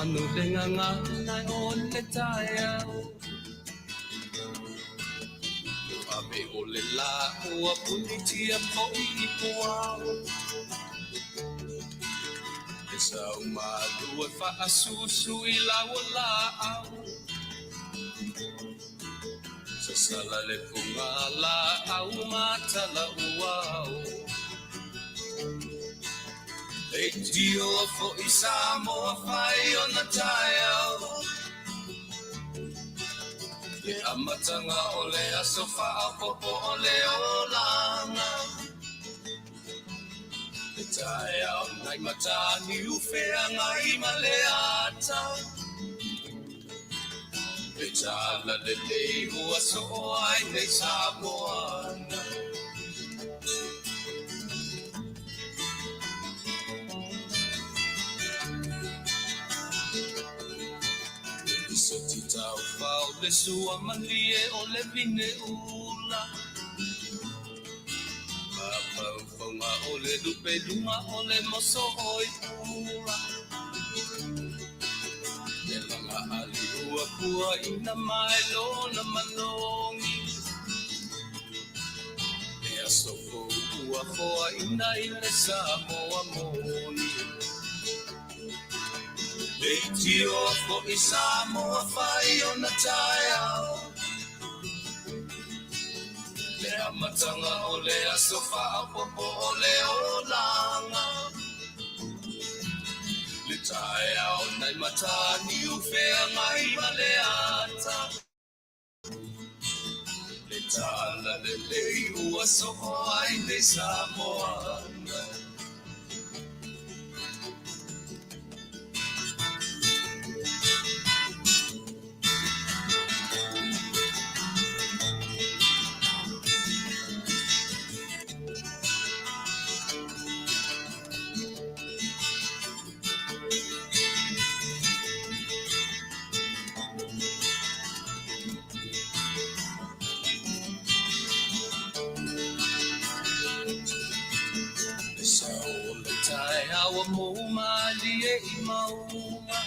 anu dengan ngai on le tayau abe ole la o puni tia po I poau esa uma lua fa asusu I la wala au sasala le pungala au mata la uau Dio for isamo fai on the tile. Ye amatanga ole asofa popo ole olanga. The tile nai matani ufea ngai maleata. The tala de lei hua so ai nei samoana. Tau fau le sua malie o le vine ula Papa fonga o le lupe luma o le moso oi pula Le langa ali ua kua ina mai lona manongi E asoko ua koa ina ile Samoa moni Leitio for Isamo fai on the tile. Le amatanga ole asofa popo ole olanga. Le taya o nai matani ufea ngai maleata. Le tala le lei ua soho ai nei Samoana. Awa mo malie I mauma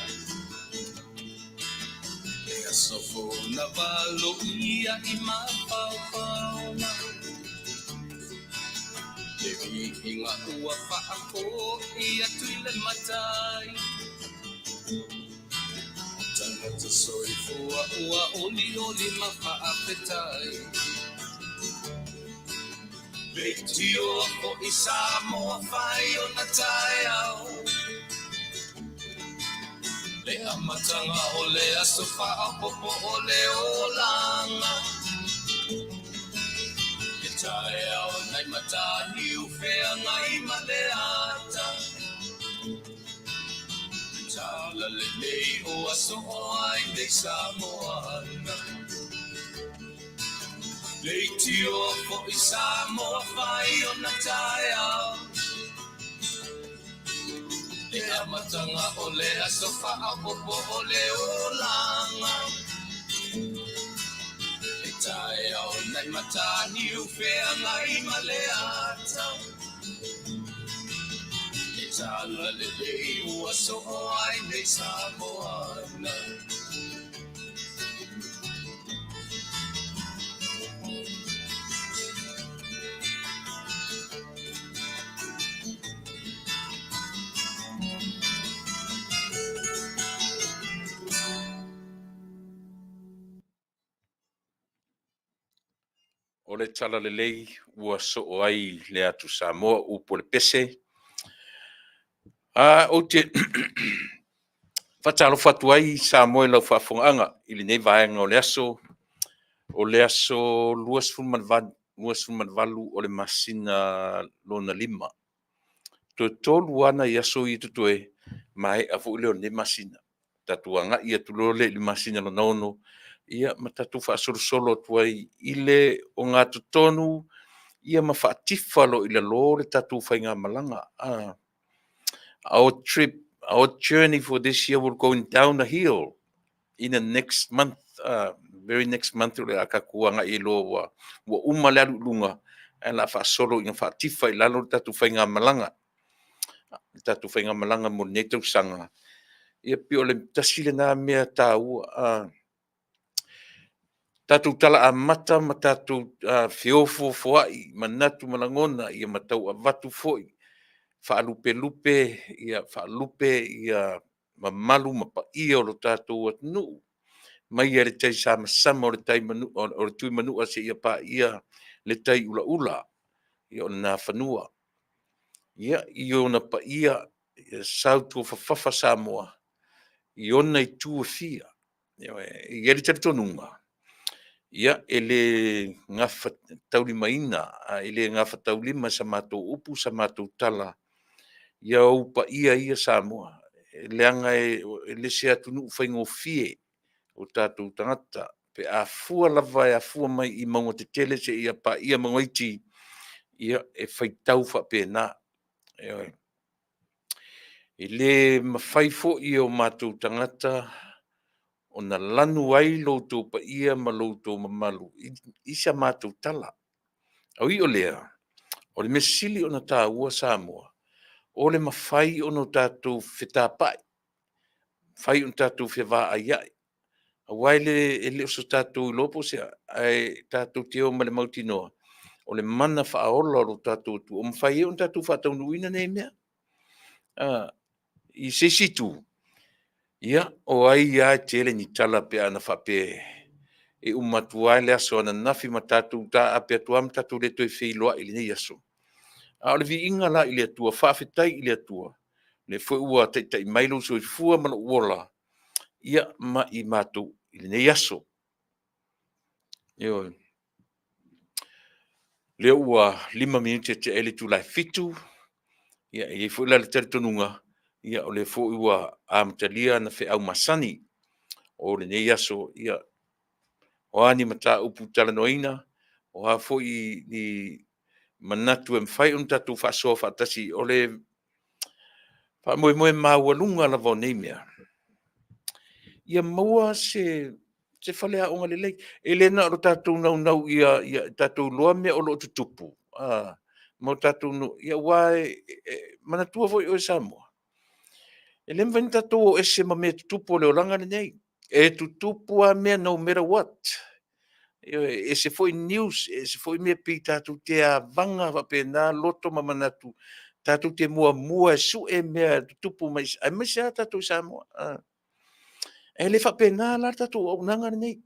E asofo na valo ia I mapaupauna E vikinga ua whaako ia tuile matai Tangata soifua ua oli oli Faafetai Leitio for Isamo fai on the tile. Le amatanga ole asofa popo ole olanga. Le tile nai matani ufea ngai maleata. Le tala le lei o aso ai nei Samoana. Leitio for Isamo fai on the tile. Le amatanga ole asofa popo ole olanga. Le tae o nai matani ufea ngai maleata. Le tala le lei ua soho ai nei Samoana. O le tala le lei ua so ai le atu Samoa upo le pese. O te whatalo whatu ai Samoa lau whafonga I le nei vaenga o le aso luas fulmanvalu o le masina lona lima. To tolu ana I aso I tutoe mai a fu leo ne masina. Tatuanga ia tulole le masina lo nono. Ia matatu solo tuai ile o ngā tutonu ia mawhaatifa lo ila lo le tatu whainga malanga. Our journey for this year will go down the hill in the next month, very next month le akakuanga I lo wa umale lunga e la solo ina whaatifa ila lo tatu whainga malanga. Tatu whainga malanga mo neto sanga. ia pe o le tasi lenā mea tāua tatou tala amata ma tatou feofo foa'i manatu malagona ia matau avatu fo'i fa'alupelupe ia fa'alupe ia mamalu ma pa'ia o lo tatou atunu'u mai ia le tai samasama o le tai manu o le tui manu'a se'ia pa'ia le tai ula'ula ia o lenā fanua ia i ona pa'ia ia sautu o fafafa Samoa i ona i tuafia ia le talitonuga ia ele ngafa taulimaina ele ngafa taulima sa matou upu sa matou tala ia upa ia Samoa leanga lese atunu faigofie o tatou tagata pe afua lava e afua mai i maunga tetele se ia pa ia mangoiti ia e faitau faapena i le mafai fo'i o matou tagata ona lanu ai loutou paia ma loutou mamalu i sa matou tala au'i o lea o le mesili ona tāua Samoa o le mafai ona tatou fetapa'i fai ona tatou feva'aia'i auai le o so tatou lopo se ai tatou te o ma le mautinoa o le mana fa'aola o lo tatou tu o mafai ona tatou fa'ataunu'uina nei mea i se situ ia o ai ia tele ni tala pe ana fa'ape e umatua le aso ana nafi ma tatou ta ape atua ma tatou le toi feiloa i lenei aso a o le vi'iga la i le atua Faafetai i le atua le foi ua taʻitaʻi mai lou soifua ma lo'u ola ia ma i matou i lenei aso io le ua 5 minuti te ele Tuilaepa ia i foi la le talitonuga ia o le foi ua amatalia na feʻau Masani o lenei aso ia o ani mataupu talanoina o a fo'i i manatu e mawhai un tatou whaasoa whaatasi o le whaamoemoe maualunga lava o nei mea. Ia maua se whalea o ngalelei. E lena o tatou nau ia tatou loa mea o lo tutupu. Mo tatou no, ia wae manatua foi o Samoa. E lem vani tatou o ese ma mea tutupu o le olanga nei. E tutupu a mea no matter what. E se foi news, e se foi mea pi tatou te a vanga whapena loto ma manatu. Tatou te mua su e mea tutupu mais. Ai mai se a tatou Samoa. E le whapena la tatou au nanga nei.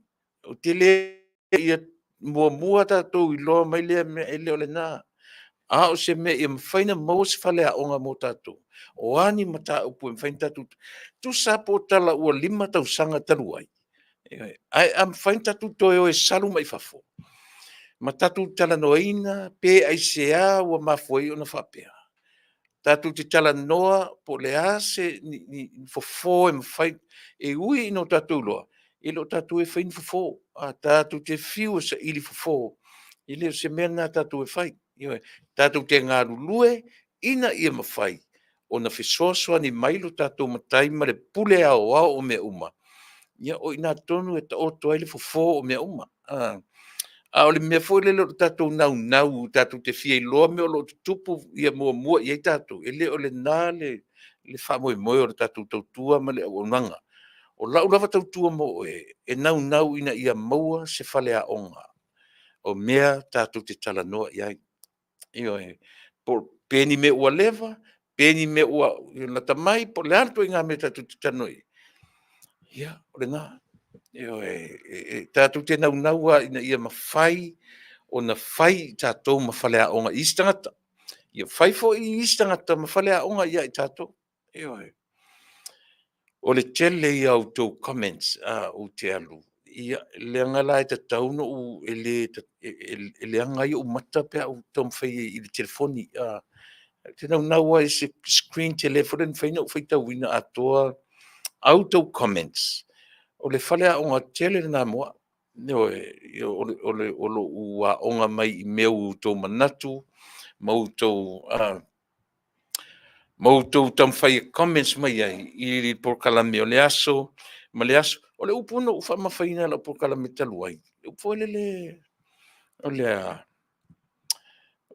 O te le ia mua tatou i loa mai lea mea e leo le nā. A o se mea ia mwhaina mau se whalea onga mo tatou. O ani mata upu e mwhaina tatou. Tu sapo tala ua 5 tau sanga taluai. Ai am fain tatu toe o e salu mai fafo. Ma tatu tala noina pe ASEA ua mafuai ona whapea. Tatu te tala noa po le ase ni fofo e mawhai e ui ino tatu loa. E lo tatu e whain fofo. A tatu te fiu sa ili fofo. I leo se mea nā tatu e whai. Tatu te ngā lulue ina ia mawhai. O na whesoasoa ni mailo tatu matai ma le pule ao o mea uma. Ia o ina tonu e ta oto ai le fofo o mea uma. A o le mea foi le lo tatou nau tatou te fia i loa me o lo tupu ia mua i tatou. E le o le nā le whamoe o le tatou tautua ma le au nanga. O lau lava tautua mo e nau ina ia maua se whale a onga. O mea tatou te tala noa i ai. Io peni me ua leva, peni me ua nata mai, po le anto i ngā me tatou te tanoi. Ia, o le nā. Tatou te naua ina ia mawhai o na whai tatou mawhale a onga isi tangata. Ia whai fo i isi tangata mawhale a onga ia i tatou. O le tele i au tau comments o te alu. Ia le angala e ta Taunu'u e le anga i o mata pia o tau mwhai i le telefoni. Te naua i se screen telefoni whaina o whaitau ina atoa au tau comments. O le whale a onga tele na moa. O le ua onga mai i meu tau manatu, mautou tamwhai comments mai ai i Polokalame o le aso, ma le aso, o le upuna u whamawhaina la Polokalame talu ai. Upo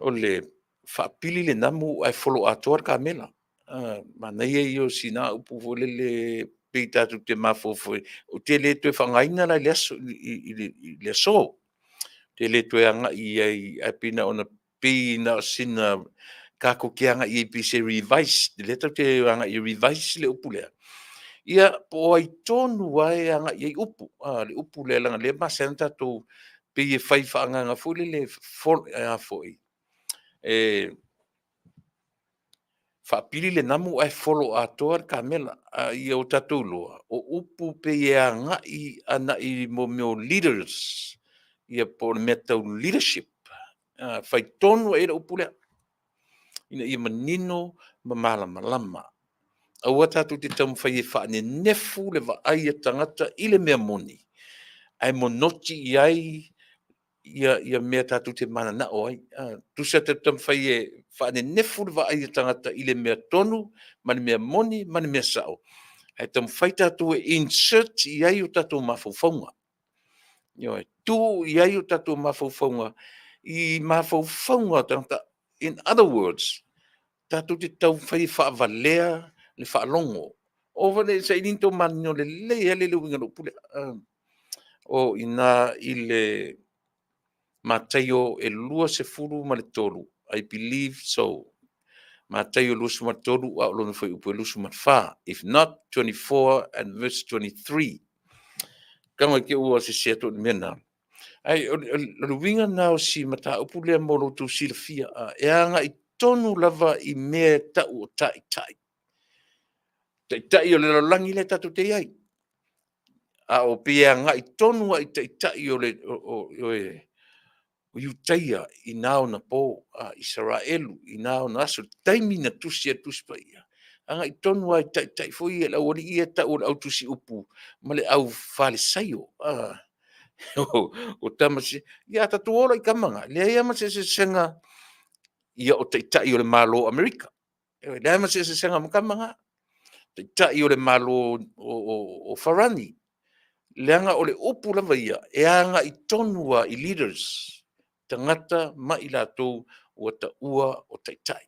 o le whapili le namu ai follow atoa ka mela. Mana ia i o sina upu folele pe tatu te mafofoi. O te le tue whangaina la le aso. Te le tue anga i ai pina ona pina o sina kako ke anga i pi se revise. Te le tau te anga i revise le upu lea. Ia po ai tonu ai anga i upu. Le upu le langa le masen tatu pe i whai whaanga folele foi. Whapiri le namu ai follow atoa ka mela i o tatou loa. O upu pe ia ngai ana i mo meo leaders. Ia po le mea tau leadership. Whai tonu e ra upu lea. Ina ia manino ma malama. Aua tatou te tamu whai e whaane nefu le wa ai a tangata i le mea moni. Ai monoti i ai ia mea tatou te mana na o ai. Tusa te tamu whai e whaane nefu le wa ai a tangata i le mea tonu, mani mea moni, mani mea sao. Ai tamu whai tatou e insert i ai o tatou mawhauwhaunga. Tu i ai o tatou mawhauwhaunga. I mawhauwhaunga tangata. In other words, tatou te tau whai whaavalea le whaalongo. Ova le sa ininto manio le lea le winga no pule. O ina i le matayo e lua se furu ma le tolu. I believe so. Matayo lua se ma le tolu a olonu whai upu e lua se ma wha. If not, 24 and verse 23. Kanga ke ua se seato ni mena. Ai, o winga nao si mata upu lea molo tu sila fia. E anga i tonu lava i mea tau o tai. Tai o le langi le tatu te iai. A o pia nga i tonu a i tai o le o iutaia i nao na po a Israelu i nao na aso taimi na tusi a tusi pa ia. Anga i tonu a i tai foi e la wani ia ta o au tusi upu ma le au whale saio. O tamasi, ia tatu ora i kamanga. Lea ia ma se senga ia o tai o le malo Amerika. Lea ma se senga ma kamanga. Tai o le malo o Farani. Leanga o le upu lava ia, e anga i tonua i leaders, tangata ma i lātou ua ta ua o taitai.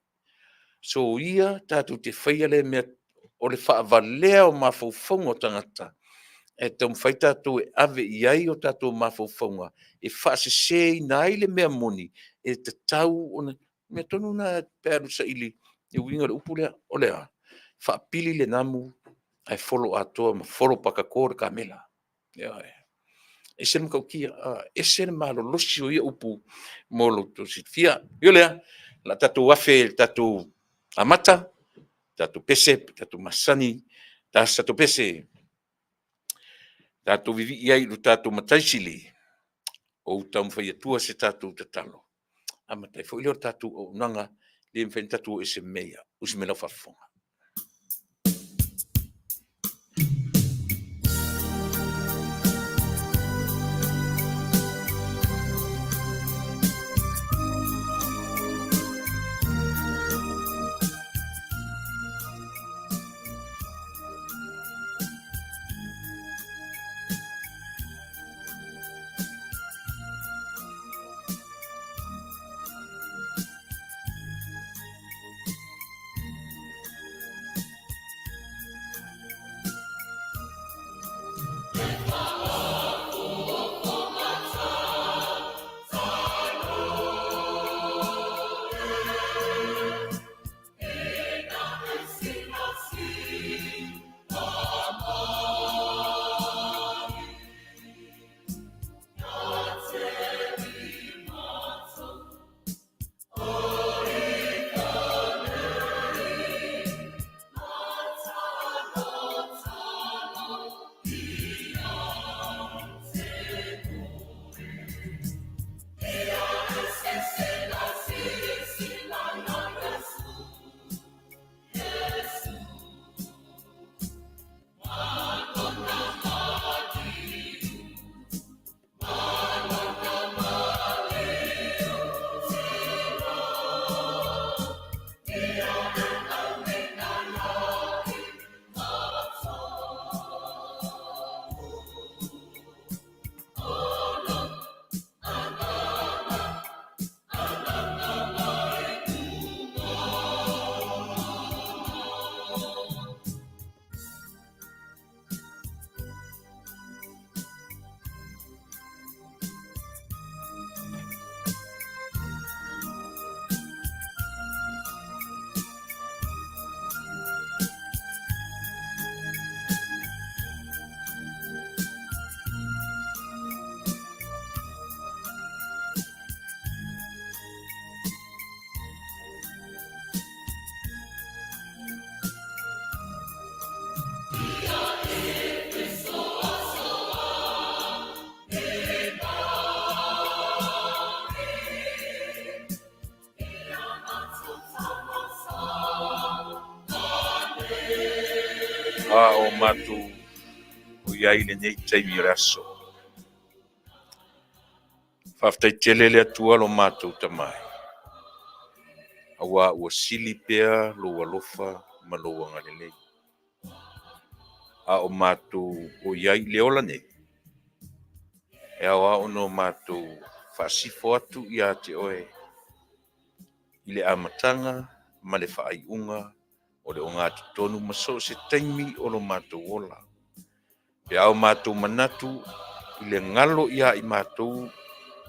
So ia tātou te whaia le mea o le whaavalea o mawhauwhaunga o tangata. E tau mwhai tātou e ave i ai o tātou mawhauwhaunga. E whaasese i nai le mea moni, e te tau o na, mea tonu na pēru sa ili, e winga le upu lea, o lea. Whaapili le namu, ai follow atoa, ma follow pakakore ka mela. E se mkau kia, e se malo losi o ia upu molo to sit fia. Yo lea, la tatu wafe, tatu amata, tatu pese, tatu masani, tatu pese, tatu vivi iai lu tatu mataisili, o tau mwhai atua se tatu tatalo. Amatai fo ilio tatu o nanga, le mwhen tatu e se mea, usimela fafonga. o matu o iai lenei taimi o le aso. Faafetai telele atua lo matou tamai. Aua ua sili pea lo alofa ma lo angalelei. A o matou o iai le ola nei. E awa ono matou faasifo atu ia te oe. I le amatanga ma le faaiʻuga o le o gatotonu ma so se taimi o lo matou ola. Pe ao matou manatu i le galo ia i matou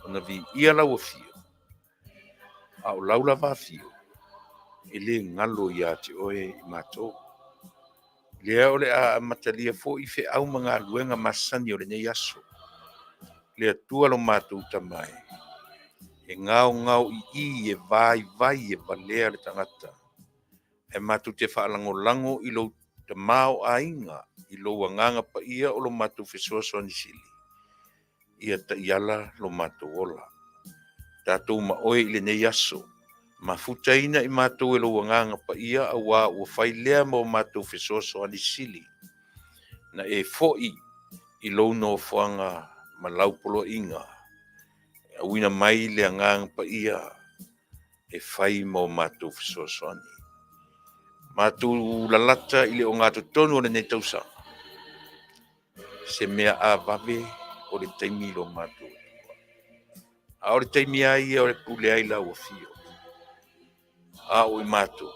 ona viia lauafio. A o lau lavafio e lē galo iā te oe i matou. Lea o le a matalia foʻi feʻau ma galuega masani o lenei aso. Le atua lo matou tamai. E ngao i e vai e valea le tangata. E matou te whaalango i lo te mao ainga i lo wanganga pa ia o lo matou fesoaso anisili. Ia ta iala lo matou ola. Tātou ma oe i le nei aso. Ma futaina i matou e lo wanganga pa ia a wā ua whailea mo matou fesoaso anisili. Na e foi i lo no whanga ma laupolo inga. A wina mai le angang pa ia e whai mo matou fesoaso ani. Matou lalata i le o ngā tonu o le nei tausa. Se mea a vave o le taimi lo matou. A o le taimi ai o le pule ai la o fio. A o i matou.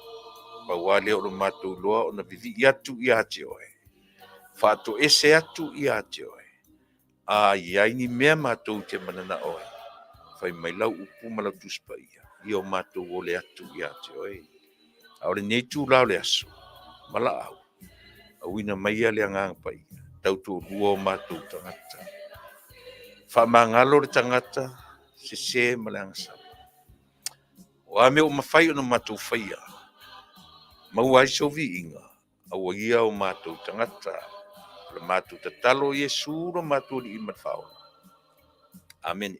Pa wale o le matou loa o na vivi i atu i ate oe. Whāto ese atu i ate oe. A iai ni mea matou te manana oe. Whai mai lau upu ma lau tuspa ia. I o matou o le atu i ate oe. A o le nei tū lau le aso. Mala au. A wina mai le angang pa ia. Tautu rua o matou tangata. Whamangalo le tangata. Se ma le angasama. O ame o mawhai o na matou whaia. Mau ai so vi inga. A ia o matou tangata. Le matou tatalo Yesu lo matou li imat whao. Amen.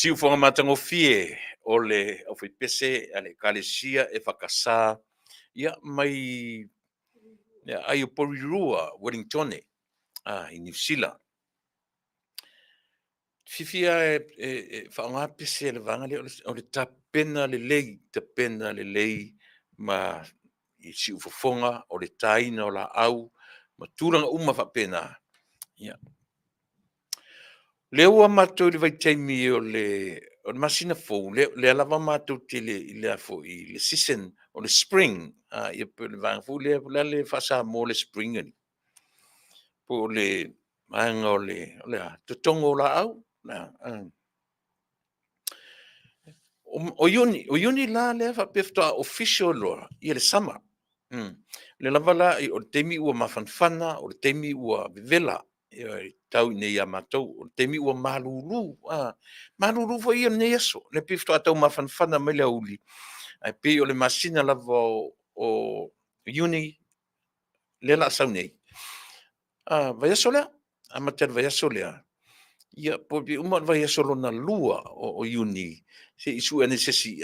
Siu fonga matangofie o le au pese ale kalesia e whakasā ia mai ai o Porirua, Wellingtone, i New Zealand. Fifia e whaonga pese le vanga o le tapena le lei ma i siu fofonga o le taina o la au ma tūranga uma whapena. Ia. Le ua matou le vaitaimi o le masina fou, le alava matou te le afo i le season o le spring, ia pe le vanga fou le whasa mo le spring ani. Po le maanga o le tutongo o la au, o yuni la le whapefta official loa, ia le sama. Le lava la o le teimi ua mafanfana, o le teimi ua vivela, tau nei a matou, o te mi ua malulu, malulu fo ia nei aso, le pifto a tau mafanfana mai le auli, ai pe o le masina lava o uni, le la sau nei, vai aso lea, a mater vai aso lea, ia po pi uma vai aso lona lua o uni, se isu ane sesi,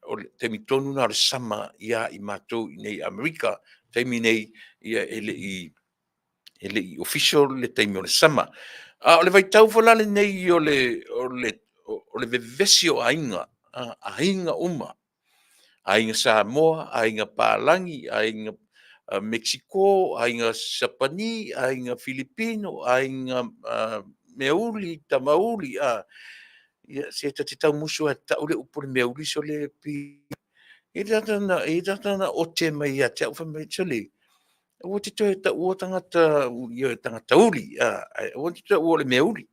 o te mi tonu na le sama ia i matou nei Amerika, te mi nei ia ele i official le taimi o le sama. O le vai tau falale nei o le vevesi o ainga, ainga uma. Ainga Samoa, ainga Pālangi, ainga Mexico, ainga Sapani, ainga Filipino, ainga Meuli, Tamauli, ia se te tau musu ta ule upuri Meuli so le pi. I tana o te mai a te au whamai tali. O te toi ta ua tangata, ia tangata uli, o te toi ua le Meuli.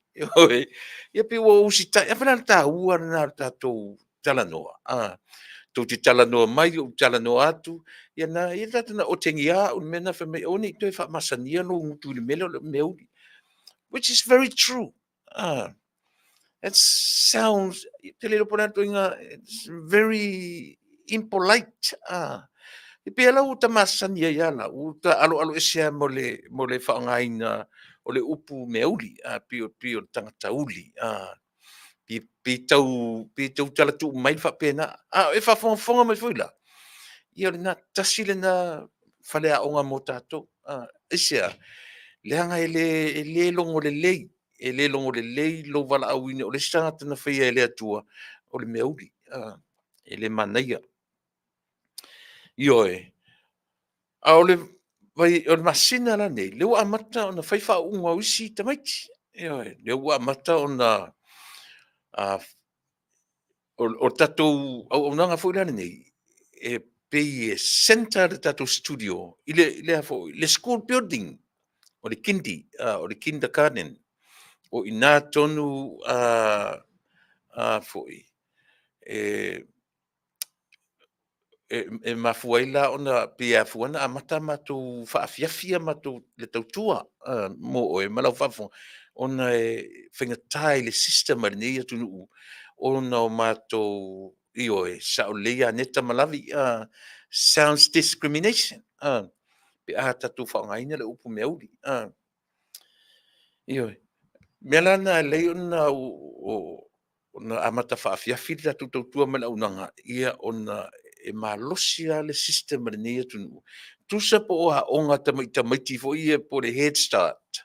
Ia pi ua usi tai, a whanau ta ua na tātou talanoa. Tau te talanoa mai, o talanoa atu, ia tana o tengi a, o mena whamai, o ni toi wha masania no ngutu le mele o le Meuli. Which is very true. It sounds, te lero pona toinga, it's very impolite. I pe ala uta masania yana, uta alo esea mo le whaangaina o le upu Meuli, pio tangata uli. Pi tau tala tu mai whapena, e whafonga mai whuila. Ia le na tasile na whale a onga mo tātou. Esea, leanga e le longo le lei, e le longo le lei, lo wala awine, o le stangata na whaia e le atua, o le Meuli, e le manaia. Ioe, o le masina la nei, leo amata o na whaiwha unga usi tamaiti. Ioe, leo amata o na o tatou au nanga fo lana nei e pei e center de tatou studio ile fo le school building o le kindi o le kindergarten o ina tonu fo e mafuaila ona pe afuana amata matu faafiafia matu le tautua mo o e malau fafo ona e whengatai le system ale nei Taunu'u ona o matou io e sauleia neta malavi sounds discrimination pe a tatu whaongaina le upu Meuli io mea lana lei ona ona amata faafiafi le tatu tautua ma le aunanga ia ona e malosi a le system ale nei Taunu'u tusa po o aʻoga tamaiti foʻi po le Head Start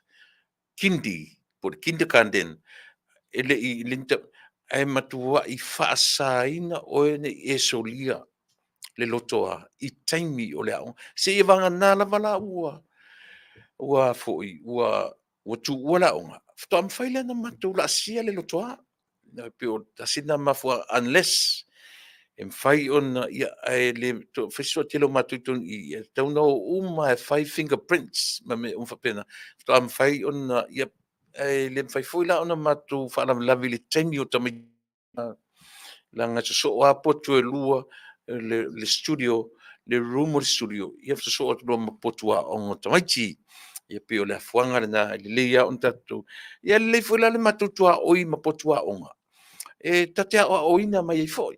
kindi po le kindergarten e leʻi linta ae matuaʻi faasāina oe neʻi e solia le loto a i taimi o le aʻoga seʻia vaganā lava la ua foʻi ua tuua le aʻoga fetoʻamafai lana matou laasia le loto a pe o tasina mafua unless e mawhai ona ia e le whisua tilo matutun i tauna o uma e 5 fingerprints ma me umwhapena. To am whai ona ia e le mwhai fuila ona matu whalam lavi le taimi o tamai langa so o apotu e lua le studio le room o le studio ia so o tlo mapotu a o tamaiti ia pe o le afuanga na le leia on tatu ia le fuila le matutua oi mapotu a onga. E tatea o ina mai foi.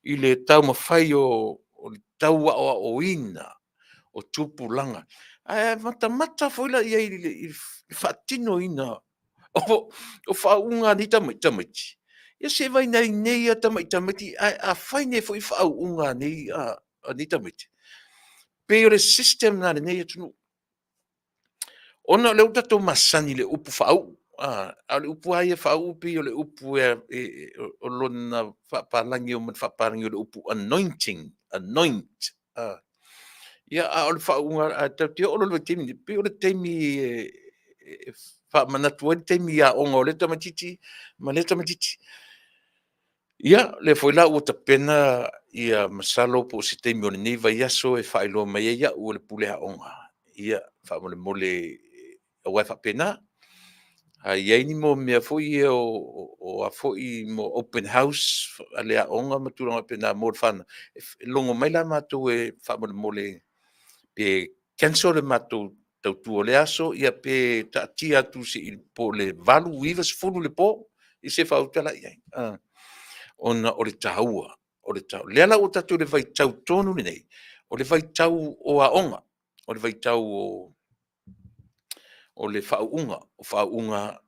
I le tau mawhai o le tau o ina, o tupulanga. Mata whaila ia i whaatino ina, o whaunga ni tamaiti. Ia se vai nei a tamaiti, a whai ne fo i whaunga ni tamaiti. Pe o le system na nei a tunu. Ona le utato masani le upu whau, a le upu ai e whaupi o le upu o lona whapalangi o man whapalangi o le upu anoint. Ia a o le whaunga, a tau tia o le teimi, pe o le teimi whamanatu o le teimi a onga o le tamatiti, ma le tamatiti. Ia, le foila ua ta pena ia masalo po se teimi o le neiva iaso e whailo mai ia o le pule a onga. Ia, whamole mole o wai whapena, iai ni mo mea foi o a foi mo open house a lea onga maturanga pena mo whana. Longo mai la mātou e whamole mole pe cancel le mātou tau tua le aso ia pe ta tia tu se il po le valu iwa se fulu le po i se whautala iai. Ona o le taua, o le tau. Leala o tatu le vai tau tonu ni nei, o le vai tau o a onga, o le vai tau o le whaunga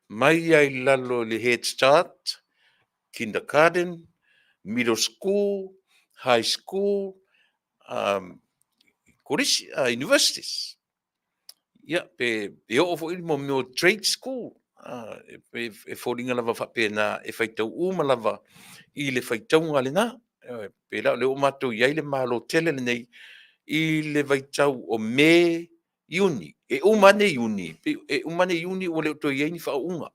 mai ai lalo le Head Start, kindergarten, middle school, high school, korisi, universities. Ia, pe o fo ilmo mo trade school, e fōringa lava whapena e whaitau uma lava i le whaitaunga le nā, pe la le o mātou iai le mālo tele le nei, i le vaitau o me iuni. E umane iuni. E umane iuni o le to ieni whaunga.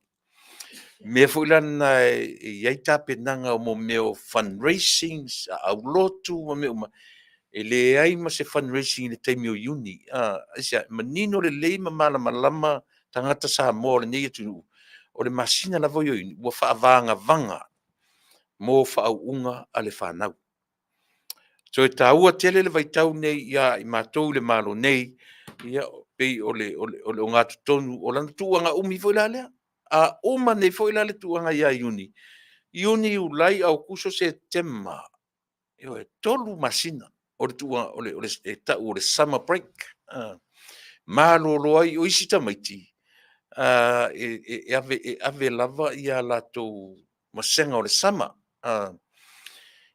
Me fo lana iai tapenanga o mo meo fundraising, au lotu, mo meo e le ai ma se fundraising le taimi o iuni. Asia, manino le leima malama tangata sa mo le nei atu o le masina la voi o iuni, ua whaavanga vanga mo whaunga a le whanau. So e tāua tele le vaitau nei ia i mātou le malo nei, ia pei o le o ngātu tonu o lana tuanga umi foi la lea. A uma nei foi la le tuanga ia iuni. Iuni ulai au kuso se tema. Io e tolu masina o le tuanga o le summer break. Malo lo ai o isi tamaiti. E ave lava ia latou masenga o le summer.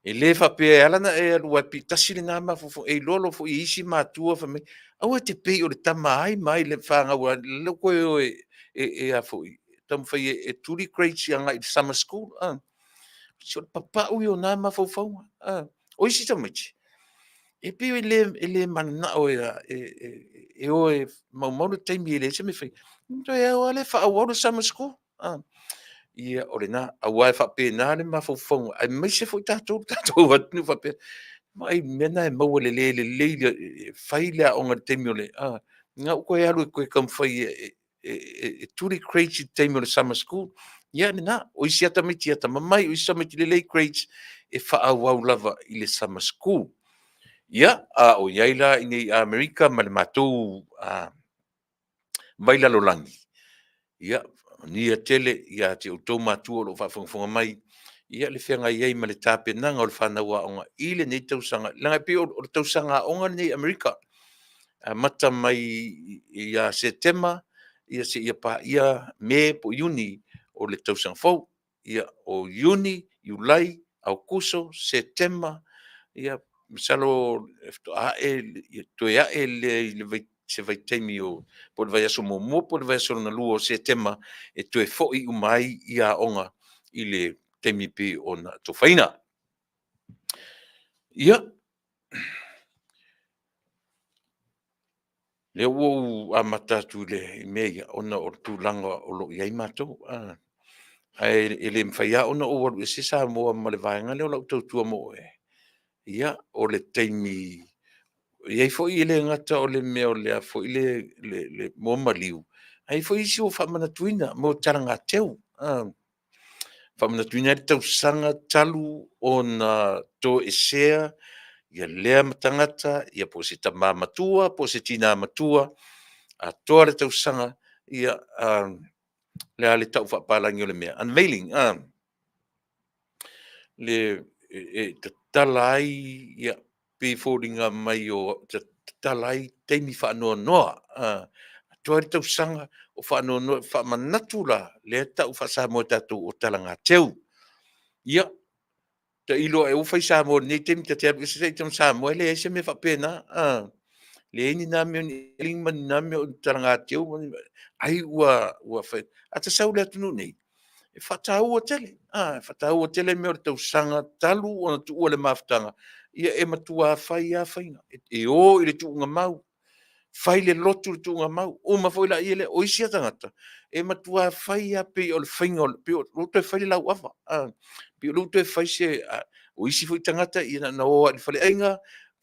E le whapea alana e alua pi tasiri ngā mawhofo e lolo fo i isi mātua fa me au te pei o le tama ai mai le whangau le koe o e a fo i tam whai e turi crates i anga i summer school so papa ui o ngā mawhofo o isi tamaiti e peo e le mana o e o e maumau taimi e le se me whai to e o le wha au summer school ia o le nā, a wai whapena le mawhawhonga, ai mai se fwoi tātou atu whapena, mai mena e maua le whai lea o ngā teimi o le, ngā uko e alu e koe kam whai e turi crates i teimi o le summer school, ia le nā, o isi ata miti ata mamai, o isi miti le crates e whaau au lava i le summer school. Ia, o iaila i nei Amerika ma le mātou maila lolangi. Ia, nia tele ia te utou matua o lo whawhonga mai, ia le whianga iei ma le tāpenanga o le whanau aonga, i le nei tausanga, langa pi o le tausanga aonga nei Amerika, mata mai ia September, ia se ia pa ia me po Iuni o le tausanga fau, ia o Iuni, Iulai, Aukuso, September, ia misalo to ia le se vai teimi o po le vai aso mo po le vai aso na lua o September e tu e fo'i umai ia onga i le teimi pe o na tofaina. Ia. Le uo a matatu le mea ona o tūlanga o lo iai mātou. Ai le mwhaia ona o waru e se sa moa ma le vaenga leo lau tautua mo e. Ia o le teimi iai fo i le ngata o le mea o lea fo i le mo maliu. Ai fo isi o whamanatuina mo taranga teu. Whamanatuina le tausanga talu o na to ASEA, ia lea matangata, ia po se tama matua, po se tina matua, a toa le tausanga, ia lea le tau whapalangi o le mea. Unveiling, le talai, ia pēwhoringa mai o talai teimi whaanoa noa, toa le tausanga o whaanoa noa, whamanatu la, lea tau whasa mo tātou o talanga teu. Ia, ta ilo e ufai sa mo nei teimi ta tea se sei tam sa mo le se me whapena, le ni na me ni man na me o talanga teu, ai ua whai, ata sau le atunu nei. E whatau o tele, whatau o tele me o tau sanga talu o na tu ua le maftanga, ia e matua whai a whaina, e o i le tuunga mau, whai le lotu le tuunga mau, o mawhaila i le oisia tangata, e matua whai a pe o le whainga, pe o loto e whai le lau awa, pe o loto e whai se, o isi fwoi tangata, i na oa le whale ainga,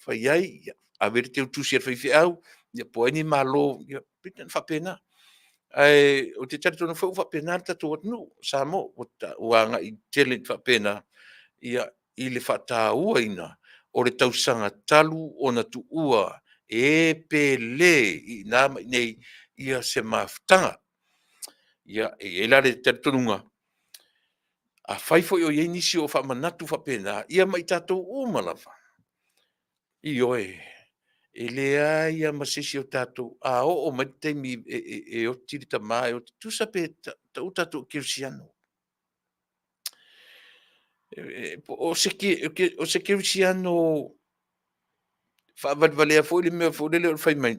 whai ai, a vere te utusi ar whai whiau, ia po eni malo, ia pitan whapena, ai o te tatu na fo fa pena tatu no samo o anga i tele fa pena ia i le fata uina o le tausanga talu o na tu ua e pele i na nei ia se maftanga ia e la le tatunga a fai fo o ye nisi o fa manatu fa pena ia mai tatu o malafa i oe e lea ia masisi o tātou, o mai teimi o tiri ta mai, o tu sape ta o tātou kirisiano. O se kirisiano, whaavadvalea fo ili mea fo lele o whai mai,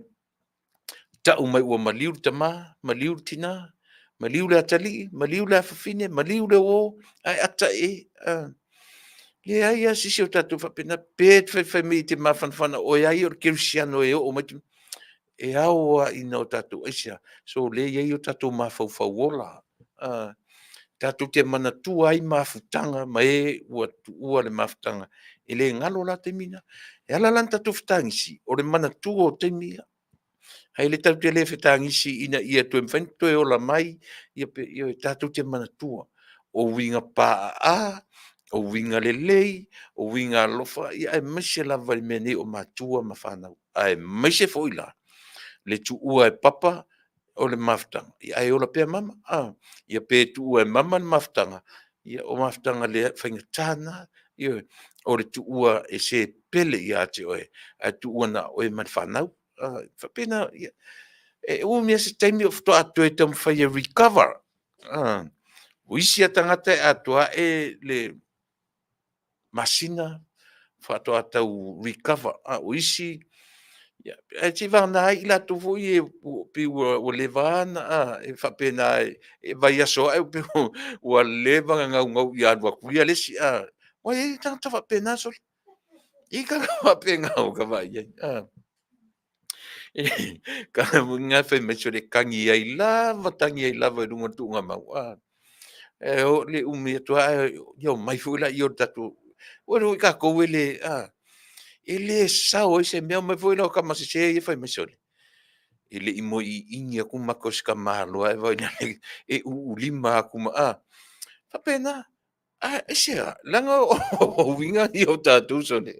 ta o mai ua maliu ta ma, maliu tina, maliu le atali, maliu le afafine, maliu le o, ai ata e, Le ai a sisi o tatou whapena, pēt whai te mawhanwhana, o ai o kirisiano e o maitu, e aua ina o tatou aisia, so le ai o tatou mawhauwhauola, tatou te mana tua ai mawhutanga, ma e ua le mawhutanga, e le ngalo la te mina, e ala lan tatou whtangisi, o le mana tua o te mia, hai le tau te le whetangisi ina ia tue mwhentoe o la mai, ia tatou te mana tua, o winga paa a, o winga lelei, o winga lofa, ia e maise lava i mene o matua ma whanau. Ai maise foila. Le tu ua e papa o le maftanga. Ia e ola pia mama. Ia pe tu ua e mama le maftanga. Ia o maftanga le whainga tāna. Ia o le tu ua e se pele ia te oe. A tu ua na oe man whanau. Whapena, ia. E o mea se taimi o fto atu e tam whai recover. O isi a tangata e atua e le masina whato atau recover o isi e ti vana ai la tu foi e pi o levana e fa pena e vai aso e pi o leva nga ngau ia do ku ia lesi o e tanta fa pena so i ka fa pena o ka vai ka nga fe me so le kangi ai la vatangi ai la va runga tu nga mau e o le umi to yo mai fu la yo tatu o ka ko ele ele sao ese mea mai foi no kama se e fai mesole ele i mo i ingia ku makos ka malo e vai e u lima ku ma fa pena ese langa o winga i o tatu sone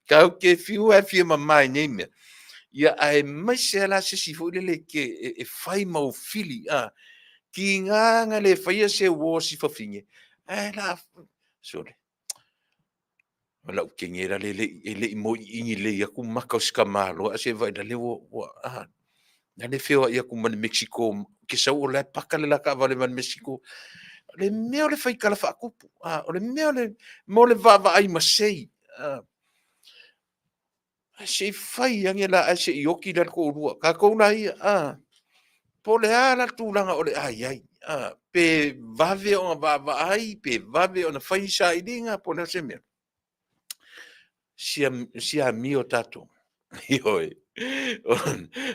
ka ke fiu e fi ma mai name ia ai mai se la se si foi le ke e fai mau fili ki nga le fai se wo si fa finge la sole Wala ukengera le mo ingi le ya ku maka skamalo ase vai da le wo na le feo ia ku man Mexico ke sa o le pakale la ka vale man Mexico le meo le fai kala fa kupu o le meo le mo le va ai masei se fai yang la ase yoki da ko rua ka ko na ia po le ala tu langa o le ai pe vave o va ai pe vave o na fai sa idinga po na se mea sia mio tato Ioi.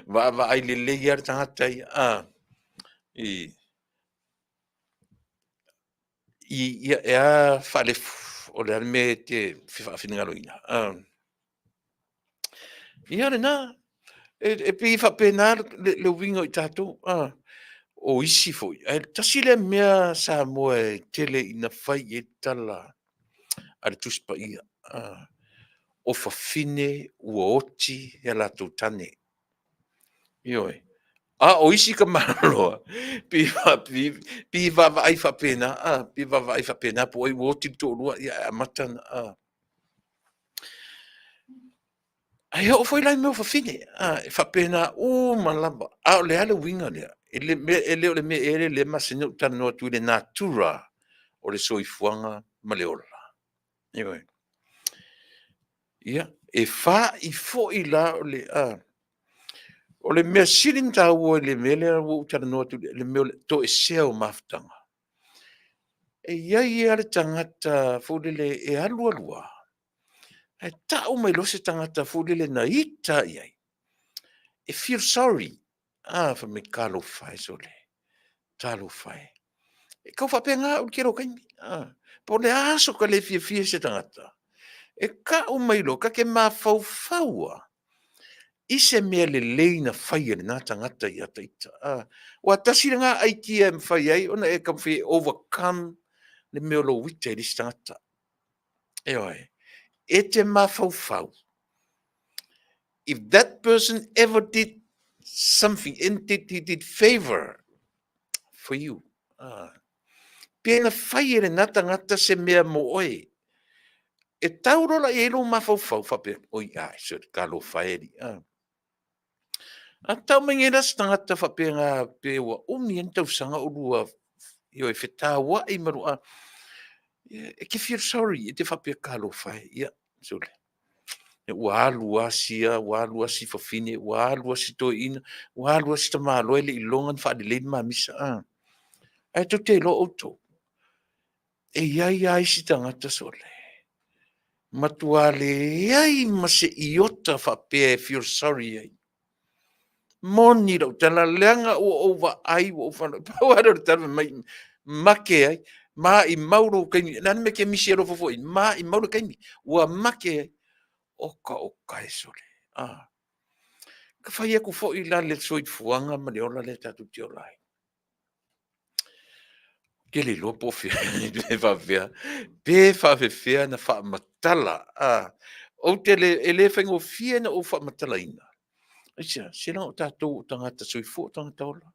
Va ai le le yar tangata i ia fale o le me te fina loina ia na e pe fa penar le wingo i tato o isi foi e tasi le mea sa mo e tele ina fai e tala al Tupa'i o fa fine ua oti e la tane ioi o isi ka malo. Pi va ai fa pena. Pi va ai fa pena po i woti to lua ia matan ai o foi lai meu fa fine. Fa pena o malaba. Le ale winga le. Ele me ele masino tan no tu le natura o le soifuanga maleola. Ioi. Ia e fa I fo I la le o le mea siling tau le mele o tan no tu le me to e seo maftanga. E iai ale tangata fulile e alua. E tau mai lose tangata fulile na ita iai. E feel sorry. Fa me kalo fai sole. Talo fai. E kau whapenga o kero kaimi. Po le aso ka le fia se tangata. E ka o mai lo ka ke ma fau faua. I se mea le leina fai le nā tangata I ataita. Wa tasi nga ai kia mwhai ai, ona e kam whi overcome le mea lo wite I tangata. E oi. E te mawhauwhau. If that person ever did something, and he did favor for you, pēna whai ere nata ngata se mea mo oe. E taurola e lo mawhauwhau, whape, oi, so ka lo whaeri. A tau mengera stangata whape ngā pēwa, umi en tau sanga urua, yo e whetawa I marua. E ke feel sorry, e te whape ka lo whae, ia, sole. Ua alua si fafine, ua alua si to ina, ua alua si tamalo ele I longa ni whaade leini mamisa. Ai to te lo auto. E iai si tangata sole. Matuale ai ma se iota whapea e feel sorry ai. Moni rau tala leanga o wa ai o whana. Pawara tala mai make ai. Ma i mauro kaimi. Nani me ke misi ero fofoi. Ma i mauro kaimi. Ua make ai. Oka e sole. Ka whai aku fo i la le soit fuanga ma le ola le tatu te olai. Ke le lopo fia. Pe whawhia. Pe whawhia na wha matala. O te le whengo fia na o wha matala ina. Asia, sila o tātou tangata sui fo tangata ola.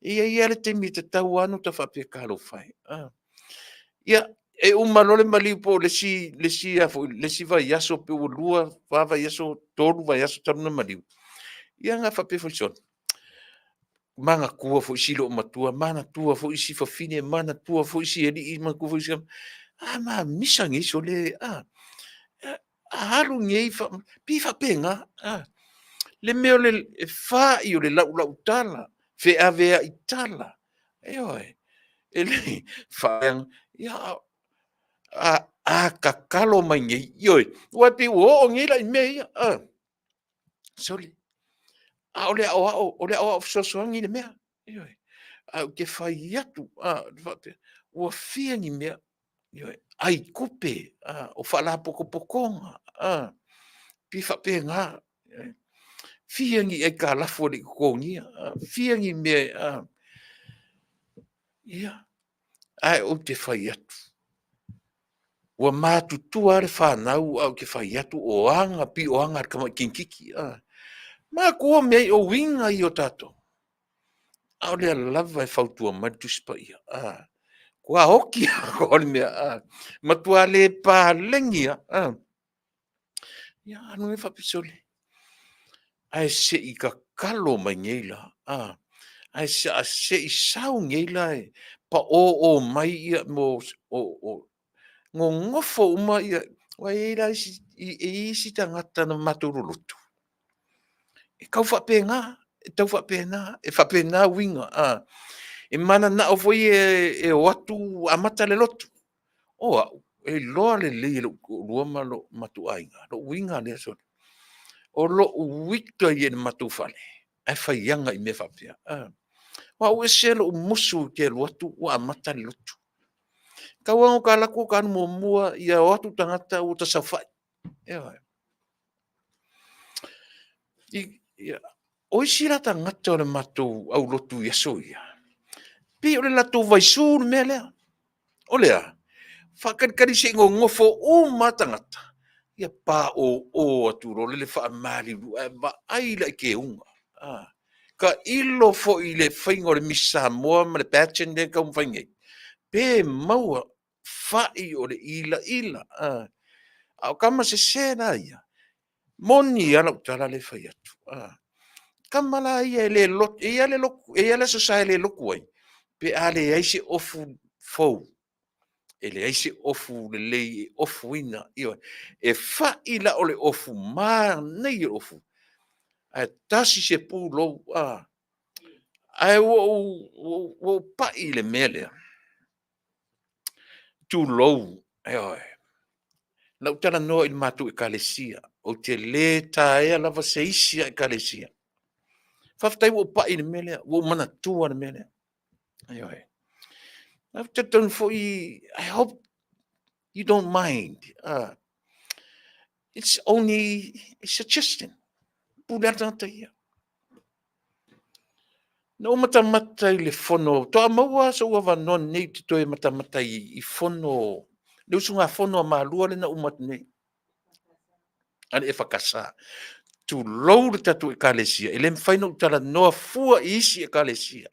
Ia le te mi te tau anu ta whapia kālo whai. Ia, e umalole mali po le si vai yaso pe o lua, whawa yaso tolu vai yaso taruna mali. Ia ngā whapia fo son. Manga kua fo isi lo matua, mana tua fo isi whawhine, mana tua fo isi eri i man kua fo isi. Ma misa ngi so le, haru ngei pi whapenga, le meo le whai o le lau tala, fe avea i tala. Eoi, ele whaeng, ia, ka kalo mai ngei, ioi, wapi o ngei lai mea, soli, ole au sosoangi le mea, ioi, ke whai atu, ua fia ni mea, ioi, ai kupe, o whala pokonga, pi whapenga, fiangi e ka lafo le kongia, fiangi me, ia, ai o te whai atu. Ua mātutua re whanau au ke whai atu o anga, pi o anga kama kinkiki. Mā kua mei o winga i o tato. Au lea lava e whautua matuspa ia. Kua hoki a kore mea. Matua le pālengia. Ia anu e whapisole. Ai se i ka kalo mai ngeila. Ai se i sau ngeila e. Pa o mai ia mo ngō ngofo uma ia. Wa e isi tangata na maturulutu. E kau whapena. E tau whapena. E whapena winga. E mana na o foi e watu amata le lotu. E loa le le lua malo matu ainga. Lo winga le so. O lo wika i e matu fale. E whaianga i me whapea. Wa ue se lo musu ke lotu wa amata le lotu. Kawango ka lako ka anu mua i a watu tangata o ta sawhai. O isi la tangata o le matu au lotu yaso ia. Pi o le lato vai sūru mea lea. O lea. Whakarikari se ngofo o matangata. Ia pā o aturo le wha mari rua. Ba aila i ke unga. Ka ilo fo i le whaingo le misa moa ma le patchen de ka umwhaingai. Pe maua whai o le ila. Au kama se sena ia. Moni ala utala le whai atu. Kamala ia le lot. Ia le loku. Ia le sosai le loku ai. Pe ale aise ofu fou. Ele aise ofu le lei ofu ina. E whai la o le ofu. Maa nei ofu. Ai tasi se pū lou. Ai wo pai le mele. Tu lou. Lau tana noa il matu e kalesia. O te le tae lava se isia e kalesia. Faafetai wo pai le mele. Wo mana tua le mele. I hope you don't mind. It's only a suggestion. Pulata ia. No matamata i le fono. Toa maua sa ua vanon nei te toe matamata i fono. Leu sunga fono a maalua le na umatu nei. Ane e whakasa. Tu lou le tatu e kalesia. Ele mwhaina utara noa fua i isi e kalesia.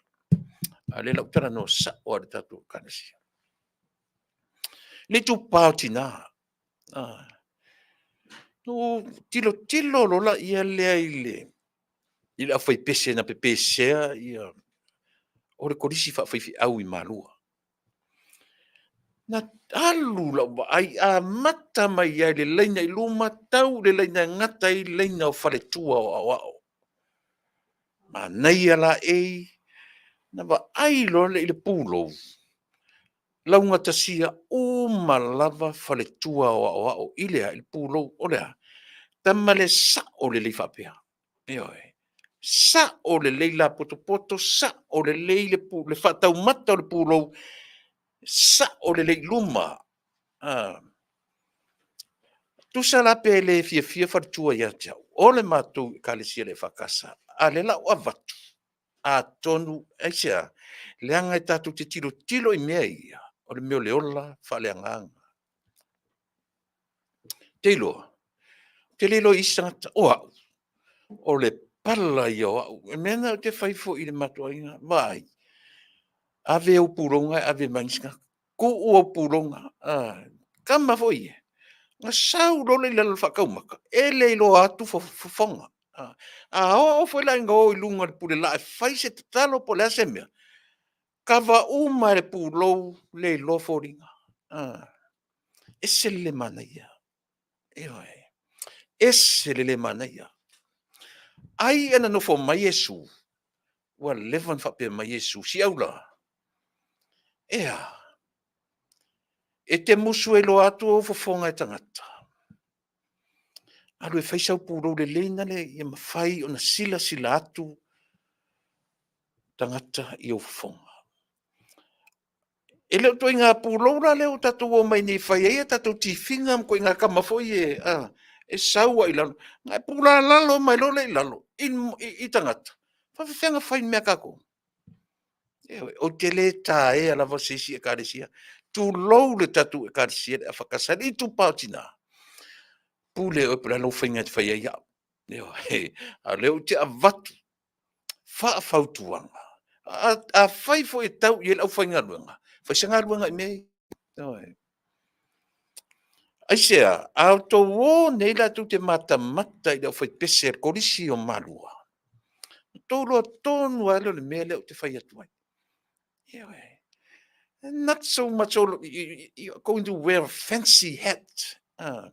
Ale la utara noa sa o le tatu e kalesia. Le tu pauti na. No tilo lola ia lea ile. Ile a fai pese na pepesea ia. O le korisi whawhaifi au i malua. Na alu lau ai a mata mai ai le leina i luma tau le leina ngata i leina o whare tua o awao. Ma nei ala ei na wa ai lo le ile pūlo. launga tasia malava faletua o ilea il pulo olea. Tamale sa o le leifapea. Eoi. Sa o le leila poto sa o le leile le fatau mata o le pulo. Sa o le leiluma. Tu sala pe le fia faletua ia tau. O le matu kalesia le fakasa. A le lau avatu. A tonu ASEA. Leanga e tatu te tilo i mea ia. O le meo leola faleanganga. Te iloa. Te lelo isangata o o le pala ia o e mena te faifo i le matuaina vai. Ave o puronga, ave manska. Ko o puronga. Kama foi. Nga sau lo le lalo whakaumaka. E le lo atu fonga. O foi la inga o ilunga le pule la. Fai se te talo po le asemea. Kava uma le pulo le lo foringa. E se le mana ia. E se le mana ia. Ai ana no fo mai Yesu. Wa levan fa pe mai Yesu si aula. Ea. E te musu e lo atu o fofonga e tangata. Alu e faisau puro le leina le ia mawhai o na sila atu tangata i o fofonga. E leo toi ngā pūroura leo tatou o mai nei whai eia tatou tifinga ko i ngā kamafoi e saua i lalo. Ngā pūra lalo mai lole i lalo i tangata. Whawhiwhenga whai mea kako. O te le tā e ala wasisi e kāresia. Tu lou le tatou e kāresia a whakasari i Tupa'i tina. Pūle o pula lo whainga te whai eia. A leo te avatu. Whaafautuanga. A whaifo e tau i e lau whainga luanga. Whaisanga luanga i mei. ASEA, au tō wō nei la tu te mata i lau whai pese korisi o marua. Tō roa tōnu alo le mea leo te whai atuai. Not so much you're going to wear a fancy hat. I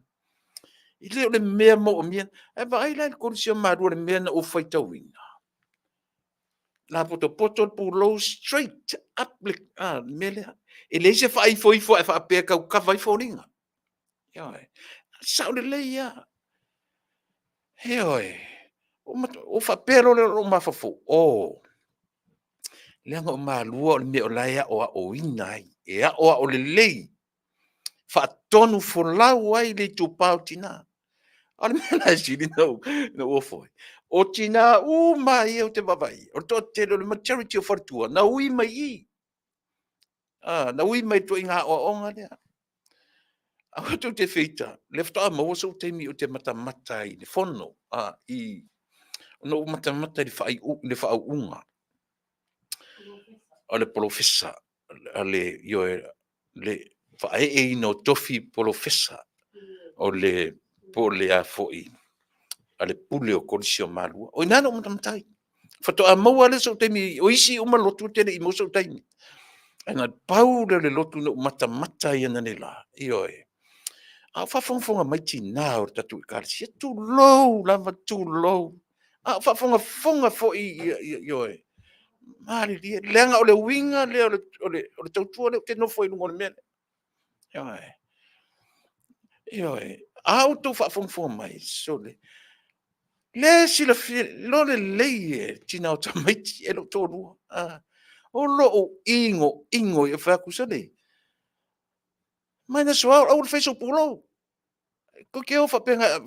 leo le mea mo o mea. E ba ai la korisi o marua le mea na o whai tauina. La poto pulo straight up mele e le se fai foi e fa pe ka vai foringa sa le ia o fa pero le o mafafo le ngo malua le me o laia o inai e o le lei fa tonu fo lau ai le Tupa'i tina al mena sili no o foi o tina mai o te vavai o to te le maturity of fortua na ui mai i na ui mai to inga o onga le a to te feita left a mo so te mi o te mata i le fono i no mata i fai le fa unga ale professor ale yo le fa e no tofi professor o le po le a foi ale pule o kolisio malua o nana o matai fato a mau ale so te mi o isi o malotu te i mo so te mi ana pau le lotu no mata i ana nela io a fa fonga mai ti na o tatu kar si tu low lava tu low a fa fonga fo io mari li lenga o le winga le o le tau le te no foi no me io auto fa fonga mai so le si lo le tina o tamaiti e lo tonu o lo o ingo e fa kusale mana soa o fe so pulo ko ke o fa penga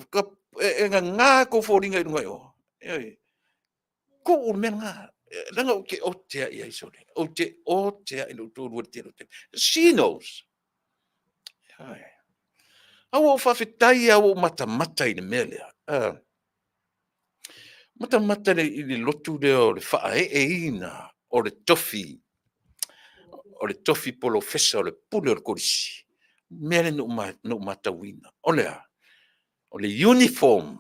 nga ko foringa no yo ko o menga langa o ke o te ia sole o te no tonu te she knows o Faafetai o mata i le mele mata le lotu le o le faa ina o le tofi polo fesa o le pule o le korisi mele no matawina o le uniform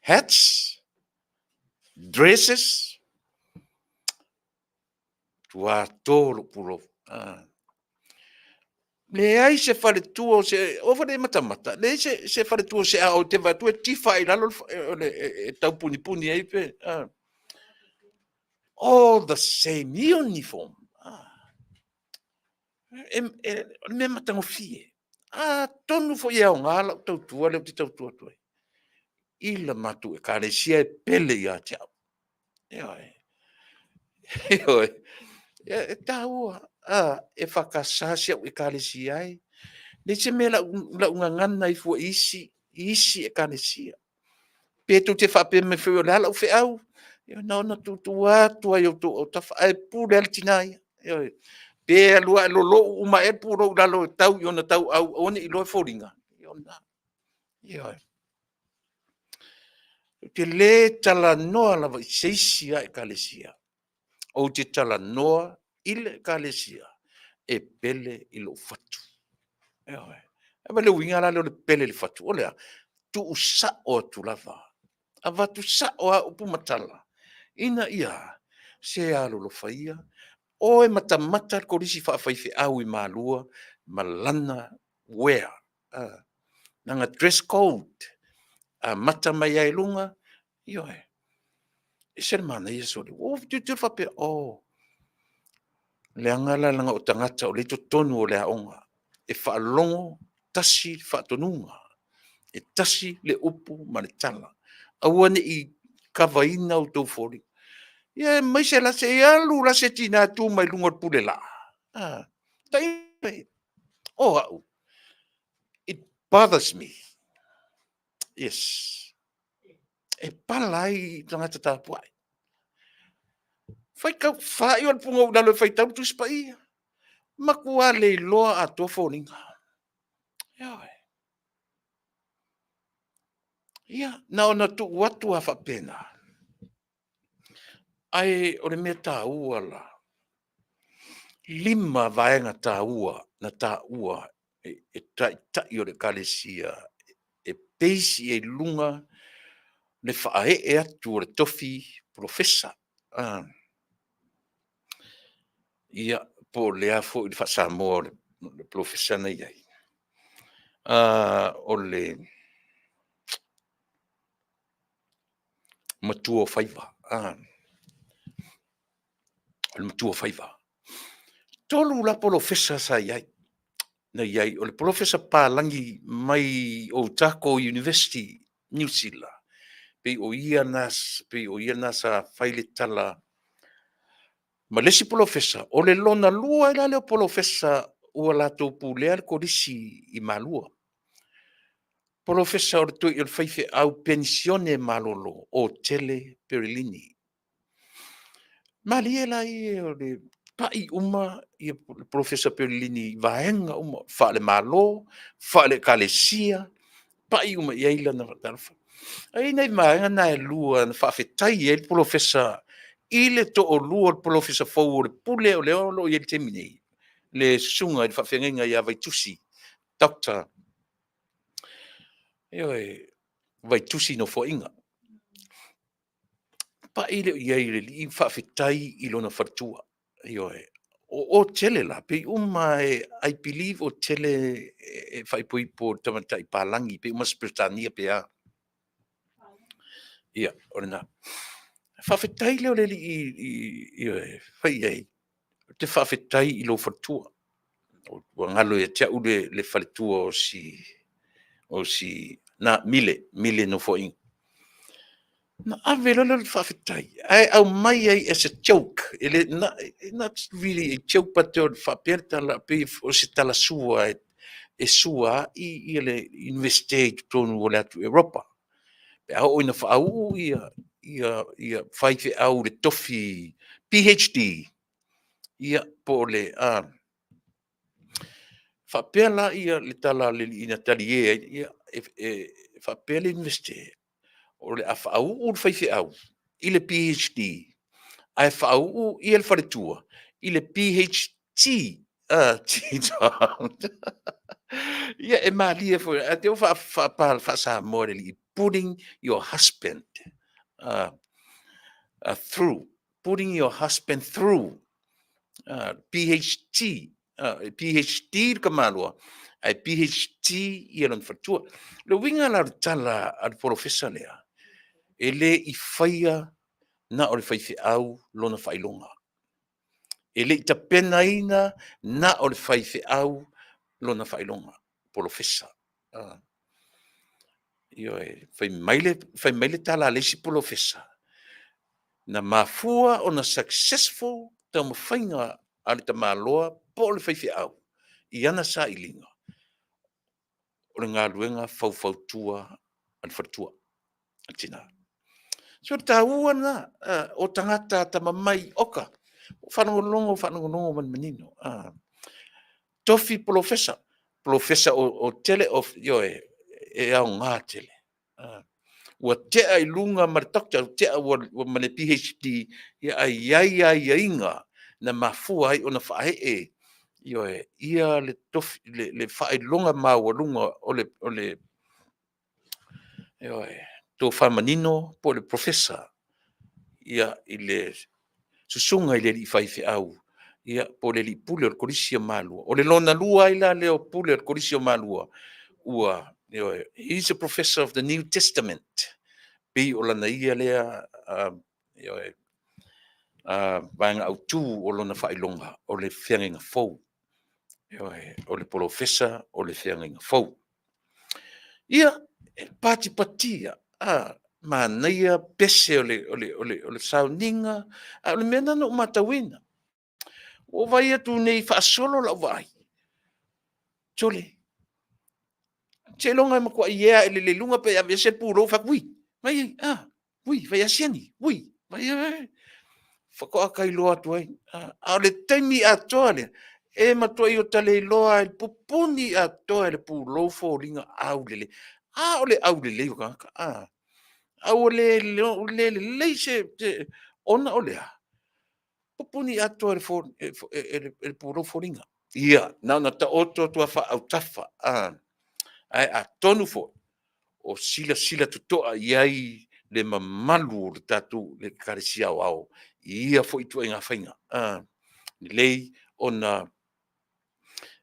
hats dresses tua tolo pulo le ai se fale tuo se o fale mata le se fale tuo se o te va tu ti fai la le tau puni ai pe all the same uniform me matango fie. Tonu fo ia o ngala tau tua le tau tua tua. Ila matu e kalesia e pele ia tiao. Oi. E taua. E whakasasia o e kalesia ai. Le se me la ungangana i fua isi e kalesia. Petu te whape me whio le hala u whiau. Na tu atu ai o tafa ai pūre al tinai. Pe lua lo uma e pūro lalo tau i ona tau au one i loa fōringa. Te le tala noa lava i seisia e kalesia. O te tala noa ile kalesia. E pele i lo fatu. E le winga la le pele le fatu. Olea, tu usa o tu lava. Ava tu sa o a upu matala. Ina ia, se alo lo faia. O e mata korisi whaafaife au i malua. Malana wea. Nanga dress code. Mata mai ai lunga. Ioe. E ser mana ia sori. O tu whape le angala langa o tangata o le to tonu o le aonga. E whaalongo tasi whaatonunga. E tasi le upu ma le tala. Awane i kawaina o tau fori. Ia mai se la se alu la se tina tu mai lunga pule la. Tai au. It bothers me. Yes. E palai tangata tapuai. Fai kau fai o punga o nalo fai tau tu spai. Makua le loa a to foninga. Ia, na ona tu watu a whapena. Ai, o le mea tā ua la. 5 vaenga tā ua, na tā ua, e tai o le kalesia, e peisi e lunga, le whaae e atu o le tofi profesa. Ia, po le afo i le whaasamoa le profesa na iai. O le matua whaiva. O le matua whaiva. Tolu la profesa sa iai. Na iai, o le profesa pālangi mai o Tako University, New Zealand. Pe o ia nasa whaile tala. Ma lesi profesa, o le lona lua ila leo profesa ua lato pulea le kodisi i malua. Profesa o le tui il whaife au pensione malolo o tele perilini. Mali ela i o le pai uma i le profesa perilini vaenga uma, wha le malo, wha le kalesia, pai uma i eila na watarfa. Ai nei maenga na e lua na Faafetai e le profesa i le to o lua le profesa fau o le pule o le olo i le temine. Le sunga i le whawhenga i a Vaitusi. Dr. Vaitusi no fo inga. Pa i le i le i Faafetai i lona whartua. O tele la, pe I believe o tele e whaipui po tamatai pālangi, pe uma Spiritania pe a. Ia, ora nā. Faafetai leo le i whai ei. Te whaafetai i lo whartua. O ngalo e tia ule le whaletua o si na mile no fo ing. Na ave lo le whaafetai. Ai au mai ai as a joke. Not really a joke, but o whaaperta la pe o se tala sua e sua i le investigate tonu o le atu Europa. Pe au ina whaau ia whaife au le tofi PhD. Ia po le whapela ia le tala le ina tali ia whapela investe. O le a whaau o le whaife au. I le PhD. Ai whaau i le wharetua. I le PhD. Ia e malia fo. A te o wha more li. Putting your husband through. Putting your husband through. PhD. PhD ka malua. Ai PhD i alan whatua. Le winga la tala al professor lea. E le I whaia na o le whaife au lona whailonga. E le ita pena ina na o le faifeau lona failonga polofesa. Io e fai maile tala lesi polofesa. Na mafua o na successful ta mawhainga ale ta maloa po le faifeau. I ana sa ilinga. O le ngā luenga faufautua an fatua. Atina. So ta ua na o tangata ta mamai oka. Whanangolongo man menino. Tofi professor o tele of yo e au ngā tele. Ua tea I lunga martakta, tea ua mane PhD ia ai inga na mafua ai ona whae yo ia le tofi le whae longa mawalunga o le yo to whamanino po le professor ia I le susunga I le I whaife au. Ia po le li pule o korisia malua. O le lona lua ila leo pule o korisia malua. Ua, he's a professor of the New Testament. Pi o lana ia lea, vanga au tū o lona whailonga, o le whianginga fau. O le professor, o le whianginga fau. Ia, patia, ma naia pese o le sauninga, o le mena no matawina. O vai atu nei whaasolo la vai. Tole. Te longa makua ia le lunga pe a se puro fa kui. Mai kui vai asiani. Kui. Vai fa kai loa tu ai. A le taimi a toale. E matua I o tale loa il pupuni a toale puro fo linga au lele. Ole au lele o ka. Au le se ona ole. Pupuni a toale fo el puro fo linga. Ia, na ta oto tua fa au tafa. Ai a tonu fo o sila tutoa iai le mamalu o le tatu le karisia au. Ia fo itu inga whainga. Lei ona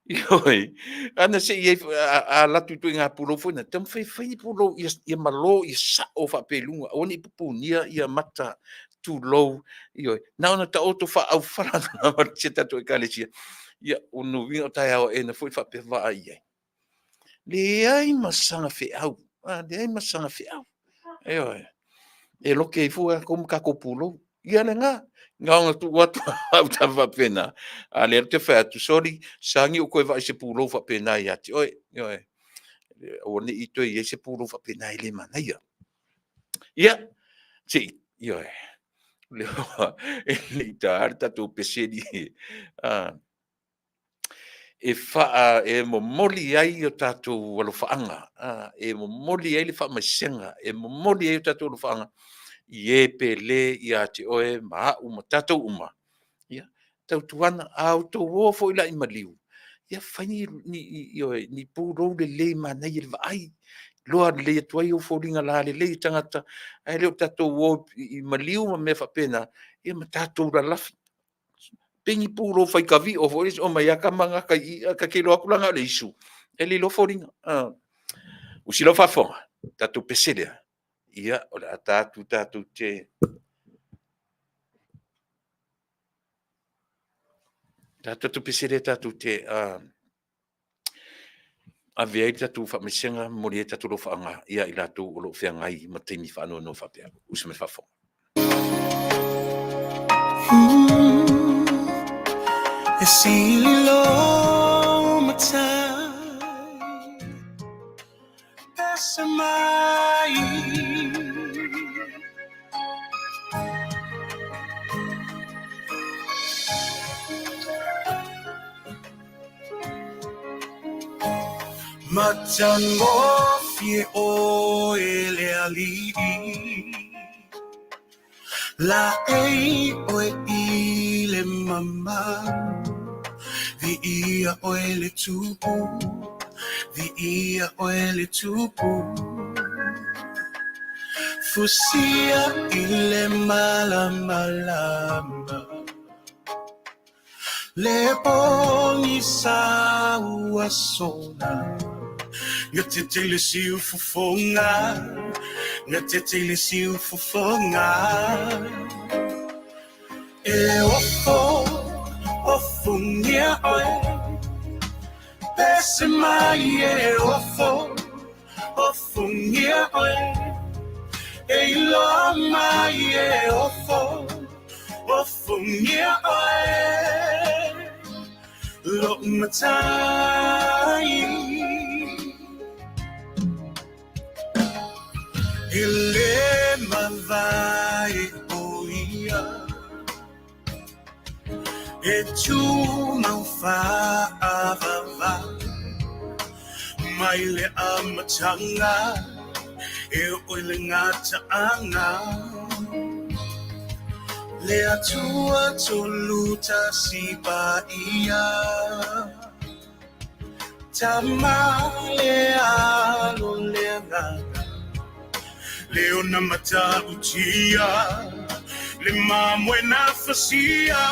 ioi. Ana se iai a latu itu inga pulo fo na tam whai pulo ia malo ia sa o wha pelunga. Oni pupunia ia mata tu low ioi. Na ona ta oto fa au wharana na Marchetta tu e karisia. Ia unu vinga tai au e na fo wha pe wha iai. Le ai masanga fe au. Le ai masanga fe au. E loke I fua kom kakopulo. Ia le ngā. Ngā ngā tu watu au ta whapena. Le te whai atu sori. Sangi o koe vai se pulo whapena I ati. Oi. O ne I toi I se pulo whapena I le mana ia. Ia. Ti. Oi. Le ta harta tu pesedi. E faa e mo moli ai o tātou walofaanga. E mo moli ai le faa maisenga. E mo moli ai o tātou walofaanga. I e pe le I a te oe maa uma tātou uma. Ia. Tau tuana au tau wofo ila I maliu. Ia whaini ni pūrou le le manai le vai. Loa le tuai o fōringa la le tangata. Ai leo tātou wo I maliu ma me whapena. Ia ma tātou la lafi. Pengi puro fai kavi o foi o mai aka manga ka ke lo akulanga le isu ele lo foringa o si lo fa fo tatu pesele ia o la tatu te tatu pesele tatu te a vei tatu fa mesenga mori tatu lo fa nga ia ila tu o lo fe ngai matini fa no fa pe o se me fa fo Esilo matai Pesamai Matango fie o ele ali La o ile mama Vi ia o ele tupu Vi ia o ele tupu Fusia ile malama Le poni sa sona Ngatete si ufufonga Ngatete si ufufonga E ofo Ofungia oe Pese maie ofo Ofungia oe Eilo maie ofo Ofungia oe Lo matai Ile mavai oia E tu mau whaavava Mai le amatanga E oile ngata anga Le atua toluta sipa ia Tama le alo le ngata Leona mata utia Le mamwe na fasia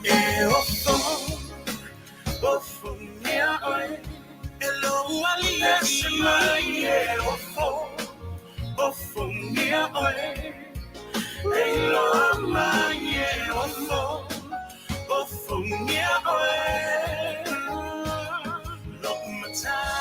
E ofo Ofo nia oe Elo ali esema E ofo Ofo nia oe Elo ama E ofo Ofo nia oe Lo matai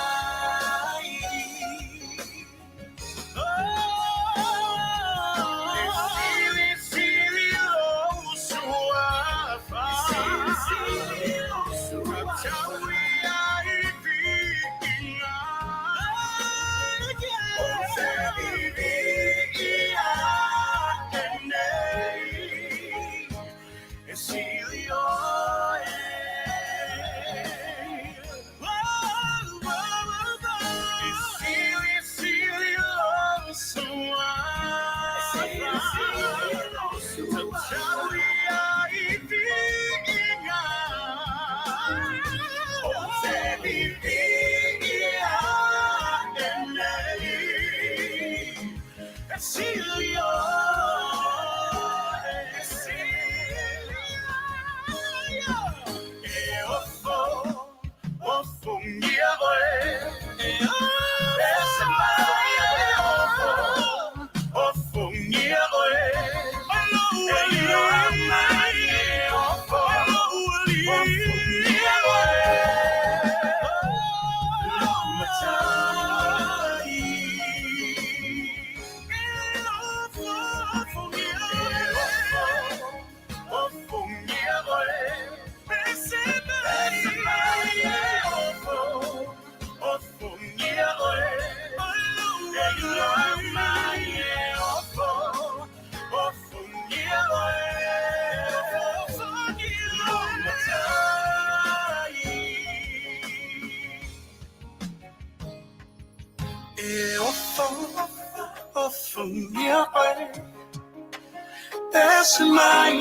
That's my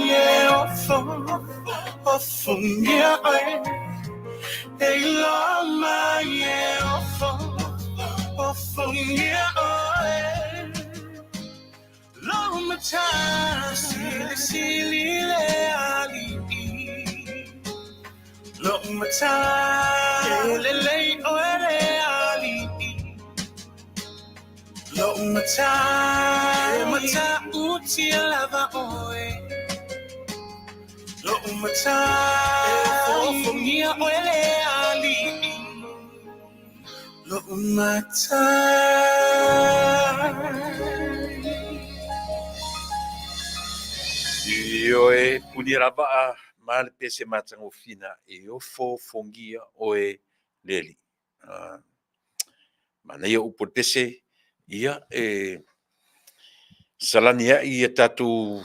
Ofungia Hey Lord my Ofungia Long my time Silly ali Long my time Lele ore ali Long my time uti lava oe Lo matai Ofungia oele ali Lo matai Ioe punirava ma le pese matanga fina e ofo fongia oe leli. Mana ia upo pese ia salania ia tatu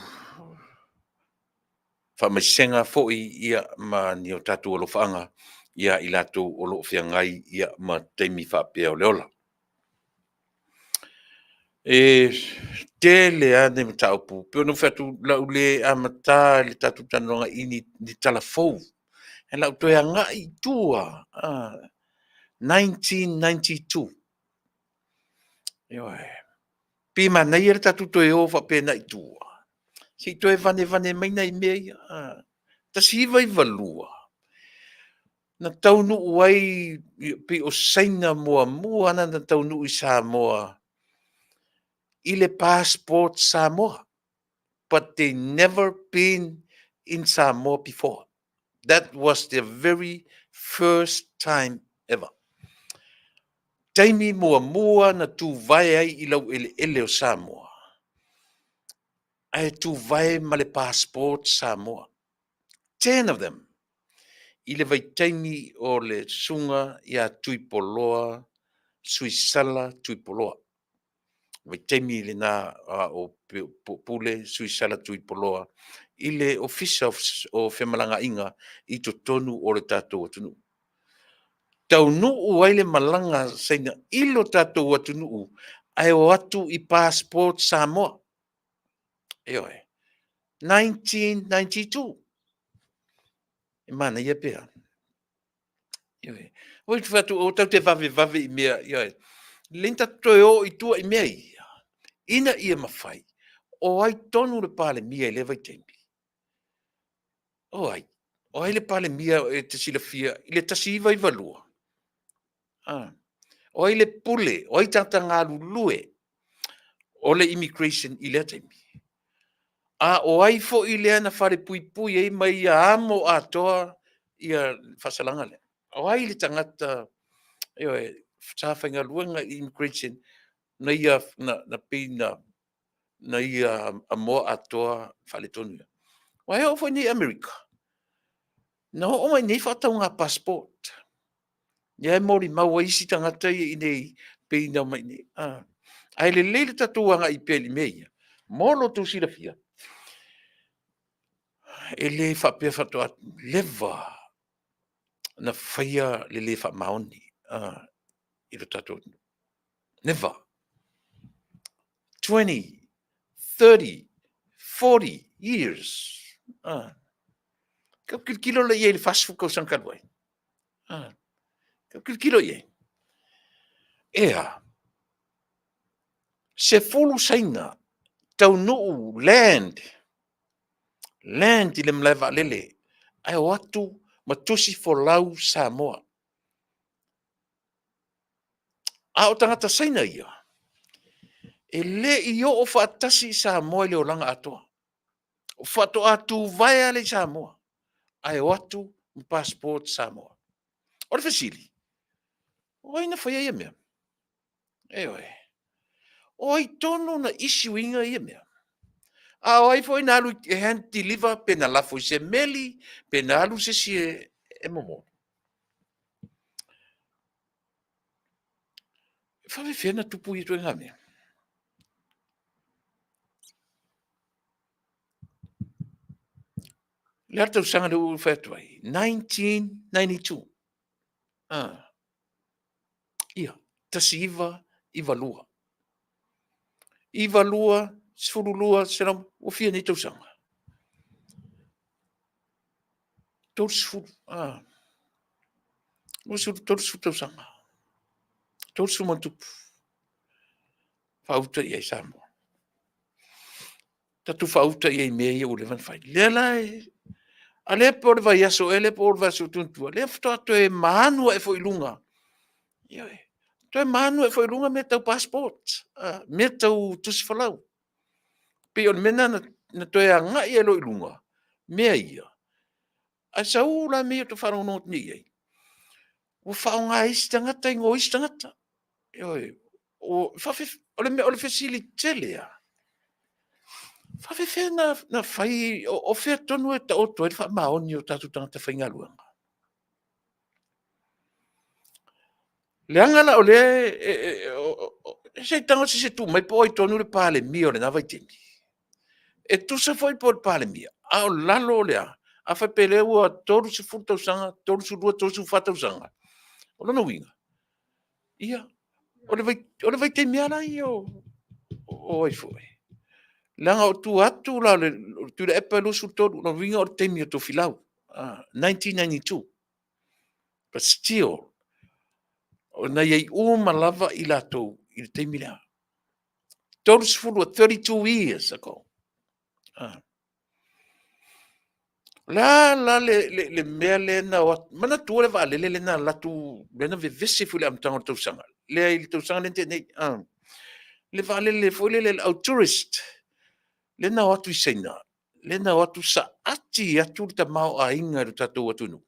whamaisenga fo'i ia ma ni o tatu o lofanga ia i lato o lo fiangai ia ma teimi whapea o leola. Te le ane ma taupu, peo no whatu lau le amata le tatu tanonga ini ni talafou. E lau toi a ngai tua, 1992. Ioe, pima nei e tatu toi o whapena i tua. Si toi vane maina i mea, ta si iwa i valua. Na Taunu'u ai pi o saina mua ana na Taunu'u i Samoa. I le passport Samoa. But they never been in Samoa before. That was their very first time ever. Taimi mua na tu vai ai I lau ele o Samoa. Ai tu vai ma le passport Samoa. 10 of them. I le vai taimi o le sunga ia Tuipoloa, Suisala Tuipoloa. Vai taimi le na o pule Suisala Tuipoloa. I le ofisa o Whemalanga Inga I to tonu o le tātou atunu. Taunu'u ai le malanga saina ilo tātou atunu'u ai o atu I passport Samoa. Eoe. 1992. E mana ia pea. Eoe. Oi tu o tau te vave I mea. Eoe. Lenta toi o I tua I mea ia. Ina ia mawhai. O ai tonu le pale mia I le vai tempi. O ai. O ai le pale mia e te sila fia. I le tasi iwa I valua. O ai le pule. O ai tata ngā lulue. O le immigration I le tempi. O ai fo I le ana whare pui e mai ia amo atoa ia whasalanga le. O ai le tangata sa whainga luanga immigration na ia na pina na ia amo atoa whale tonu. O ai o fo ni America. Na o mai nei whatau ngā passport. Ia e mori maua isi tangata I nei pina mai nei. Ai le leile tatuanga I peli meia. Molo tu sila fia. E le whapea whatoa lewa na whaia le wha maoni I lo tato. Never. 20, 30, 40 years. Kau kilo le ie le fasfu kau sankarwai. Kau kilo ie. Ea. Se fulu saina Taunu'u land. Land I le mlaiva lele. Ai o atu matusi for lau Samoa. A o tangata saina ia. E le I o whaatasi Samoa I le o langa atoa. O whato atu vai le Samoa. Ai o atu passport Samoa. O le fasili. O ina whaia ia mea. Eoe. O ai tono na issue inga ia mea. A o ai foi na alu e hand deliver pe na lafo I se meli, pe na alu se si e momo. Whawe whiana tupu I tue ngā mea. Le atau sanga le uru whatuai. 1992. Ia. Tasi iwa lua. Iwa lua, sifuru lua, senam, o fia ni tau sanga. Tau sifuru. O sifuru tau sifuru tau sanga. Tau sifuru mantupu. Whauta I ai Samoa. Tatu whauta I ai mea I o le van whai. Le lai. A le po le vai aso, e le po le vai aso tuntua. Le fto ato e manua e foi lunga. Ioi. To e manua e foi lunga me tau passport. Me tau tusi whalau. Pe on mena na to e anga I e loi lunga. Mea ia. A sa ula mea to whanau not ni ei. O whao ngā isi tangata, ingo isi tangata. Ioi. O le fesili tele a. Whawhi na whai, o whea tonu e ta oto e wha maoni o tatu tangata whainga luanga. Le angala o le, se tango se tu, mai po i tonu le pale mia o le nawai tini. E tu se foi po le pale mia. A o lalo o lea. A whai pele ua toru se futa usanga, toru se rua, toru se fata usanga. O lana winga. Ia. O le vai te mea la i o ai foi. Langa o tu atu la le Tuilaepa lusu toru na winga o le temi o to filau. 1992. But still, o na iei malava I latou I le temi lea. Toru sifuru 32 years ago. La le mea le na o mana tu le vale le na latu le na vevese fu le amtanga tau sanga. Le tau sanga le nei le vale le foi le au tourist. Le na watu I seina. Le na watu sa ati atu ta mau a inga ru tatou atunu.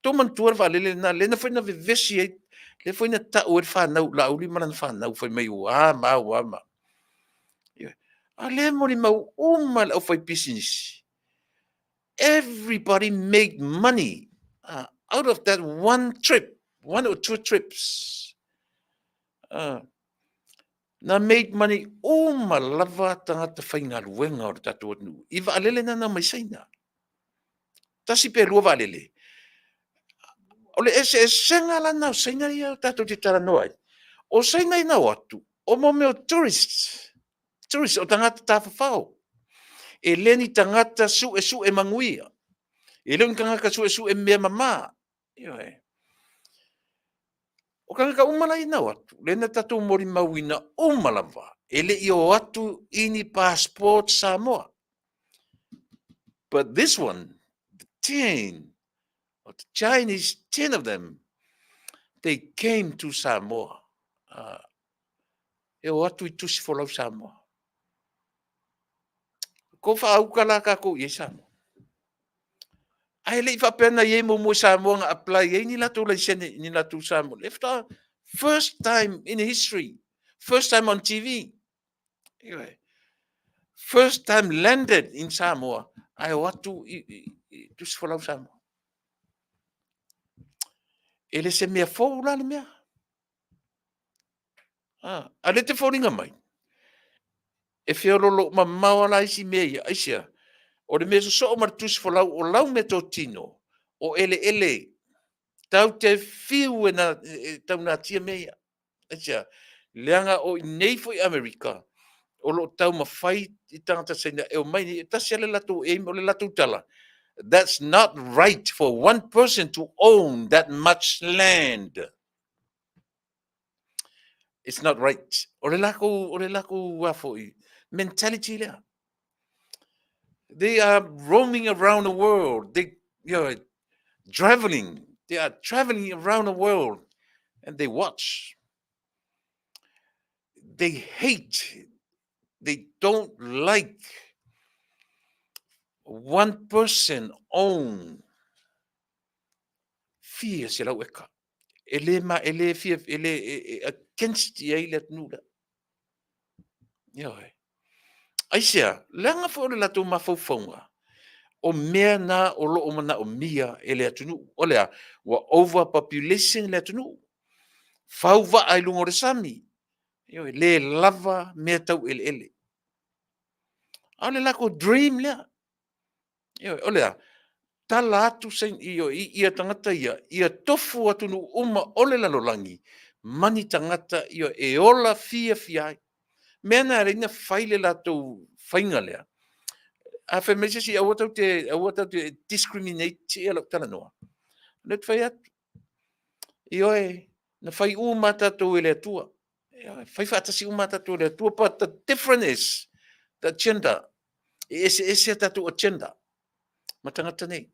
Tō mantua whalele na lena whaina vevesi e, le whaina tau e whanau, la uli mana whanau, whai mai ua mau ama. A le mori mau uma au whai business. Everybody made money out of that one trip, 1 or 2 trips. Na made money uma lava tangata whainga luenga o tatou atunu. Iwa alele na mai saina. Tasi pe lua valele. Ole ese senga la na saina ia tatou te tara noai. O saina ina watu. O mo meo tourists. Tourists o tangata tawhawhau. E leni tangata su e manguia. E leni tangata su e mea mama. O kanga umala ina watu. Lena tatou mori mauina umalava. Ele i o watu ini passport Samoa. But this one, the 10, or the Chinese, 10 of them, they came to Samoa. E o watu I tusi folau Samoa. Ko whaauka ka ko i Samoa. Ai le fa pena ye mo Samoa nga apply ye ni latu la sene ni latu Samoa. Lefta first time in history. First time on TV. Anyway, first time landed in Samoa. Ai watu tusi folau Samoa. Ele se mea fōu la le mea. A le te whōringa mai. E whiorolo ma mawala isi mea ia, ASEA. O le mea so o martusi whalau o lau me tō tino. O ele. Tau te whiu e na tau nā tia mea ia. ASEA. Leanga o nei fo I Amerika. O lo tau ma whai I tangata saina. E o mai ni, tasi ale latu e o le latu tala. That's not right for one person to own that much land. It's not right. O le lako wafoi. Mentality lea. They are roaming around the world. They traveling. They are traveling around the world and they watch. They hate. They don't like one person own fear se lau eka. Ele fear, against ia ile nula. ASEA, langa fo le latu mafaufaunga. O mea na o lo o mana o mia ele atunu. O lea, wa overpopulation le atunu. Fauva ai lungo re sami. Le lava mea tau ele. Au le lako dream lea. O lea, tala atu sein ia tangata ia tofu atunu uma ole lalolangi. Mani tangata e ola fia ai. Mea na reina faile lato fainga lea. A fe mese si awatau te discriminate ia lak tala noa. Net fai atu. Na fai umata to ele atua. Fai fatasi umata to ele atua, but the difference is the gender. Ese tatu agenda. Matangata nei.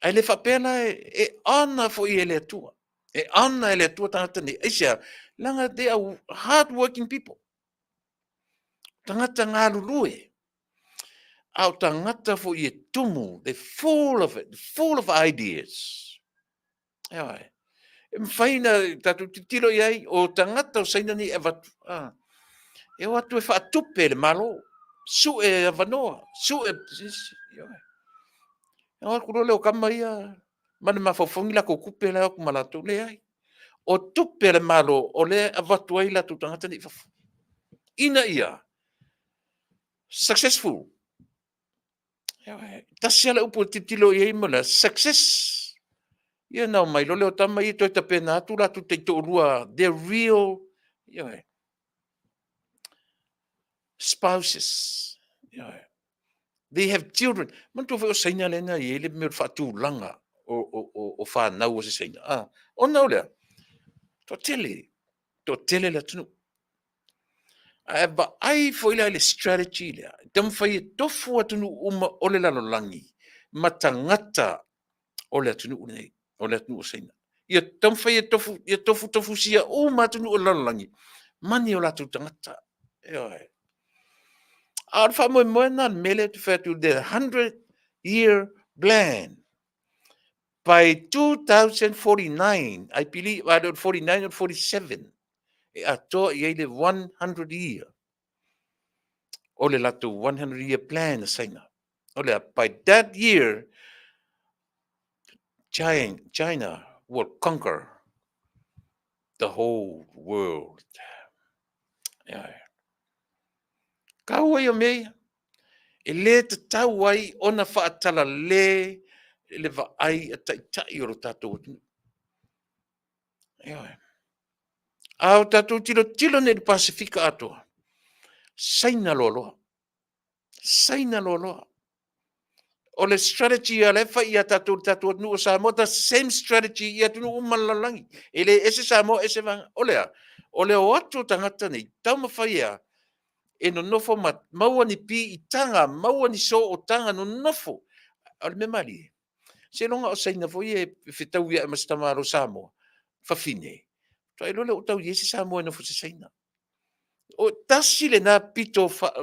Ai le whapela e ana fo I ele atua. E ana ele atua tangata nei. ASEA, langa they are hard-working people. Tangata ngā lulue. Au tangata fo I tumu. They're full of it. Full of ideas. Mwhaina tatu titiro iai o tangata o saina ni e watu. E watu e whaatupe le malo. Su e avanoa. Su e... E wakuro leo kama ia. Mane mawhawhangi la ko kupe la ku malatu le ai. O tupe le malo o le avatu ai la tu tangata ni whafu. Ina ia. Successful. Tasiala upo titilo iai mala. Success. Ia nau mai lo leo tama I toi tapena atu la tu te tourua. They're real spouses. They have children. Mantu o saina lena I ele me fatu langa o whanau o se saina. O nau lea. To tele la tunu. Ba ai foi la le strategy lea. Tam fai tofu atunu uma ole la langi. Matangata ole atunu nei. Ole atunu o saina. Ia tam fai tofu sia uma atunu o la langi. Mani o la tu tangata. Ar fa mo na mele to fa to the 100-year plan. By 2049, I believe, I don't 49 or 47, ato i le 100 year. Ole lato 100-year plan saina. Ole by that year, China will conquer the whole world. Yeah. Kaua ia mei, e le te tau ai ona whaatala le va ai a tai o lo tātou atu. Yeah. Au tātou tilo ne le Pasifika atoa. Saina loloa. Saina loloa. O le strategy a le fa ia tātou atu o Samoa, the same strategy ia tunu umalalangi. E le ese Samoa, ese vanga. O le o atu tangata nei, tau mawhaia, e no nofo maua ni pi i tanga, maua ni so o tanga no nofo. O le me mali. Se longa o saina fo ia fitau ia mastamaro Samoa. Fafine. Toi lole o tau iesi Samoa no fo se saina. O tasi le na pito fa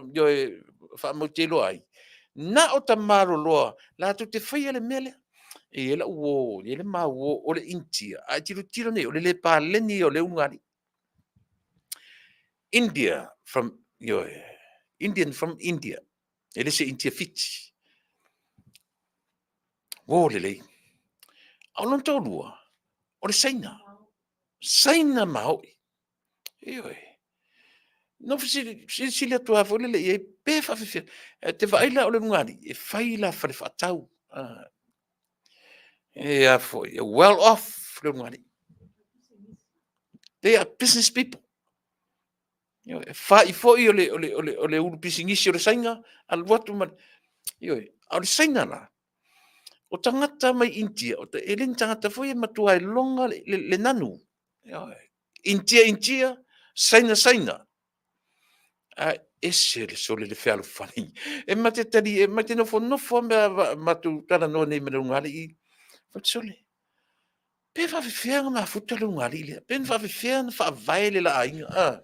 motelo ai. Na o tamaro loa, la tu te whaia le mele. E la uo, e le ma uo, o le India. A tiro ne, o le paleni o le ungari. India from, Indian from India. E le se India fiti. O le lei. Au lon tau lua, o le saina. Saina maoi. Ioi. No si le tua fo le e pe fa fe te vaila o le ngari e faila fa fa tau e a fo well off le ngari they are business people fa I fo I o le ulu pisingisi o le sainga al watu man o le sainga la o tangata mai India o te elin tangata fo e matua e longa le nanu India saina ese le sole le fea fani. E mate tali, e mate no fo matu tala no nei mena ungali I. Fat sole. Pe fa fea ma futa le ungali le. Pe fa fea fa vai le la ainga.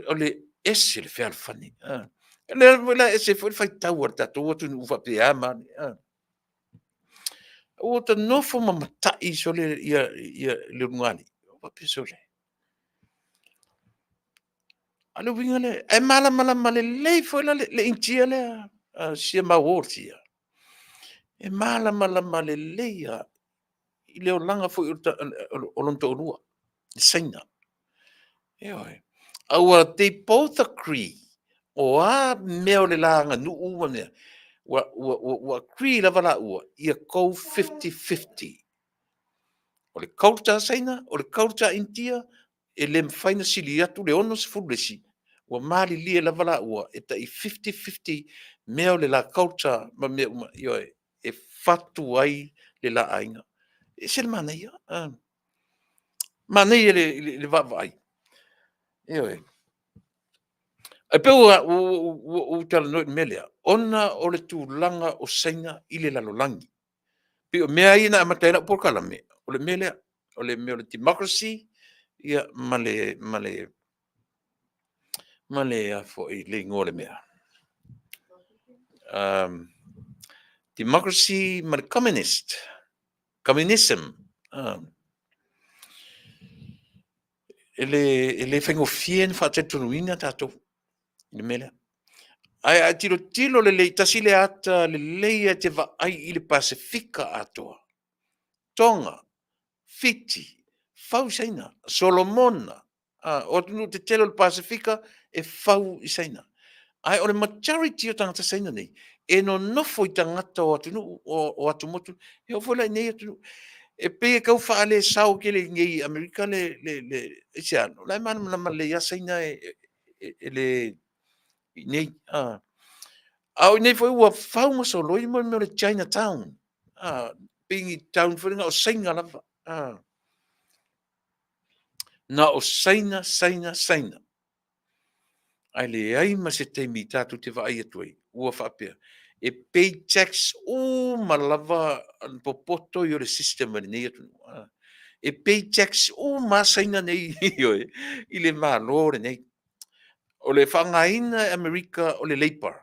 Ole ese le fea fani. Le ese fo fai tau ar tatu tu nu fa pe ama. O ta no fo ma matai sole ia le ungali. O pe sole. Alo winga le e mala le fo le intia le sia ma wortia. E mala le ia I leo langa fo o lon to lua. Saina. They both agree. O a meo le langa nu ua mea. Wa agree la wala ua. Ia kou 50-50. O le kauta saina, o le kauta intia, e le mwhaina sili atu le ono se fulesi. Wa mali lia la wala ua. E ta I 50-50 meo le la kauta ma mea e fatu ai le la ainga. E se le mana ia. Mana ia le vavai. E pe o tala no melea. Ona o le tūlanga o saina I le lalolangi. Pe o mea ina amataina Polokalame. O le melea. O le mea o le democracy. Ia male a fo I le ngole mea. Democracy male communist. Communism. Ele fengo fien fa te tunuina tato. Le melea. Ai tilo le tasi le ata le leia te va ai I le Pasifika atoa. Tonga, Fiti, Fausaina, Solomona, o tunu te telo le Pasifika e fau I saina. Ai o le majority o tangata saina nei, e no nofo I tangata o atunu o atumotu, e o fola nei atunu. E pe kau fa le sau ke le ngei Amerika le isiano. Lai mana le ia saina e le nei, Au nei foi ua fau ma so loi mo le Chinatown. Being I town for o sainga lava. Na o saina. Ai le ai ma se te mi tatu te vai atui. Ua whapea. E pay tax o ma lava an popoto I o le system nei atu. E pay tax o ma saina nei I le malo nei. o le whangaina Amerika o le leipa.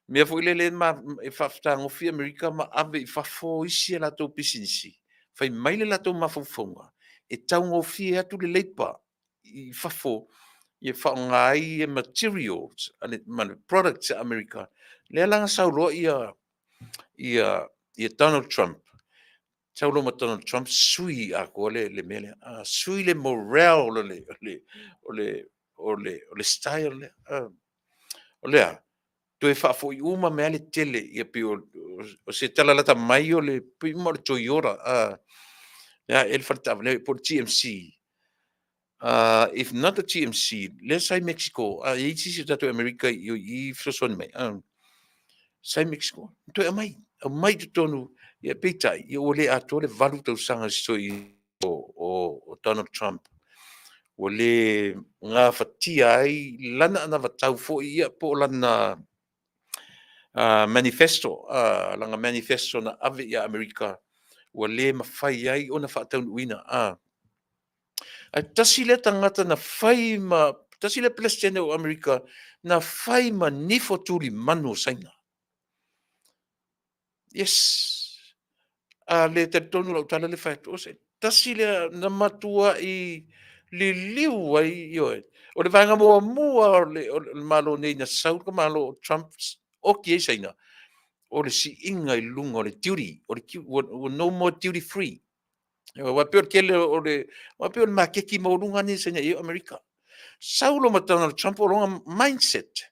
Mea fo ile ma e whaftangofi Amerika ma ave I whafo isi la tō pisinisi. Whai maile la tō mawhauwhaunga. E taungofi atu le leipa I whafo I whaongai e materials, ale products Amerika. Lea langa sauloa ia Donald Trump. Sauloa ma Donald Trump sui a koa le mele. Sui le morale o le style le. O lea. To e whafo I uma mea le tele ia pi o se tala lata mai o le pi mo le Toyota. Ya el faltava le por TMC. If not the TMC, let's say Mexico. I si tato America I fsosone mai. Sai Mexico. To e mai to tonu ia pitai ia o le ato le valu tau sanga soi o Donald Trump. O le ngā fatia ai lana ana vatau fo ia po lana manifesto, langa manifesto na ave ia Amerika. O le mawhai ai o na whaataunuina. Ai tasi le tangata na whai ma, tasi le presidente o Amerika na whai ma nifo tuli manu sainga. Yes. Le te tonu lau tala le whai to se. Tasi le na matua I le liu ai ioe. O le vanga mua le malo nei na sau ka malo Trump o ki e saina. O le si inga I lunga o le duty. O no more duty free. Wa peo kele o le makeki maurunga ni saina I Amerika. Saulo ma Donald Trump o longa mindset.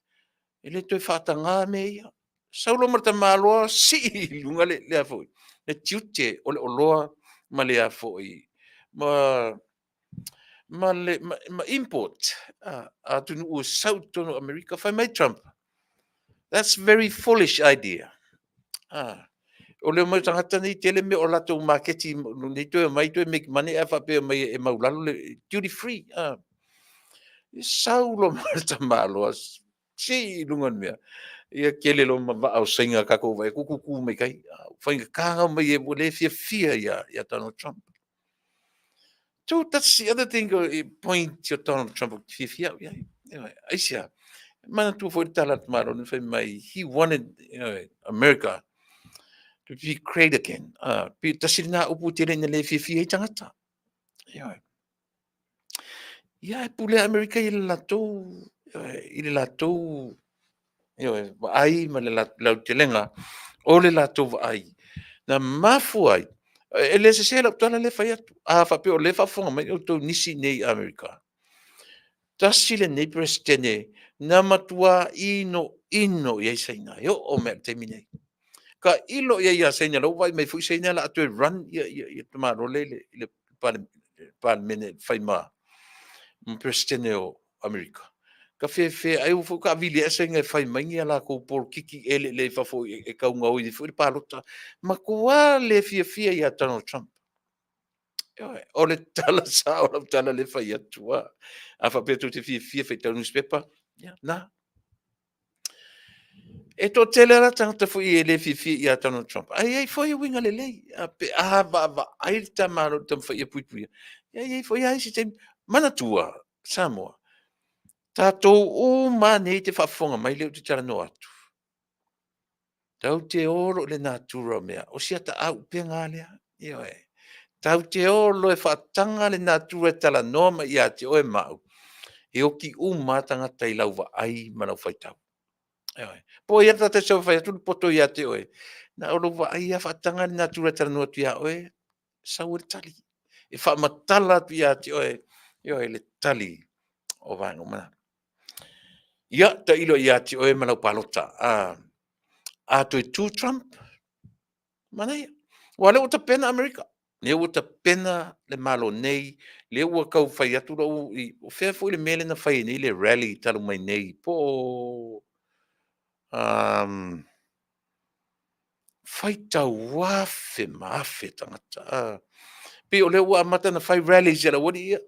Ele toi whaatanga me ia. Saulo ma ta maloa si lunga le afoi. Le tiute o le oloa ma le afoi. Ma import. Taunu'u sau tono Amerika whai mai Trump. That's very foolish idea. O leo mai tangata ni tele me o lato maketi ni toi mai toi make money e whapea mai e maulalo le duty free. Saulo marta malo si lungan mea ia kele lo ma au singa ka ko vai kuku mai kai fainga kanga mai e le fia ia Donald Trump. So that's the other thing point to Donald Trump fia ia ASEA mana tu foi talat malo no foi mai he wanted America to be great again. Pi tasina upu tele na le fia tangata. Ia pule Amerika I le latou ai ma le lau telenga o le latou ai na mafu ai ele se lau tala le fai atu fa pe o le fa fonga mai o to nisi nei Amerika tasi le nei presidente na matua ino ia saina yo o me terminate ka ilo ia saina lo vai mai fu saina la atu run ia tomaro le parliament fai ma presidente o Amerika. Ka fe ai fu ka vili ese ngai fai mai ala ko por kiki ele le fa fo e ka unga o fu palota ma ko le fia ia Donald Trump. O le tala sa o le tala le fai atua. A fa pe tu te fia fe tau newspaper. Na. E to tele la tanga fu I le fia ia Donald Trump. Ai foi winga le lei. Ba ai ta maro tam fa ia pui. Ai foi ai si te mana tua Samoa. Tātou o nei te whafonga mai leo te tara no atu. Tau te oro le natura mea. O sia ta au penga lea. Tau te oro e whaatanga le natura tala noa ia te oe mau. E oki matanga tai lau wa ai manau whaitau. Po ia ta te sau whaiatu poto ia te oe. Na oro wa ai a whaatanga le natura tala noa tu ia oe. Sau e tali. E whaamatala tu ia te oe. Le tali o vango mana. Ia ta ilo ia te oe manau palota. To tu Trump. Mana ia. Wa leo ta pena Amerika. Leo ta pena le malo nei. Leo kau whai atu rau. O whea fwoi le mele na whai nei le rally talu mai nei. Po. Whai tau wafe maafe tangata. Pe o leo amata na whai rally zera wadi ia.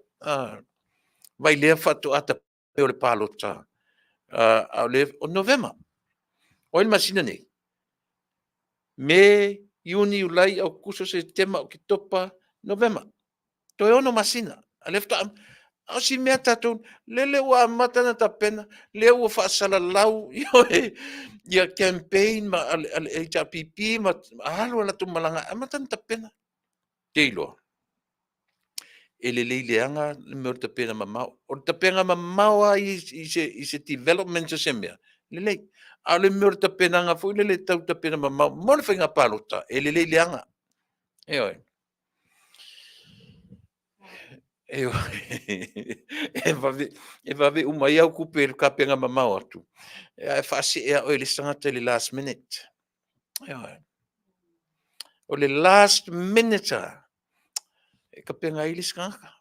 Vai lea whatu ata pe o le palota. O November. O il masina nei. Me Iuni ulai au kuso se tema o ki topa November. To e ono masina. A lefta O si mea tatou, lele ua matana tapena, le ua whaasalalau, ia campaign ma al HRPP, ma alo ala tu malanga, amatana tapena. Teilo. E le leileanga le mea tapena mamau. O tapena mamau i se development se mea. Lele. A le mea tapena nga fui, lele tau tapena mamau. Mole whainga palota, e le leileanga. Eoi. E vave umai au kupe ka penga mamau atu. E whaase ea o le sangata le last minute. O le last minute e ka penga ilis kanga.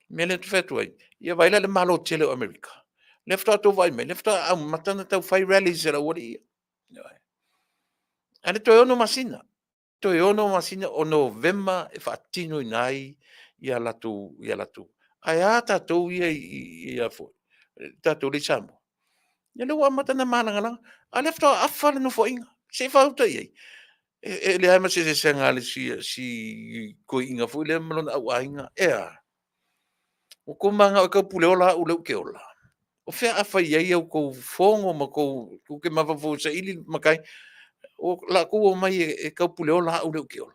Mele tu fetu ai. Ia vaila le malo tele o Amerika. Lefta atu vai me. Lefta au matana tau fai rallies e la wari ia. Ane toi ono masina. Toi ono masina o November e whaatino inai ia latu. Ai a tatou ia fo. Tatou le samu. Ia le wa matana malanga a lefta afale no fo inga. Se fauta iai. E le ama se senga le si ko inga fo le malona au ainga. Ea. O ko manga o ka pule ola u leu ke ola. O fea afa iai au ko fongo ma ko ke mawa fo sa ili makai. O la ko o mai e ka pule ola u leu ke ola.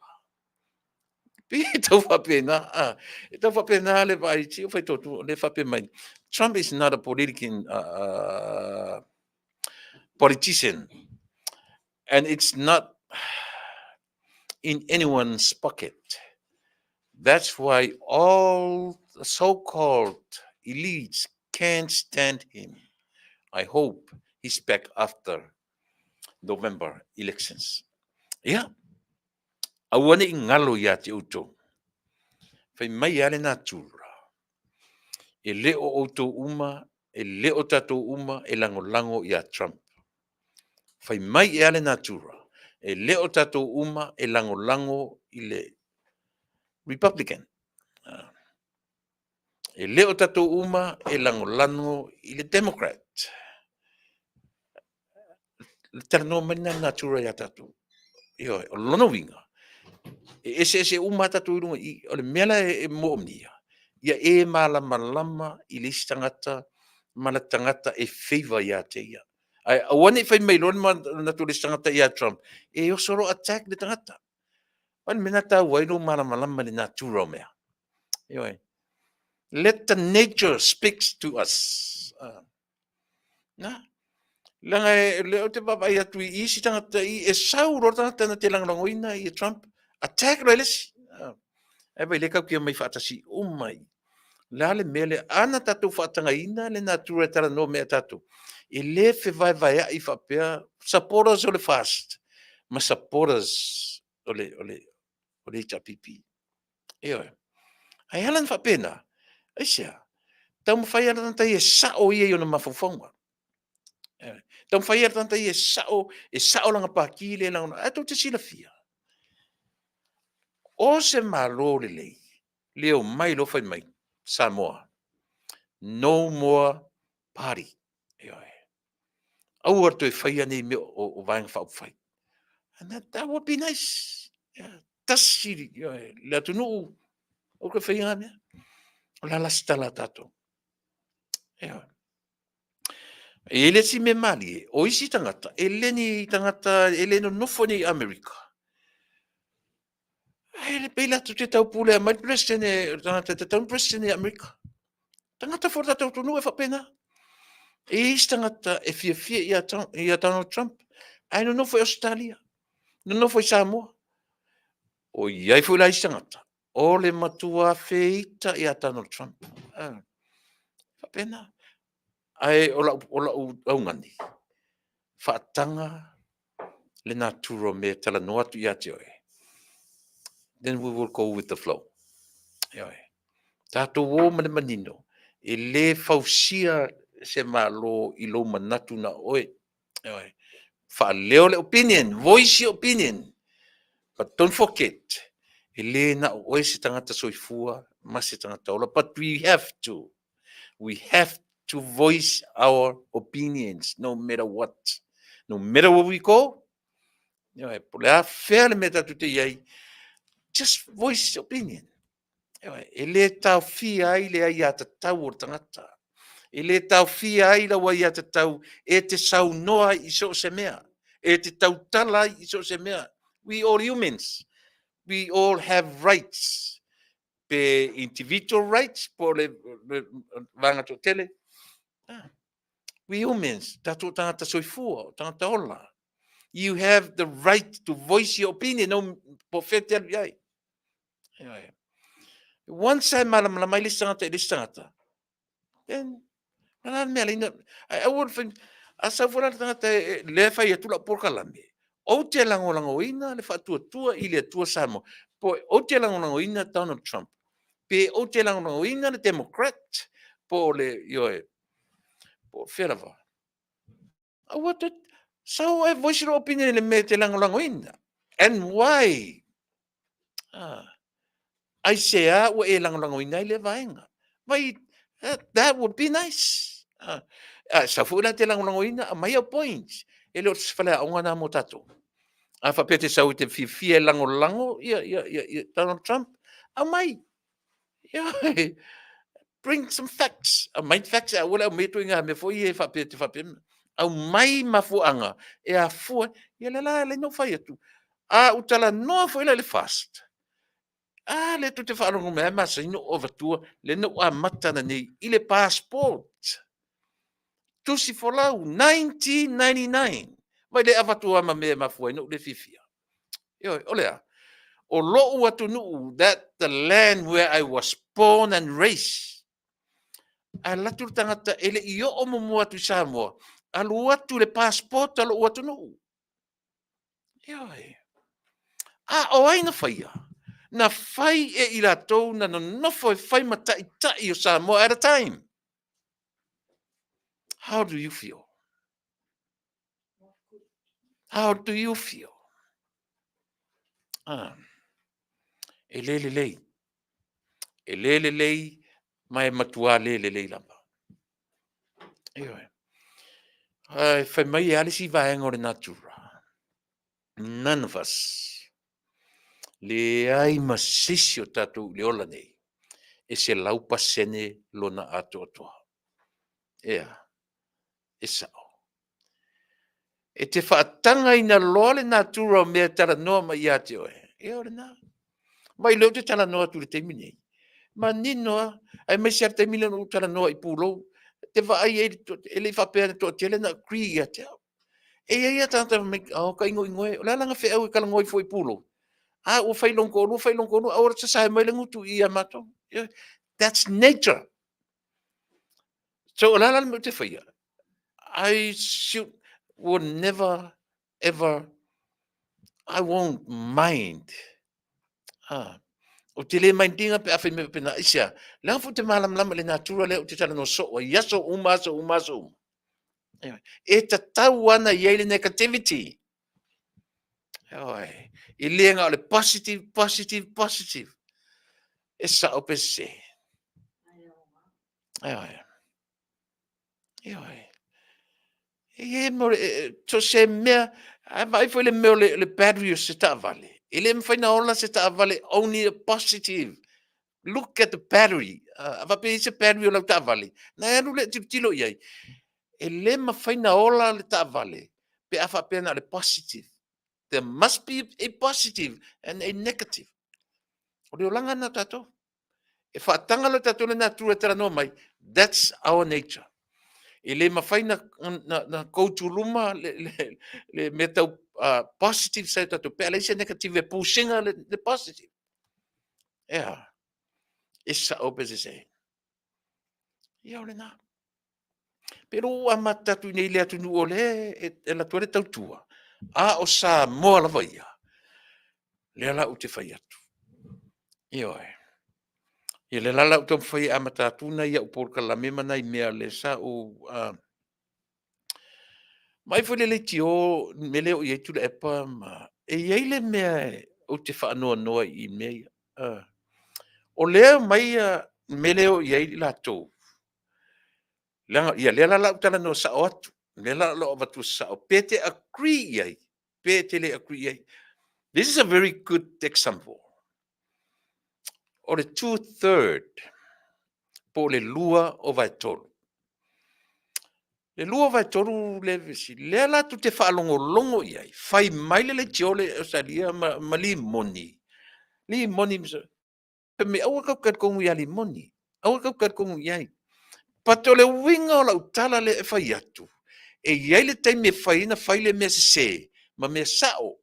Pi tau whapena. E tau whapena le vai ti o fai totu le whape mai. Trump is not a politician. And it's not in anyone's pocket. That's why all the so-called elites can't stand him. I hope he's back after November elections. Yeah. Awane ingalo ya te uto. Fai mai ale na tura. E leo auto uma, e leo tato uma, e lango ya Trump. Fai mai ale na tura. E leo tato uma, e lango ile Republican. E leo tato uma, e lango ile Democrat. Tano mana natura ya tato. Yo, lono winga. Ese uma tato irunga i ole mela e moomnia. Ia e malama i le tangata mana tangata e favor ya te ia. Ai awane fai mai lon ma na tu le tangata ia Trump. E o soro attack le tangata. Wan mena ta waino malama le natura mea. Yo. Let the nature speaks to us. Na langa le o te baba ia tu i si tangata i e sauro tangata na te langoina i Trump. Attack relis. E vai le kau kia mai fatasi umai. Lale mele ana tatu fatanga ina le natura tala no me tatu. E le fe vai i fapea supporters o le fast. Ma supporters o le HRPP. Eo. Ai halan fapena. Aisea. Tau mawhai ana tanta i e sao ia i ona mafufonga. Tau mawhai ana tanta i e sao langa pakile langa. Ato te sila fia. O se malo le lei. Leo mai lo fai mai. Samoa. No more party. Au arto e whaia nei me o vaeng whau whai. And that would be nice. Tasiri. Le Taunu'u. O ka whaia mea. O la lastala tato. E le si me mali. O isi tangata. E le ni tangata. E le no nofo ni Amerika. E le peila tu te tau pule a mai presidente. Tangata te tau presidente Amerika. Tangata for tato Taunu'u e whapena. E isi tangata e fia ia Donald Trump. Ai no nofo i Australia. No nofo i Samoa. O iai fu la isi tangata. O le matua feita ia Donald Trump. Whapena. Ai o la au ngani. Whaatanga le naturo me tala no atu ia te oe. Then we will go with the flow. Tato o mane manino. E le fausia se malo i lo manatu na oe. Wha leo le opinion. Voice your opinion. But don't forget. E le na oe se tangata soifua. Ma se tangata ola. But we have to. We have to voice our opinions no matter what. No matter where we go. Pole a fair le meta tu te iai. Just voice your opinion. E le tau fia ai le ai a te tau o tangata. E le tau fia ai la wai a te tau e te sau noa I so se mea. E te tau tala I so se mea. We all humans. We all have rights. Pe individual rights po le vanga to tele. We humans. Tato tangata soifua, tangata ola. You have the right to voice your opinion. No po fete alu ai. Once I malam la mai listangata, then I would think asa fora tangata le fai tula Polokalame. O te langolangoina le fatuatua I le tua samo. Po o te langolangoina Donald Trump. Pe o te langolangoina le Democrat. Po le po Ferava. What it? So I voice your opinion le me te langolangoina. And why? ASEA o e langolangoina I le vaenga. Vai that would be nice. Sa funa te langolangoina mai o points. Ele o tfala o ngana mo tato. A fa pete sa o te fifia langolango ia Donald Trump. A mai. Bring some facts. A mai facts a wala me toinga me foi e fa pete fa pem. Au mai mafuanga e a fu ia le no fai tu. A utala no foi le fast. Le tu te wharongo mea masa ino o vatua, le no a matana nei, I le passport. Tusi folau, 1999. Vai le avatua ma mea mafua ino le fifia. Olea, o loo atu nuu, that the land where I was born and raised. A latu tangata ele I o momo atu Samoa. Alu atu le passport alo atu nuu. O aina whaia. Na fai e I ratou na no nofo e fai matai tai o Samoa at a time. How do you feel? How do you feel? E lei. E lei mai matua lei lamba. Fai mai ale si vaenga o le natura. None of us. Le ai masisi o tatu le ola nei. E se laupa sene lona ato atoa. E sao. E te whaatanga ina loa le natura o mea tara noa mai ate oe. Ore na. Mai leo te tala noa tu le teimi nei. Ma ninoa, ai mai se te mila no tala noa I pulo. Te vai e le whapea to tele na kri ia te au. E ia tanta me ka ingo ingoe. La langa fe au kala ngoi foi pulo. O fai longo no, ora te sai mai lengutu ia mato. That's nature. So la la me te fai. Would never ever I won't mind. O te le maintinga pe afi me pena isia. Lang fu te malam lama le natura le o te tala no so o yaso umaso. E ta tau ana i le negativity. I lenga o le positive. E sa o pe se. E mo to se mea vai foi le meo le battery o se ta vale. E le me na ola se ta vale only a positive. Look at the battery. Va pe se battery o la ta vale. Na anu le tilo iai. E le ma na ola le ta vale. Pe afa pena le positive. There must be a positive and a negative. O le olanga na tato. E whaatanga le tato le natura tera no mai. That's our nature. E le mawhai na koutuluma le me tau positive sa tato. Pe ale se negative e pusinga le positive. E sa ope se se. Ia ole na. Pero a matatu nei le atu nu ole e la tuare tautua. O sa moa la vaia. Le ala u te whai atu. Ia le lala u te whai a matatuna ia u Polokalame mana I mea le sa o mai foi le tio mele o yetu le epa ma e ia le mea o te whaanoa noa I mea. O lea mai mele o iei la tō. Ia le lala u tala no sa o atu. Le lala o watu sa o. Pete agree iei. Pete le agree iei. This is a very good example. o le 2/3 po le lua o vai tolu. Le lua vai tolu le visi, le la tu te whaalongolongo iai, whai maile le tiole o salia ma li moni. Li moni, pe me awa kau kat kongu ia li moni, awa kau kat kongu iai. Pato le winga o lau tala le e whai atu, e iai le teime whaina whaile mea se, ma mea sao,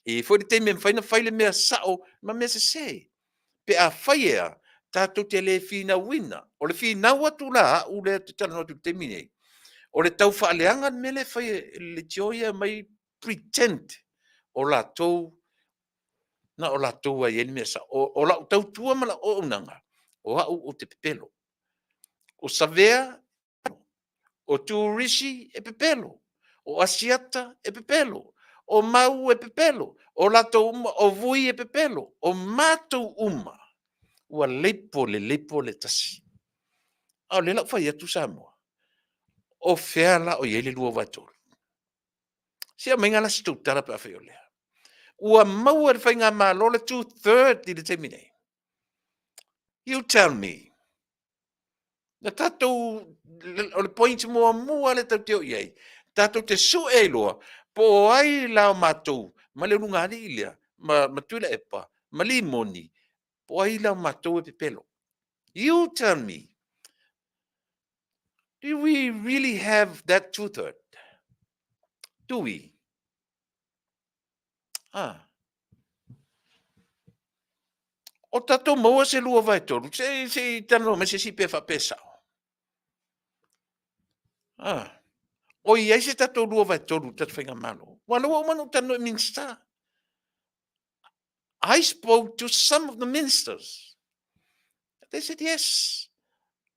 e fwoi le teime whaina whaile mea sao, ma mea se. Pe a whaia, tātou te le whina wina, o le whina watu la, u le te tala notu te mine. O le tau whaaleanga me le whaia le tioia mai pretend, o la tau, na o la tau a ieni mea sa, o la tau tua mala o unanga, o hau o te pepelo. O savea, o tuurisi e pepelo, o asiata e pepelo, o mau e pepelo, o lato uma, o vui e pepelo, o matou uma, ua leipo le tasi. Au le lau whai atu Samoa, o fea la o iele lua vaitoro. Sia mainga la sitou tala pa whai o lea. Ua mau e whai ngā malo le 2/3 i le te mine. You tell me. Na tātou, o le point mua le tau teo iei, tātou te su e loa, po ai lao mātou, ma le runga ali ilia, ma Tuilaepa, ma li moni, po ai lao mātou e pepelo. You tell me, do we really have that 2/3? Do we? O tātou maua se lua vai toru, se tano me se si pe whapesao. O iai se tātou lua vai toru, tatu whainga malo. Wala o manu tano e minsta. I spoke to some of the ministers. They said, yes,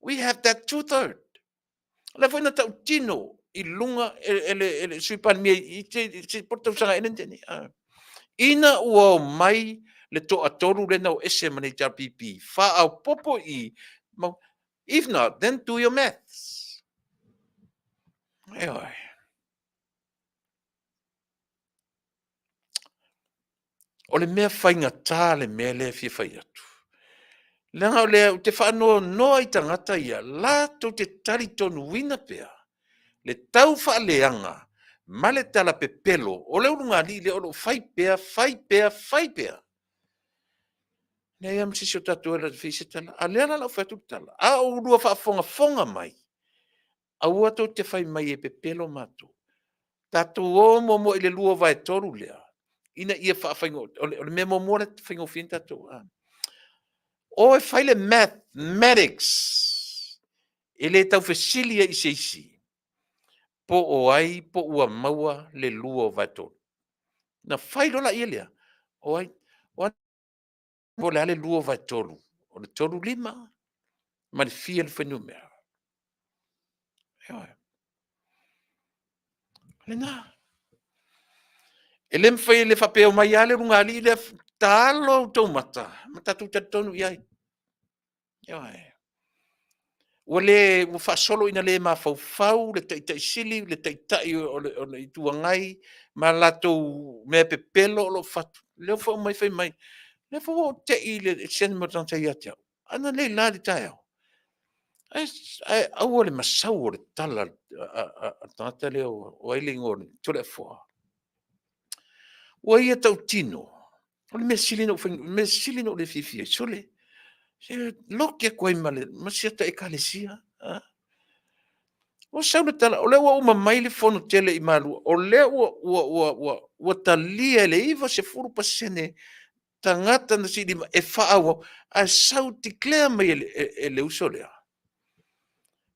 we have that 2/3. Le foi na tau tino i lunga ele suipan mia i te portau sanga enenteni. Ina ua mai le to atoru le nau ese mani JPP. Fa au popo i. If not, then do your maths. Eoi. O le mea whainga tā le mea le fia whai atu. Lenga o lea, te whaanoa noa i tangata ia, la to te tari tonu wina pea. Le tau whaaleanga, ma le tala pepelo, o leo runga li le olo whai pea. Nei am sisi o tatu e la fisi tala, a lea la lau whatu tala, a o rua whaafonga mai. A ua to te whai mai e pepelo mato. Tatu o mo i le lua vai toru lea. Ina ia whaafingo, o le mea mo le whaingo fin tatu. O e whaile mathematics, e le tau whesilia i seisi. Po o ai, po ua maua le lua vai toru. Na whailo la ia lea. O ai, po le ale lua vai toru. O le toru lima, ma le fia le whenua mea. Le nā. E le mwhai le whapeo mai ale runga li le talo tau mata. Mata tu tonu iai. Ua le ua whaasolo ina le ma fau, le taitai sili, le taitai o le ituangai, ma latou mea pepelo o lo fatu. Leo whau mai whai mai. Le whau o te i le sene mo tanta i ati au. Ana le la li tai au. Au le masau o le tala a tangata leo o ailing o le tole fua. Ua ia tau tino. O le mea silino o le fifia. Sole. Lokia koe male. Masiata e kalesia. O sau le tala. O le ua uma mai le fono tele i malu. O le ua talia le iwa se furu pasene. Tangata na sidi e whaawa. A sau tiklea mai e le usolea.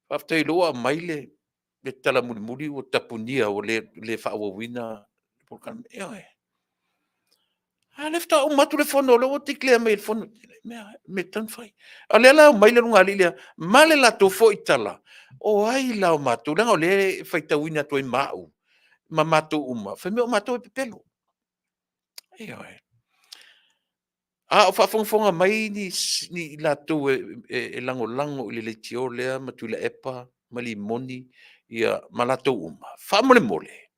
Faafetai loa mai le tala mulimuli o tapunia o le whaawawina. Polokalame. Eoe. A lefta o matu le fono le o tiklea mai le fono. Me tan fai. A le ala mai le runga lilia. Ma le lato fo itala. O ai lao matu. Langa o le whaitawina toi mau. Ma matu uma. Whai me o matu e pepelo. Eoe. A o whaafonga mai ni lato e lango i le tio lea ma Tuilaepa ma li moni ia ma lato uma. Whaamole mole.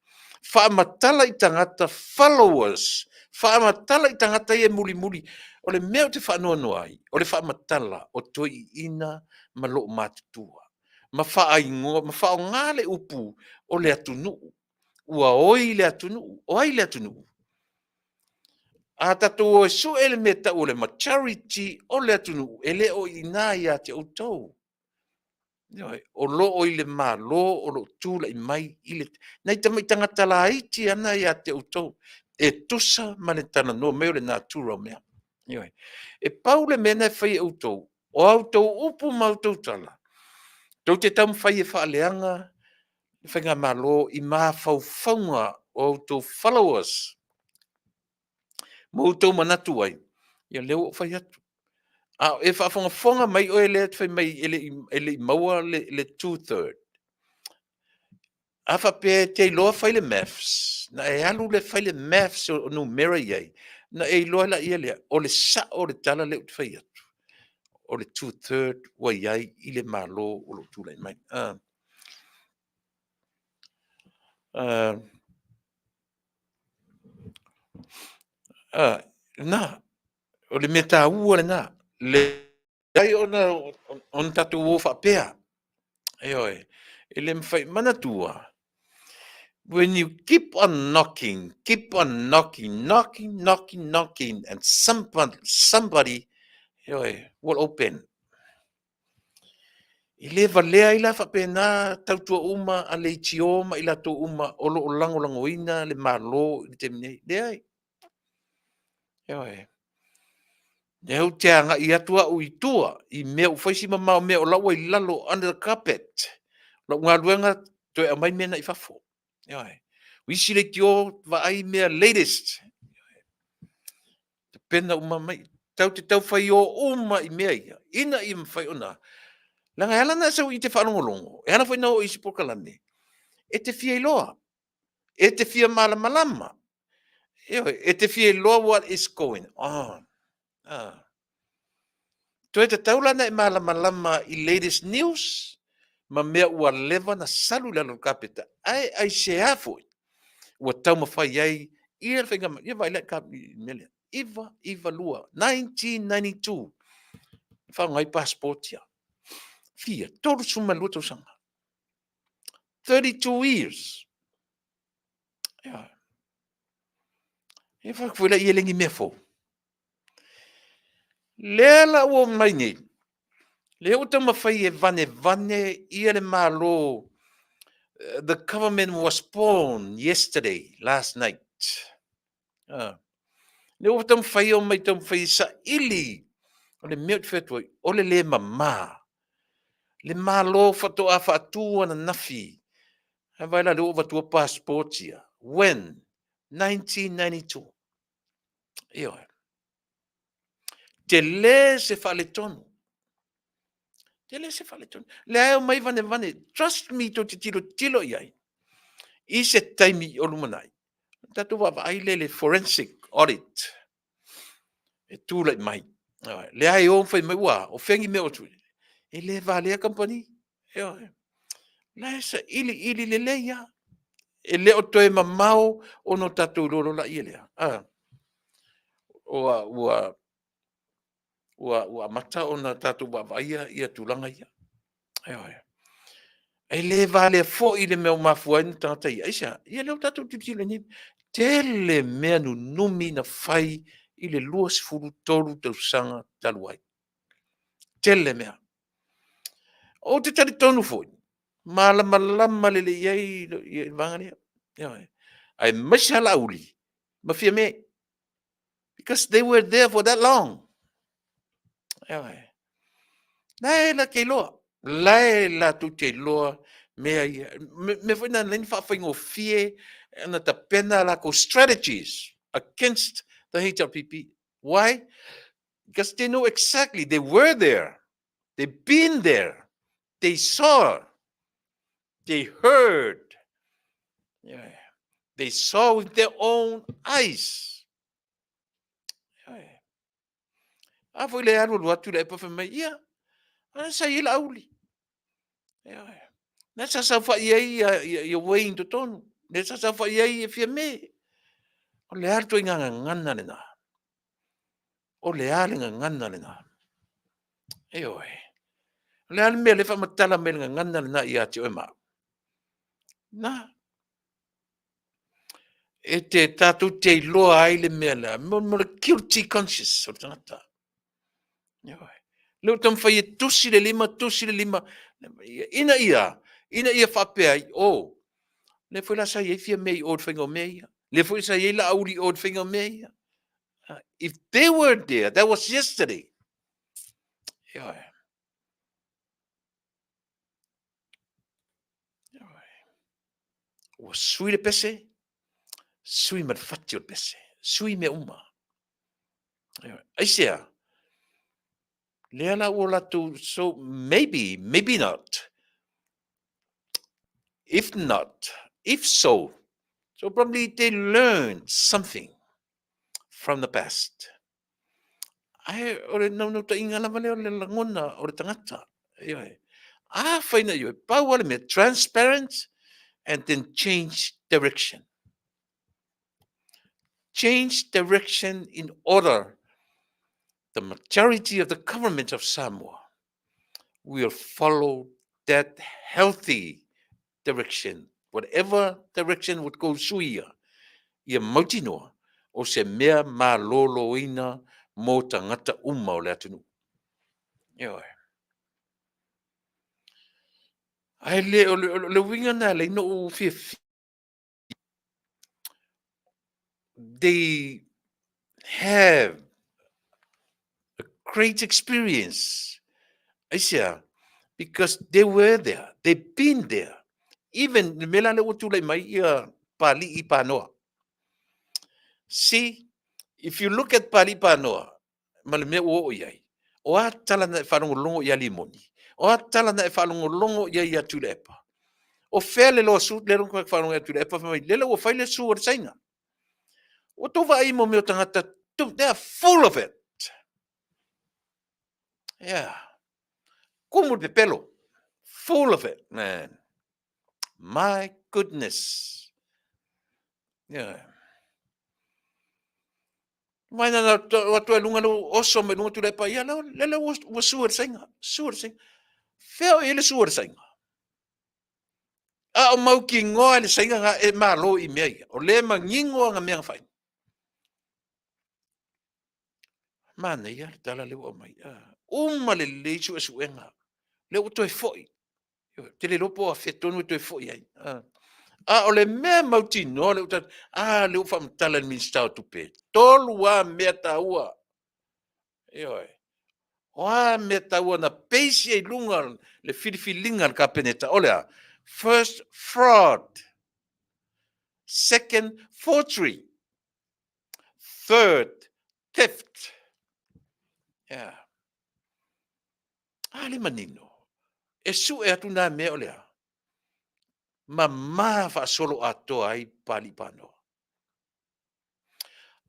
Whaamatala i tangata followers Whaamatala I tangata e muli muli. O le mea o te whanua noa ai. O le whaamatala o toi ina ma lo mātutua. Ma whaingoa, ma whaongale upu o le atunuu. Ua oi le atunuu. O ai le atunuu. A tatou o e su ele me ta o le maturity o le atunuu. Ele o ina ia te o tau. O lo o ile ma lo o lo tula I mai ile. Nei tamai tangata la iti ana ia te o tau. E tusa ma le tana no meo le natura mea. E pau le mena e whai au tau. O au tau upu ma au tau tala. Tau te tamu whai e whaaleanga. Whainga ma lo I maa whauwhaunga o au tau followers. Mo au tau manatu ai. Ia leo o whai atu. E whaafonga mai o ele atu whai mai ele I maua le 2/3. Afa pe te loa whai le maths. Na e alu le whai le maths o numera iei. Na e loa la ia lea. O le sa o le tala leo te whai atu. O le 2/3 wa iei I le malo o lo tūlai mai. Na, o le meta ua le na. Le ai ona tatu o whapea. Eoi, ele mwhai manatua. When you keep on knocking, knocking, and somebody will open. I le valea I la whapena tautua uma a le itioma I la tō uma o lo langoina le malo I te minei. Le ai. Ne hau te anga I atua o I tua I mea u whaisi mamau mea o laua I lalo under the carpet. Lau ngā luenga toi a mai mena I whafo. Wisi le tio wa ai mea latest. Te pena uma mai. Tau te tau whai o uma I mea ia. Ina I mwhai ona. Langa ala na sau I te whanongolongo. E ana whai nao I si Polokalame. E te fia iloa. E te fia malama. E te fia iloa what is going on. Toi te taulana E malama I latest news. Ma mea ua lewa na salu lalo kapeta. Ai ASEA foi. Ua tau mawhai ai. Ia whainga. Ia vai lea kapita. Iva lua. 1992. Whangai passport ia. Fia. Toru suma lua tau sanga. 32 years. E whakawhila I elengi mea fo. Lea la ua mai nei. Lea o tau mawhai e vane ia le malo. The government was born yesterday, last night. Lea o tau mawhai o mai tau mawhai sa ili. O le mea whetoi. O le mama. Le malo whatoa whatua na nafi. Hai la leo watua passport ia. When? 1992. Te le se whale tonu. Le ai o mai vane. Trust me to te tilo iai. I se taimi o lumanai. Tatu wa ai le forensic audit. E tūlai mai. Le ai o whai mai ua. O whengi me o tui. E le Vale company. Le sa ili le ia. E le o toe mamau o no tatu lolo la ia lea. Ua mata o na tatu wawaia ia tūlanga ia. E le Vale fo I le mea mafua ni tangata ia. Aisa, ia leo tatu titile ni. Tele mea nu numi na whai I le luas furu toru tau sanga taluai. Tele mea. O te tari tonu foi. Malama le iai vangania. Ai mashala uli. Mafia me. Because they were there for that long. Lai la ke loa. Lai la tu te loa. Me foi na leni whawhaingo fie. Na ta pena la ko strategies against the HRPP. Why? Because they know exactly. They were there. They've been there. They saw. They heard. They saw with their own eyes. A foi le alu lua Tuilaepa fa mai ia. Ana sa ila auli. Na sa fa ia ia waiting to tonu. Ne sa fa ia ia fia me. O le alto inga ngana le na. O le ale ngana le na. E oe. Le ale mea le whamatala me ngana le na i ati oe ma. Na. E te tātou te loa ai le mea le. Mo le guilty conscious o tangata. E oe. Leo tam whai e tusi le lima. Ina ia whapea ai. O. Le fwoi la sa ye fia mei o whinga o mea. Le fwoi sa ye la auri o whinga o mea. If they weren't there, that was yesterday. Yeah. O sui le pese, sui ma fatti o pese, sui me uma. ASEA, leala o latu, so maybe not. If not, if so probably they learned something from the past. Ai, ore no ta inga lava leo le langona o le tangata. Whaina ioi, pau wale me transparent and then change direction. Change direction in order the majority of the government of Samoa will follow that healthy direction, whatever direction would go suia, ia mautinoa o se mea malolo ina mo tangata uma o le atunu. Ai le winga na le no fifth. They have a great experience. ASEA, because they were there. They've been there. Even the melale utule mai ia pali I panoa. See, if you look at pali panoa, malme o iai. O atala na whanongo longo ia limoni. O atala na whanongo longo ia Tuilaepa. O fele lo su le rongo whanongo ia Tuilaepa mai lele o faile su o sainga. O tova ai mo meo tangata, they're full of it. Yeah. Kumu de pelo. Full of it, man. My goodness. Yeah. Maina na watu lunga no oso me lunga Tuilaepa ia lele o suor sainga. Feo ele suor sainga. O mau ki ngoa le sainga nga e malo I mea ia. O le mangingo nga mea whai. Mana ia le tala leo o mai. Uma le leisu e suenga. Leo toi foi. Te le lopo a fetonu toi foi ai. O le mea mautino, le utat, le ufa mtala ni minstau tupe. Tolu a mea taua. O a mea taua na peisi e lunga le filifilinga ka peneta. Olea, first fraud. Second, forgery. Third, theft. Le manino. E su e atu na mea olea. Ma fa solo ato ai pali pano.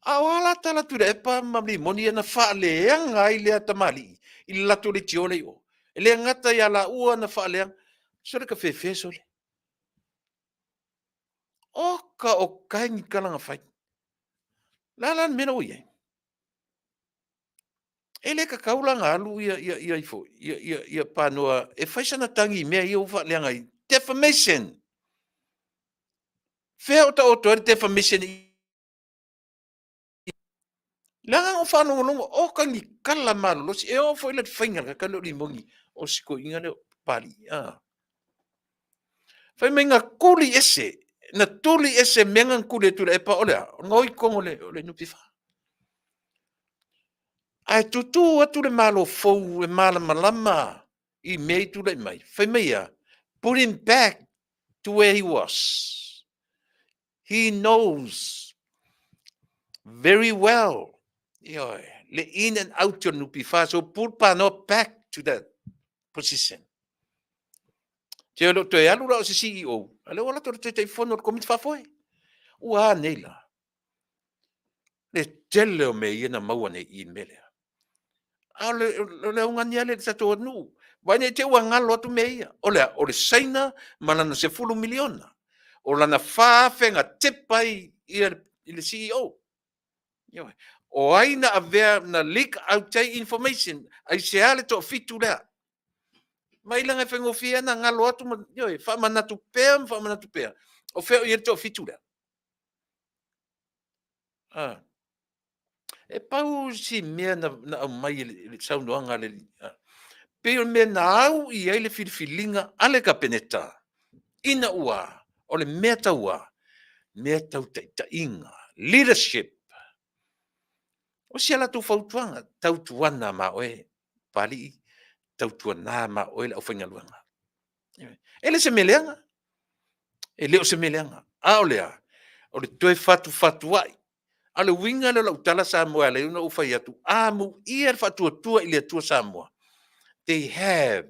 Awala tala Tuilaepa mamli moni na fa leang ai le tamali. I lato le tiole o. Le ngata ya la ua na fa leang. Sore ka fefe sole. Oka o kai ni kalanga fai. Lalan mena uye. Ele ka kaulanga alu ia ifo. Ia panoa. E faisana tangi mea ia ufa leang ai. Defamation. Fea o ta o toa defamation Langa o whanongo longo, o ka ni kala malo, losi e o fo ila whainga ka kalo li mongi, o siko inga leo pali. Whai menga kuli ese, na tuli ese menga kuli Tuilaepa olea, ngoi kongo le nupifa. Ai tutu atu le malo fau e mala malama, I mei tule mai. Whai meia, put him back to where he was. He knows very well. Le in and out your nupifa, so put pano back to that position. Te alo te alu la o se CEO. Ale wala to te fono komit fa foi. Ua neila. Le tele o me ina maua ne I mele. Le unga ni ale sa to nu. Vai te ua ngalo tu me ia. O le saina malana se fulu miliona. O lana fa fenga tepai ia i le CEO. Ioe. O ai na avea na leak out information, ai se ale to fitu lea. Mai langa whengofia na ngalo atu, ioe, whamanatu pēa, o wheo i to fitu lea. E pau si mea na au mai le saunoanga le peo mea na au i ai le filifilinga ale ka peneta. Ina ua, o le mea taua, mea tau ta inga, leadership. O si ala tu fautuanga, tau tuana ma oe, pali, tau tuana ma oe la uwhenga luanga. Ele se meleanga, e leo se meleanga, a o lea, o le toe fatu ai, ale winga le lau tala Samoa le una ufai atu, a mu ia fatu i le atua Samoa. They have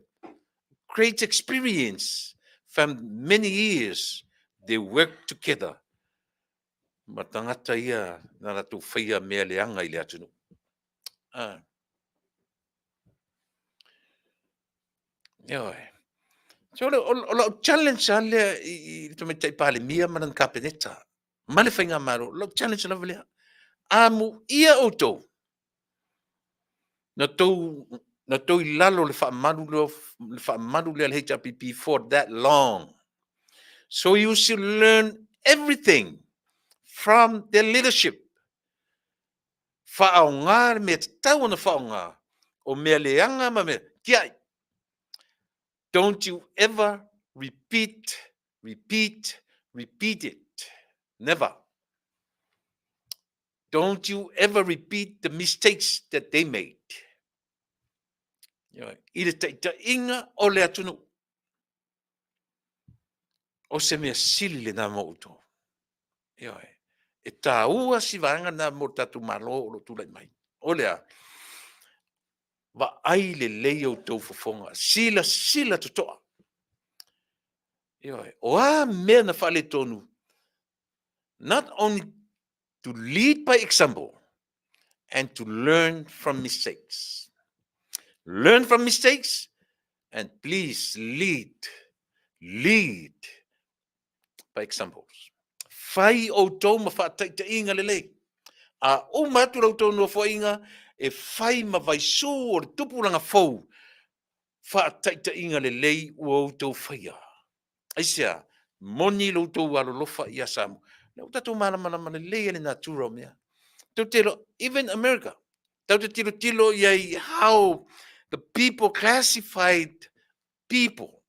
great experience from many years. They work together. Ma tangata ia na ratu whaia mea leanga i le atunu. Ioi. So o challenge ale i to me tai pale mia manan kapeneta. Male whainga maro, lo challenge la velea. Amu ia oto. Na tau i lalo le whaamanu le HRPP for that long. So you should learn everything from their leadership. Whaonga me tau na whaonga. O mea leanga ma mea. Kiai. Don't you ever repeat it. Never. Don't you ever repeat the mistakes that they made. I le ta inga o le atunu. O se mea sili le na mouto. E tā ua si vanga na mo tatu malo o lo tūlai mai. O lea, wa ai le leio tau fofonga. Sila tutoa. O a mea na whale tonu. Not only to lead by example and to learn from mistakes. Learn from mistakes and please lead by examples. Fai o tau ma whaataita inga lelei. A o matura o tau no whainga e fai ma vai so o le tupuranga fau. Whaataita inga lelei o tau whaia. ASEA, moni lo tau alo lofa i asamu. Nau tatu mana lelei ele natura o mea. Tau telo, even America. Tau te tilo iai how the people classified people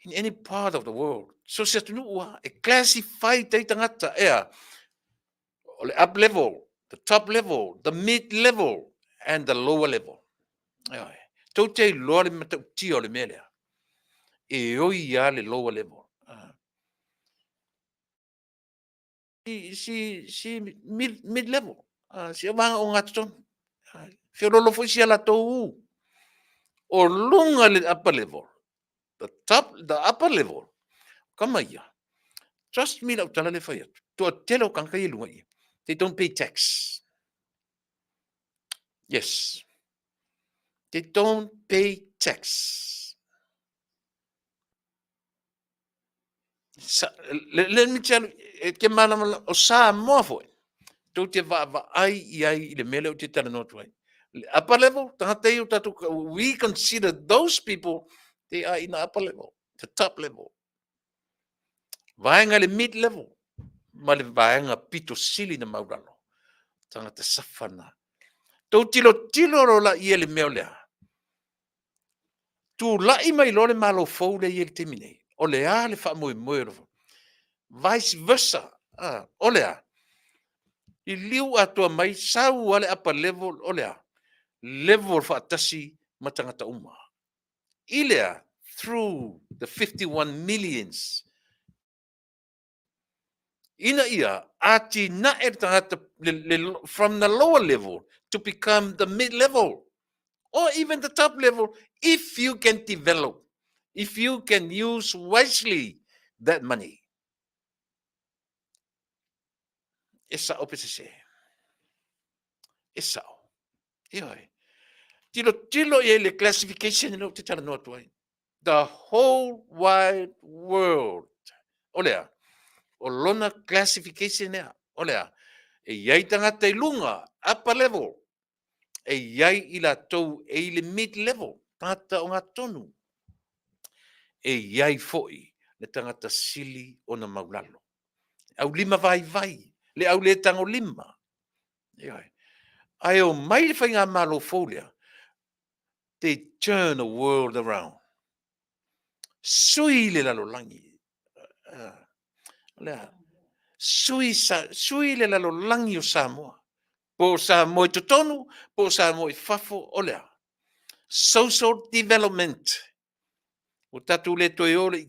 in any part of the world. So se tunua e classify te tangata ea o le up level, the top level, the mid level, and the lower level. Tau te loa le matau tia o le melea. E oi ia le lower level. Si mid level. Si wanga o ngataton. Whiorolo fo si ala tou. O lunga le upper level. The upper level. Kama ia. Trust me, lau tala le whai atu. Tua telo kankai e lunga ia. They don't pay tax. Yes. They don't pay tax. Let me tell you, ke mana o sa moa foi. Tau te va ai i ai i le mele o te tala no tuai. Upper level, tangata iu tatu, we consider those people, they are in the upper level, the top level. Vaenga le mid level, ma le vaenga pito sili na mauralo. Tangata safana. Tau tilo ro la i le meo lea. Tu la i mai lore malo fau le i le temine. O le a le wha moe moe ro. Vice versa. O le a. I liu atua mai sau ale upper level o le a. Level wha atasi matangata uma. I lea, through the 51 millions. Ina ia, ati na e tangata from the lower level to become the mid level. Or even the top level, if you can develop, if you can use wisely that money. Esa opesese. Esa. Ioi. Tilo ye le classification no te tala no tuai. The whole wide world. Olea. o lona classification ea. O lea, e iai tangata I lunga, upper level. E iai I la tau e I le mid-level, tangata o ngā tonu. E iai foi, le tangata sili o na maulalo. Au lima vai, le au le tango lima. Iai. Ai o mai le whainga malo folia, they turn the world around. Sui le lalo langi. Lea, sui le lalo langi o Samoa. Po Samoa I totonu, po Samoa I fafo o lea. Social development. O tatu le toi ole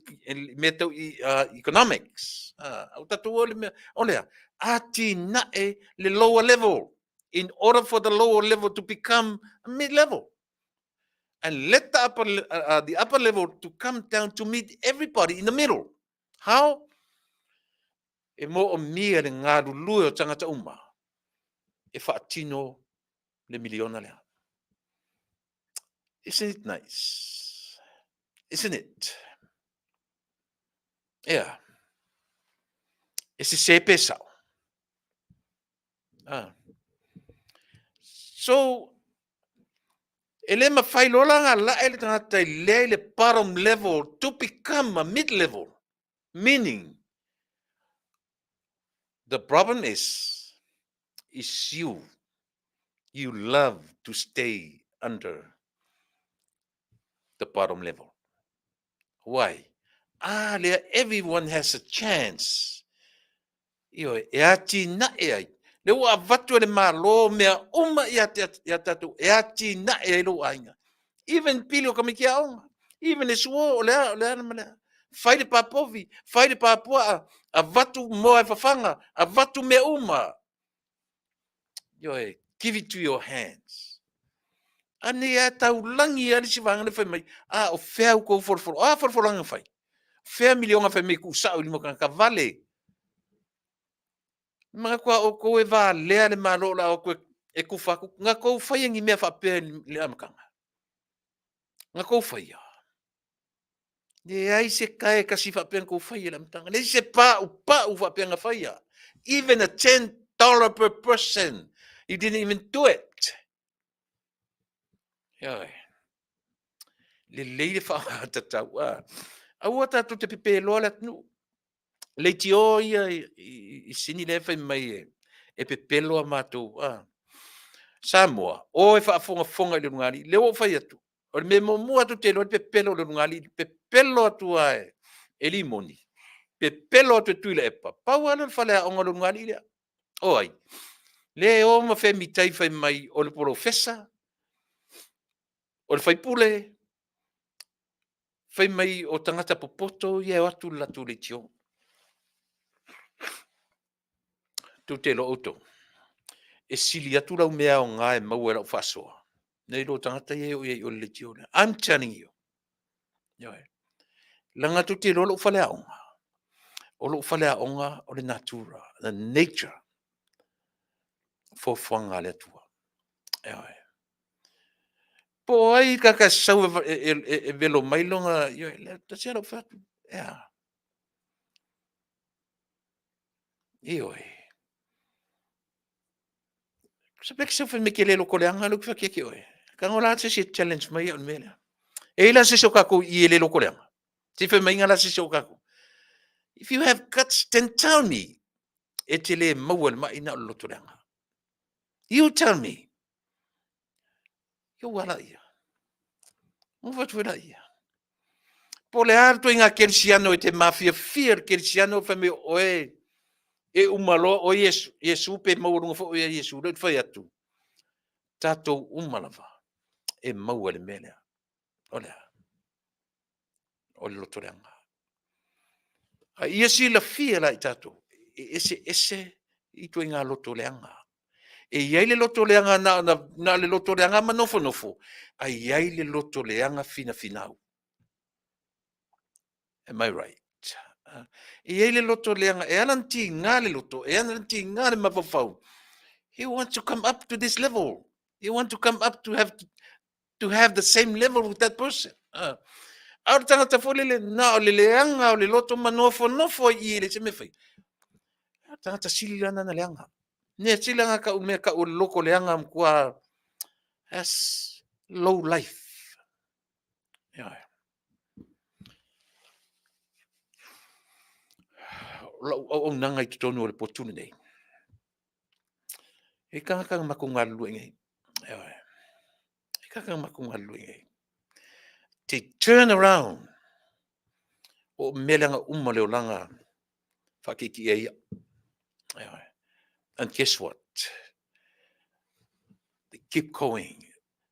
me tau economics. O tatu ole me, o lea, ati nae le lower level. In order for the lower level to become a mid-level. And let the upper level to come down to meet everybody in the middle. How? E mo o mia le ngā rului o tangata uma. E whaatino le miliona lea. Isn't it nice? Isn't it? Yeah. E se pesao. So, e le mawhailolanga la e le tangata I le bottom level to become a mid-level. Meaning, the problem is you. You love to stay under the bottom level. Why? Everyone has a chance. Io e ati na e ai. Le ua vatu le malo mea uma ia tatu. E ati na e ai lo ainga. Even pili o kamikia onga. Even e suo o lea na manea. Whaide pa povi, whaide pa pua, a vatu moa e whawhanga, a vatu me uma. Give it to your hands. Ane ia tau langi ali si wangane whai mai. O whea uko forforo. Forforanga whai. Whea milionga whai mai ku sao limo ka Vale. Mga kua o koe wā lea le mālola o koe e kuwhaku. Ngā kou whaiangi mea whapea le amakanga. Ngā kou whaia. Le ai se kae kasi whapea kou whaia le amakanga. Le se pā u whapea ngā whaia. Even a $10 per person. You didn't even do it. Ioi. Le leile whaata tau. Aua tātou te pepe loa le atnu. Le ti o ia I sini le whai mai e pepelo a mātou. Samoa, o e whaafonga I le rungali, leo o whai atu. O le me momu atu te loa pepelo le rungali, pepelo atu ai e limoni. Pepelo atu e Tuilaepa. Pau ana le whalea onga le rungali lea. O ai, le o ma whai mitai whai mai o le profesa, o le whai pule, whai mai o tangata popoto, ia o atu latu le tio. Tu te lo auto. E sili atu lau mea o ngā e mau e lau whasoa. Nei lo tangata ye o ye o le tio. I'm telling you. Langa tu te lo whalea onga. O lo whalea onga o le natura. The nature. For whanga le tua. Po ai kaka sau e velo mailonga. Ta se alo whatu. Ioi. Sa pek sa whi meke lelo kole anga luk whakeke oi. Ka ngola se se challenge mai on mele. E la se so kako I lelo kole anga. Se whi mai ngala se so kako. If you have guts, then tell me. E te le mauel ma ina o loto anga. You tell me. Yo wala ia. Mo watu wala ia. Po le harto inga kersiano e te mafia fear kersiano whi me oe. E umalo o Yesu pe maurunga fo o Yesu le whai atu. Tatou umalawa. E mauel melea. Olea. O le loto anga. Ia si la fia la I tatou. Ese I tu inga loto leanga. E iai le loto leanga na le loto leanga ma nofo. A iai le loto leanga fina finau. Am I right? E iai le loto leanga e ananti ngā le loto, e ananti ngā le mawawau. He wants to come up to this level. He wants to come up to have the same level with that person. Au tangata fo lele na o le leanga o le loto ma nofo I le se me fai. Tangata sili lana na leanga. Ne silanga ka ume ka o loko leanga mkua as low life. Ya. O nanga I tonu o le potunu nei. E kanga makunga luengai. Ya. E kanga makunga luengai. To turn around o melanga umale o langa fakiki ia. Ya. And guess what? They keep going.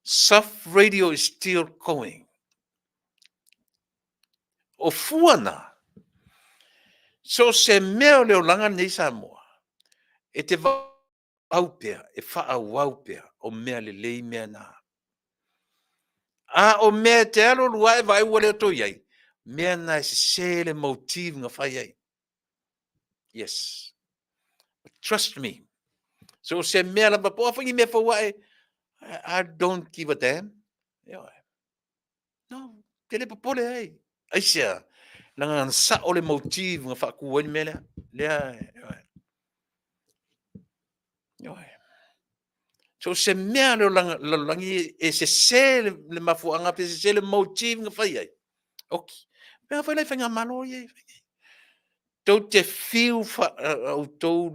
Soft radio is still going. O fuana. So se mea leo langa nei Samoa. E te waupea, e wha waupea o mea le lei mea nā. A o mea te alo lua e vai wale to iai. Mea nā se sele motive nga whai ai. Yes. But trust me. So se mea la papo awhangi mea whawai. I don't give a damn. No, te le papole ai. ASEA. Langa nga sa o le motive nga wha kuwani mea lea. Lea. So se mea leo langi e se le mafuanga pe se le motive nga whai ai. Ok. Mea whai lai whainga malo iai. Tau te feel au tau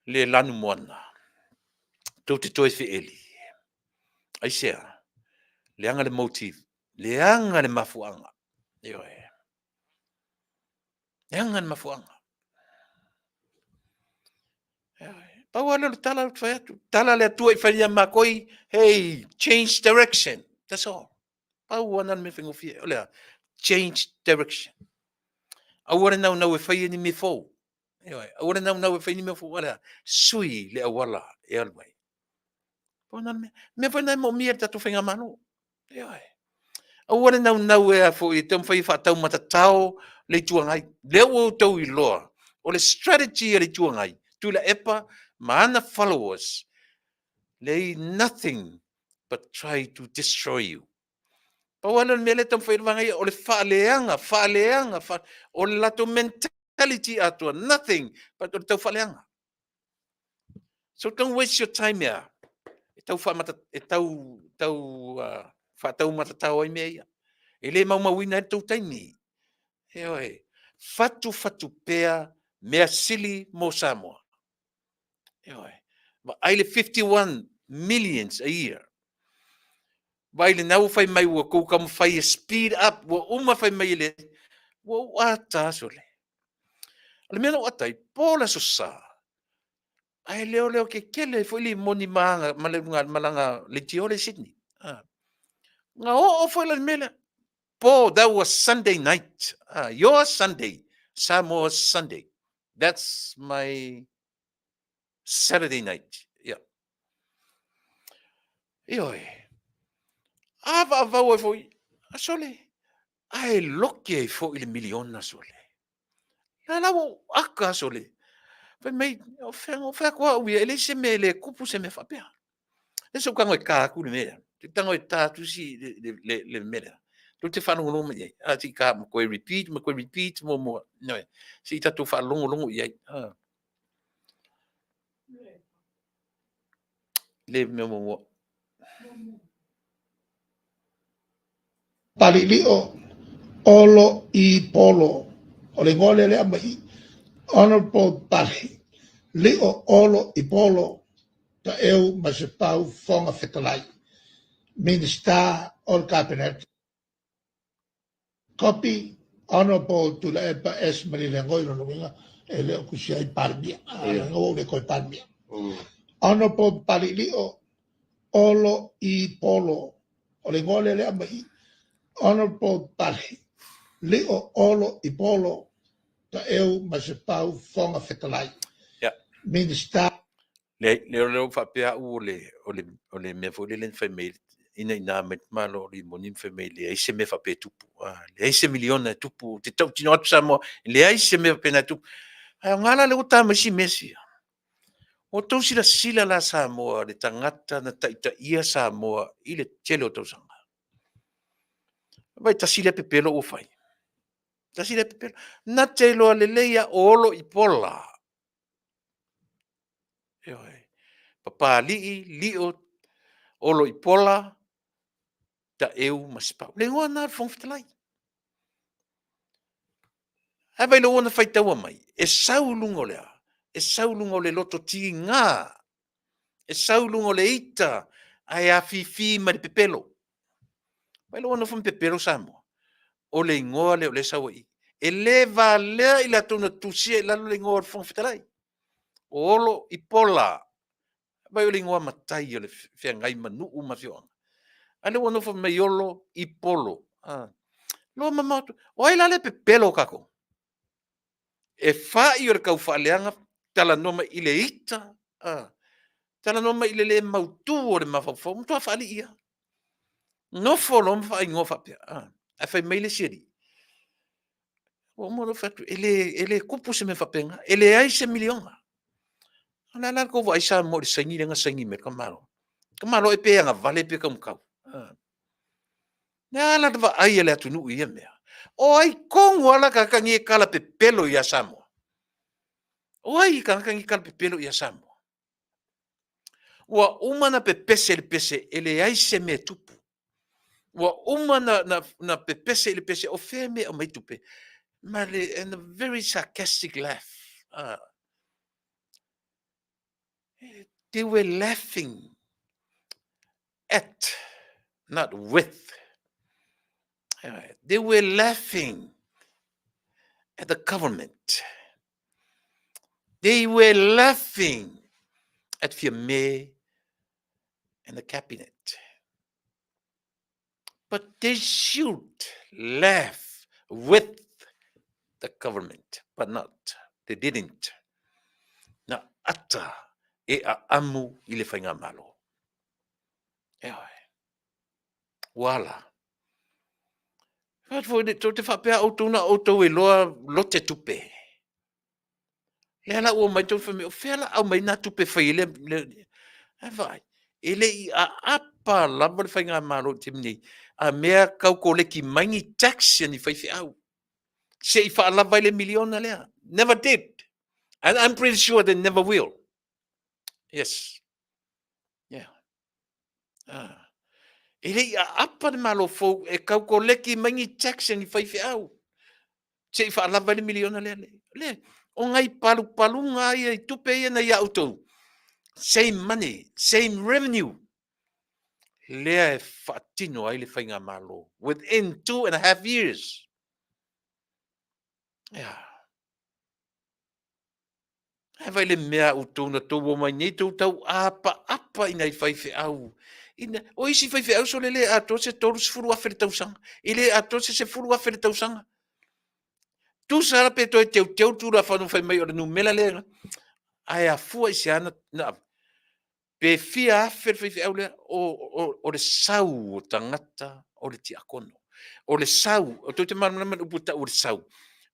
le lanu moana. Tau te toi whi eli. ASEA. Leanga le motive. Leanga le mafuanga. Leanga le mafuanga. Pau ala le tala le whai atu. Tala le atua I whaia makoi. Hey, change direction. That's all. Pau ana me whengofia. Olea. Change direction. Awara nau e whai ni me fau. Awara nau e whai ni me fau. Olea. Sui le awala e alwai. Pau ana me whai nai mo mia tatu whenga manu. Awara nau e a fo I te mwhai whatau matatao le tuangai. Leo o tau I loa. O le strategy le tuangai. Tuilaepa, maana followers. They nothing but try to destroy you. Pawana mele tam whai rwangai o le whaaleanga, o le lato mentality atua, nothing but o le tau whaaleanga. So don't waste your time here. E tau whaatau matatau ai mea ia. E le maumawina e tau taimi. Fatu pea mea sili mo Samoa. Aile 51 millions a year. Vaile nau fai mai ua kou kam fai speed up, ua uma fai mai le, ua uata sole. Ale mena uatai, pola so sa. Ai leo ke kele foi li moni maanga, malanga le tiole Sydney. Nga o foi la mele. Paul, that was Sunday night. Your Sunday, Samoa's Sunday. That's my Saturday night. Yeah. Ioi. Ava foi. Asole. Ai loke foi le miliona sole. La aka sole. Fai mai o fa kwa ui ele se me le kupu se me fa pea. E so kango e ka ku le mea. Te tango e tatu si le mea. Tu te whanongo longo iai. Ti ka mo koe repeat, mo. No. Si tatu whanongo iai. Le mea mo. Palilio olo I polo. O le ngole le amai. Honorable Pali. Lio olo I polo. Ta eu ma se pau fonga fetalai. Minister ol cabinet. Copy Honorable Tuilaepa es Marilengoi no luminga. Ele o kusia I parmia. Ngo le koi parmia. Honorable Palilio olo I polo. O le ngole le amai. Honorable Pali. Lio olo I polo. Ta eu ma se pau fonga fetalai. Minister Le fa pea o le me fo le fa mail ina met malo li monim fa mail le se me fa pe tupu le se miliona tupu te tau tino samo le se me pena tupu ngala le uta mesi o to sila la Samoa le tangata na taita ia Samoa ile tele o to sanga vai ta sila pe pelo o fai Tasi le pepelo. Na te loa le leia olo I pola. Papa li'o olo I pola ta eu masipau. Le ngoa nā Faafetai. Hawai lo ona whaitaua mai. E saulungo lea. E saulungo le loto ti ngā. E saulungo le ita. Ai Afiafi ma le pepelo. Vai lo ona wham pepelo Samoa. O le ingoa le o le saua I. E le Vale I la tona tusia I lalo le ingoa le Faafetai. O olo I pola. Vai o le ingoa matai o le whiangai Manu'u mawhioanga. Ale ona wham mai olo I polo. Loa mamatu. O ai la le pepelo kako. E whai o le kau whaaleanga tala noma I le ita. Tala noma I le mautu o le mawhawhau. Mtua whaali ia. No wholom whai ngō whapea. A whai meile siri. O moro whatu. Ele kupu se me whapenga. Ele ai se milionga. Ana la ko vai sa mo le sangi lenga sangi me kamaro. Kamaro e peanga vale pe kam kau. Na la va ai ele Taunu'u ia mea. O ai kongo ala ka kangi kala pe pelo ia Samoa. O ai ka kangi kala pe pelo ia Samoa. Wa umana pe pese le pese ele ai se me tupu. Wa umana na pe pese le pese o fe me o mai tupe. Male and a very sarcastic laugh. They were laughing at, not with. They were laughing at the government. They were laughing at Fiame and the cabinet. But they should laugh with the government, but not. They didn't. Na ata e a amu I le whainga malo. Wala. Wat voor dit tot te whapea o tuna o tau e loa lote tupe. Le ala ua mai tau whame o whela au mai nā tupe whai le. Hawai. Ele I a apa lava le whainga malo timni. A mea kau ko le ki maingi taxi ni whai au. Se I wha lava le miliona lea. Never did. And I'm pretty sure they never will. Yes. Yeah. Ele I a apa le malo fo e kau ko le ki maingi taxi ni whai au. Se I wha lava le miliona lea. Le. O ngai palu ngai I tupe ia na ia autou. Same money, same revenue. Lea e whaatino ai le whainga malo. Within 2.5 years. Yeah. Hawai le mea autou na tau o mai nei tau apa ina I whaife au. O isi whaife au so le ato se tolu se furu awhere tausanga. Ile ato se furu awhere tausanga. Tu sara pe toi teu tu la whanu whai mai o le numela le. Ai a fua I se ana na pe fia awhere whaife au le o le sau o tangata o le tiakono. O le sau, o toi te marumana uputa o le sau.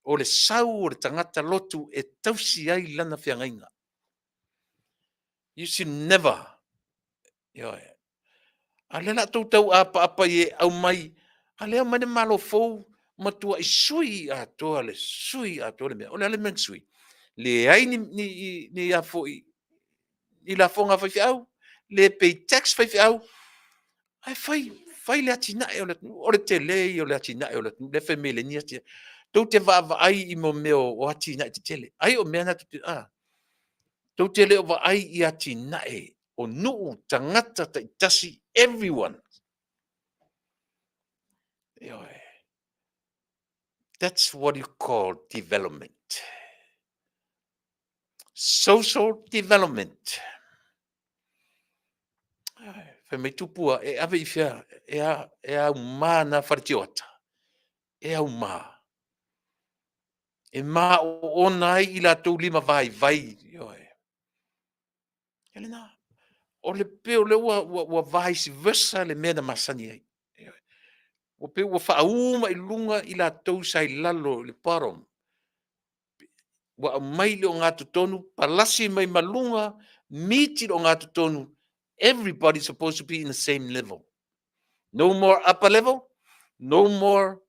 O le sau o le tangata lotu e tausi ai lana whiangainga. You should never. A le la tau apa e au mai. A le au mai malo fou matua I sui a toa le sui a toa le mea. O le ale men sui. Le ai ni a fo I la fonga whai au. Le pay tax whai au. Ai whai le atina e o le tele o le atina e o le whemele ni atina. Tau te va ai I mo meo o atina I te tele. Ai o mea na te Tau tele o va ai I atina e o nuu tangata ta itasi everyone. That's what you call development. Social development. Whai tupua e ave I whia e au mā na wharitiota. E au mā. E mā o nai I la tau lima vai. Elena, o le peo le ua vice versa le mea na Masani ai. O peo ua whauma I lunga I la tau sai lalo le parom. Wa mai le o ngātu tonu, palasi mai malunga, miti o ngātu tonu. Everybody's supposed to be in the same level. No more upper level, no more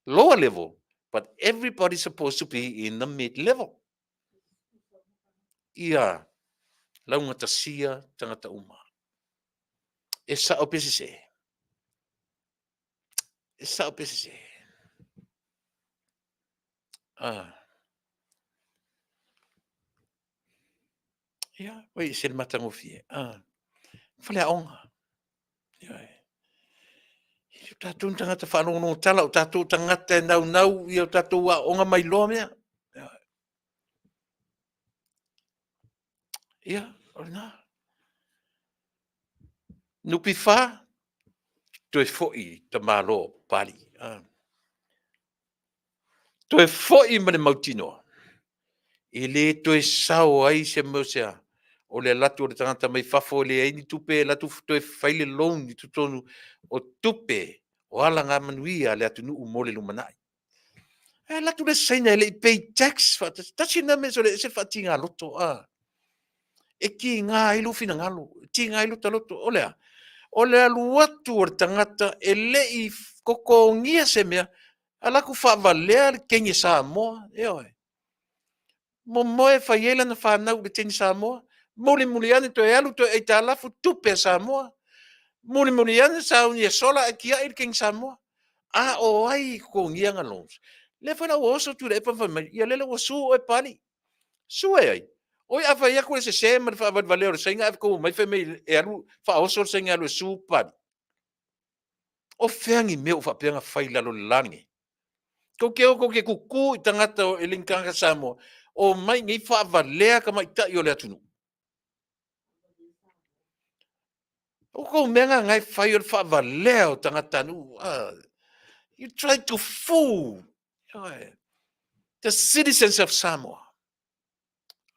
lower level. But everybody's supposed to be in the mid-level. Ia, launga tasia, tangata uma. E sa o pese se. E sa o pese se. Ia, wai se matango fie. Fale aonga. Ia, i tātou tangata whanongo tala, o tātou tangata nau, i o tātou a onga mai loa mea. Ia, orina. Nupi wha, toi foi ta malo pali. Toi foi mane mautinoa. I le toi sao ai se mosea. O le latu o le tangata mai fafo le ai ni tupe latu toi faile long ni tutonu o tupe o ala ngā manuia le atu nuu mole lumanai. E latu le saina le pay tax fa tachi na me so le se fatinga loto e ki ngā ilu fina ngalo ti ngā ilu taloto o lea. O le alu atu o le tangata e le I koko ngia se mea ala ku whavalea le kengi Samoa e oe. Mo moe whaiela na whanau le tengi Samoa. Muli ane to e alu to e ta alafu tupe Samoa. Muli ane sa unia sola e kia il kengi Samoa. A o ai ko ngia ngalons. Le whana o oso tu le epa whamai. Ia lele o su o e pani. Su e ai. Oi a whai aku le se se ma le whavaleo le sainga e ko mai whamai e alu wha oso le sainga alu e su pani. O feangi me o whapeanga whai lalo langi. Ko ke kuku I tangata o e linkanga Samoa. O mai ngai whavalea ka mai ta I o le atunu. O ko menga ngai whai o le whavalea o tangata nu. You try to fool the citizens of Samoa.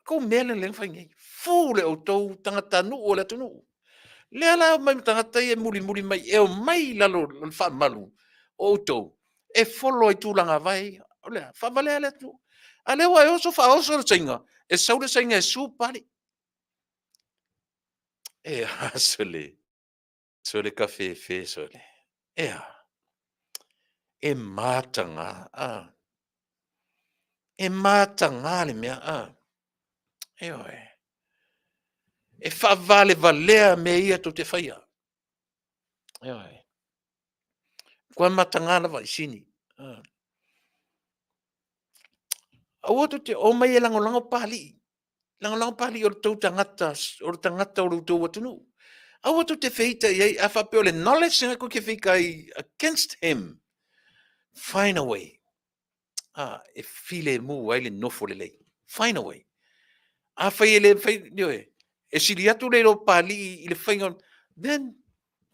Ko mele le whai ngai. Fool le o tau tangata nu o le atunu. Le ala mai tangata I e muli mai e o mai lalo le whamalu o tau. E follow I tūlanga vai. O lea, whavalea le tu. A le wa e oso wha oso le sainga. E sau le sainga e su pari. E asole. Sole ka fe sole. E matanga. E matanga le mea. E oe. E whavale valea me ia to te whaia. E oe. Kua matanga la vai sini. Aua to te o mai e lango pali. Lango pali o le tau tangata o le tau atunu. Aua to te feita I a whapeo le knowledge nga ko ke whika against him. Find a way. E file mu ai le nofo le lei. Find a way. A whai ele whai nioe. E siri atu le ro pali I le whaingon. Then,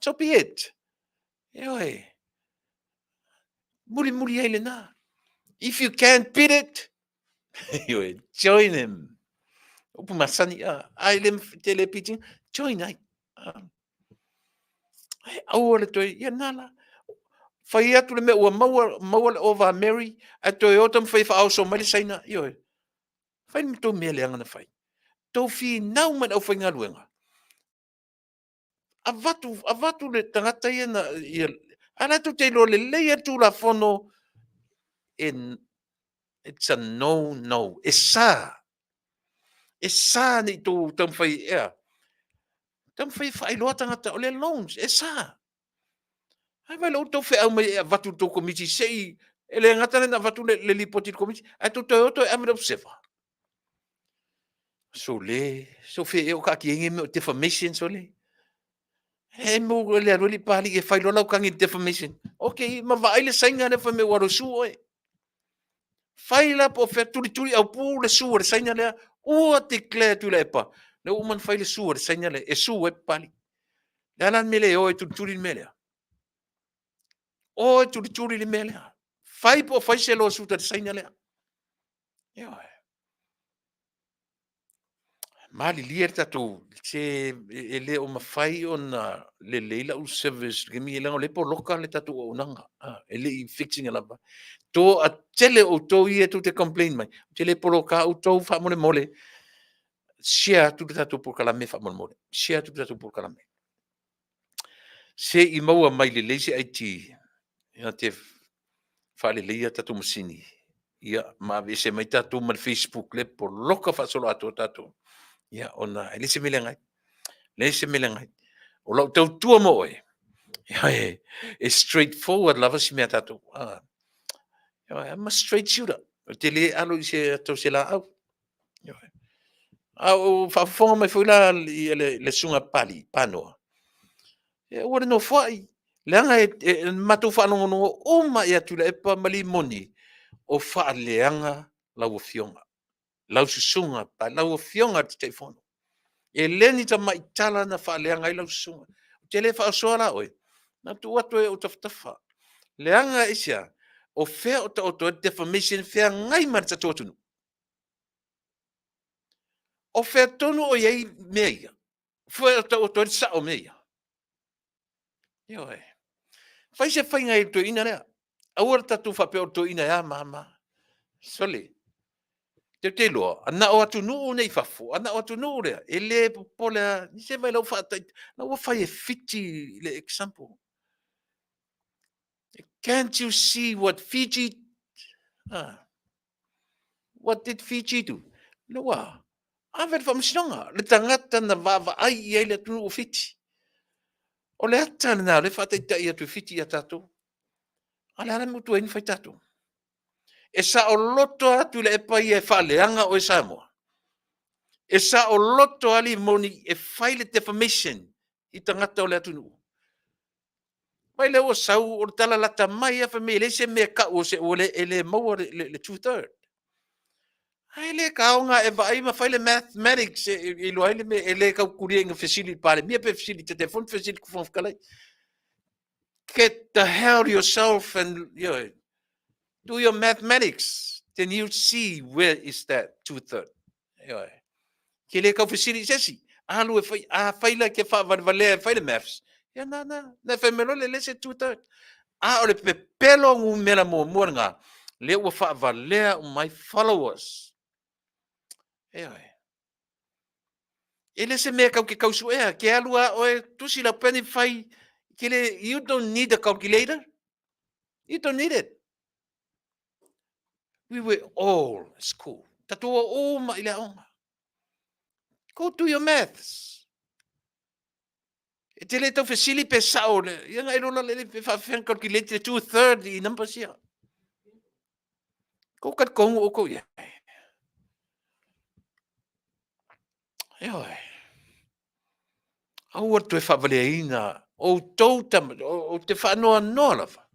so be it. Nioe. Muri ai le na. If you can't beat it, nioe, join him. Upu Masani, ai le tele pitching, join ai. Aua le toi, ia nala. Whai atu le me ua maua le over Mary, a toi otam whai wha au so mai le saina, ioe. Whai ni tō mea le angana whai. Tō whi nau man au whai ngā luenga. A vatu le tangata ia na, ana tu te lo le leia tu la fono, it's a no. E sa ni tō tam whai ea. Tam whai whai loa tangata o le loans, e sa. Ai vai lo to fe au mai vatu to komiti sei ele ngata na vatu le lipoti komiti ai to am observer so fe o ka ki ngi defamation so le e mo le ro li pali e fai lo la ka ngi defamation okay ma vai le sainga ne fa me waro su oi fai la po fe turi au pu le su le sainga le o declare Tuilaepa le o man fai le su le sainga le e su e pali la lan mele o turi mele o turi le mele fai po fai se lo su te saina le mali lier tatu se ele o mafai ona le leila u service ke mi le po local le tatu o nanga ele I fixing la to a tele o to I tu te complain mai tele poloka o to fa mole sia tu tatu Polokalame fa mole sia tu tatu Polokalame se I maua mai le leisi IT ia te whaalelia tatu Masini. Ia, ma vese mai tatu ma Facebook le po loka whasolo ato tatu. Ia, ona, elise milengai. Lese milengai. O lau tau tua mo e. Ia, e straightforward lava si mea tatu. Ia, I'm a straight shooter. O te le alo i se tau se la au. Ia, au, whafonga mai fuila le sunga pali, panoa. Ia, ua no whai. Leanga e matu whanongo oma ia Tuilaepa mali moni o whaaleanga lau Afioga. Lau susunga pa lau Afioga te te whono. E leni ta maitala na whaaleanga i lau susunga. Te le whaasoa la oe. Na tu atu e o taftafa. Leanga isia o whea o ta oto defamation whea ngai marita tōtunu. O whea tonu o iei mea ia. Whea o ta oto sa o mea ia. Ia oe. Whai se whai ngai to ina rea. Aura tatu whape o to ina ea mama. Sole. Te loa. Ana o atu nuu nei whafo. Ana o atu nuu rea. E le popolea. Ni se vai lau whaatai. Lau whai e fiti le example. Can't you see what Fiji... what did Fiji do? Loa. Awer whamsinonga. Le tangata na vava ai i eile tunu o Fiji. O le ata na le whaatai tai atu Fiji a tatou. Ale ala mutu e ni whai tatou. E sa o loto atu le epa i e whaaleanga o e Samoa. E sa o loto ali moni e whaile defamation i tangata o le atu nuu. Mai le o sau o tala lata mai a whamea le se mea ka o se o le ele maua le 2/3. Ai le kaonga e vai ma whaile mathematics i loa ile me ele kau kuria inga facility pare. Mia pe facility te phone facility ku whawkalai. Get the hell yourself and do your mathematics. Then you see where is that 2/3. Ke le kau facility sesi. Alu e whaila ke whavalea e whaile maths. Ia na whai melo le se 2/3. O le pepelo ngu mera mo ngā. Le ua whavalea o my followers. Ele se mea kau ke kausu ea. Ke alua oe tusi la peni whai. Ke le, you don't need a calculator. You don't need it. We were all at school. Tatua o ma ile onga. Go do your maths. E te le tau whesili pe sao le. Ia ngai rola le pe whawhen calculator 2/3 i numbers ia. Ko kat kongu o ko ia. Ia. Au atu e whawaleina. O tautam, o te whanoa noa lawa.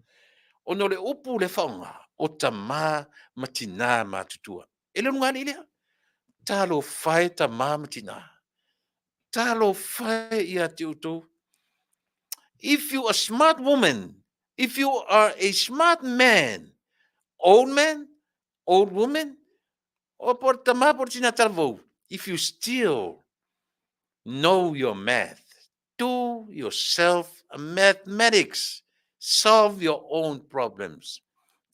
O no le upu le whaonga. O ta mā matina mātutua. E le ngani lea. Talo whae ta mā matina. Talo whae ia te utou. If you are a smart woman, if you are a smart man, old woman, o por ta mā por tina talvou. If you still know your math, do yourself a mathematics. Solve your own problems.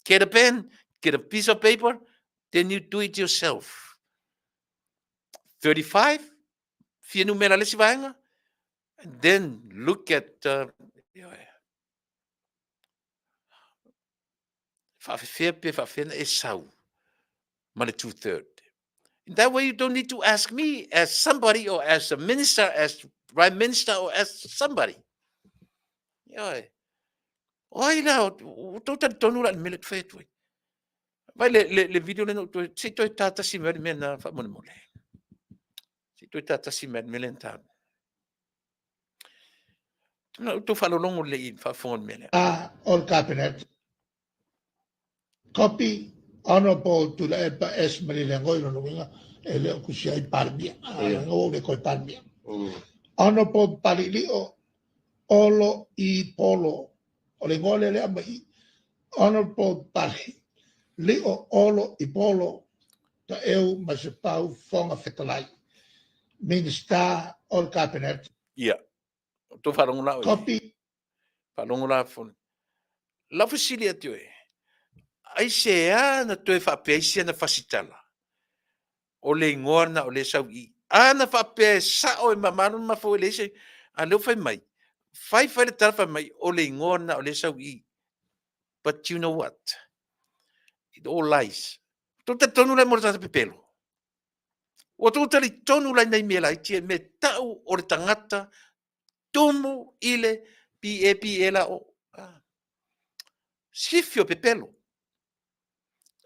Get a pen, get a piece of paper, then you do it yourself. 35, fia numera lesi vaenga, and then look at Faafetai e sau, male 2/3. In that way, you don't need to ask me as somebody or as a minister, as prime minister or as somebody. Oi la, o tauta tonu la mele tfetwe. Vai le video le no, si toi tata si mena fa mole mole. Si toi tata si mele ntan. Tu fa lo longo le in fa fon mele. All cabinet. Copy Honorable Tuilaepa es Marilengoi no winga ele okusia I Parbia. Ngo le koi Parbia. Honorable Palilio Olo I Polo. Ole ngole le amai. Honorable Palilio Olo I Polo. Ta eu masepau fonga fetalai. Minister all cabinet. Yeah. Tu fa longo la. Copy. Fa longo la fon. La fasilia tue. ASEA na toe whapeisia na whasitala. O le ngorna o le sau I. Ana whapea sao e mamanu mafo e lese. A leo whai mai. Whai le tala whai mai o le ngorna o le sau I. But you know what? all lies. Tota tonu le mo tata pepelo. O tota li tonu lai nei mea lai tia me tau o le tangata tumu ile pi ela o. Sifio pepelo.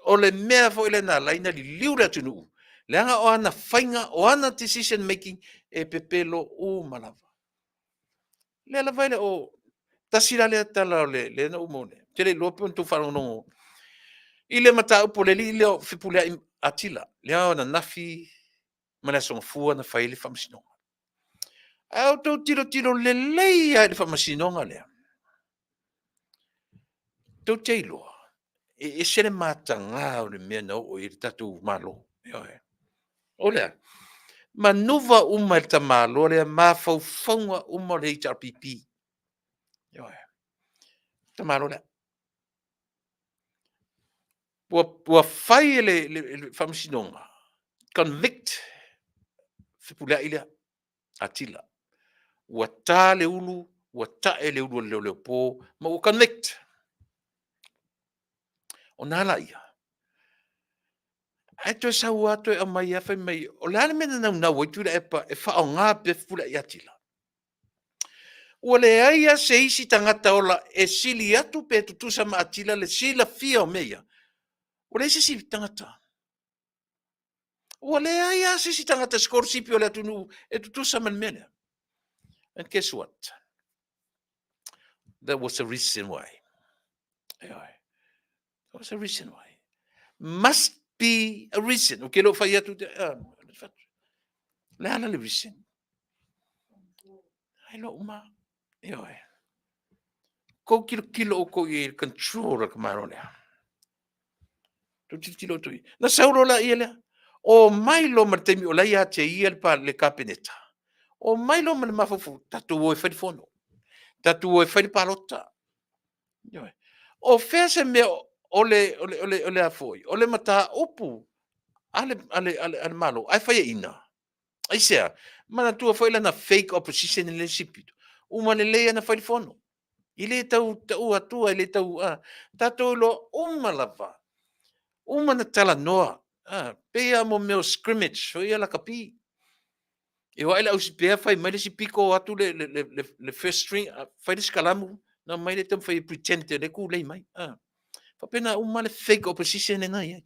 O le mea fo ile na laina li liura tunu. Le anga o ana whainga o ana decision making e pepelo o malava. Le ala vaile o tasira le tala le na umone. Tere lope on tu whanongo. Ile mata upo le li leo fipulea atila. Le au na nafi mana songa fua na whaile whamasinonga. Au tau tiro le leia le whamasinonga lea. Tau teiloa. E sere mata ngā o le mea nau o i tatu malo. O lea. Manuva uma le tamalo lea mawhauwhaunga uma le HRPP. Tamalo lea. Ua whai le whamasinonga. Convict fipulea ilea atila. Ua tā le ulu, ua tae le ulu leo pō, ma ua convict. O nala ia. Ai toi sa ua toi a mai a whai mai. O le ane mena nau i Tuilaepa e whao ngā pe fipulea i atila. Ua le aia se isi tangata ola e sili atu pe tutusa ma atila le sila fia o meia. Ua le isi tangata. Ua le aia se isi tangata skorsipi o le atunu e tutusa man mena. And guess what? That was a reason why. That was a reason why. Must be a reason. Okay, lo fai atu. Le ana le reason. Ai lo uma. Ko kilo o ko i control ka maro lea. Tu tilo tu. Na sauro la ia lea. O mailo martemi o la ia te ia le kapineta. O mailo man mafufu. Tatu o e whai fono. Tatu o e whai palota. O fea se mea ole a foi. Ole mata opu. Ale malo. Ai whai ina. ASEA. Mana tua whai lana fake opposition in le sipitu. Uma le lea na whai fono. Ile tau atua, ile tau tatou lo umalava. Uma na tala noa. Pea mo meo scrimmage, o ia la kapi. E wa ila usi pea fai mai si piko atu le first string, fai le skalamu, na mai le tam fai pretend te le ku lei mai. Fa pena uma le fake opposition e nai.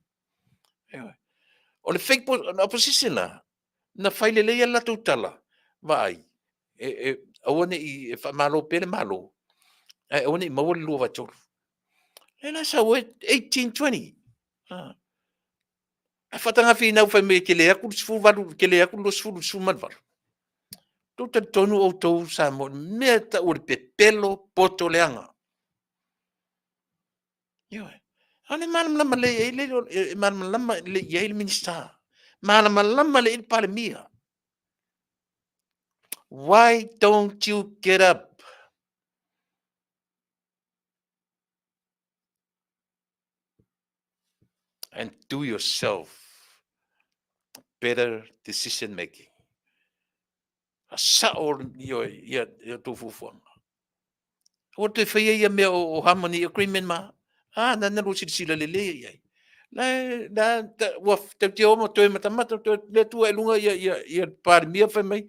O le fake opposition la, na fai le leia la tau tala. Vai. Awane i fa malo pele malo. Awane i mawali lua wa tolu. Ela sa 1820. A whatanga whina whai me ke le aku sfuvalu, ke le aku lo sfuvalu. Tota tonu o tau sa mo mea ta uri pepelo poto leanga. Ane malama le il minister. Malama le il palemia. Why don't you get up? And do yourself better decision making. A sao ia tofu fuanga. O te whaia ia mea o harmony agreement ma. Na naro sila le ia. Na te omo toi matamata, le tua e lunga ia pari mia whai mai.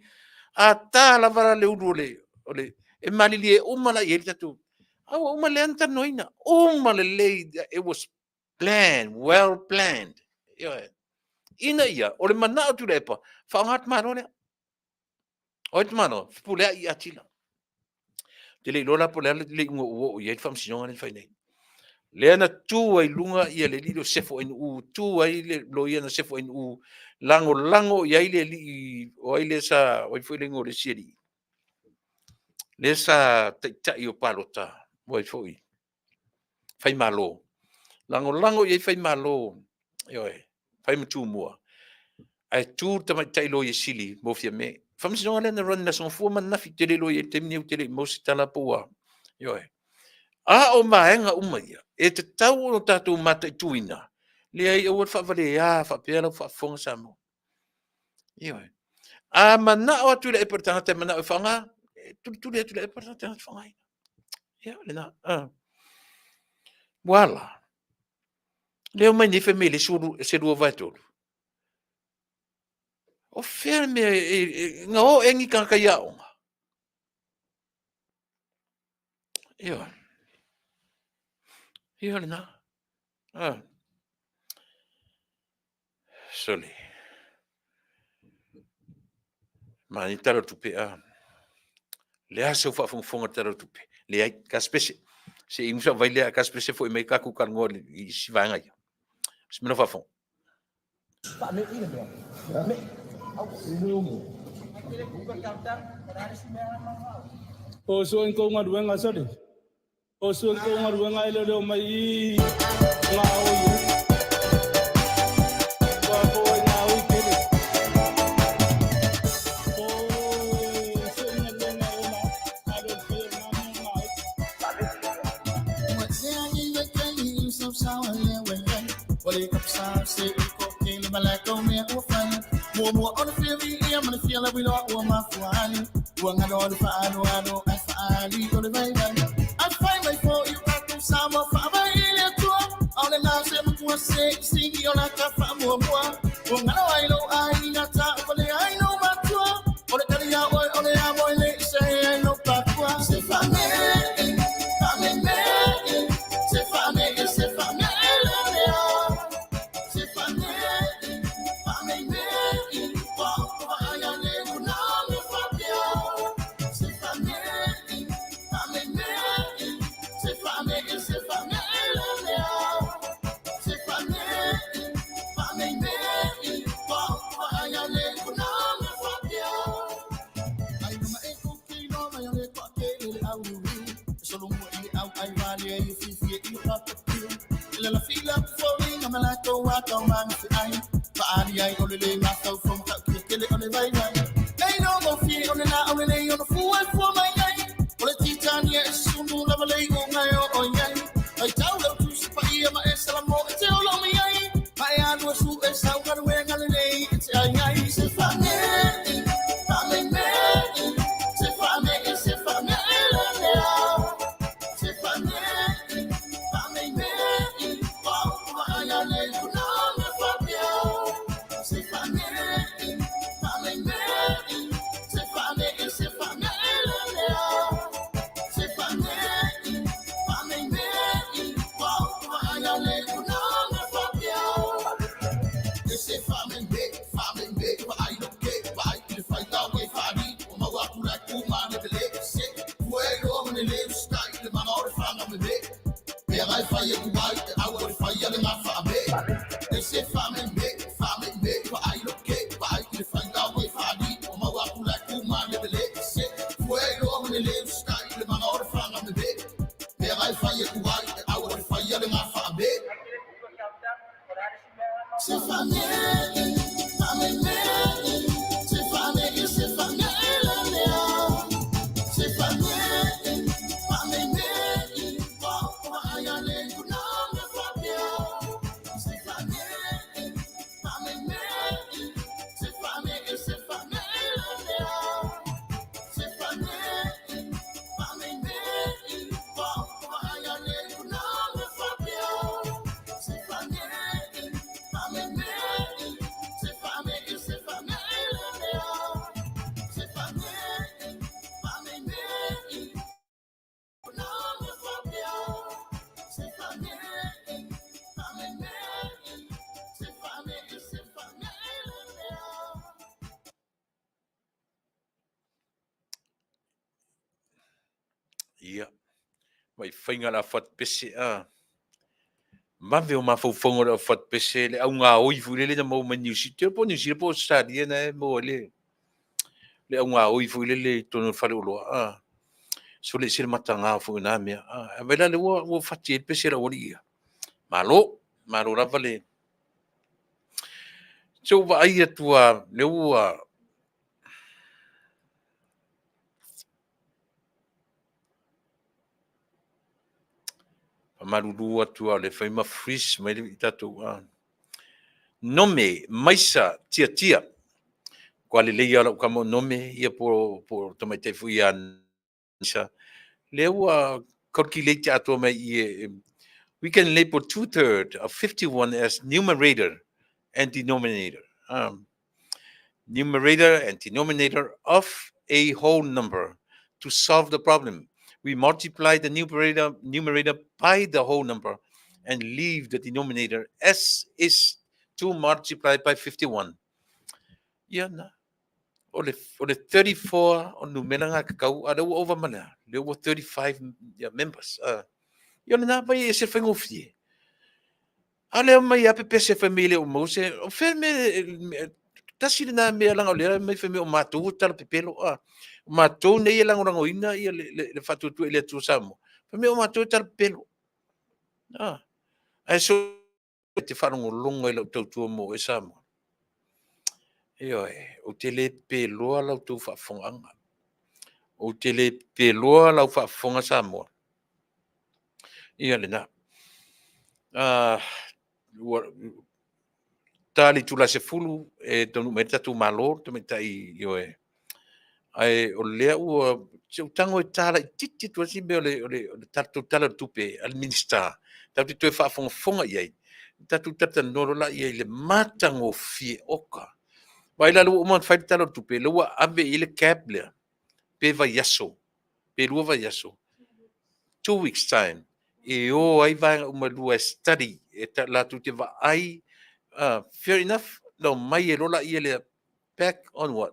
Tā lavara le uru ole. E malili e umala i tatu. Awa umale anta noina. Umale le, it was planned, well planned. Ina ia, o le mana o Tuilaepa, whaongat mano lea. O te mano, pulea i atila. Te le lola pulea le unga ua o iei whamsinonga le whainei. Lea na tua i lunga ia le lilo sefo in u, tua i le lo ia na sefo in u, lango iei le li, o ai le sa, o i fwile ngo le siri. Le sa tai o palota, o i fwile. Whai malo. Lango iei whai malo. Whai matu mua. Ai tu tamai tai lo i sili, mo fia me. Whamsinonga le na run na son fua man nafi te le lo i te mniu te le mosi tala pua. O maenga umaia. E te tau o tātou mata i tuina. Le ai o whawale whapea lau whafonga sa mo. Mana o Tuilaepa tangata mana o whanga. Tuilaepa tangata whangai. Le na. Wala. Leo mai ni family se do vai todo. O fer me nga o engi ka ka ya o. Yo. Yo na. Ah. Soli. Ma ni taro tupe a. Le aso fa fonga taro tupe. Le ai ka spese. Se imsa vai le ka spese fo me ka ku kan ngol I si va nga. Smino fa fon. Pak me ini dia. Me au ilmu. O so ko ngadwe ngasode. O so ko ngadwe ngailo do mai ngao yu. Wa ko ngao kele. O so ngadwe ngao na. Ado ko na ngao. What's there in the game so sour when well up sound say ko kele malako me o fan. Mo on feel me I'm gonna feel like we don't want my fun. Wang ano fa ano I finally go to my I find my for you back to summer for my ile to all the now say mo say sing you like a mo wang ano I know I got ta but I know my to all the ya boy let say I know pa c'est famille c'est famille c'est famille La fila falling, I'm like a walk on man. I only lay myself from kill it on the right line. They know no fear on the night, on the lay on the fool for my eye. Well, the Titan, yes, soon to never lay on my own. I tell them to Tupa'i, my Islam, tell on me. My hand was who is how can we on the day. It's a family, Ia. Mai whainga la what pese a. Mawe o mawhauwhonga la what pese le au ngā oi fuilele na mau ma New Zealand. Po New Zealand po stadia na mo le. Le au ngā oi fuilele tono whare uloa a. So le sira mata ngā whunga nā mea. A wela le ua whati e pese ra ori ia. Malo rava le. So wa ai atua le ua maruru atua le whaima fris mai le tatou a. Nome, maisa, tia. Kua le leia lau kamo nome ia po tamai te fui an. Le ua kalki leite atua mai i we can label 2/3 of 51 as numerator and denominator. Numerator and denominator of a whole number. To solve the problem, we multiply the numerator by the whole number and leave the denominator as is to multiply by 51. Yeah, na. O le 34 o numera nga kakau ada over mana. There were 35 members. Ia na mai e se whaingofi. Ale mai ape pese famile o mose. O me tasi na me langa le mai feme o matou tala pepelo o matou nei langa rango ina ia le fatu tu ele tu samo feme o matou tala pepelo ai so te whanongo longa i lau tautua mo e samo io o te le peloa lau tau whaafonga o te le peloa lau whaafonga samo ia le na tali tula se fulu e tonu me tatu malo te me tai yo ai o le o se tango tala titi tu si be le tatu tala tupe al minister tatu tu fa fonga ye tatu tata no la ye le matango fi oka vai la lu mo fa tala tupe lo ave ile cable pe va yaso pe lu va yaso 2 weeks time e o ai va uma lu study e la tu te va ai fair enough. No, mai e rola ia le back on what?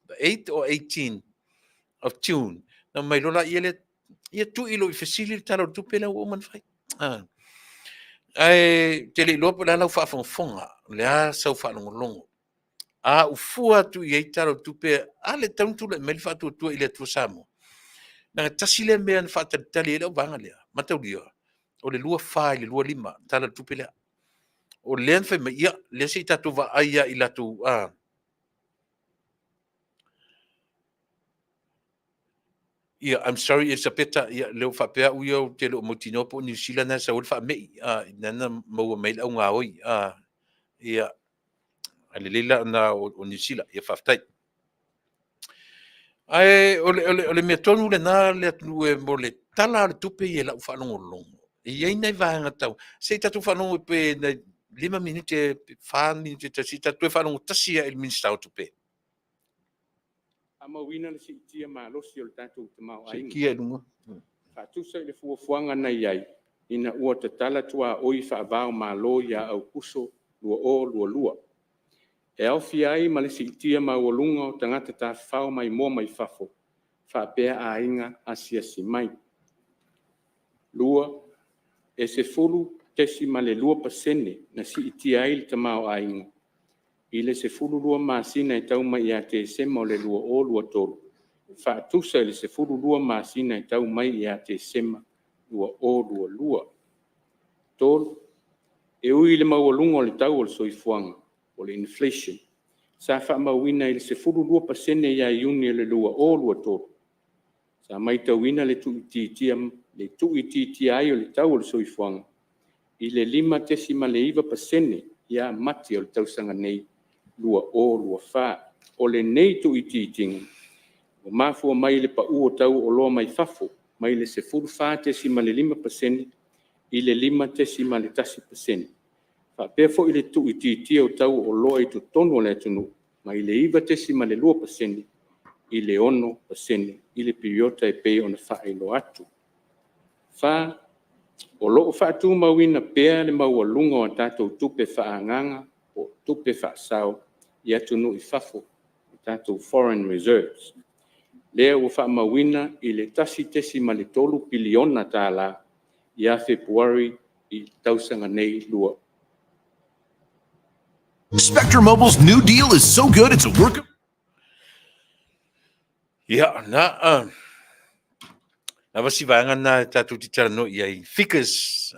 The 8th or 18th of June. No, mai rola ia le ia tu ilo i facility talo tu pela o man fai. Ai te le lopo la lau whaafonga. Le a sau whaanongolongo. A ufua tu i talo tu pe a le tauntu le meli whaatu tua i le tua samo. Nanga tasile mea na whaatatali e lau vanga lea. Matau lia. O le lua whai, le lua lima. Tala tu pela. O len fe me ia le se tatu va aia i latu ia I'm sorry it's a beta ia le fa pe u yo te lo motino po New Zealand na sa ul fa me nana mo me au nga oi ia ale lila na o New Zealand ia Faafetai ai o le me tonu le na le tu e mo le tala tupe ia la fa long ia nei va nga tau se tatu fa no pe 5 minute fan minute tasita tu fa no tasia il ministro tu pe ama wina le sitia ma lo si o tatu te mau ai kia lunga fa tu se le fuanga na yai ina ua te tala tua oi fa va ma lo ya au kuso lua e au fi ai ma le sitia ma o lunga o tangata ta fa mai mo mai fafo fa pe a inga asia si mai lua e se fulu tesi ma le lua pasene na si iti ai le tamau ainga. I le se fulu lua masina i tau mai a te sema o le lua o lua tolu. Fa atusa le se fulu lua masina i tau mai a te sema lua o lua. Tolu, e ui le maualunga o le tau o le soifuanga, o le inflation. Sa fa mauina i le se fulu lua pasene ia iuni le lua o lua tolu. Sa mai tauina le tu iti ai o le tau o le soifuanga. I le 5 pasene ia mati o le tausanga nei lua o lua wha. O le nei tu ititinga. O mafua mai le pa o tau o loa mai fafo. Mai le se furu wha 5 pasene i le 5 pasene. Fa pefo i le tu ititia o tau o loa i tu tonu o le atunu. Mai le 2 pasene i le 1 pasene i le periota e pei o na wha i lo atu. Fa o loo whaatu mawina pea le maualunga o tātou tupe whaanganga o tupe whaasau i atunu i fafo o tātou foreign reserves. Lea o wha mawina i le tasi ma le 3 piliona tāla i a Februari i tausanga nei lua. Spectrum Mobile's new deal is so good it's a work of... Yeah, na wasi vanga na tatu titara no i figures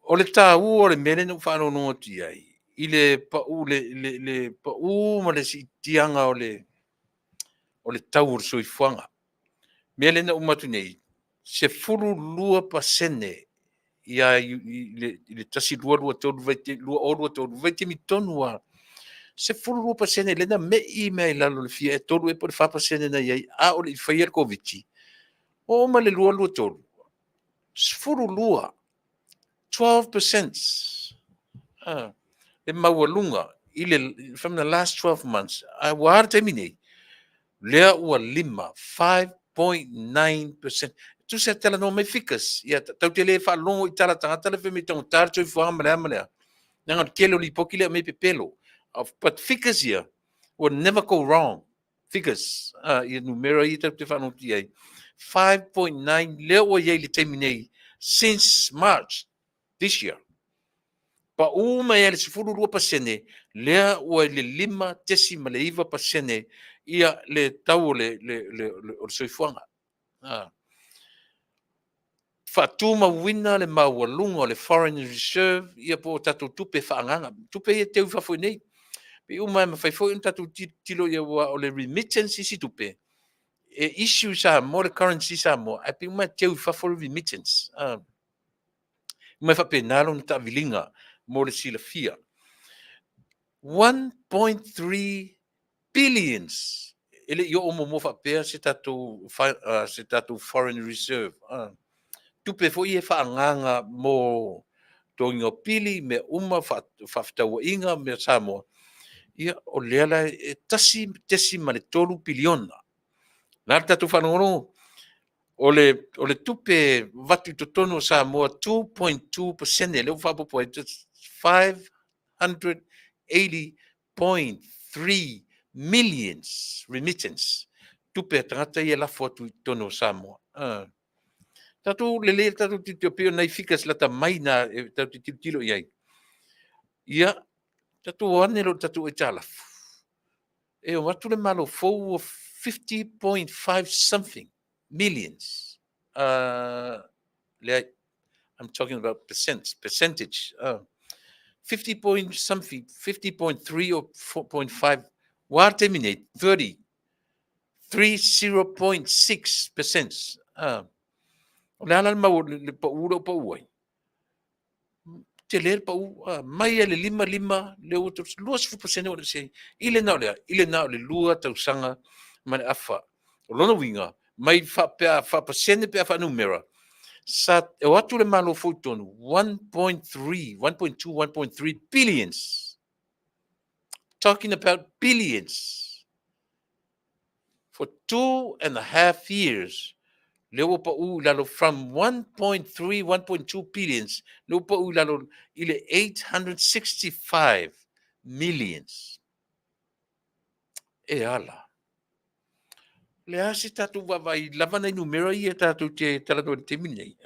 o le tau o le mele no whano no ti ai i le pa u ma le si tianga o le tau o soifuanga mele na umatu nei se furu lua pasene ia le tasi lua tolu vete mi tonua se furu lua pasene le na me i me lalo le fia e tolu e por fa pasene na iai a o le faier koviti o ma le lua tolu Sfurulua, 12%. Le mawalunga, from the last 12 months, war temine, lea ua lima, 5.9%. Tu se tala no me ficas, ia tau te le wha longo I tala tangata le whemi tongo tarto I whaanga malea malea. Nanga kelo li pokile me pepelo. But figures here will never go wrong. Figures, ia numero I tau te whanau ti ai. 5.9 leo o iei le teminei since March this year. Pa uma ia le sifuru rua pasene, lea o le lima tesi ma le iwa pasene ia le tau le soifuanga. Fatuma wina le mawalunga le foreign reserve ia po tatu tupe whaanganga. Tupe ia teu whafoi nei. Pe uma ma whaifoi tatu tilo ia o le remittance isi tupe. E issue sa mo le currency sa mo. A pe uma teu whafoi remittance. Uma whape nalo na ta vilinga mo le sila fia. 1.3 billions. Ele ia o mo whapea se tatu foreign reserve. Tupe fo ia whaanganga mo tongo pili me uma whaftaua inga me Samoa. Ia o leala tesi ma le tolu piliona. Nā tatu whanongono, o le tupe watu totono Samoa 2.2%, leo whapopo e 580.3 millions remittance. Tupe tangata ia la fotu tono Samoa. Tatu lele tatu titopio nei fikas lata mai na tatu titilo iai. Ia tatu wanero tatu etalafu. E watu le malo fou 50.5 something millions. I'm talking about percentage. 50 point something, 50.3 or 4.5. War terminate 30.6%. Le ala mau le paura pauai. Te le pau mai le lima le o luas fu pasene o se ile na le lua tau sanga man afa. O lona winga mai fa pasene pe fa numera. Sa e watu le malo foton 1.3, 1.2, 1.3 billions. Talking about billions. For 2.5 years. Leo pa u lalo from 1.3, 1.2 billions. Leo pa u lalo ile 865 millions. E ala. Le asi tatu wawai lavana numero I tatu te talado te minei.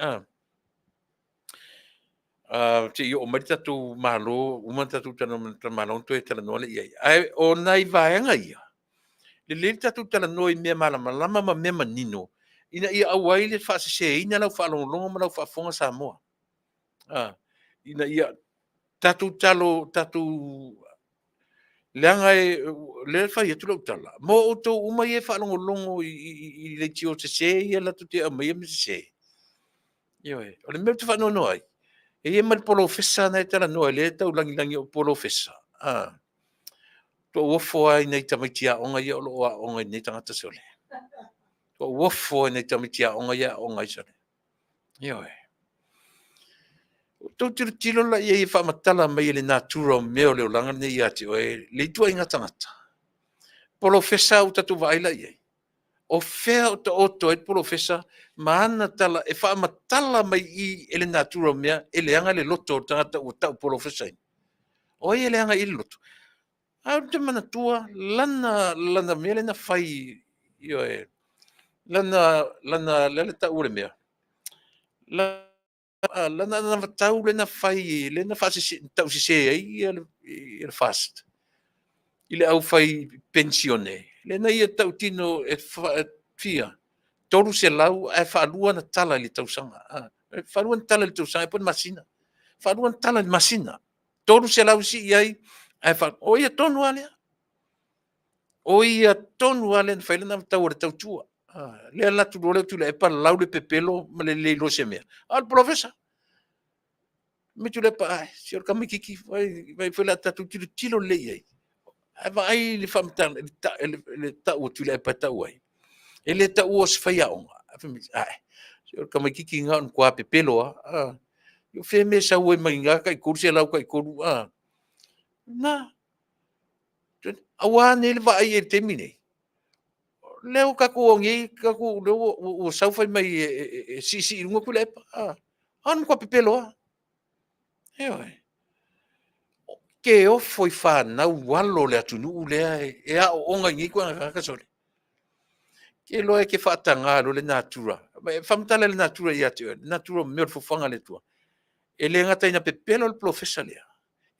Te I o mari tatu malo, uma tatu malo to e talano le iai. Ai o nai vaenga ia. Le tatu talano I mea malama ma mea manino. Ina ia awai le whaasese ina lau whaalonga ma lau whaafonga Samoa. Ina ia tatu leanga le whai atu lau tala. Mo o tō uma ia whaalonga I le tio te se ia latu te amai me se. Ioe, o le mea tu whaanono ai. E ia mali polo fesa na e tala noa, le tau langi o polo fesa. Tō uofo ai nei tamaitia onga ia o loa onga nei tangata sole. Ko wofo nei tamitia onga ia onga isare. Ioe. Tau tilo la ia I whamatala mai le natura meo leo langa nei ati oe le tua inga tangata. Polo fesa o tatu vaila iei. O fea o ta oto e polo fesa maana tala e whamatala mai I ele natura mea ele anga le loto o tangata o tau polo fesa ini. Oe ele anga I loto. Au te mana tua lana mea le na whai ioe. Lana ta ure mea. Lana tau lena fai, lena fasi tau si se ai il fast. Ile au fai pensione. Lena ia tau tino e fia. Toru se lau e whaalua na tala li tau sanga. Whaalua na tala li tau sanga e pon masina. Whaalua na tala li masina. Toru se lau si iai e wha. O ia tonu alea. O ia tonu alea na whailena tau ore tau tua. Le la tu le Tuilaepa lau le pepelo ma le lo se mea. Al professor. Me Tuilaepa ai, sior kami kiki vai foi la tatu tilo le ai. Ai le famtan le ta o Tuilaepa ta ai. Ele ta o se fai onga. Ai. o ka mai kiki nga on kwa pepelo yo fe me sa we mai nga kai kursi lau kai kuru na awa ne le vai e temine leo ka ko ngi ka ko o sa fai mai si ngo kule an kwa pepelo ke o foi fa na walo le atunu le e a o nga ngi kwa ka sole ke lo e ke fa tanga lo le natura famtala le natura ia te natura me fo fanga le tua e le ngata ina pepelo le professor le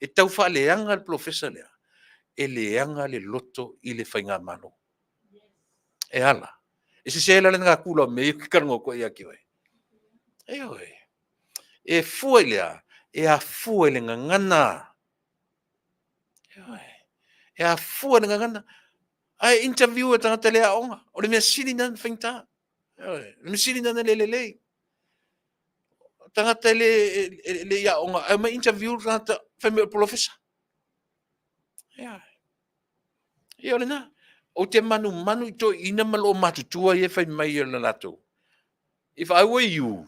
e tau fa le anga le professor le e le anga le loto i le fainga mano e ala e se le nga kula me ki kango ko ia ki we e fuelea e a fuele ngana e a fuele ngana ai interview e tangata le aonga o le mea sili nan fainta le sili nan le tangata le aonga ai ma interview tangata fai professor ia le na o te manu i to ina malo matutua e fai mai o le lato if I were you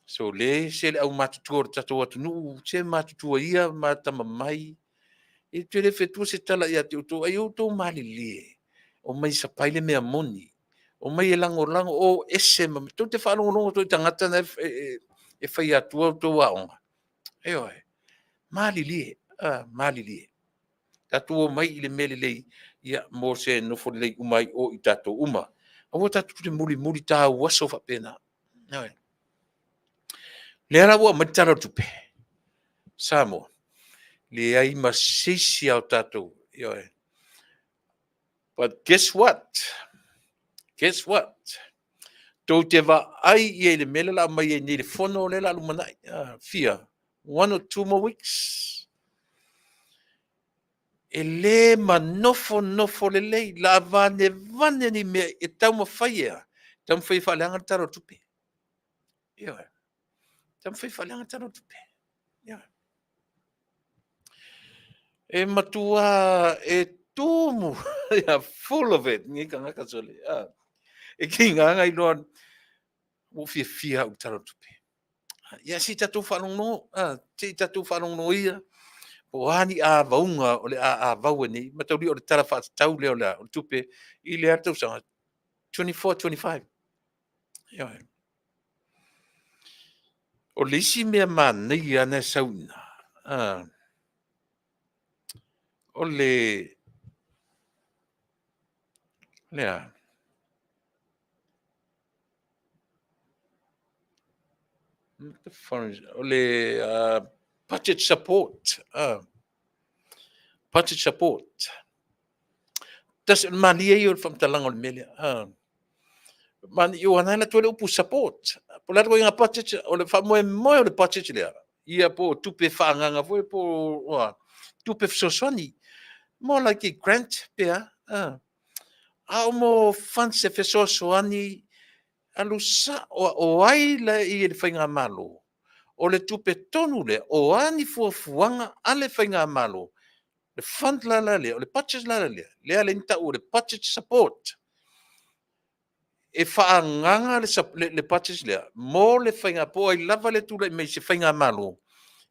so le se le au matutua o tato atu nu se matutua ia matama mai e te le fetua se tala ia te uto ai uto mali lie o mai sa paile mea moni o mai e lango o ese ma to te whanongo to tangata na e fai atua to waonga mali lie tatua mai i le mele lei ia mo se nofo lei umai o i tato uma o tatu te muli tā waso fa pena le ara ua matara tupe samo le ai masisi au tato but guess what to te va ai i le mele la mai ni le fono le la lumanai fear 1 or 2 more weeks e le manofo le lei la vane ni me e tau mawhaia tau mwhai whaleanga taro tupe tau mwhai whaleanga taro tupe e matua e tumu full of it ngi ka ngaka sole e ki nganga i loan mo fia au taro tupe ia si tatu whanongo si tatu whanongo ia o ani a vaunga o le a vau ni matauri o le tara fa tau le o tupe i le atu sanga 24 25 o lisi mea nei ana sauna o le o le budget support tas mani e o fam talang o mele man yo ana la tole upu support po la ko nga budget o le famo mo o le budget le ia po tupe fa nga foi po tupe sosoni mo like grant pe a mo fan se fe sosoni alusa o ai la i le fainga malo o le tupe tonu le o ani fuafuanga ale fainga malo le fund la le o le budget la le ale nta o le budget support e faanganga le budget le mo le fainga po ai lava le tula me se fainga malo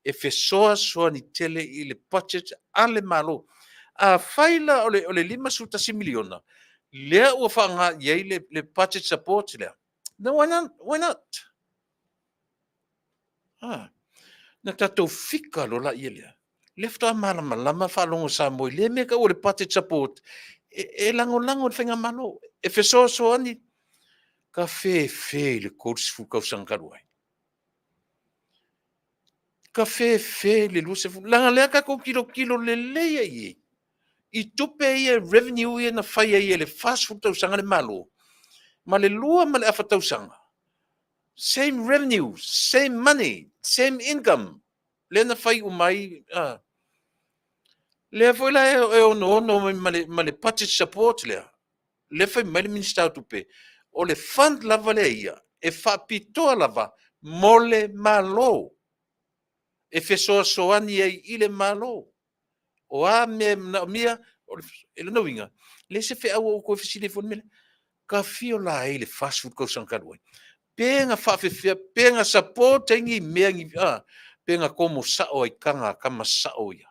e fe soa ni tele i le budget ale malo a faila o le 5 miliona le o faanga ye le budget support le no why not na tatou fika lo la ia lefta malama whalongo sa moi le me ka o le budget support e lango le whainga malo e fe soa ni ka fe le coach fu ka sangaruai ka fe le luse fu langa le ka ko kilo le le i tupe ia revenue ia na fai ia le fast food tau sanga le malo ma le lua ma le afa tau sanga same revenue same money same income le na fai umai le foi la e no ma le budget support le fai mai le minister tupe o le fund lava le ia e fa pitoa lava mole malo e fe soani ai i le malo o a mia e le noinga le se fe au o ko fisile fon mele ka fio la ele fast food ko sang kadoi penga faafetai penga support ngi mengi penga komo sa o ikanga kama sa o ya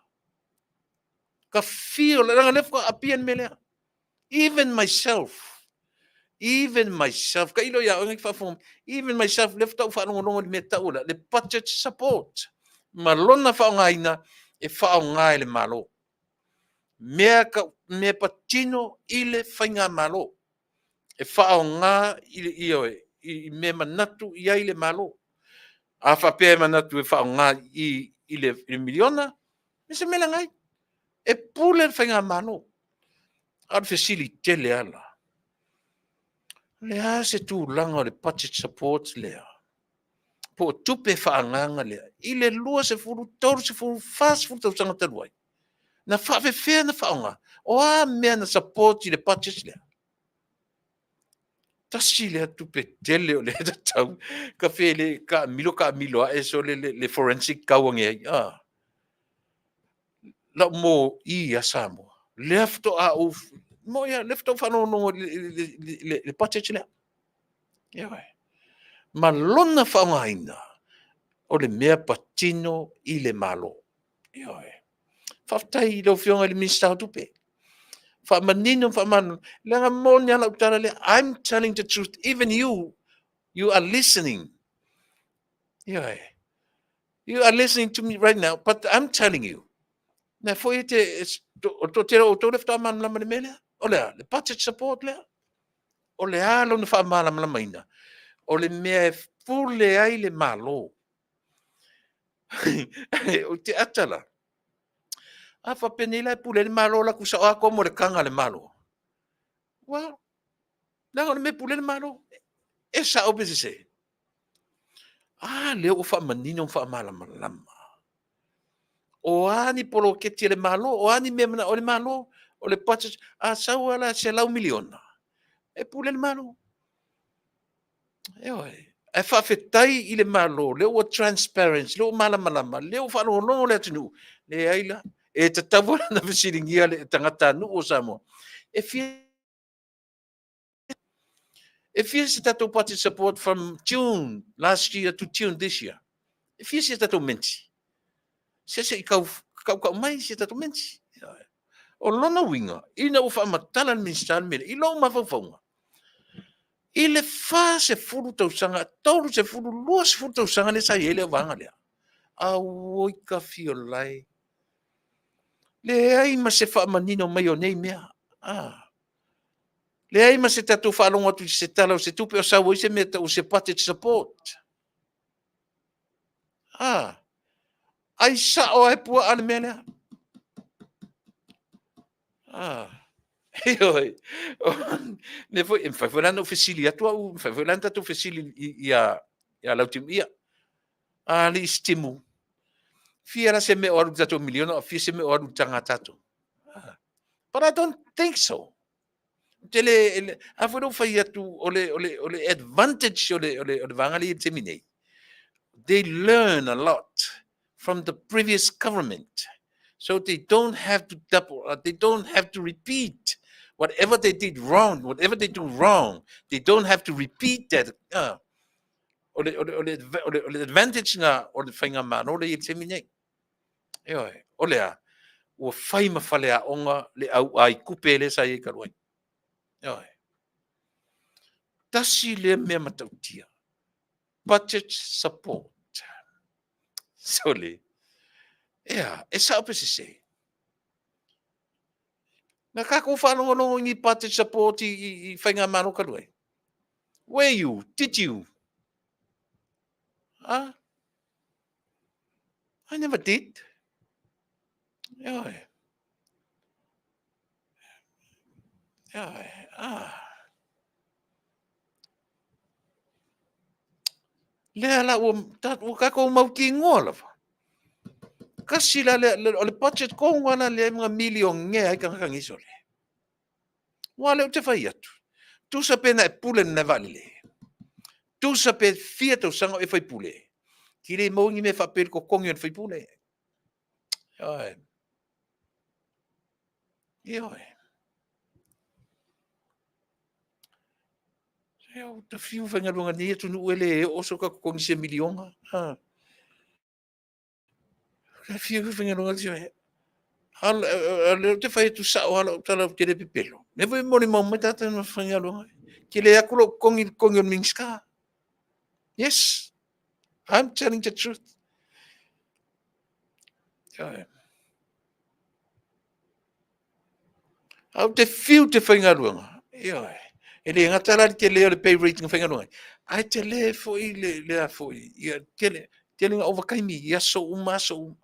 ka fio la nga lef ko apien mele even myself ka ilo ya ngi fa fom even myself left out fa no me taula le budget support malona fa ngaina e fa ngai le malo me patino ile fainga malo e fa nga ile io i me manatu ia ile malo a fa pe manatu e fa nga i ile miliona me se mela ngai e pule fainga malo ad facility le ala le a se tu langa le budget support le po tupe fa nga le ile lua se furu tor se furu fast furu tau sanga taluai na fa fe na fa nga o a me na support le budget le tasi le tupe tele o le tau ka fele ka milo e so le forensic ka wange la mo I asamo left a of mo ya left of no le budget le ya malona fa nga o le mea patino I le malo. Faafetai lo fionga le minister tupe. Fa manino fa man. Langa monya la utara le. I'm telling the truth. Even you are listening. You are listening to me right now, but I'm telling you. Na foi te to te o to lefta man la mele. Ole le budget support le. Ole alo na fa mala la maina. Ole mea fule ai le malo. O te atala. A fa penila pule le malo la kusa a como le kanga le malo. Well, la me pule le malo. Esa o bese se. Le o fa manino fa mala malama. O ani polo ke le malo, o ani me o le malo, o le pacha a sa wala se lau miliona. E pule le malo. E faafetai I le malo, le o transparency, le o malama, le o fa no le tinu. Le aila e tatavu na visiringia le tangata nu o samo. If you see that party support from June last year to June this year, if you see that menti, se kau mai se that menti. O lona winga, ina ufa matala minister mele, ilo mafafonga. Ile fa se furu tau sanga, tau se furu lua se furu tau sanga le sa yele wanga lea. A woi ka fiolai. Le ai ma se fa manino mai o nei mea. Le ai ma se tatu fa longa tu se tala o se tupe o sa woi se meta o se budget support. Ai sa o e pua ale mele. Ne foi em foi lá no facili atua o foi lá tanto facili ia lautim ia ali stimu fiera se me oru tato miliona fi se me oru tanga tato but I don't think so tele aforo fai atu ole advantage ole vangali terminate they learn a lot from the previous government so they don't have to double they don't have to repeat whatever they did wrong, whatever they do wrong, they don't have to repeat that. Or the advantage nga or the whainga man, o le I temine. O lea, ua whai mawhale a onga le au ai kupe le sa I karuai. Tasi le mea matautia. Budget support. So le. E sa ope se se. Na kako whanongonongo ngi budget support I whainga mano karuai. Were you? Did you? I never did. Le la o kako mau ki ngola. Kasi la le budget ko ngwana le mga million nge ai kang iso le. Wale o te whai atu. Tu sa pena e pule na vale. Tu sa pe fiato sanga e whai pule. Ki le maungi me whapel ko kongi on whai pule. Eu te fiu whangarunga ni Taunu'u ele o so ka kongi se milionga. Te fiu whangarunga tio e. Al te whai tu sa o hala o tala o tere pipelo. Me voi mori mau mai tata na whangarunga. Ki le akulo kongi o mingska. Yes, I'm telling the truth. Au te fiu te whangarunga. Ia. E le ngatala te leo le pay rating whangarunga. Ai te le foi le a foi. Ia te le overkaimi. Ia so uma so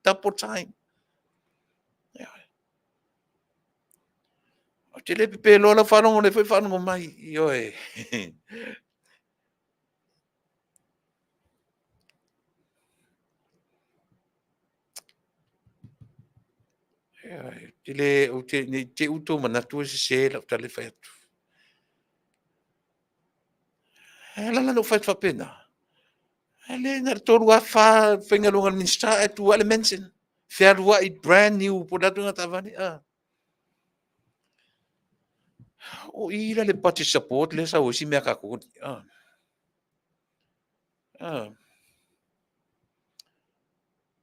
double time. Ia. O te le pepe lola whanongo le foi whanongo mai. Ia e. Te le o te uto manatu se se la tale whai atu. E lana no whai whapena. Le na toru a wha whengalunga minsta e tu ale mention. Whiarua I brand new po datu nga tawani. O ira le party support le sa osi mea kakoti.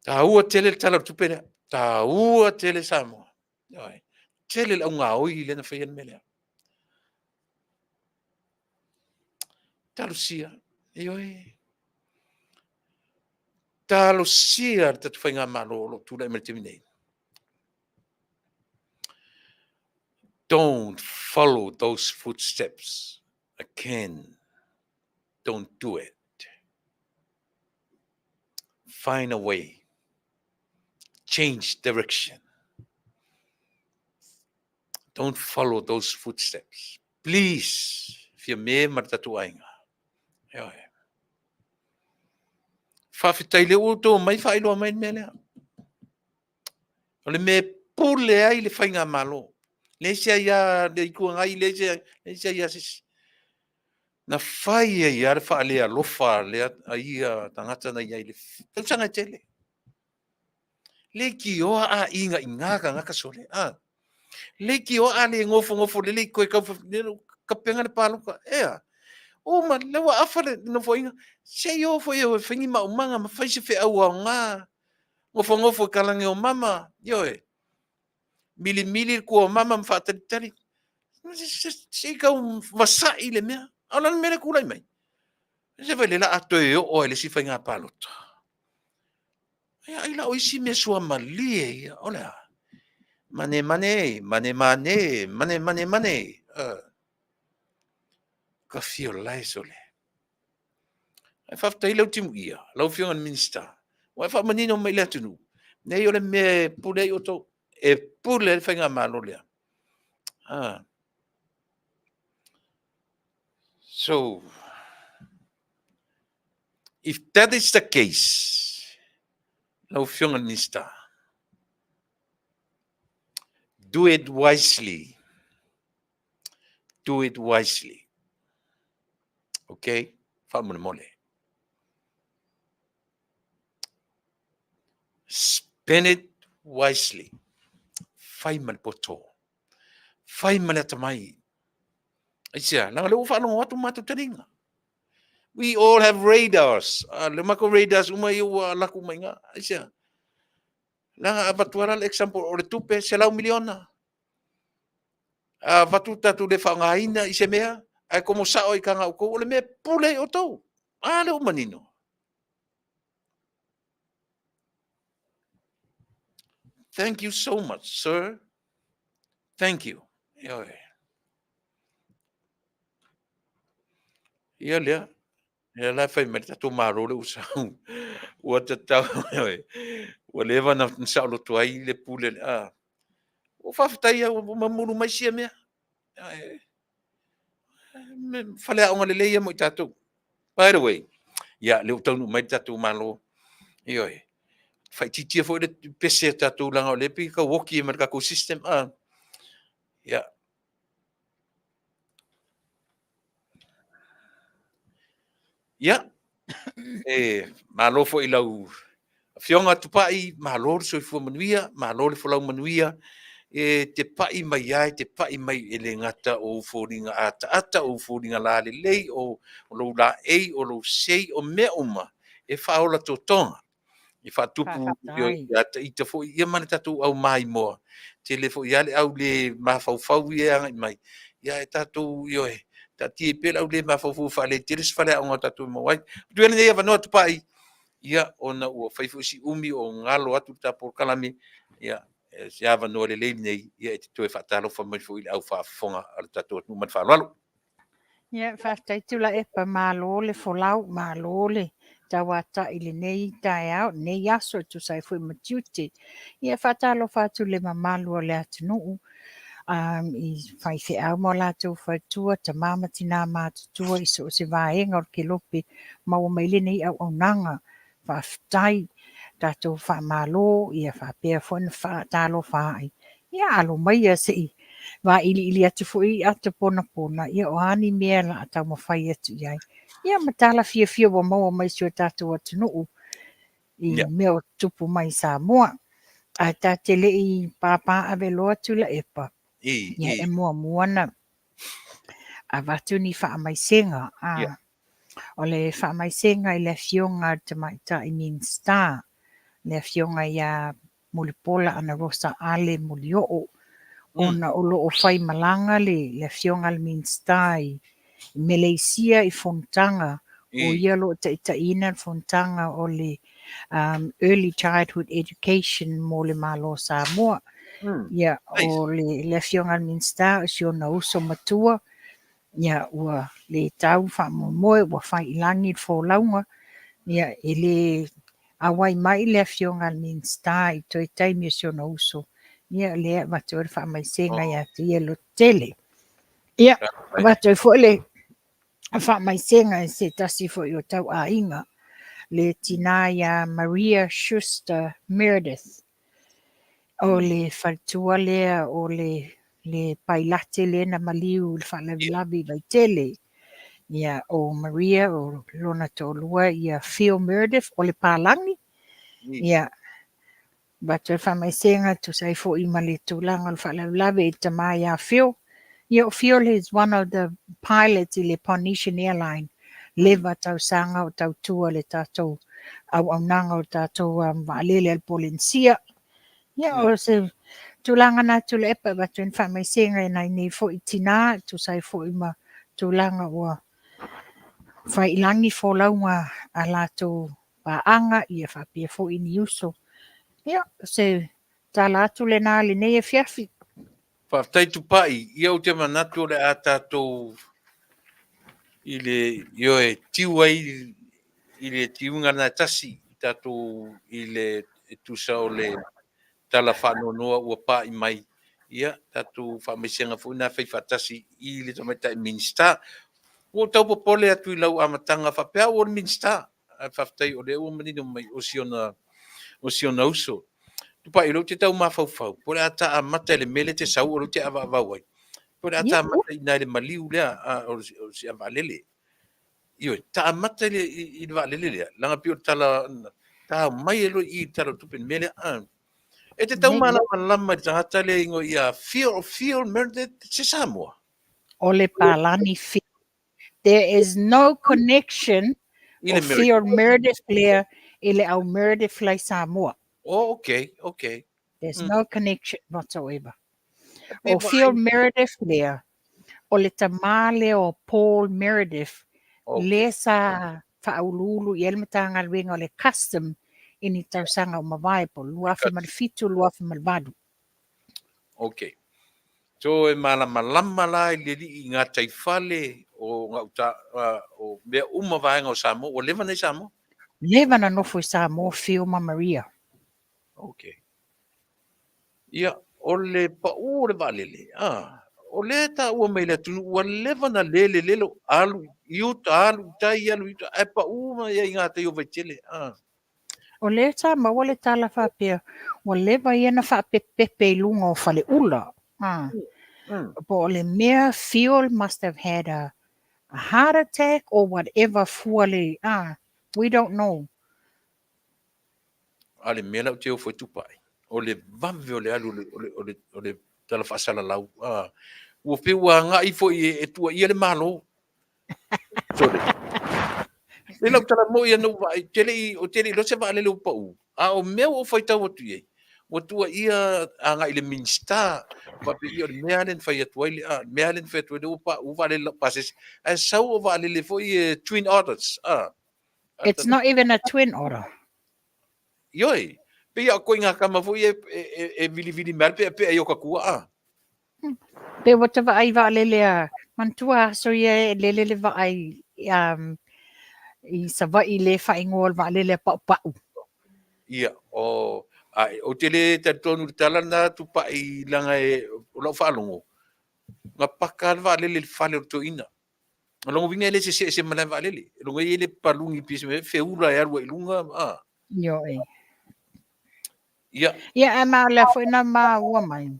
Ta ua tele tala tupere. Ta ua tele Samoa. Tele la unga oi le na whaian melea. Talusia. Ioi. Talusia tatu whainga malo tula emertimi nei. Don't follow those footsteps again. Don't do it. Find a way. Change direction. Don't follow those footsteps. Please, fia me martatu ainga. Faafetai le uto mai whailo mai mele. Ole me pule ai le whainga malo. Le sia ia le ikua ngai le sia ia sis. Na whai ai ar wha le alofa le ia tangata na ia le. Tausanga tele. Le ki oa a inga ingaka ngaka sole. Le ki oa a le ngofo le koe ka penga le paluka. Ea. O ma lewa afale no foinga. Se yo fo yo whingi ma umanga ma whaise whi au au ngā. Ngofo kalangi o mama. Yo e. Mili ko mama mwhātaritari. Se kau wasai le mea. Aulana mele kulai mai. Se vai le la atoe o ele si whainga palota. Ai la oisi me sua malie. Ola. Mane. Ka fio lai sole. Ai whaftai lau timu ia. Lau fio ngan minsta. Wai whamanino mai lea tunu. Nei ole me pulei o tau. E pule le whainga malo lea. So, if that is the case, lau fio ngan minsta. Do it wisely. Do it wisely. Okay? Whamune mole. Spend it wisely. Whai man poto. Whai man atamai. Aisia, langa leo whanongo atu matu taringa. We all have radars. Le mako radars umai ua laku mai nga. Aisia. Langa abatuara le example o le tupe se lau miliona. Vatu tatu le whangaina I se mea. Ai komo sao I kanga uko. Ole mea pule o tau. Le umanino. Thank you so much, sir. Thank you. Ia lea. Ia la whai meri tatu maro le usau. Ua tatau. Ua lewa na sao lo tuai le pule. O Faafetai o mamuru mai sia mea. Whale aonga le leia mo I tatou. By the way, ia leo Taunu'u mai tatou malo. Ioi. Whai titia fo le pese tatou langa o lepi ka woki e marika ko system. Ia. Ia. Malo fo I lau Afioga Tupa'i, malo le soifua manuia, malo le folau manuia, e te pa'i mai ai, te pa'i mai e le ngata o fōringa ata o fōringa la le lei o lo la ei o lo sei o mea uma e whaola tō tonga. I whatupu Faafetai. i te fo ia mani tatu au mai moa. Te le fo ia le au le mawhauwhau i anga i mai. Ia e tatu io e. Tati e pela au le mawhauwhau whale te res whale au ngā tatu mo wai. Tuele nei awanoa Tupa'i. Ia ona ua whaifu si umi o ngalo atu ta Polokalame. Ia se awanoa le leili nei. Ia e te toe whatalo whamai fo i au whaafonga ala tatu atu man whalalo. Ia Faafetai Tuilaepa malo le folau malo le tawata i le nei tae au nei aso tu sai fui matiuti. Ia whatalo whatu le mamalu o le Taunu'u. I whai au mo la tu whaitua ta mama tina mātutua i so se vaenga o ke lope maua mai le nei au nanga. Faafetai tatou whamalo ia whapea fwena whaatalo whaai. Ia alo mai a sei. Wa ili atu fui atu pona ia o ani mea la atau mawhai atu iai. Ia matala fia wa maua mai sio tatou Taunu'u i mea o tupu mai Samoa. A ta te lei papa ave loa Tuilaepa. Ia e mua na. A watu ni whaamaisenga. O le whaamaisenga i le Afioga te maita i Mean Star. Le Afioga ia mulipola ana rosa ale mulio'o. Ona olo o whai malanga le Afioga le Mean Star i Malaysia i Fontanga. O ia lo ta ina Fontanga o le early childhood education mo le malo Samoa. Ia o le Afioga le Mean Star si ona uso matua. Ia ua le tau whaamomoe ua whai ilangi fōlaunga. Ia e le awai mai le Afioga le Mean Star i toi taimi si ona uso. Ia lea watu e whaamaisenga ia te ia lo tele. Ia watu e fo le whaamaisenga e se tasi fo i o tau a inga. Le tina ia Maria Schuster Meredith. O le whaitua lea o le pailate le na maliu le whaalavilavi vai tele. Ia o Maria o lona tōlua ia Phil Meredith o le pālangi. Ia But if I may saying to say for imali tulang al love it to my Phil. Phil is one of the pilots in the Polynesian airline. Live at our sang out our tour le tato au nang out tato Vale el Polincia. O se tulanga na Tuilaepa but if I may saying and I need for itina to say for ima tulanga wa fai ilangi for launga ala to paanga ia fa pia for in uso. Se tala atu le nā le nei Afiafi. Faafetai Tupa'i, ia o te manatu o le a tātou i le io e tiu ai i le tiunga na tasi tātou i le tusa o le tala whanonoa ua pā i mai. Ia, tātou whaamaisenga fu na whai whatasi i le tamaita i minsta. O tau popole atu i lau amatanga whapea o le minsta. Faafetai o le ua manino mai o siona uso. Tupa'i lo te tau mawhauwhau. Pore ata a mata le mele te sau o lo te awa awawai. Pore ata a mata i nai le maliu lea o si awa lele. Ioi, ta a mata i le waalele lea. Langa pio tala, ta mai elo i tala tupen mele. E te tau malama i tangata le ingo i a feel merde se Samoa. O le palani fi. There is no connection o feel Meredith Blair ile au Meredith Lai Samoa. Oh, okay. There's no connection whatsoever. O feel Meredith Blair o le tamale o Paul Meredith le sa whaululu i elmatanga alwenga o le custom ini tausanga o mawaipo. Luafi malfitu, luafi malvadu. Okay. So e malama la i le i ngā taifale o ngā uta o mea vaenga o Samoa, o lewa nei Samoa? Lewa na nofo i Samoa, Phil ma Maria. Okay. Ia, o le pa'u o le valele. O le ta ua mai le tunu, ua lewa na lele lelo alu, iuta, tai alu, iuta, e pa'u ma ia i ngā tei o vaitele. O le ta ma wale tala whapea, wa lewa ia na whapepepe i lunga o whale ula. But o le mea Phil must have had a heart attack or whatever fuale. We don't know. Ale mea lau te o foi Tupa'i. o le vave o le alu o le tala whaasala lau. Ua peua ngā ifo e tua ia le malo. Sore. Le lau tala mo ia nau vai, o tele i lose vale le upau. O mea o whaitau atu iei. Ua tua ia a ngā i le minsta, wape ia o le mea len whai atu ai, mea len whai atu ai, upa vale la pases. A sau o vale le fo i Twin Otters. It's not even a twin otter. Ioi. Pe ia koe ngā kama fo i e vili mea, pe ai o ka kua. Pe wata wa ai wa lelea. Mantua so ia lele wa ai i sa wa i le wha ingol wa lele pau. Ia, o tele te tonu tala na Tupa'i langa o lau whaalongo. Ngā paka wa lele whale o to ina. Longo vinga ele se mana wa lele. Longo ele palungi pisi me feura e arua ilunga. Yo e. Ia. Ia e ma le fwina ma ua mai.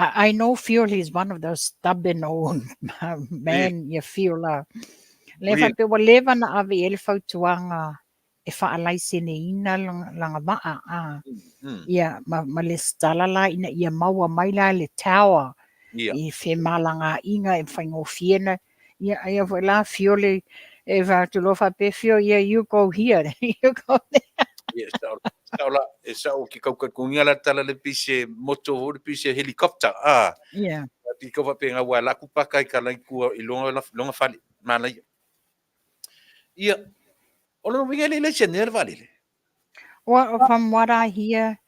I know Fuel is one of those stubborn old man you feel le fa pe wa leva na ave ele fautuanga e fa alai sene ina langa maa ia ma le stala la ina ia maua mai la le tower i fe malanga inga e faingo fiena ia foi la Fuel e va tu lo fa pe Fuel you go here you go there. Yes, saula e sau ki kau kunga la tala le pise moto o le pise helicopter Yeah. Ti kau pe nga wala ku paka I kala ku I longa fali mana ia ono winga le chener vale. Well, from what I hear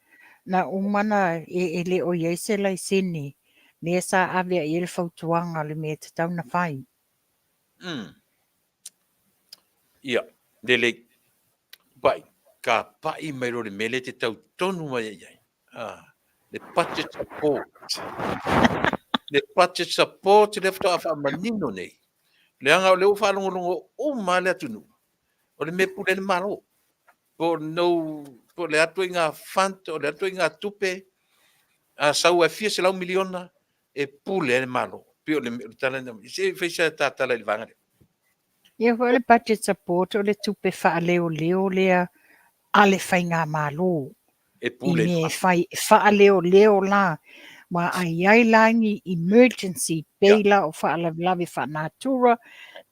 na umana e le o yese lai sini ne sa ave ele fautuanga le me te tau na whai. Ia, dele pai ka pai mai ro le mele te tau tonu mai ai. Le budget support. Le budget support le fto afa manino nei. Le anga le ufa longo o male atunu. O le me pule le maro. Po le atu inga fant, o le atu inga tupe. Sau e fia se lau miliona e pule le maro. Pio le tala se feisa tatala le vangare. Ia le budget support o le tupe wha leo lea a le whainga malo. E pule I me wha leo la. Wa ai langi emergency peila o wha lawe wha natura.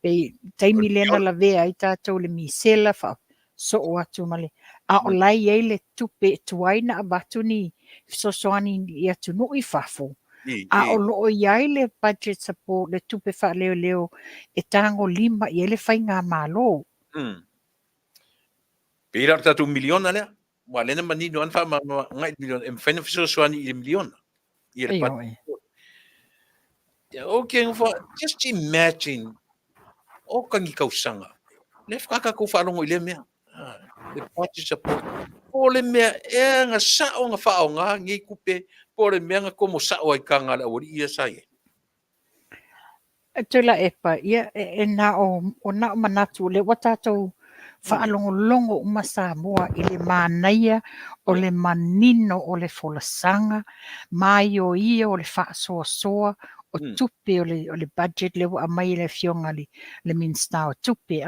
Pe taimi lena la vea I tātou le misela wha so o atu male. A o lai ei le tupe tuaina a batuni sosoani I atu nui whafo. A o loo iai le budget support le tupe wha leo e tango lima I ele whainga malo. Pira tatu miliona lea. Wa lena manino an wha ngai miliona. E mwhaina sosoani I miliona. Okay, just imagine o kangi kausanga. Le whaka ko whalongo I le mea. Le budget support. Po le mea e nga sao nga whao ngā ngi kupe. Po le mea nga komo sao ai kanga la ori ia sai. Tuilaepa, ia e na o na manatu le watatou whaalongolongo uma Samoa I le mānaia o le manino o le folasanga, mai o ia o le whaasoasoa, o tupe o le budget le wa mai le fionga le minsta o tupe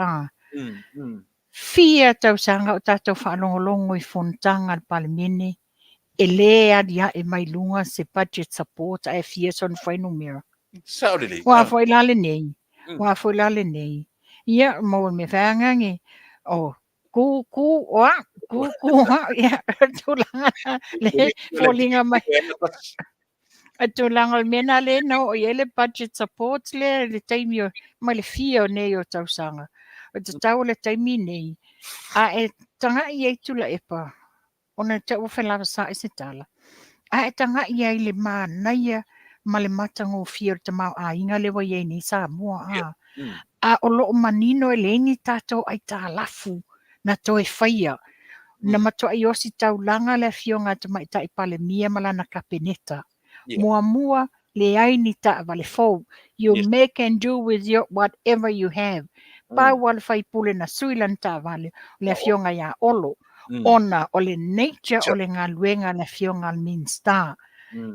Fia tausanga o tatou whaalongolongo I fontanga le palemene, e lea dia e mai lunga se budget support a e fia son whainu mera. Saurili. Wa foi lale nei. Ia mo me fangangi. Oh, ku ya tulanga le folinga mai. Tulanga mena le no o ele budget support le taimi mai le fia nei o tausanga. O te tau le taimi nei. A e tanga I Tuilaepa. Ona te uwhelava sa I se tala. A e tanga I le mānaia ma le matango fia te mau a inga lewa iei ni Samoa a o loo manino e lengi tātou ai tā lafu na toe whaia. Na mato ai osi taulanga le fionga te mai tai pale mia malana kapeneta. Mua le ai ni ta vale fau. You make and do with your whatever you have. Pa wale fai pule na suilan ta vale le fionga ia olo. Ona o le nature o le ngā luenga le fionga al minsta.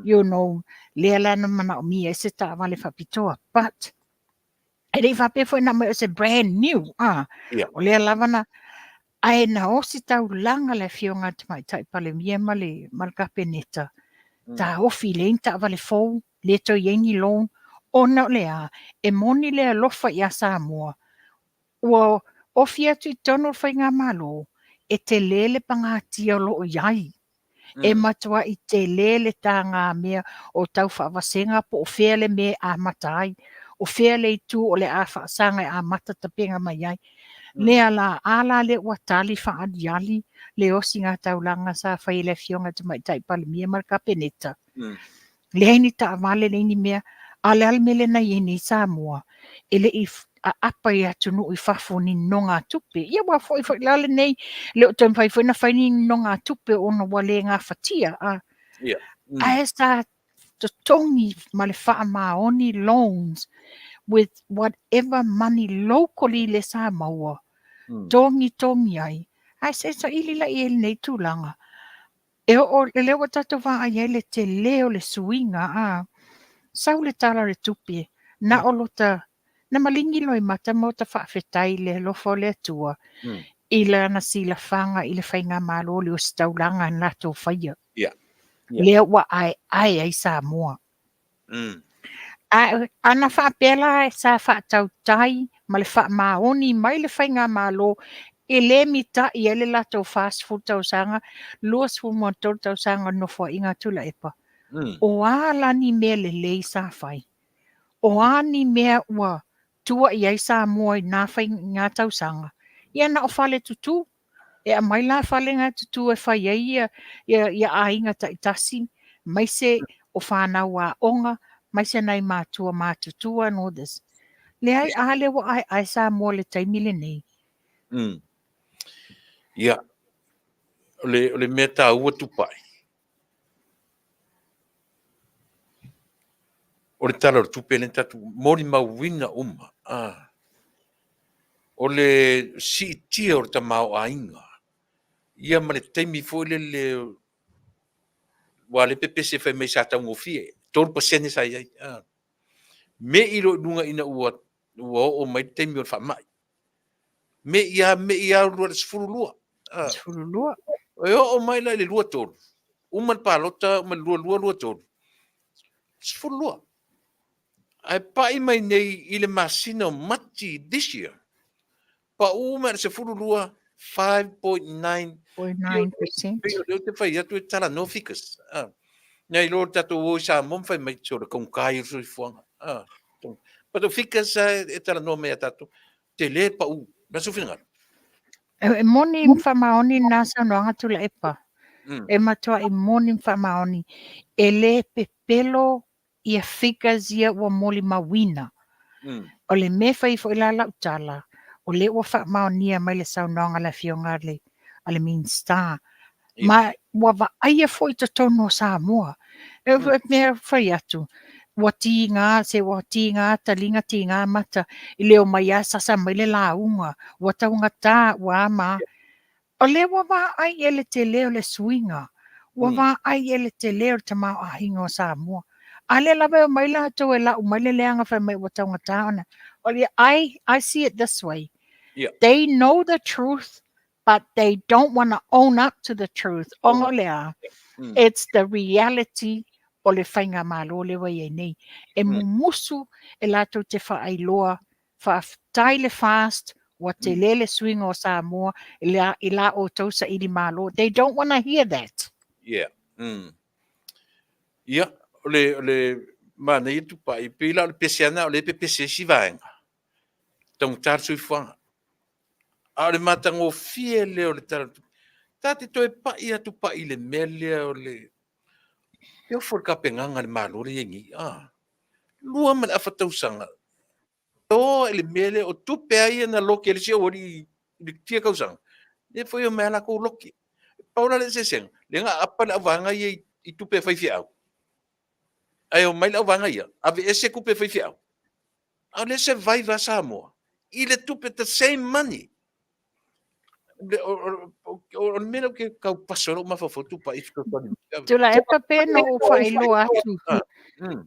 You know, lea lana mana o mia se ta vale whapitoa. But, e rei whape fo na mai o se brand new. O lea lavana, Ai na osi taulanga le Afioga Tuma'i Palemia ma le kapeneta. Ta ofi le inta vale fou, le to yengi loan, ona o lea, e moni le alofa ia Samoa. Ua ofi atu I tono whainga malo, e te lele pangati o lo iai. E matua I te lele tā ngā mea o tau whaawasenga po o whele me a matai, o whele I tu o le a whaasanga a mata tapenga mai ai. Lea la ala le watali whaadiali, le osi ngā taulanga sa whaile Afioga Tuma'i Palemia ma le kapeneta. Le haini ta vale le ni mea ale al mele na yeni Samoa ele if a apa ia tunu I fafo ni nonga tupe ia wa foi lale nei le o tem fai foi na fai ni nonga tupe ona wale nga fatia a esta to tongi male fa maoni loans with whatever money locally le Samoa tongi ai ai se sa ili la ele nei tulanga e o le o tato va ai le te leo le suinga a sau le tala le tupi na o lota na malingi loi mata mo ta Faafetai le lofo le tua I le na sila fanga I le whainga malo le o staulanga na to whaia le wa ai Samoa ana whaapela sa whaatau tai ma le wha maoni mai le whainga malo e le mita I ele lato fast food tau sanga luas fu mo tau sanga no fo inga Tuilaepa o ala ni mea le lei sa whai o ani mea ua tua I ai Samoa I nā whai ngā tau sanga ia na o whale tutu e a mai la whale ngā tutu e whai ai ia a inga ta itasi mai se o whanau a onga mai se nei mātua mātutua and all this le ai ale wa ai Samoa le taimile nei Ia, le mea tā ua Tupa'i. O le tala o tupe le tatu, mori mauwina uma. O le si tia o le tamau a inga. Ia ma le taimi fo le wa le pepe se fai mai sa tau ngofie. Tolu pasene sa iai. Me ilo lunga ina ua o mai taimi o le whamai. Me ia lua le sfurulua. Sfurulua. O mai la le lua tolu. Uman palota, uman lua tolu. Sfurulua. Ai pai mai nei I le masina o mati this year. Pa uma se furulua 5.9%. Leo te whai atu e tala no fikas. Nei lo tato o sa mom fai mai tōra kong kai sui fuanga. Pato fikas e tala no mea tato. Te le pa u. Masu whingar. E moni whamaoni nasa noanga Tuilaepa. E matua I moni whamaoni. E le pepelo ia fikas ia ua moli mawina. O le me whai fo ila lau tala. O le ua whamaonia mai le sau noanga la Afioga ale mean star. Ma ua wa aia fo I ta tono Samoa. E mea whai atu. Wa tinga, se wa tinga, talinga tinga mata. I leo mai a sasa mai le launga. Wa taunga tā, wa ama. O le wa ai ele te leo le swinga. Wa ai ele te leo te mau a hinga o Samoa. Ale lawe o mai la to e la o mai le leanga whai mai wa taunga tāna. O le I see it this way. They know the truth, but they don't want to own up to the truth. Ongo lea. It's the reality o le whainga malo le wai e nei. E mumusu e lato te whaailoa, Faafetai le fast, wa te lele swing o Samoa, I la o tausa ili malo. They don't want to hear that. Yeah. Ia, le mana I Tupa'i, pila le pesiana o le pepese si vaenga. Tong tar sui fuanga. A le matango fie leo le tara. Tate toe pa ia Tupa'i le mele o le Teo for ka penganga le malo le yengi. Lua man afatau sanga. To ele mele o tupe ai na loki ele se ori tia kausanga. Le foi o mela ko loki. Paula le seseng. Le nga apa na vanga I tupe fai fiau. Ai o mai la vanga ia. Ave ese kupe fai fiau. A le se vai va Samoa. Ile tupe the same money. O mele ke kau pasoro ma fa fotu pa ifko tani. Tuilaepa peno o whaelo atu.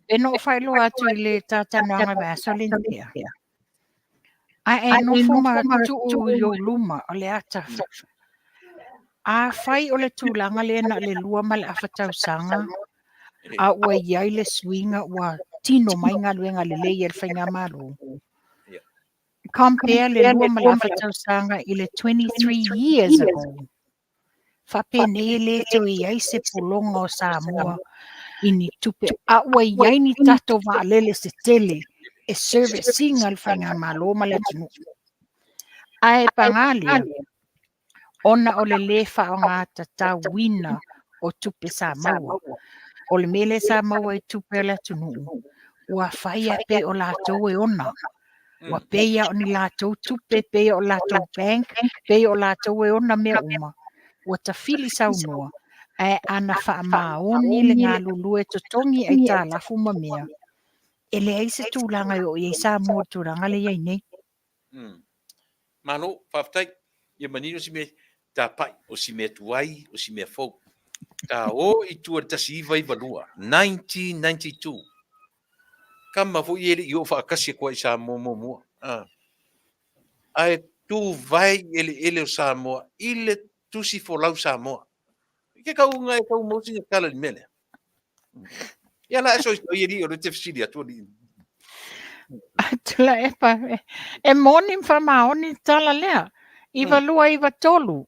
Peno o whaelo atu I le tātanoanga vea solentea. Ai no fuma tu yo luma o le ata. A fai o le tūlanga le na le lua ma le awhatausanga. A ua iai le swinga ua tino mai ngā luenga le lei el whainga maru. Compare le lua ma le awhatausanga i le 23 years ago. Whapene le to iai se polonga o Samoa i ni tupe. A ua iai ni tato wa lele se tele e servicing al whainga malo ma le tunu. Ai pangalia. Ona o le lefa o ngā tata wina o tupe Samoa. O le mele Samoa i tupe la tunu. Ua whaia pe o lātou e ona. Ua peia o ni lātou tupe, peia o lātou bank, peia o lātou e ona mea uma. Ua ta fili saunoa. E ana wha maoni le ngā lulu e totongi ai tā lafu ma mea. E le eise tūlanga o i Samoa tūranga le iei nei. Malo, Faafetai, ia manino si me Tupa'i, o si me tuai, o si me fou. Ta o i tua tasi iwa i valua, 1992. Kama fo i ele i o whaakasi kua i Samoa mua. Ai tu vai ele o Samoa, ile tusi fo lau Samoa. Ke kau ngai kau mosi ni kala ni mele. Ia la so i ele o le tefsiri atu ni. Tuilaepa e moni whamaoni tala lea. Iwa lua iwa tolu.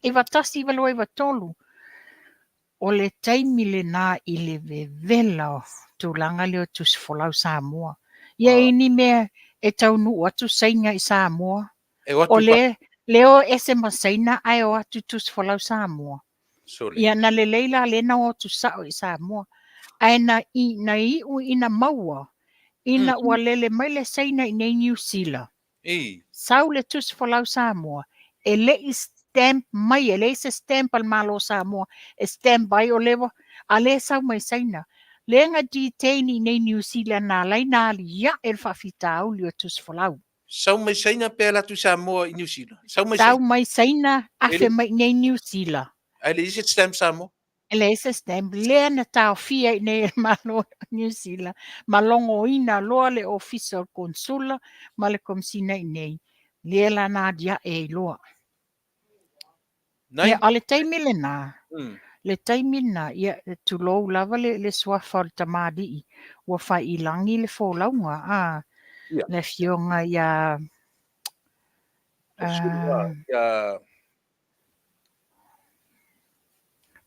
Iwa tasi iwa lua iwa tolu. O le taimi le nā i le vevela o tūlanga leo tusi folau Samoa. Ia ini mea e Taunu'u atu sainga i Samoa. O leo ese masaina ai o atu tusi folau Samoa. Ia na le leila lena o tu sao i Samoa. Ai na iu ina maua. Ina ua lele mai le saina i nei New Zealand. Sau le tusi folau Samoa. E le i stamp mai, e le se stamp al malo Samoa. E stamp bai o lewa. A le sau mai saina. Le nga detain i nei New Zealand na lai na ali ia el Faafetai au li o tusi folau. Sau mai saina pe la tu Samoa i New Zealand. Sau mai saina afe mai nei New Zealand. Ai le ise stamp Samoa. Le ise stamp le na tau fia i nei malo New Zealand. Malongo ina loa le official consula ma le komsina i nei. Le la na dia e loa. Ia ale taimi le nā. Le taimi nā ia tu lou lava le swafa o le tamadi i. Ua whai i langi le fōlaunga. Le fionga ia...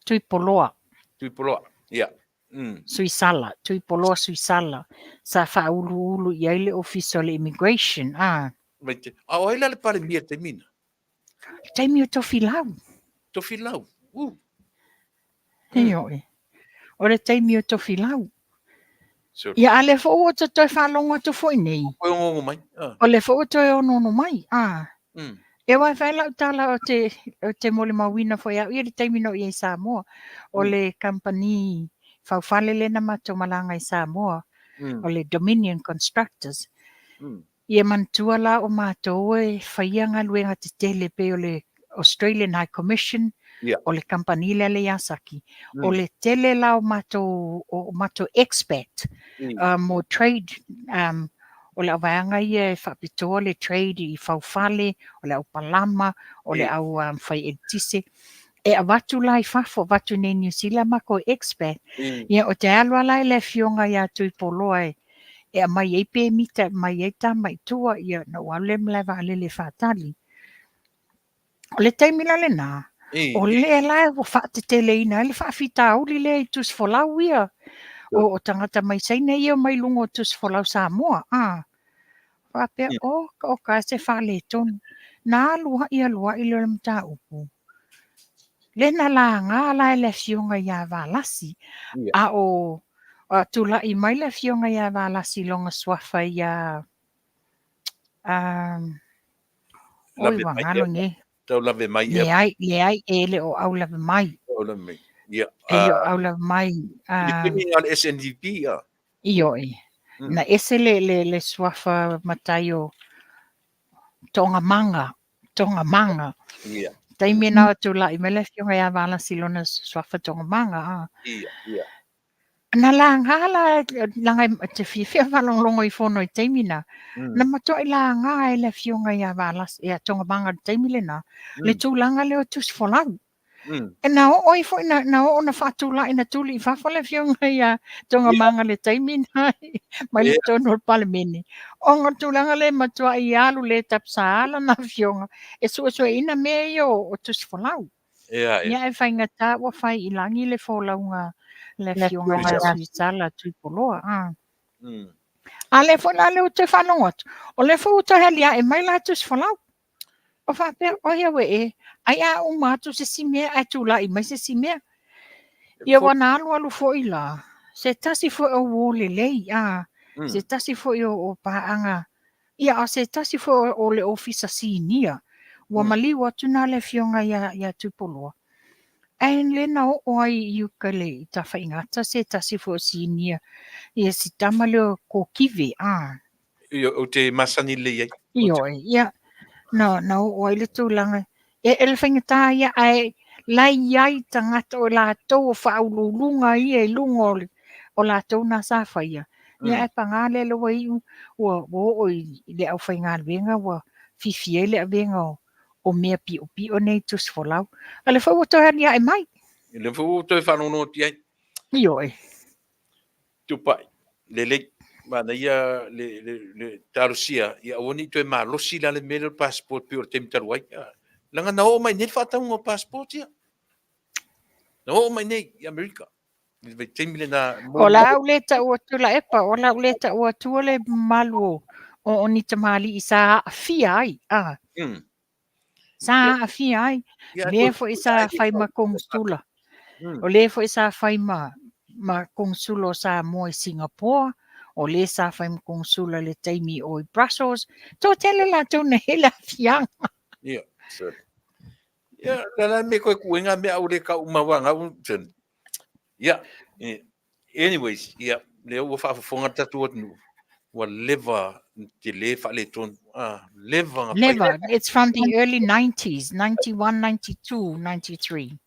Tuipoloa. Ia. Suisala. Tuipoloa Suisala. Sa whaulu i aile official immigration. O ila le pale mia te mina. Taimi o tofilau. Tofilau. Ioi. O le taimi o tofilau. Ia ale fo o te toi whalonga to fo nei. O le fo o toi ono mai. E wai whailau tala o te mole mawina fo ia. Ia le taimi no i Samoa. O le company whauwhale lena mato malanga i Samoa. O le Dominion Constructors. Ia mantua la o mato e whaianga luenga te tele pe o le Australian High Commission. O le company le Yasaki. O le tele la o mato expat. Mo trade. O le awanga ia e whapitoa le trade i whauwhale. O le au palama. O le au whai edtise. E a watu lai whafo watu ne New Zealand mako expat. Ia o te alwa lai le fionga ia tuipoloa e. E a mai ei pe mita mai ei ta mai tua ia na wale mlewa ale le whatali. O le taimila le nā. O le lai o whaate tele ina le Faafetai au li le i tusi folau ia. O tangata mai saina ia mai lungo tusi folau Samoa. Whapea o ka se whale tonu. Nā lua i le mta upu. Le na la ngā lai le fionga ia valasi. A o tula i mai le fionga ia valasi longa swafa ia oi wangalo nge. Tau lave mai. Le ai ele o au lave mai. Ele o au lave mai. Kini al SNDP Ioi. Na ese le swafa matai o tonga manga. Taimena tula i mai le fionga ia valasi longa swafa tonga manga. Na langala langai te fifia valonglongo I fono I teimina. Na mato I langa e le fionga ia valas ia tonga banga teimile na. Le tūlanga leo tus folau. E na o I fo na o na fatula ina tuli I fafa le fionga ia tonga manga le teimina. Mai le tono palemini. O nga tūlanga le matua I alu le tapsaala na fionga. E sua ina me o tus folau. Ia e whai ngata wa whai I langi le folaunga le fionga ia suitala tui poloa. A le fo la le o te whanongot. O le fo uta helia e mai la tus folau. O whapea o ia we e. Ai a umatu se simea a tula I mai se simea. Ia wana alu fo I la. Se tasi fo o wole lei. Se tasi fo o paanga. Ia a se tasi fo o le ofisa sinia. Wa maliwa tuna le fionga ia tui poloa. Ain le na o ai ukale ta whaingata se tasi fo sinia. Ia si tamale ko kiwe. O te Masani le iai. Io, ia. No, o ai le tūlanga. E le whaingata ia ai lai iai tangata o la tau o whaululunga ia I lunga o la tau na sa whaia. Ia e pangale le wai o le au whaingale venga wa fifie le venga o mea pi o nei tus folau. Ale whau o tohari ia e mai. Le fu to whanono ti ai. Io e. Tupa'i. Le mana ia le tarusia ia oni to ma losi la le mele passport pi o tem taruai. Langa na o mai net fata un passport ia. Na o mai nei America. Ve temile na O la uleta ua Tuilaepa, o la uleta ua tuole malu o ni tamali I sa afia ai. Sa afia ai. Le fo I sa whaima kongstula. O le fo I sa whaima ma kongsulo sa mo I Singapore. O le sa whaima kongsula le taimi o I Brussels. Tō tele la tō na hela fianga. Ia, so. Ia, la me koe kuenga me au le ka umawanga. Ia, anyways, ia, le ua whaafonga tatu atu. Wa leva te le whale ton. Leva. Never. It's from the early 90s, 91, 92, 93.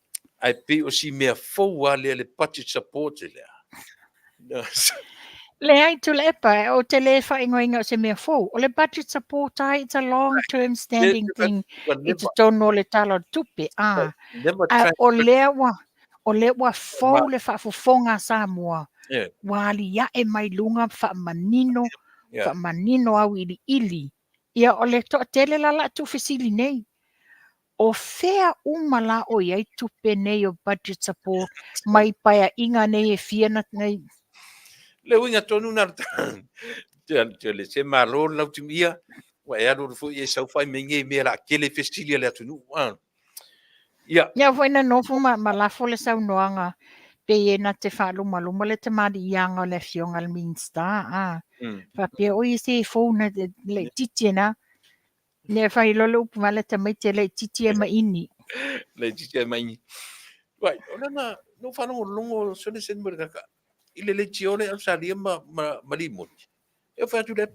Ai pe o si mea fōua le budget support lea. Le ai Tuilaepa o te le whaingoinga o se mea fōu. O le budget support ai, it's a long-term standing thing. It's a tono le talo tupe. O le wa fōu le whaafofonga sa mua. Wali ia e mai lunga whaamanino au ili. Ia o le toa tele lala tu fesili nei. O fea umala o iai tupe nei o budget support. Mai paia inga nei e fiana nei. Le winga tonu na te le se malo na timia wa e alo fu e sau fai menge me la kele festilia le tunu ia foi na no fu ma la fo le sau noanga pe e na te fa luma le te mari ianga le fionga le minsta fa pe o i se fo na le titiena ne fa I lolo upu le te mai te le titie ma ini le titie ma ini vai ona na no fa no longo so le sen merga ile le tione al salia ma limot eu fa tu le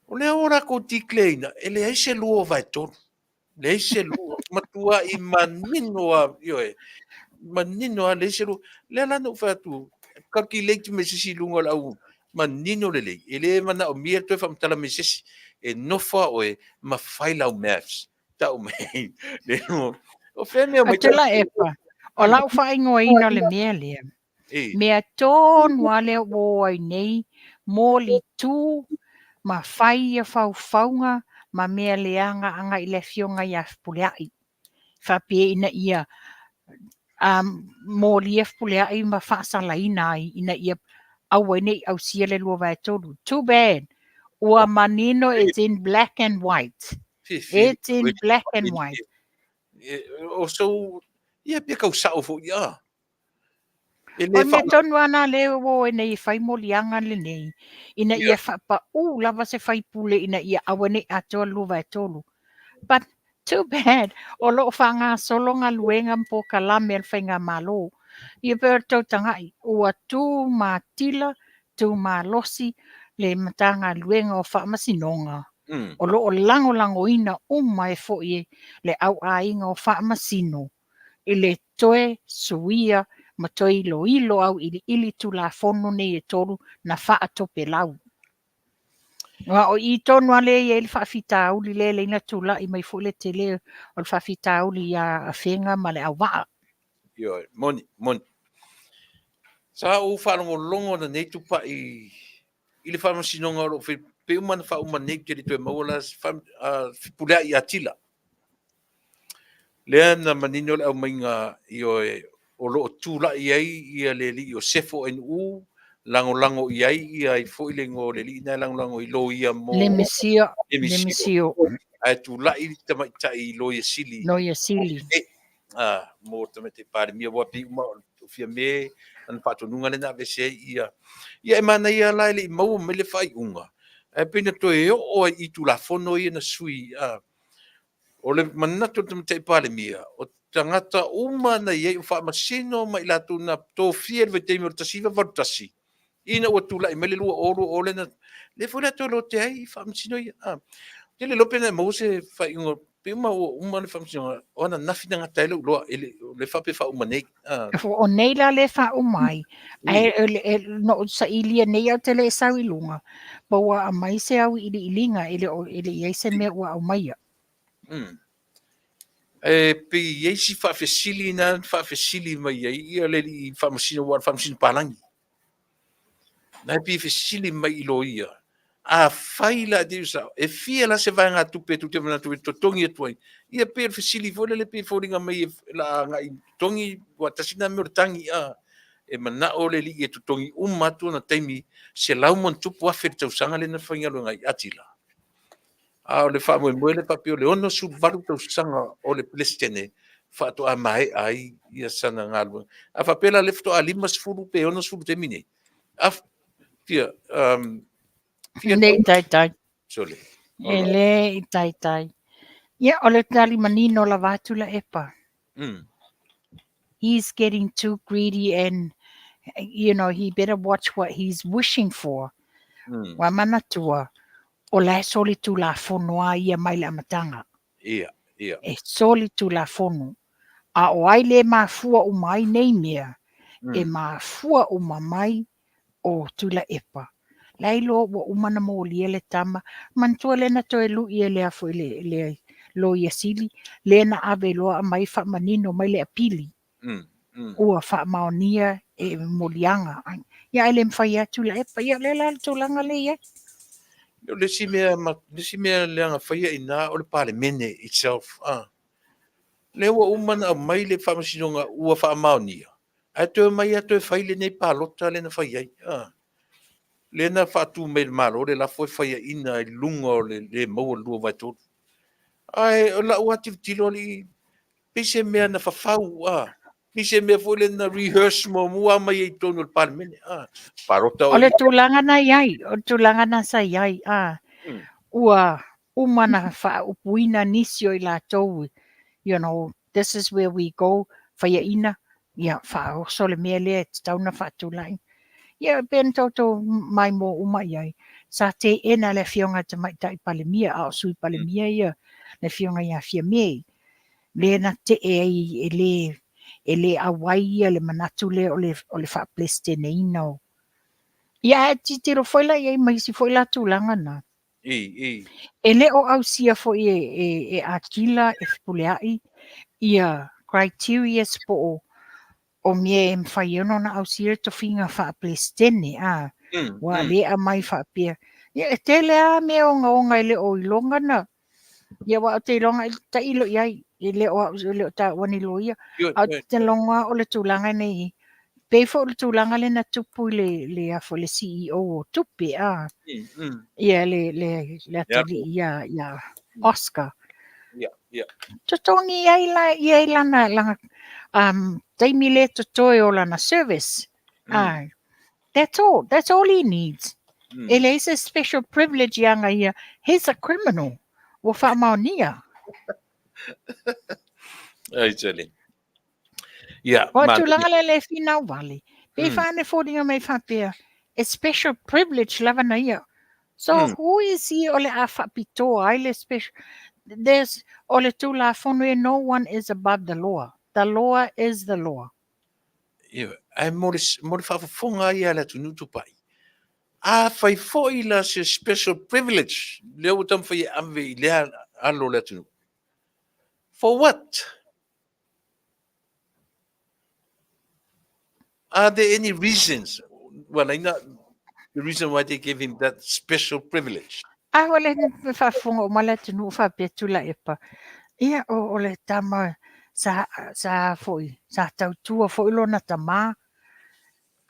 o le ora ko tikleina ele ai se luo vai ton le se luo matua I manino manino le se luo le la no fa tu calculate me si lungo la u manino le ele mana o mia to fa mtala me si e no fa o ma faila o maths ta o me le no o fe me o me Tuilaepa o la fa ingoina le mea le mea ton wale o ai nei moli tu ma fai a faufaunga ma mea leanga anga I le fionga ia puleai. Fa pe ina ia moli puleai ma Fasa laina ina ia awa nei au sia le lua vai tolu. Too bad. Ua manino is in black and white. It's in black and white. So ia pe kau sao fo ia. O me tonu ana le o nei fai molianga le nei. Ina ia pa lava se fai pule ina ia awa nei atoa luva e tolu. But too bad. O lo whanga solonga luenga Polokalame al whainga malo. Ia pēr tau tangai. Ua tū mā tila, tū mā losi, le matanga luenga o whaamasinonga. O lo o lango ina e foie le au ainga o whaamasino. I le toe suia ma toi ilo au ili tulafono nei e tolu na whaatope lau. Wa o I tonu ale ia ili whaafitauli le ina tula I mai fule te le o le whaafitauli a whenga ma le awaa. Yo, moni. Sa o whanongolongo na nei Tupa'i I le whamasinonga o pe umana whauma nei ke rito e maula pulea I atila. Lea na manino le au mainga I o lo tula I ai ia le li o sefo NU lango I ai ia I fo I le ngo le li na lango I lo ia mo Le mesio. ai tula I tamai tai lo ia sili. No ia sili. Mo tamai te pare mia wa pi uma o fia me an patonunga le na vese ia e mana ia lai le mau me le fai unga. E pina to e o I tula fono ia na sui o le manato te pale mia o tangata uma na ye fa masino mai la tu na to fiel ve te mo tasiva vortasi ina o tula I mele lu o le na le fona to lo te ai fa masino ia te le lope na mo se fa ingo pe uma uma le fa masino o na nafi na ngata lo le fa pe fa uma nei O nei la le fa umai ai no sa ilia nei au te le sau I lunga pa wa a mai se au ili ilinga ele ia se me wa au mai pe ye si fa fesili na fa fesili mai ia le fa masino wa fa masino palangi na pi fesili mai lo ia a faila de sa e fia la se vai nga tupe tu te na tu tongi e tuai ia pe fesili vole le pe foringa mai la nga tongi wa tasina me tangi e mana o le li e tu tongi umatu na taimi se lau mon tupu a fer tau sanga le na fainga lo ngai atila o le fa mo le papio le ono su varu tau sanga o le plestene fa to a mai ai ia sana ngalu a fa pela lefto a limas fulu pe ono su te mine tia nei tai sole ele tai ia o le tali manino la Tuilaepa he's getting too greedy and he better watch what he's wishing for wa manatua o la soli tu la fonoa ia mai le amatanga ia e soli tu la fono a o ai le mafua o mai nei mea e mafua o mamai o Tuilaepa lailo wa umana mo le tama mantua le na to elu ia le afo le lo ia sili le na ave lo mai fa manino mai le apili ua fa maonia e molianga ia ele mfai Tuilaepa ia le la tolanga le ia le si me le nga faia ina o le parliament itself le wa umana mai le famasinonga ua fa maonia ai to mai to faile nei palota le na faia le na fa tu me malo le la foi faia ina lungo le mo lu vai to ai la ua tilo li pise me na fa fau pise me foi le na rehearse mo mua mai i tonu le parliament palota o le tulanga na iai o tulanga na sa iai ua umana fa upuina nisio I la tou this is where we go faia ina ia fa o sole me le tauna fa tulai ia ben toto mai mo uma iai sa te ena le fionga te mai tai palemia a sui palemia ia le fionga ia fia me le na te ele awai ia le manatu le o le fa pleste nei no ia ti tiro foi la ia mai si foi la tulanga na ele o ASEA fo e akila e fuleai ia criteria po o mie mfai ono na ASEA to finga fa plestene wa le a mai fa pia ia tele a me onga ele o ilonga na ia wa te longa ta ilo ia ele o le ta wani lo ia a te longa o le tulanga nei pe fo le tulanga le na tupu le a fo le CEO o tupi ia le atali ia Oscar totongi ia lana taimi le totoe o lana service that's all he needs ele is a special privilege yanga ia he's a criminal wa fa maonia ai tele ia o tulanga le fina Vale pe fa ne fodinga mai fa pe a special privilege lava na ia so who is he ole afa pito ai special there's ole tula fonwe no one is above the law is the law Ia, ai mo le whaafafonga ia la tunu Tupa'i. A whai foi la se special privilege. Leo tam whai amwe I lea alo la tunu. For what? Are there any reasons? Well, I know the reason why they gave him that special privilege. Wale whaafonga o mala tunu whapea Tuilaepa. Ia o le tama sa foi, sa tautua foi lona tama.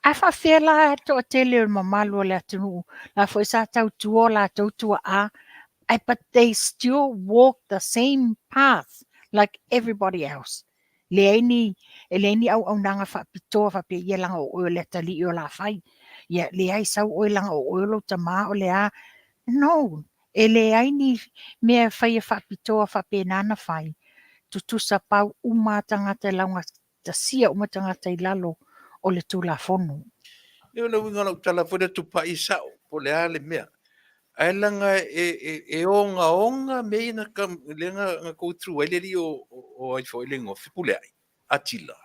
A whawhela to a tele o mamalu o le atunu. La foi sa tautua la tautua a. But they still walk the same path like everybody else. Leini au nanga whapitoa whapea ia langa o le tali o la whai. Ia le ai sau o langa o lo tama o le a. No, ele ai ni mea whai e whapitoa whapea nana whai. Tutusa pau uma tangata launga tasia uma tangata I lalo o le tula fono. Leo na winga tala fwere Tupa'i sao, po le ale mea. Ai langa e onga mei na ka lenga nga go through ai le li o ai fo lengo fipule ai. Atila.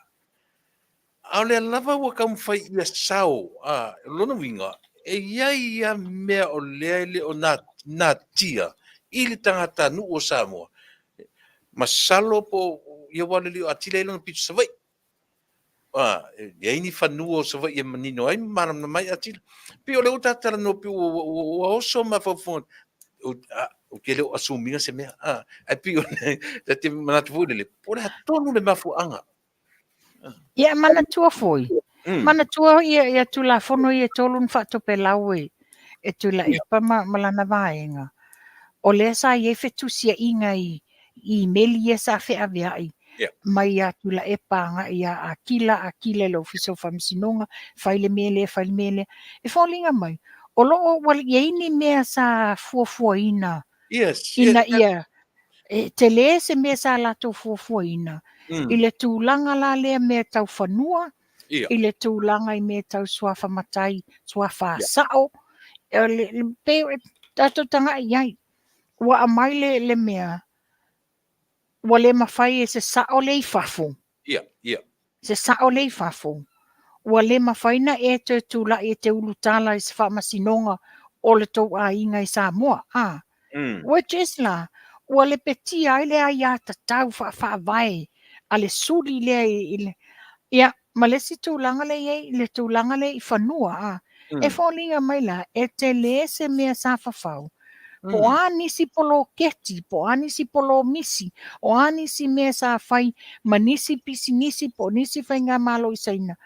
Au le lava wa kam fai ia sao, lona winga, e ia mea o le o na tia, ili tangata nu o Samoa. Masalo po ia wale li o atila ilanga pitu savai. Ia ini whanua o savai ia manino ai, manam na mai atila. Pio le utatara no pio o oso ma whawhon. O ke leo asuminga se mea. Ai pio ne, te manatu fwere le, pore ha tonu le mafu anga. Ia mana tua foi. Mana tua ia tula fono ia tolun whatope laue. E Tuilaepa malana vaenga. O le sa ie fetusia inga I meli e sa fe aviai. Mai a Tuilaepa nga ia akila lo fiso whamsinonga. Whaile mele. E whalinga mai. O loo wale ia ini mea sa fuafua ina. Yes. Ina ia. Te le se mea sa lato fuafua ina. I le tūlanga la lea mea tau whanua. I le tūlanga I mea tau swafa matai, swafa sao. Le peo tato tanga iai. Wa amai le mea. Wa le mawhai e se sao le I whafu. Se sao le I whafu. Wa le mawhai na e te tūla e te ulutala I se whamasinonga o le tau a inga I Samoa. Which is la. Wa le petia ai le aiata tau whaavai. A le suri le ia ma le si tūlanga le tūlanga le I whanua e whalinga mai la e te le se mea sa whawhau po ani si polo keti po ani si polo misi o ani si mea sa whai ma nisi pisi nisi po nisi whainga malo I saina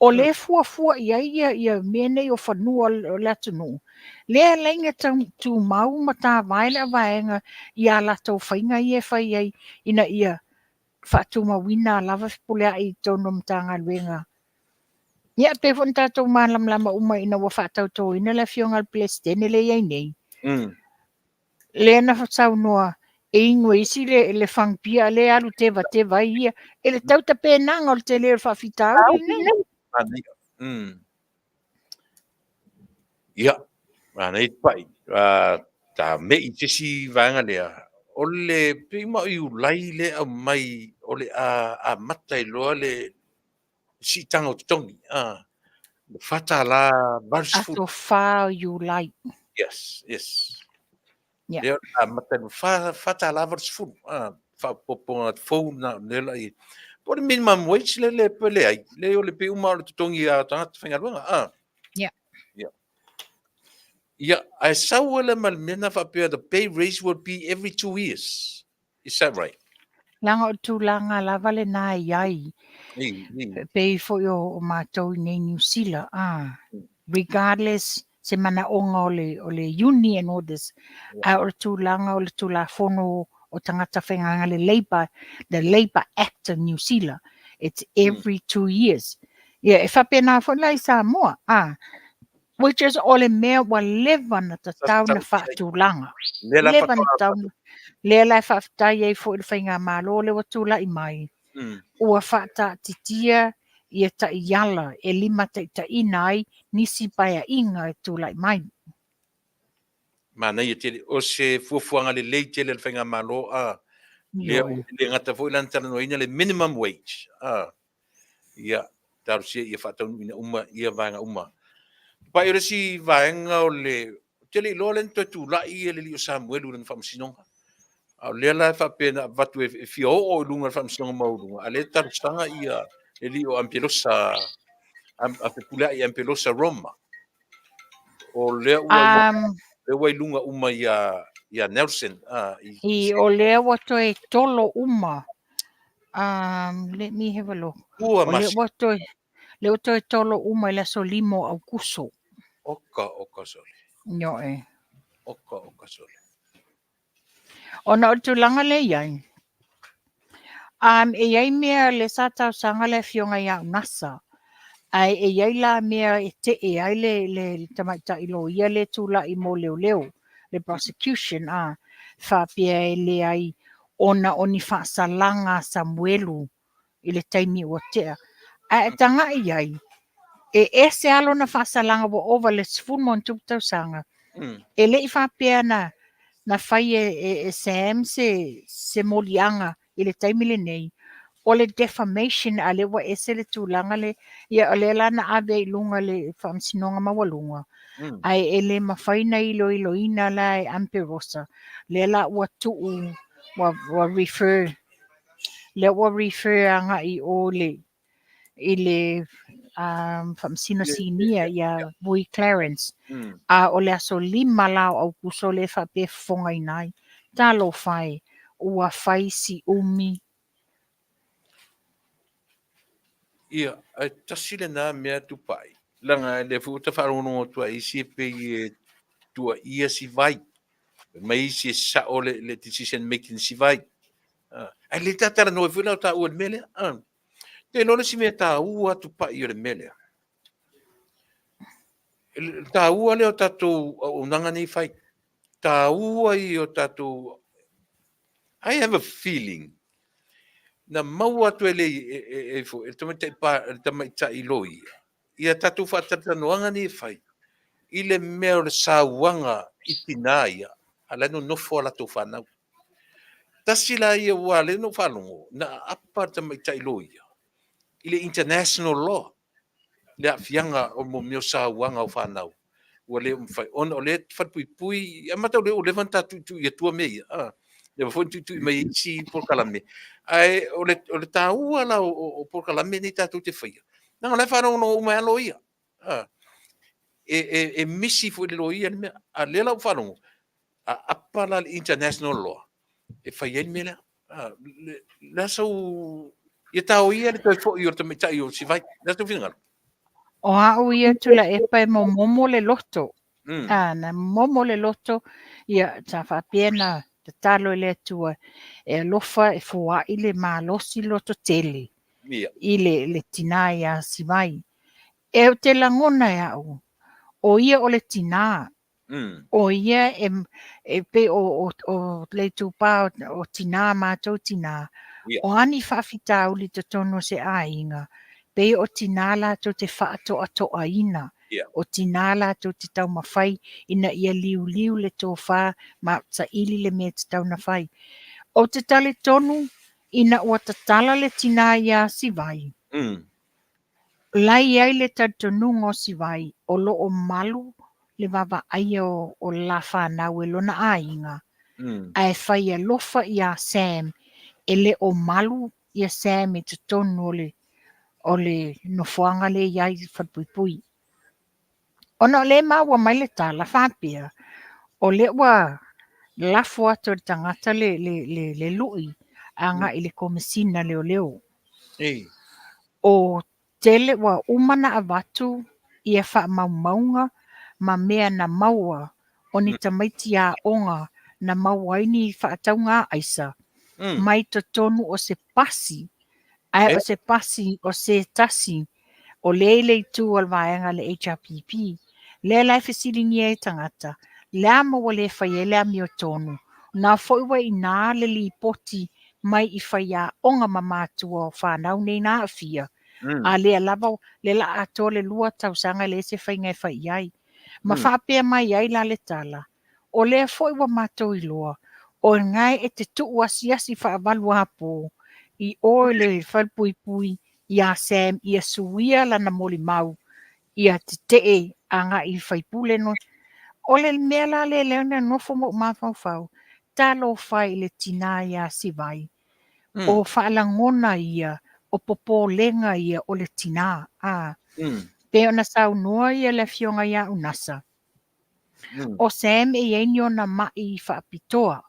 o le fuafua ia mene o whanua o le atunu le leinga tu mau ma tā vaile vaenga ia la tau whainga ia whai ai ina ia Fatuma wina lava pule ai tono mtanga luenga. Ia pe fon tatou malam lama uma ina wa fatau to ina la fionga plestene le ia nei. Le na fatau noa e ingo isi le fangpia le alu te vai ia e le tau ta penanga o te le fafitau nei. Ia, nei pai. Ta me I te si vanga lea. O le pima I ulai le au mai o le a matai loa le si tanga o tongi. Le fata la barsfu. Ato fa you like. Yes. Yeah. Le a matai fata la barsfu. Fa poponga fou na nela I. Po le minimum wage le pele ai. Le o le pe uma o le tongi a tanga whainga luanga. Yeah, I saw the pay raise will be every 2 years. Is that right? Langa o tūlanga lava le nā iai. Pei fo o mātou nei New Zealand. Regardless, se mana onga o le union orders. O le tūlanga o le tūlafono o tangata whenganga le Labour Act of New Zealand. It's every 2 years. Yeah, e whapena fo lai Samoa. Which is ole mea wa leva na ta tau na whaatūlanga. Leva na tau na. Lea lai Faafetai ei fo I whainga malo le watula I mai. Ua whaata titia I ta iala e lima ta inai nisi paya inga e tūla I mai. Mana ia te o se fuafuanga le lei te le whainga malo le ngata fo ilan tala noina le minimum wage. Ia. tarusia ia whātaunu ina uma, ia vanga uma. Pai ora si vaenga o le, te le ilo len tu la i le li o Samuelu len whamsinonga. A le la whapena vatu e fio o lunga whamsinonga maurunga. A le tarusanga ia le li o Ampelosa, a pepula i Ampelosa Roma. O le wai lunga uma ia Nelson. I o lea wato e tolo uma. Let me have a look. Ua O le masi. wato e tolo uma i la solimo au kuso. Oka sole. Nyo e. Oka sole. Ona o tulanga le iai. E iai mea le sata sanga le fionga ia nasa. Ai e iai la mea e te e ai le tamaita ilo ia le tula i mo leo. Le prosecution whapia e le ai ona oni whaasalanga Samuelu i le taimi o tea. A e tanga i ai. E se alo na whaasalanga wo ova le sfulmon tuptau sanga. E le i whapia na whai e Sam se molianga i le taimi le nei. O le defamation a le wa ese le tūlanga le ia o le lana abe i lunga le whamsinonga mawalunga. Ai e le mawhaina ilo ina la e amperosa. Le la ua tuu wa refer. Le wa refer anga i o le whamsino sinia ia Bui Clarence. A o le aso lima lao au kuso le whape fonga inai. Talo whai ua whai si umi. Ia, ai tasile na mea Tupa'i. Langa le futa wharono o tua isi pe i tua ia si vai. Mai si sa o le decision making si vai. Ai le tatara no e funa o ta ua mele. Te lole si mea ta ua Tupa'i o le mele. Ta ua le o tatou unanga nei fai. Ta ua i o tatou. I have a feeling. Na mau atu ele e tamaita i loi. Ia tatu whatatanoanga ni whai. I le mea o le sauanga i tina ia. Ala no nofo ala tō whanau. Tasi la ia wale no whanongo. Na apa tamaita i loi. I le international law. Le afianga o mo meo sauanga o whanau. Ua le mwhai. Ona o le whatpui. Amata o le o levan tatu tu ia tua mea. Le fo tu mai si Polokalame. Ai o le taua la o Polokalame ni tatu te whaia. Nanga le whanau no umai alo ia. E misi fo le loia ni mea. A le lau whanau. A apala le international law. E whaia ni mea. La sau. Ia tau ia le toi fo i o te meitai o si vai. La tau whingaro. O hau ia Tuilaepa e momo le loto. Na momo le loto ia ta whapiena te talo le tua e lofa e fua i le malosi loto tele. I le tina ia si vai. E o te langona e au. O ia o le tina. O ia e pe o le tupa o tina mātou tina. O ani whawhita uli te tono se ainga. Pe o tina la to te whaato ato aina. O tina la to te tau mawhai ina ia liu le tō wha ma ta ili le me te tau na whai. O te tale tonu ina ua tatala le tina ia si vai. Lai ai le tatonungo si vai o lo o malu le wawa aia o la whanau e lona ainga. Ai whai a lofa ia Sam e le o malu ia Sam e te tonu o le nofuanga le iai whatpuipui. Ona le maua mai le tala whapia o le ua lafo ato tangata le lui anga i le komisina leo. O tele wa umana avatu ia wha maunga ma mea na maua o ni tamaiti a onga na mauaini wha ataunga aisa. Mai to tonu o se pasi. Ai o se pasi o se tasi o lele tu al vaenga le HRPP. Le lai fesilingi e tangata. Le ama wa le whai le ami o tonu. Nā whaiwa i nā le li poti mai i whai a onga mamatua o whanau nei nā awhia. A le lava le la ato le lua tausanga le se whai ngai whai iai. Ma whapea mai iai la le tala. O le whaiwa mato i lua. O ngai e te tuu asiasi whaavalu hapo. I o le whalpuipui ia Sam ia suia lana moli mau ia te anga I whaipule no. O le mea la le leona nofo mo mawhauwhau. Talo whai le tina ia siwai. O whaalangona ia, o popo lenga ia o le tina. Pe ona sau noa ia le fionga ia unasa. O Sam enyo na mai whaapitoa.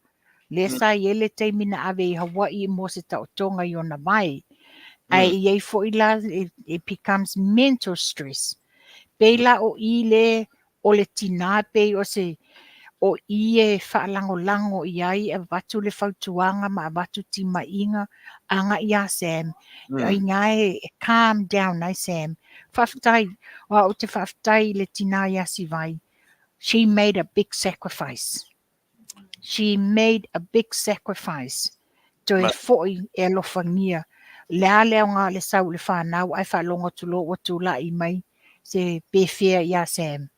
Le sa ele te mina ave I Hawaii mo se tautonga I ona mai. Ai iei fo ila it becomes mental stress. Pela o ile o le tina pe o se o ie whaalango-lango I ai e watu le whautuanga ma watu ti mainga anga ia Sam. Ai ngai calm down ai Sam. Faafetai, o te faafetai le tina ia si vai. She made a big sacrifice. She made a big sacrifice. To e foi e alofangia. Lea leo ngā le sau le whanau ai whalonga tulo o tula I mai se pewhia ia Sam.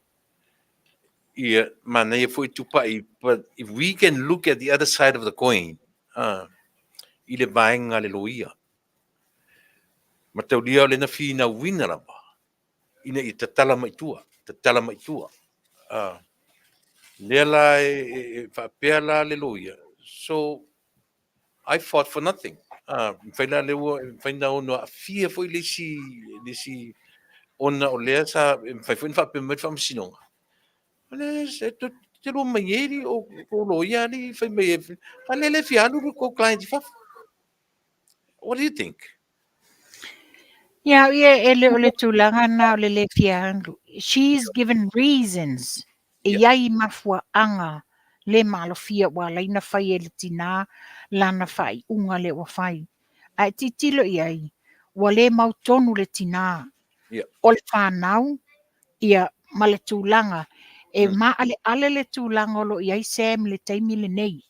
Yeah, mana ia foi Tupa'i. But if we can look at the other side of the coin, I le vaenga le loia. Ma tau lia o le na whina wina rapa. Ina I tatala mai tua. Lea la e whapea la le loia. So, I fought for nothing. Whaina le ua, whaina ono a fia foi lesi ona o lea sa, whaina whapea mai whamasinonga. Te lo maieri o loia ni whai mai e. Ale fianu ko client whaf. What do you think? Yeah, ele ole tulanga na ole le fiangu. She's given reasons. Iai mafua anga le malofia wa laina fai ele tina lana fai unga le wa fai. Ai titilo iai wa le mautonu le tina. O le whanau ia ma le tūlanga. E ma ale le tūlanga lo iai Sam le taimi le nei.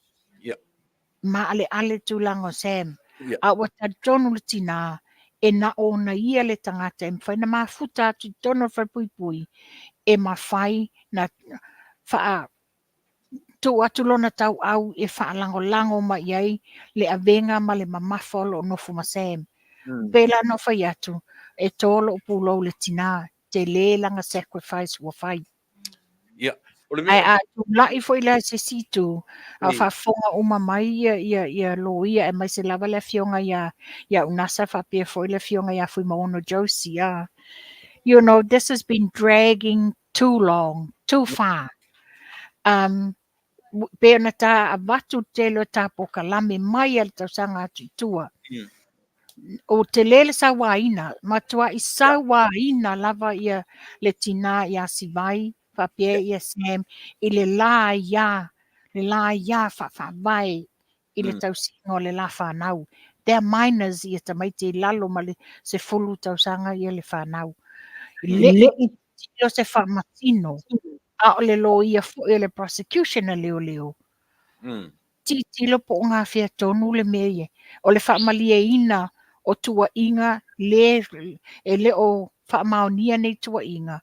Ma ale tūlanga Sam. A wa tonu le tina. E na ona ia le tangata e mwhaina mafuta atu tono whapui e mawhai na wha tu atu lona tau au e whaalango ma iai le avenga ma le mamafolo no fuma Sam. Pela no whai atu e tolo upulo le tina te le langa sacrifice wa whai. Ai a tu lai foi la se situ a whafonga uma mai ia loia e mai se lava le fionga ia unasa whapea foi le fionga ia fui maono Josie. You know, this has been dragging too long, too far. Pena ta a watu telo ta Polokalame mai al tausanga atu tua. O te lele sa waina, matua I sa waina lava ia le tina ia si vai. Whapea ia Sam, I le la ia whawhawai, I le tausingo le la whanau. They're minors ia tamaiti lalo ma le se fulu tausanga ia le whanau. Le I tilo se whamatino, a o le lo ia fo ia le prosecution a leo. Tilo po ngā whia tonu le mea, o le whamalia ina o tua inga le o whamaonia nei tua inga.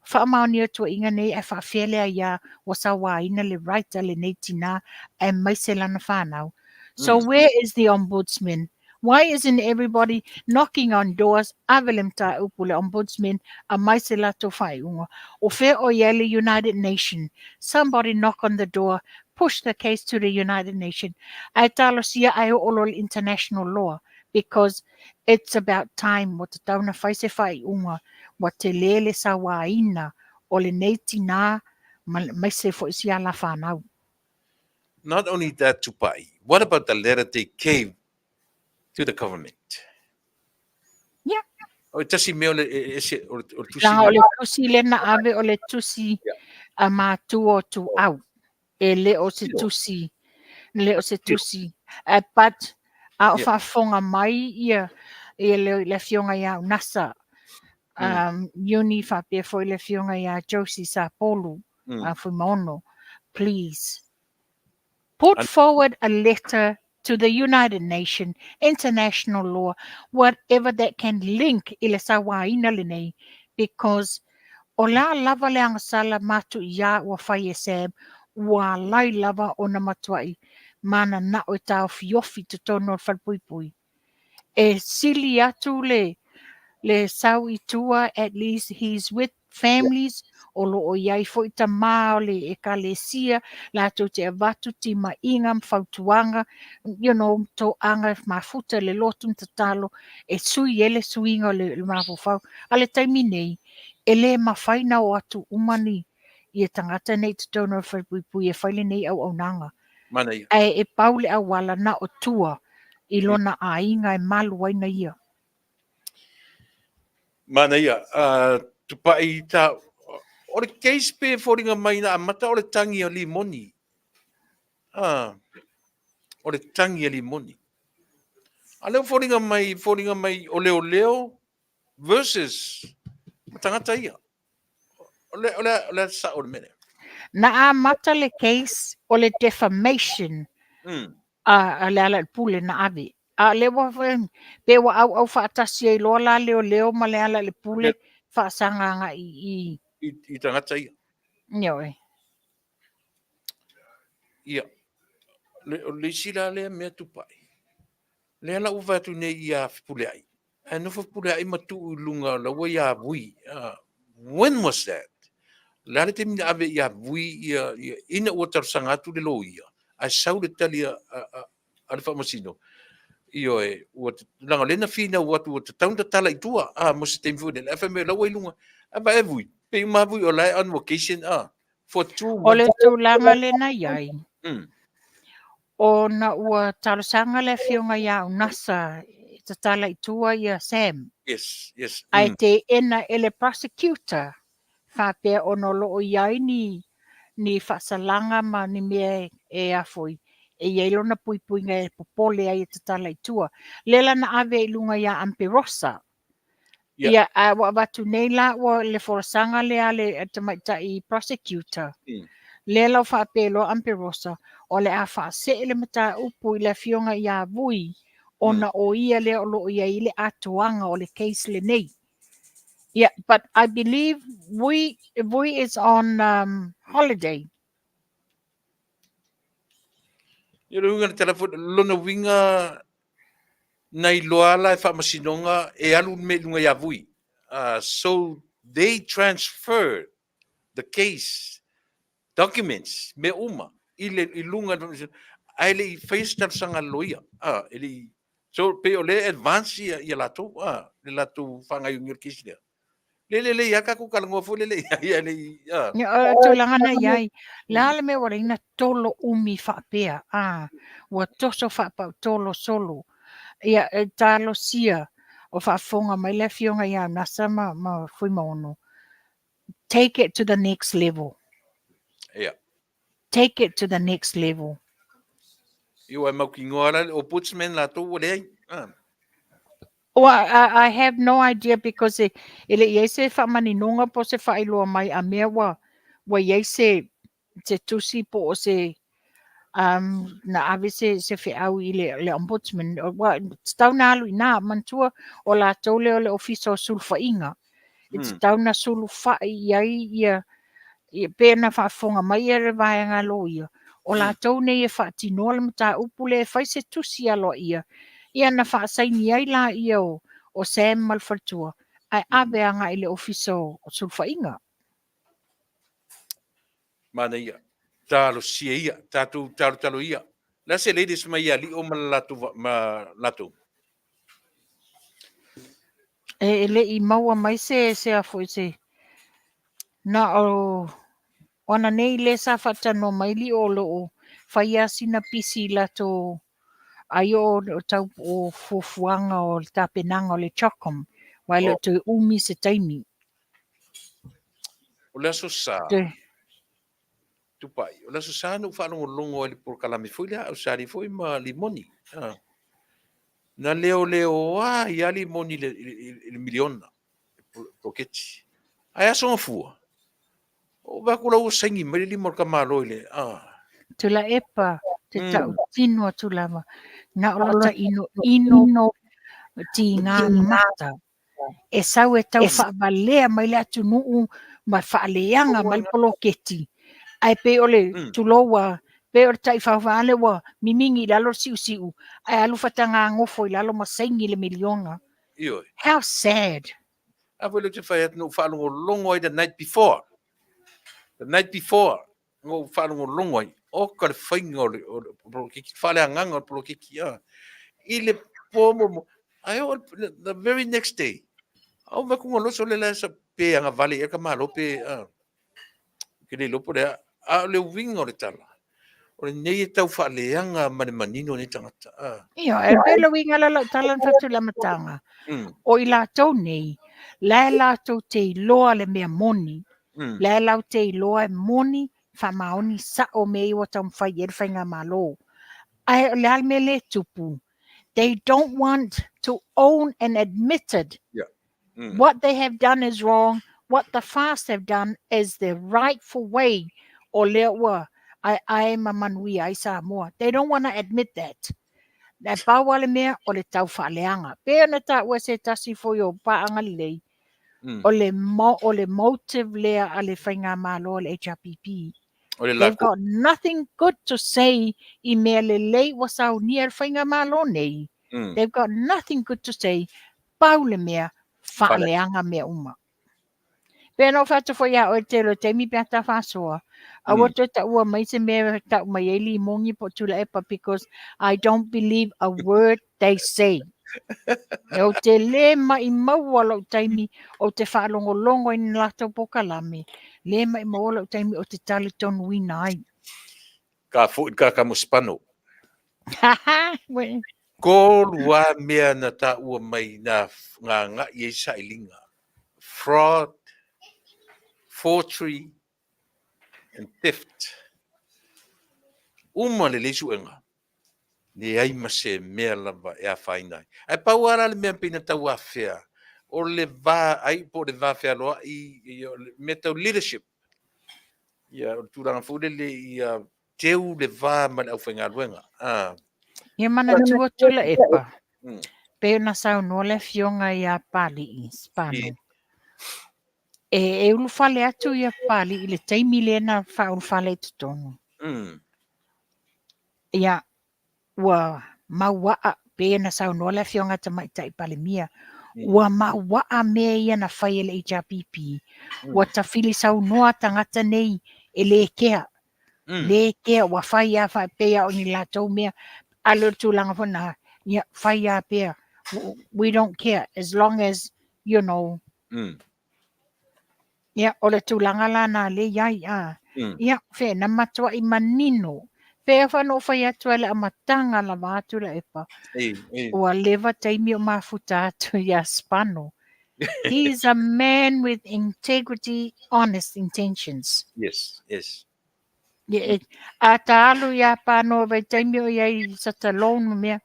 Whaamaunia tua inga nei e whaafele ia wa sa waina le raita le nei tina e maise lana whanau. So where is the ombudsman? Why isn't everybody knocking on doors? Avelem ta upu le ombudsman a maise la to whaiunga. O whea o yele United Nations. Somebody knock on the door, push the case to the United Nations. Ai talo sia ai o international law. Because it's about time what the tauna whaise whaiunga. Wa te lele sa waina o le nei tina mai se fo isia la whanau. Not only that, Tupa'i, what about the letter they gave to the government? Yeah. O tasi mea o tusi. Langa o le tusi le na ave o le tusi a mātua o tu au. E le o se tusi. But a o whafonga mai ia e le fionga ia nasa. Uni whapea foi le fionga ia Josie sa polu a fumono. Please put forward a letter to the United Nations, international law, whatever that can link ile sa waina le nei, because o la lava le angasala matu ia wa whai e Sam, wa lai lava o na matuai, mana na o tau fiofi te tono o whalpuipui. E sili atu le le sau I tua, at least he's with families, o lo o iai fo I tamā o le ekalesia, lātou te avatu ti ma inga mwhautuanga, to anga mafuta le lotum tatalo, e sui ele suinga le mawhau. Ale taimi nei, ele mawhaina o atu umani, I e tangata nei te tauno whaipui e whaile nei au nanga. Mana ia. E paule au wala na o tua, I lona a inga e malu waina ia. Mana ia. Tupa'i ta, o le case pe fōringa mai na amata o le tangi a limoni. O le tangi a limoni. A leo fōringa mai o leo versus tangata ia. O le sa o le mene. Na a mata le case o le defamation a le ala pule na ave. A le wa pe wa au whaatasi e loa leo ma le ala le pule whaasanganga I tangata ia. Nioe. Ia. Le sila le mea Tupa'i. Le ala uwa atu nei ia pule ai. E no pule ai matu lunga la wa ia vui. When was that? Le ale te mina ave ia vui ia ina ua tarusanga atu le lo ia. Ai sau le tali a le whamasino. Io e ua langa lena fina ua tu te taunta tala I tua. Mo se te mfu le afa me la wa ilunga. Aba e vui. Pe ma vui o lai on vocation for 2 O le tūlanga le na iai. O na ua talosanga le Afioga ia unasa te tala I tua ia Sam. Yes. Ai te ena ele prosecutor whapea ono loo iai ni whaasalanga ma ni mea e afoi. E ielo na puipuinga e popole ai te tala I tua. Lela na ave ilunga ia Amperosa. Ia a watu nei la ua le forasanga lea le tamaita I prosecutor. Lela o whaapelo Amperosa o le a whaase ele mata upu I le Afioga ia vui. Ona o ia le o loo ia I le atuanga o le case le nei. Yeah, but I believe we is on holiday. Ia runga na telefon lona winga nai loala e whamasinonga e alu me lunga ia vui. So they transferred the case documents me uma I lunga ai le face sanga loia. So pe o le advance ia lato le lato whanga yung kisi lea. Le ia kaku kalangoa fu le ia le ia. Ia tūlanga na iai. Lale me wara ina tolo umi whaapea. Ua toso whaapau tolo solo. Ia talo sia o whaafonga mai le Afioga ia nasa ma fui maono. Take it to the next level. Yeah. Take it to the next level. Iwa mau ki ngoara o putsmen lato o le ai. Well, I have no idea because ele ia se whamaninonga po se whailoa mai a mea wa ia se tusi po o se na ave se whiau I le ombudsman. Wa stau na alu ina mantua o la tau le ofisa o sulwhainga. It's tau na sulu whai iai ia pēna whaafonga mai e re vaianga lo ia. O la tau nei e whaatinoa le mata upule e whai se tusi alo ia. Ia na whaasaini ai la ia o Sam Malfatua. Ai ave anga I le ofisa o sulwhainga. Mana ia. Talo sia ia. Talo ia. La se ladies mai ia li o malato. E le I maua mai se a foi se. Na ona nei le sa whatano mai li o loo. Whaia sina pisi lato ai o tau o fufuanga o tapenanga o le chokom. Wai lo te umi se taimi. O le aso sa. Tupa'i. O le aso sa no whanongo longo e le Polokalame foi lea au sari foi ma limoni. Na leo ia limoni le miliona. Poketi. Ai aso ngafua. O bakula o sangi mai limor kamalo ile. Tuilaepa te tau tino tulama. Na olata ino ti ngā mata. E sau e tau whaabalea mai le Taunu'u ma whaaleanga mai poloketi. Ai pe ole tuloa, pe ole tai whawhale wa mimingi lalo siu. Ai alu whatanga ngofo I lalo masaingi le miliona. Io. How sad. A wele te whai atu no whanongo longoi the night before. The night before. Ngo whanongo longoi. O ka le whainga o polokiki. Whale anganga o polokiki. I le pomo mo. Ai o the very next day. Au makunga loso le la sa pe anga vale e ka malo pe. Ke le lopo rea. A le winga o le tala. O le nei e tau whaaleanga mane manino ni tangata. Ia, e pelo winga la talan fatu la matanga. O I lātou nei, lai lātou te iloa le mea moni. Lai lau te iloa e moni, whamaoni sa o me iwa tam whai e whainga malo. Ai le al me le tupu. They don't want to own and admit it. Yeah. What they have done is wrong. What the fast have done is the rightful way. O lea ua, ai mamanui ai sa moa. They don't want to admit that. Na paua le mea o le tau whaaleanga. Pea na ta ua se tasi fo yo paanga lei. O le motive lea a le whainga malo o le HRPP. They've got nothing good to say I mea le lei wa sau ni al whainga malo nei. They've got nothing good to say. Pau le mea whaaleanga mea uma. Pea no whatu fo ia o te lo te mi pia ta whasoa. A wato ta ua mai se mea ta mai eli mongi po Tuilaepa because I don't believe a word they say. E o te le mai maua lau taimi o te whaalongolongo i lato Polokalame. Le mai maua lau taimi o te tali Taunu'u ai. Ka fu ka muspano. Haha, we. Ko lua mea na ta ua mai na nga i sa ilinga. Fraud, forgery, and theft. Uma le lesu enga. Ne ai mase mea lava e a whainai. Ai pauara le mea pina tau a whea. O le va, ai po le va whea loa I me tau leadership. Ia, o tūranga fude le I teu le va man au whainga luenga. Ia mana tua Tuilaepa. Pea na sau no le fionga I a pali I spano. E ulu fale atu I a pali I le taimi le na ulu fale tutono. Ia, ua mawaa pe na sau no le fionga ta mai tai pale mia. Ua mawaa mea ia na whai ele HRPP. Ua ta fili sau noa tangata nei e le kea. Le kea ua whai a whai pea o ni lātou mea. Alo tūlanga whana. Ia, whai a pea. We don't care as long as, you know. Ia, o le tūlanga la na le iai a. Ia, whe na matua I manino. Pea whano whai atu ele amatanga la wā Tuilaepa. Ua lewa taimi o mafuta atu ia spano. He's a man with integrity, honest intentions. Yes, yes. Yeah, a ta alu ia pano vai taimi o iai sa talonu mea.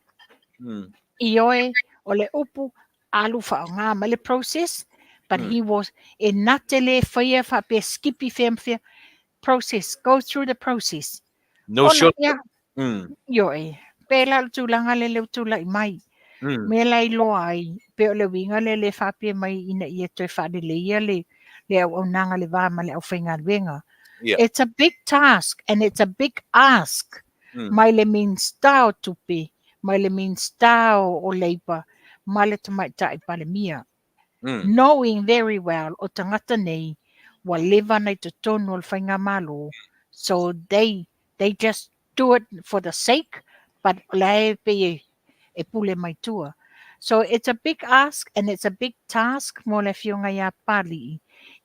I oe o le upu alu whaonga ma le process. But he was in natele whaia wha pe skipi whea process. Go through the process. No short. Yoe. Pela tūlanga le leo tūlai mai. Me lai loa ai. Pe o le winga le whapia mai ina ia toi whade le ia le au nanga le wāma le au whainga luenga. It's a big task and it's a big ask. Mai le means tau tupi. Mai le means tau o leipa. Mai le tamai tai pale mia. Knowing very well o tangata nei wa lewa nei te tonu o le whainga malo. So they just do it for the sake, but lai pe e pule mai tua. So it's a big ask and it's a big task mo le fionga ia pali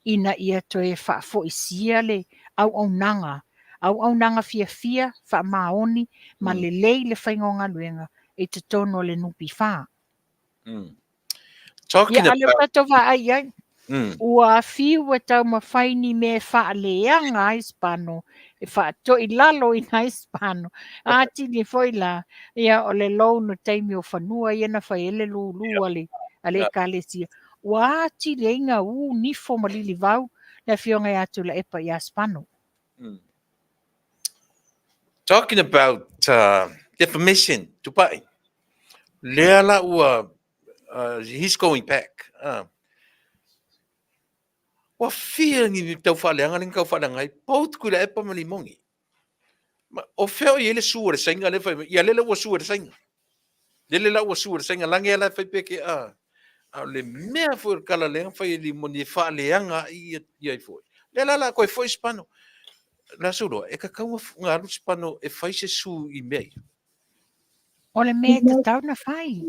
ina ia toe wha isia le au nanga. Au nanga fia wha maoni ma le lei le whaingonga luenga e te tono le nupi wha. Talking ia ale about pato wha ai ai. Ua fiu e tau mawhaini me wha leanga ai spano. E wha to I lalo I nai spano. Ati ni foi la. Ia o le lou no taimi o whanua ia na whai ele lulu ale kalesia. Ua ati le inga nifo malili vau. Na fionga ia Tuilaepa ia spano. Talking about defamation, Tupa'i. Leala ua, he's going back. Wa fia ni tau whaleanga ni kau whalangai, paut kula epa mali mongi. O feo I ele suare sainga le whai, ia lele ua suare sainga. Lele la ua suare sainga, lange ala whai peke A le mea foi o kala lenga fai li moni fa leanga i foi. Le la koe foi spano. La solo e ka kaua nga lu spano e fai se su i mei. O le mea te tau na whai.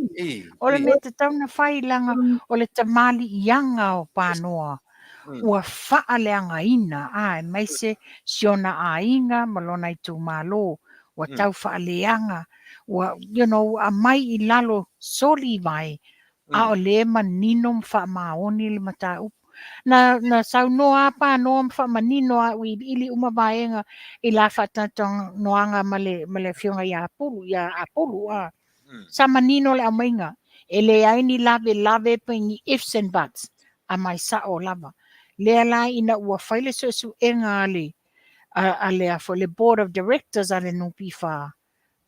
O le mea te tau na whai langa o le tamali ianga o pānoa. Ua wha leanga ina. Ai, mai se siona a inga malona i tū mālo. Ua tau wha leanga. Ua, you know, a mai I lalo soli vai. A o le manino mwha maoni le mata upu. Na sau noa pa noa mwha manino a ui ili uma vaenga I la whatatong noanga male fionga I apulu a. Sa manino le amainga. E le aini lave pengi ifs and buts. A mai sa o lava. Le la ina ua whaile su enga ale. A le a le board of directors ale nupi wha.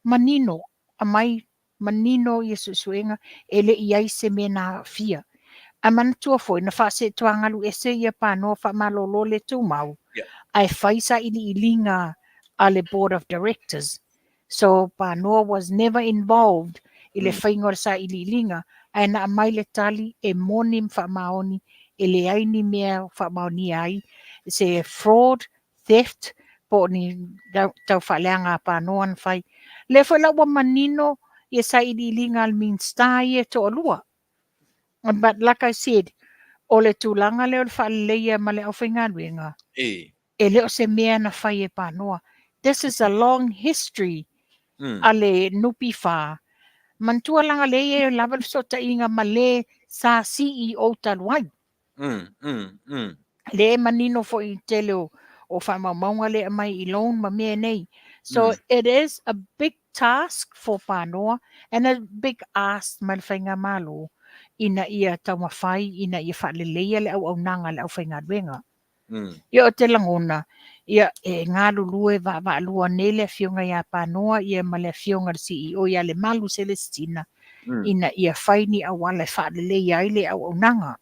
Manino. A mai manino I suenga ele I se me na fia. A mana tua foi na fase tuangalu ASEA pa no fa malolo le tu mau. Ai faisa ili ilinga ale board of directors. So pa no was never involved ile faingor sa ili ilinga. Ai na mai le tali e monim fa maoni ele ai ni mea fa maoni ai. Se fraud, theft, po ni tau faleanga pa no an fai. Le foi la wa manino ia sa ili ilinga al minsta ia to olua. But like I said, o le tūlanga leo le whaaleia ma le awhaingaruenga. E leo se mea na whai e pānoa. This is a long history a le nupi wha. Mantua langa le e lava sota inga ma le sa CEO taluai. Le manino fo I te leo o whamamaunga le mai I loan ma mea nei. So it is a big task for pānoa and a big ask ma le whainga malo. Ina ia taumawhai, ina ia whaaleleia le au nanga le au whaingaruenga. Ia o te langona, ia e ngā lulue wa alua nele Afioga ia pānoa, ia ma le Afioga CEO ia le malu Celestina, ina ia whaini a wale whaaleleia ai le au nanga.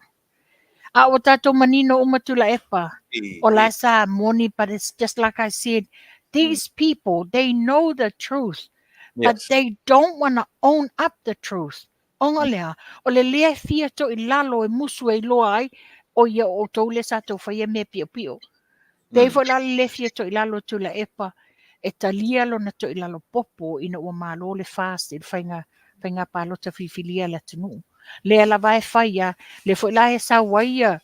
A o tato manino Tuilaepa, o la sa moni, but it's just like I said, these people, they know the truth, but they don't want to own up the truth. Onga lea, o le lea fia to I lalo e musu e loa ai, o ia o tau le sa tau whaia mea pio pio. Dei fo lalo le fia to I lalo Tuilaepa, e talia lo na to I lalo popo ina ua malo le fast, il whainga palota whiwhilia la tunu. Lea la vai whaia, le fo la e sa waia,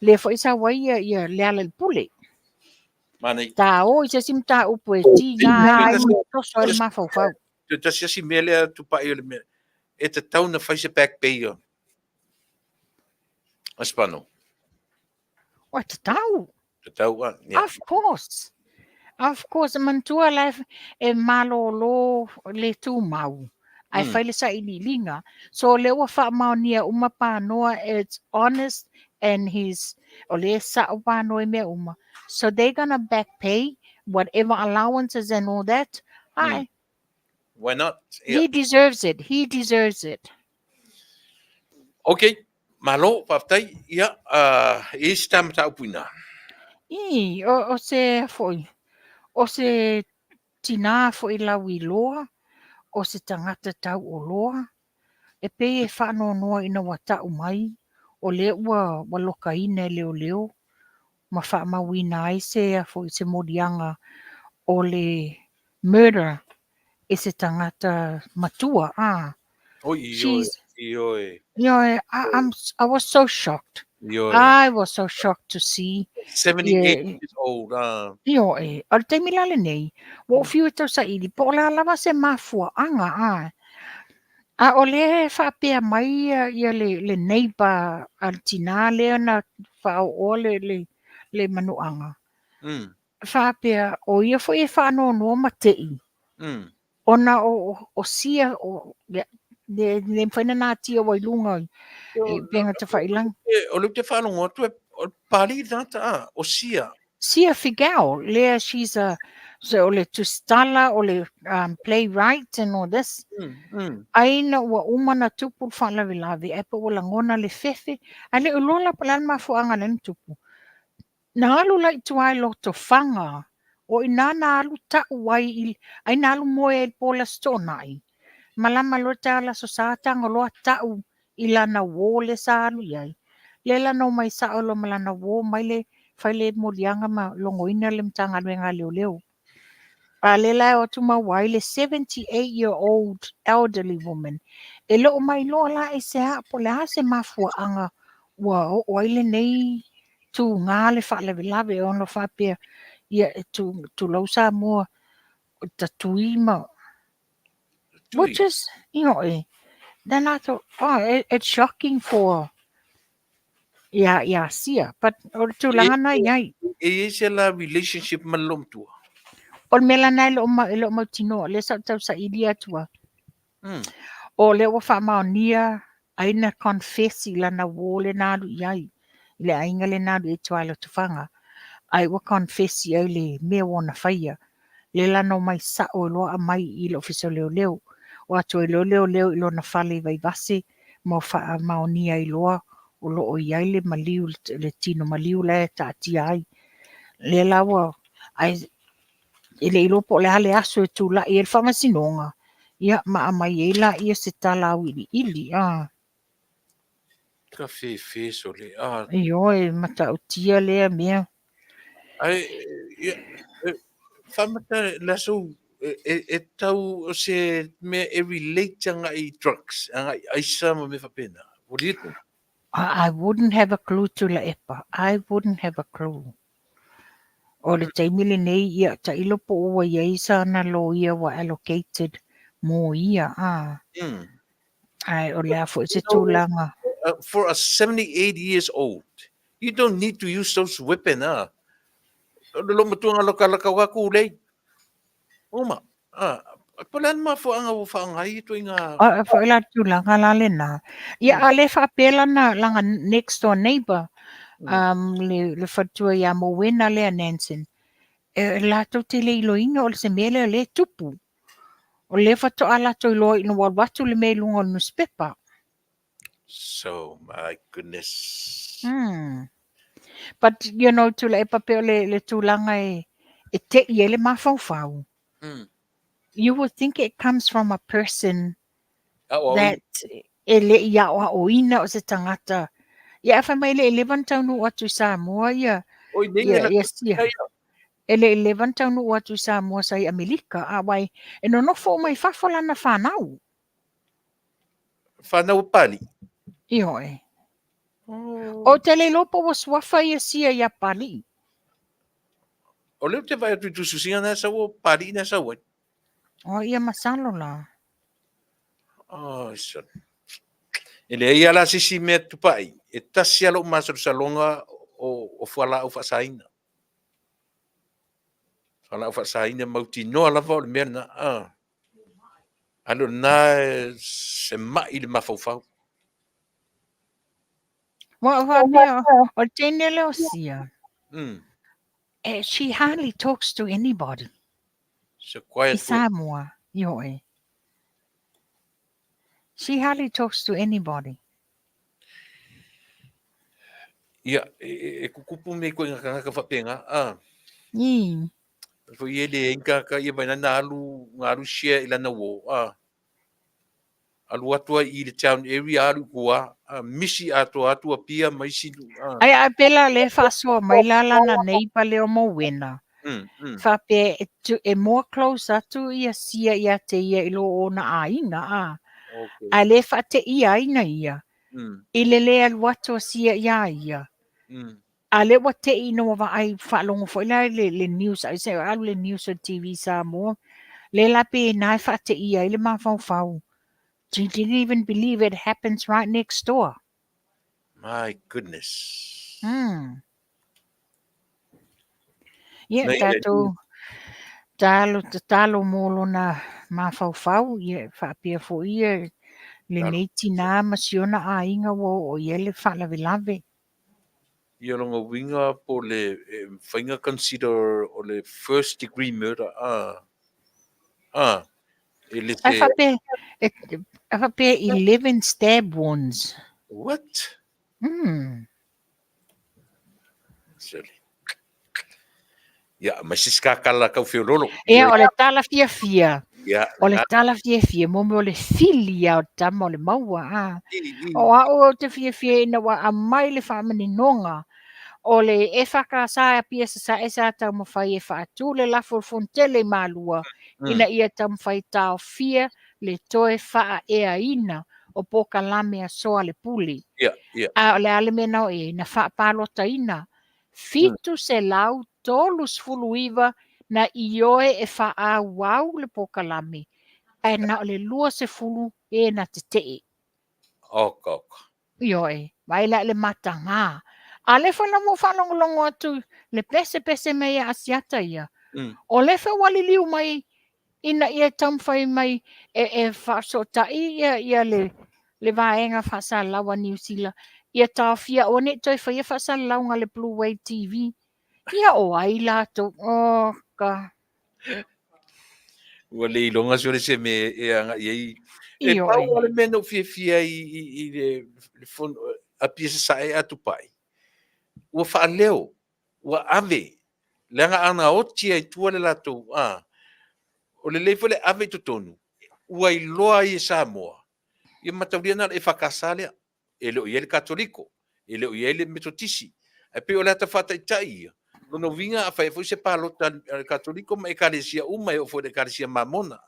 le fo I sa waia ia lea le pule. Mani. Ta o I se sim ta upo e ti ngā ai, toso e mafau fau. Ta si mele Tupa'i le mele. E te tau na whaise back pay o. Aspano. O te tau. Te tau a. Of course. Of course, mantua life e malo lo le tu mau. Ai whaile sa I linga. So le ua wha maonia uma pānoa, it's honest and o le sa o pānoa mea uma. So they're gonna back pay whatever allowances and all that. Ai. Why not? He deserves it. He deserves it. Okay. Malo, Faafetai, ia, e si tamata upuina. O se foi. O se tina foi lau I loa. O se tangata tau o loa. E pe e whano noa ina wata umai. O le ua waloka ine leo. Ma wha mawina ai se foi se morianga o le murder. E se tangata matua. I was so shocked. I was so shocked to see. 78 years old. Al te milale nei. Wo fiu tau sa ili. Po la lava se mafua anga. A o le whapea mai ia le neighbor al tina lea na whao o le manuanga. Whapea o ia fo e whano no matei. Ona o sia o le mwhaina nā tia wailunga I penga te whailang. O le te whano ngotu o pari nata o sia. Sia Figao, lea she's so le tustala o le playwright and all this. Aina ua umana tupu whalawilawi e pa ula ngona le fefe. A le ulola palan mafuanga le tupu. Na alu lai tuai lo to whanga. O ina na alu tau wai ai na alu moe e pola stonai. Malama lo te ala so sātanga loa tau I lana wō le sālu iai. Le lana o mai sa o lo malana wō mai le whai le molianga ma longoina le mtanga luenga leo. A le lai o tu mawai le 78-year-old elderly woman. E lo o mai lo la e se a po le hase mafua anga wa o ile nei tu ngā le wha lave o no whapea ia tu lausa mua ta tuima. Which is, then I thought, it's shocking for ASEA, but o tu langa nai ngai. E se la relationship malom tua. O mela nai lo ma tino le sa tau sa ilia tua. O le wa wha maonia aina confess I lana wō le nāru iai. Le ainga le nāru e tuaila tufanga. Ai wa confess I au le mea wana whaia. Le lana o mai sa o loa mai I lo fiso leo. O atu I leo I lo na whale vai vase. Mo wha maonia I loa. O lo o iai le maliu le tino maliu le ta ati ai. Le lawa ai ele I lopo le hale aso e tū la I el whamasinonga. Ia maa mai e la ia se tala au ili. Ka fe so le. Io e mata o tia lea mea. Ai, whamata la so e tau o se me e relate anga I drugs. Anga I sama me whapena. What do you think? I wouldn't have a clue Tuilaepa. I wouldn't have a clue. O le taimile nei ia ta ilopo ua iai sa na lo ia wa allocated mo ia. Ai o lea fo se tūlanga. For a 78 years old, you don't need to use those weapons. Lo matunga laka waku lei. Uma. Palan ma fo anga whaangai to inga. Fo ila tūlanga la le nā. Ia a le whapela na langa next door neighbor. Le whatua ia mo wena lea Nansen. La tau te le iloinga o le se mele le tupu. O le whato ala to ilo ino watu le me lunga o newspaper. So, my goodness. But, Tuilaepa pe le tūlanga e te I le mawhauwhau. You would think it comes from a person that e le ia o ina o se tangata. Ia wha mai le 11 Taunu'u atu Samoa ia. Ia sia. E le 11 Taunu'u atu Samoa sa I Amerika. Awai, e no nofo mai whawhalana whanau. Whanau pali? Io e. O te le lopo wa swafa ia sia ia pali. O leo te vai atu tu susinga na sa o pali na sa wai. O ia masalo la. Son. Ele ia la sisi me Tupa'i. E tasi alo masaru salonga o whala au whasaina. Whala au whasaina mauti noa lava o le mea na. Alo na se mai le mawhauwhau. O tēne leo sia. She hardly talks to anybody. So quiet. Samoa, io e. She hardly talks to anybody. Ia, e kukupu me koe ngaka whapenga. Fo I ele inka ka ia baina na alu share I lana wo. Alu atua I le town area alu kua. Misi atua pia maisi. Ai pela le whasua mai lana neipa leo mo wena. Whape e more close atu ia sia ia te ia ilo o na aina. A le whate ia aina ia. I le lea luato sia ia. A le wate ino wa ai whalongo fo ila le news. Ai se alu le news o TV Samoa. Le lape nai whate ia i le mawhauwhau. She didn't even believe it happens right next door. My goodness. Ia talo molo na mawhauwhau. Ia whapia fo ia le neiti nā masiona a inga o ia le whalawelawe. Ia longa winga po le whainga consider o le first degree murder. I whape 11 stab wounds. What? Sorry. Ia, ma siska kala kau whiololo. Ia, o le tala fia. Ia, O le tala fie mo me o le fili o tama o le maua a. O o te fie ina wa a mai le whamaninonga. O le e whakasa pia sa e sa tau mawhai e whaatu le lafo fontele malua. Ina ia tau mawhai tau fia le toe wha ea ina o Polokalame a soa le puli. Ia. A le ale mena o e na wha palota ina. Fitu se lau tolu sfuluiva na ioe e wha a wau le Polokalame. E na o le lua se fulu e na te tee. Oka. Ioe, vai la le matanga. A le whana mo whanongolongo atu le pese mea asiata ia. O le whawali liu mai ina ia tamwhai mai e whasotai ia le vaenga Fasa lawa New Zealand. Ia tawhia o ne toi whai Fasa launga le Blue Wave TV. Ia o ai lato. O ka. Ua le ilonga sore se me e anga iei. E Io pau ale mena o fia i le fon a pisa sa e atu pai. Ua whaaleo, ua ave, le anga ana oti ai tua le lato, o le leifo le ave to tonu, ua i loa i Samoa, i matauria e whakasale, e leo i ele katoliko, e leo i ele metotisi, e pe o le ata whataitai ia, lono vinga a whai fwoi se palota katoliko ma e karesia uma e o fwoi le karesia mamona,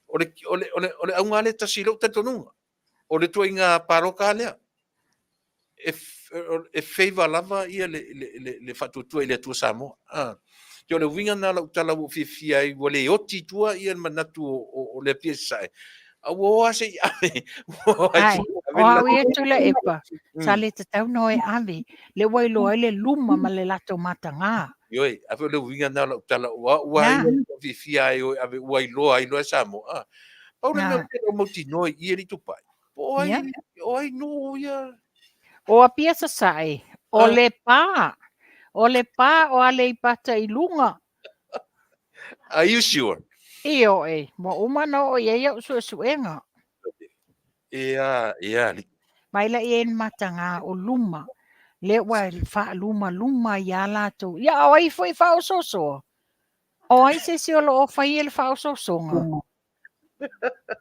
o le aunga le tasilo tatonunga, o le tua inga paroka lea, e favor lava ia le fatutua i le tua Samoa. Te o le winga na lau tala o fifia i wale oti tua ia manatu o le pia sai. A wo ase i ame. ai, o au ia Tuilaepa. Sa le te tau no e ave. Le wailo ai le luma ma le lato matanga. Yoi, a le winga na lau tala wa i fifia i ave wa i loa Samoa. Pau le mea o mauti noi i e li Tupa'i. O ai no ia. O a pia sa sai. O le pā. O le pā o ale i pata i lunga. Are you sure? Io e. Mo umano o ia suenga. Ia. Mai la i en matanga o luma. Le wa fa luma ia lato. Ia o ai foi fa o soso. O ai se o lo o fai el fa o sosonga.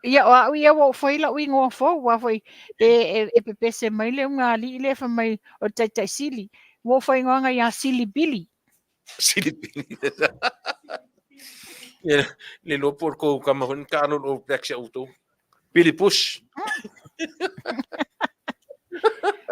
Ia o au ia wo foi la wingo fo wa foi e pese mai le unga li le fa mai o tai sili. Wo foi nganga ia sili bili. Sili bili. Le lo por ko kama hon kano o plexi auto. Billy Push.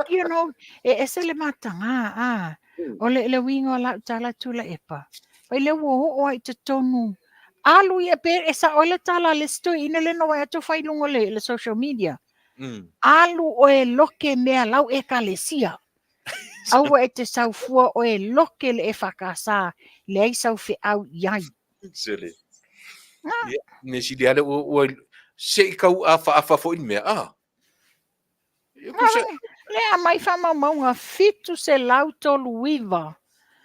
You know, ese le matanga o le wingo la tala Tuilaepa. Pai le wo o ai te tonu. Alu ia pe esa o le tala le sto ina le no ai to fai lungo le social media. Alu o e loke mea lau e kalesia. Au e te sau fua o e loke le e whakasa le ai sau fe au iai. Sele. Ne si dia le o se kau afa fo in mea. Le a mai whama maunga fitu se lau tolu iwa.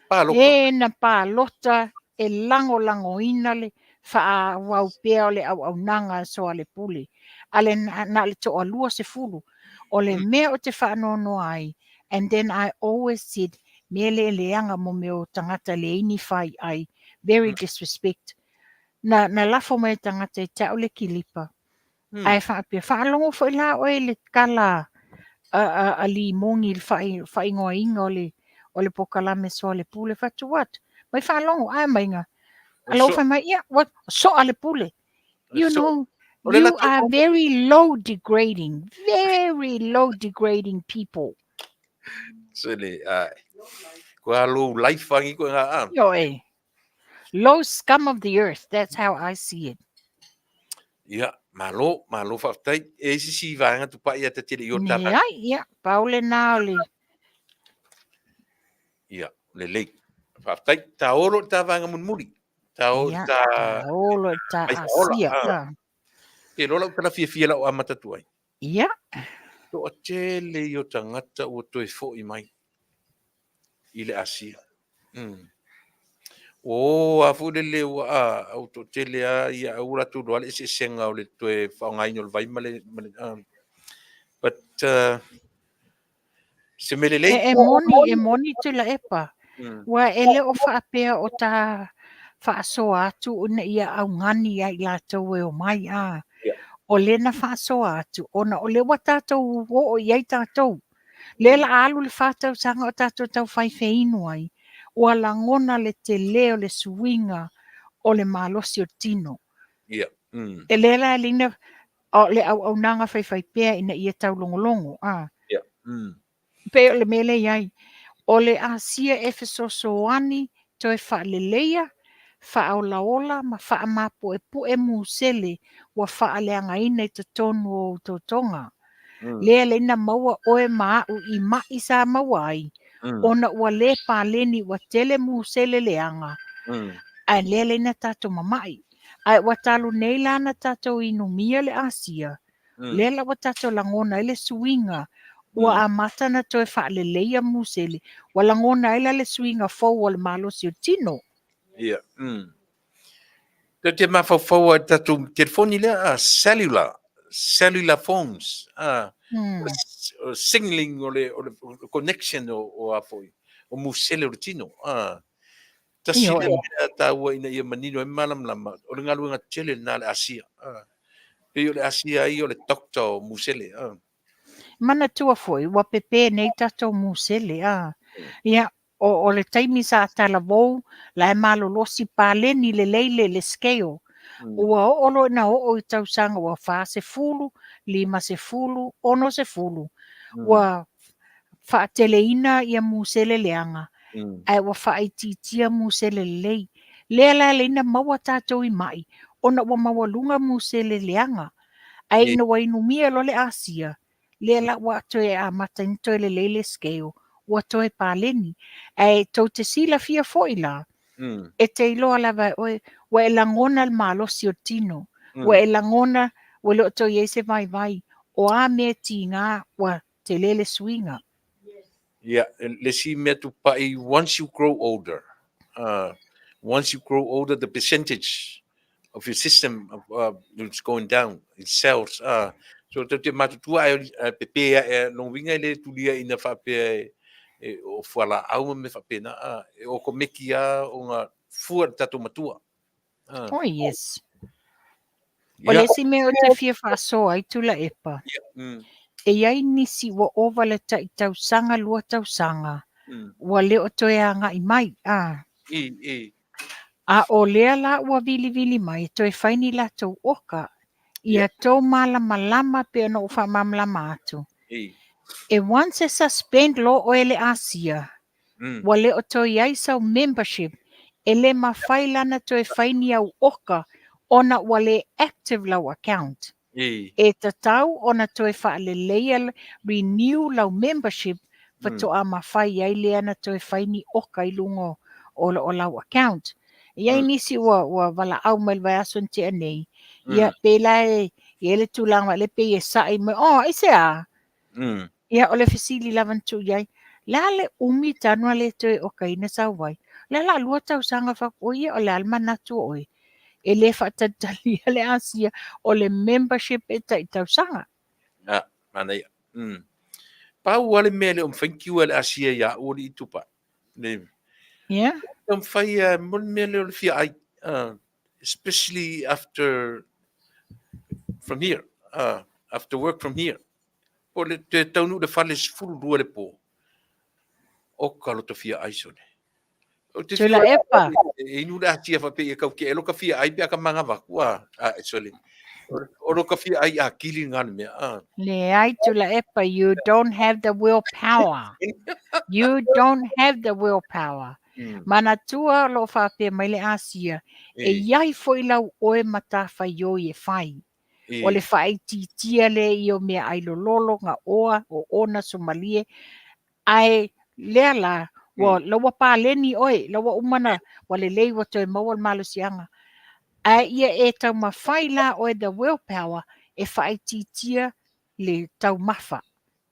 Paloka. E na palota e lango ina le wha wau pea o le au nanga soa le puli. Ale na le to alua se fulu. O le mea o te whaanono ai. And then I always said, me leanga mo me o tangata le ini whai ai. Very disrespect. Na lafo mai tangata e tau le kilipa. Ai whaapia. Whaalongo fo la o e le kala a li mongi whai ngoa inga o le Polokalame soa le pule. Whatu what? Mai whaalongo ai mainga. Alo whai mai ia. What? Soa le pule. You know, you are very low degrading people. Sele, kua lo life fangi ko nga Yo low scum of the earth. That's how I see it. Ia, malo Faafetai e si vanga Tupa'i ata tele yo tapa. Ia, Paule Naoli. Ia, le. Faafetai taoro ta vanga munmuri. Taoro ta ASEA. E lola utala fia la o amata tuai. Ia. To a tele yo tangata o toi fo'i mai. Ile ASEA. O a fu le wa au to tele a ia ura tu do ale se senga o le toe whaongai no le vai male. But se melelei. E moni Tuilaepa. Wa ele o whaapea o ta whaasoa atu una ia au ngani ai lātou e o mai a. Ia. O le na whaasoa atu, ona o le wa tātou o iai tātou. Le la alu le whātau sanga o tātou tau whaife inu ai. Ua la ngona le te leo le suinga o le malosi o tino. Ia. E le la lina o le au nanga whai pēa ina ia tau longolongo. Ia. Pe o le mele iai. O le ASEA Efesosoani toi whaaleleia, whaolaola ma whaamapo e pu e musele wa whaaleanga ina i te tonu o tautonga. Lea le ina maua oe maau i mai sa maua ai. Ona ua le pāleni wa tele musele leanga. Ai lea le ina tato mamai. Ai wa talu nei lana tato inumia le ASEA. Lea la wa tato langona ele suinga. Ua amata na toe whaaleleia musele. Wa langona ele le suinga fau o le malosi o tino. Ia. Te mawhawhau a tatu telefoni lea, cellular phones. Signaling o le connection o afoi. O musele o le tino. Tasile taua ina ia manino e malam lama. O le ngaluenga tele na le ASEA. Pe o le ASEA i o le dokta o musele. Mana tua foi, wa pepe nei tato musele. Ia, o le taimi sa tala vou, la e malo losi pāleni le leile le skeo. Ua olo na o i tausanga wa Fasa 10, 5, 6. Ua whaateleina ia musele leanga. Ai wa whaititia musele lei. Lea la leina maua tatou i mai. Ona wa maua lunga musele leanga. Ai ina wa inumia lo le ASEA. Lea la wa toe a matain toe le leile skeo. Wa toe pāleni. Ai tau te sila fia foila. E te iloa lava oe. Wa e langona al malosi o tino. Wa e langona wa lo to yese vai. O a me ti ngā wa te lele swinga. Yeah, let's see me Tupa'i, once you grow older, the percentage of your system is going down, it cells. So te matutua pepe no winga le tulia ina fape o fala au me fape na o komekia o nga fuar tatu matua. Oh yes. O le si me o te fia whaasoa i Tuilaepa. E iai nisi wa ova le tai tausanga lua tausanga. Wa leo toe anga i mai. A o lea la ua vili mai toe whaini la tau oka. Ia tau malama pe no ufa mamlama atu. E once e suspend lo o ele ASEA. Wa leo toe iai sau membership. Ele mawhai lana toe whaini au oka. Ona wa le active lau account. E tatau ona toe whaaleleia renew lau membership fa toa mawhai ai lea na toe whaini oka i lungo o lau account. Iai nisi wa wala au mai vai asun te anei. Ia pela e ele tulanga le pe e sai mai. Oh, ASEA. Ia ole fisili lavan tu iai. La le umi tanua le toe oka ina sau vai. La lua tau sanga whakoia o le almana tu oi. E le whatatali le ASEA o le membership e tausanga. Mana ia. Pau wale mele thank you al ASEA ya ori i tupa. Yeah. Whai mon mele o fia ai, especially after work from here. O le te taunu le whale fulu rua le po. O kalo to fia ai sone. Tuilaepa. E inu le ASEA whape e kau ke elo ka fia ai pia ka manga wakua. Sorry. Oro ka fia ai a kili ngana mea. Le ai Tuilaepa, you don't have the willpower. You don't have the willpower. Mana tua lo whape mai le ASEA. E iai foi lau oe mata whai o e whai. O le whai titia le i o mea ai lolo ngā oa o ona Somalie. Ai lea la, wa lawa pāleni oe, lawa umana, wa le lei wa toi maua malusianga. Ai ia e tau mawhai la oe the willpower e whai titia le tau mafa.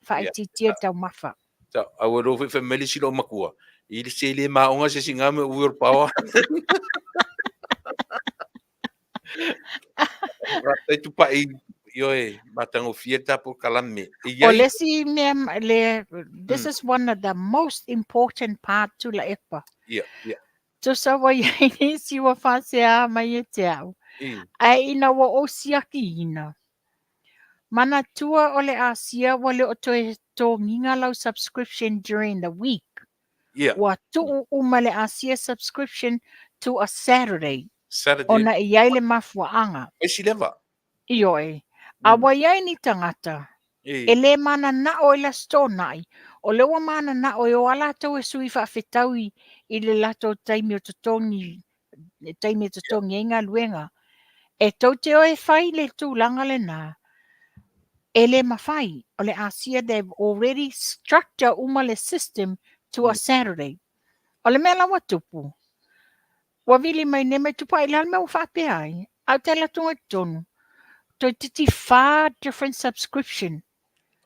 Whai titia tau mafa. Ta awero fe family silo makua. I le se le maonga se singa me willpower. Rata Tupa'i yoe matango fieta Polokalame. O lesi me this is one of the most important part Tuilaepa. Yeah. To sa wa yai si wa Fasa mai e te au. I. Ai ina wa o siaki ina. Mana tua o le ASEA wa le o to nginga lau subscription during the week. Yeah. Wa tu uma le ASEA subscription to a Saturday. Saturday. Ona iai le mafuaanga. E si leva. Ioi. A wa iai ni tangata. I. E le mana na o la stonai. O le wa mana na o ala tau e sui Faafetai i le lato taimi o totongi. Taimi o totongi e ngā luenga. E tau te o e whai le tūlanga le nā. E le mawhai. O le ASEA, they've already structured uma le system to a Saturday. O le mea lawa tupu. Wa vili mai ne me Tupa'i la me o Faafetai. Au te la tunga tonu. To titi 5 different subscription.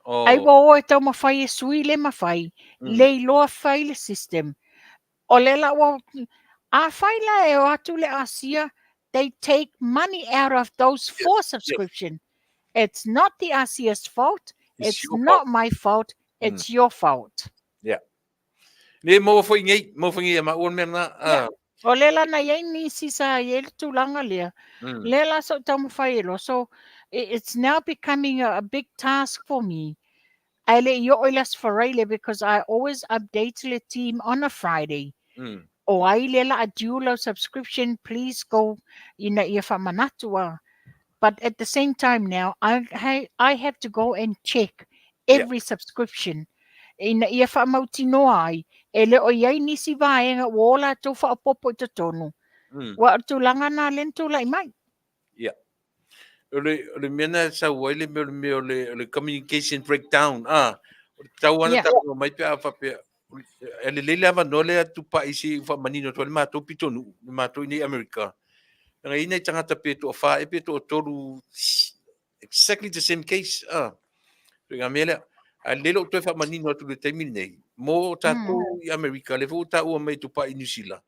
Ai Oh. wa o e tau mawhai e sui le mawhai. Le loa whai le system. O le la wa... A whai la e o atu le ASEA, they take money out of those 4 subscription. It's not the ASEA's fault. It's your not fault. my fault. It's your fault. Yeah. Ne mo fo ngai ma on mena. Yeah. O le la na yai ni sisa ye tulanga lea. Le la so tau mawhai lo. So it's now becoming a big task for me. Ale yo oilas faraile because I always update the team on a Friday. O ai le la a dual subscription, please go ina ia whamanatua. But at the same time now, I have to go and check every subscription. Ina ia whamauti noa ai. E le o iai nisi vaenga wola tau whaapopo te tonu. Wa tulanga na lento lai mai. Yeah. Le mena sa wale me le communication breakdown. Tau ana tau mai pe afa pe. Ele le lava no le Tupa'i si fa manino to le mato pitonu, le mato ni America. Nga ina tangata pe to fa e pe to toru exactly the same case. Nga mele a lelo to fa manino to le taimi nei. Mo tato i America le vo ta o mai Tupa'i New Zealand.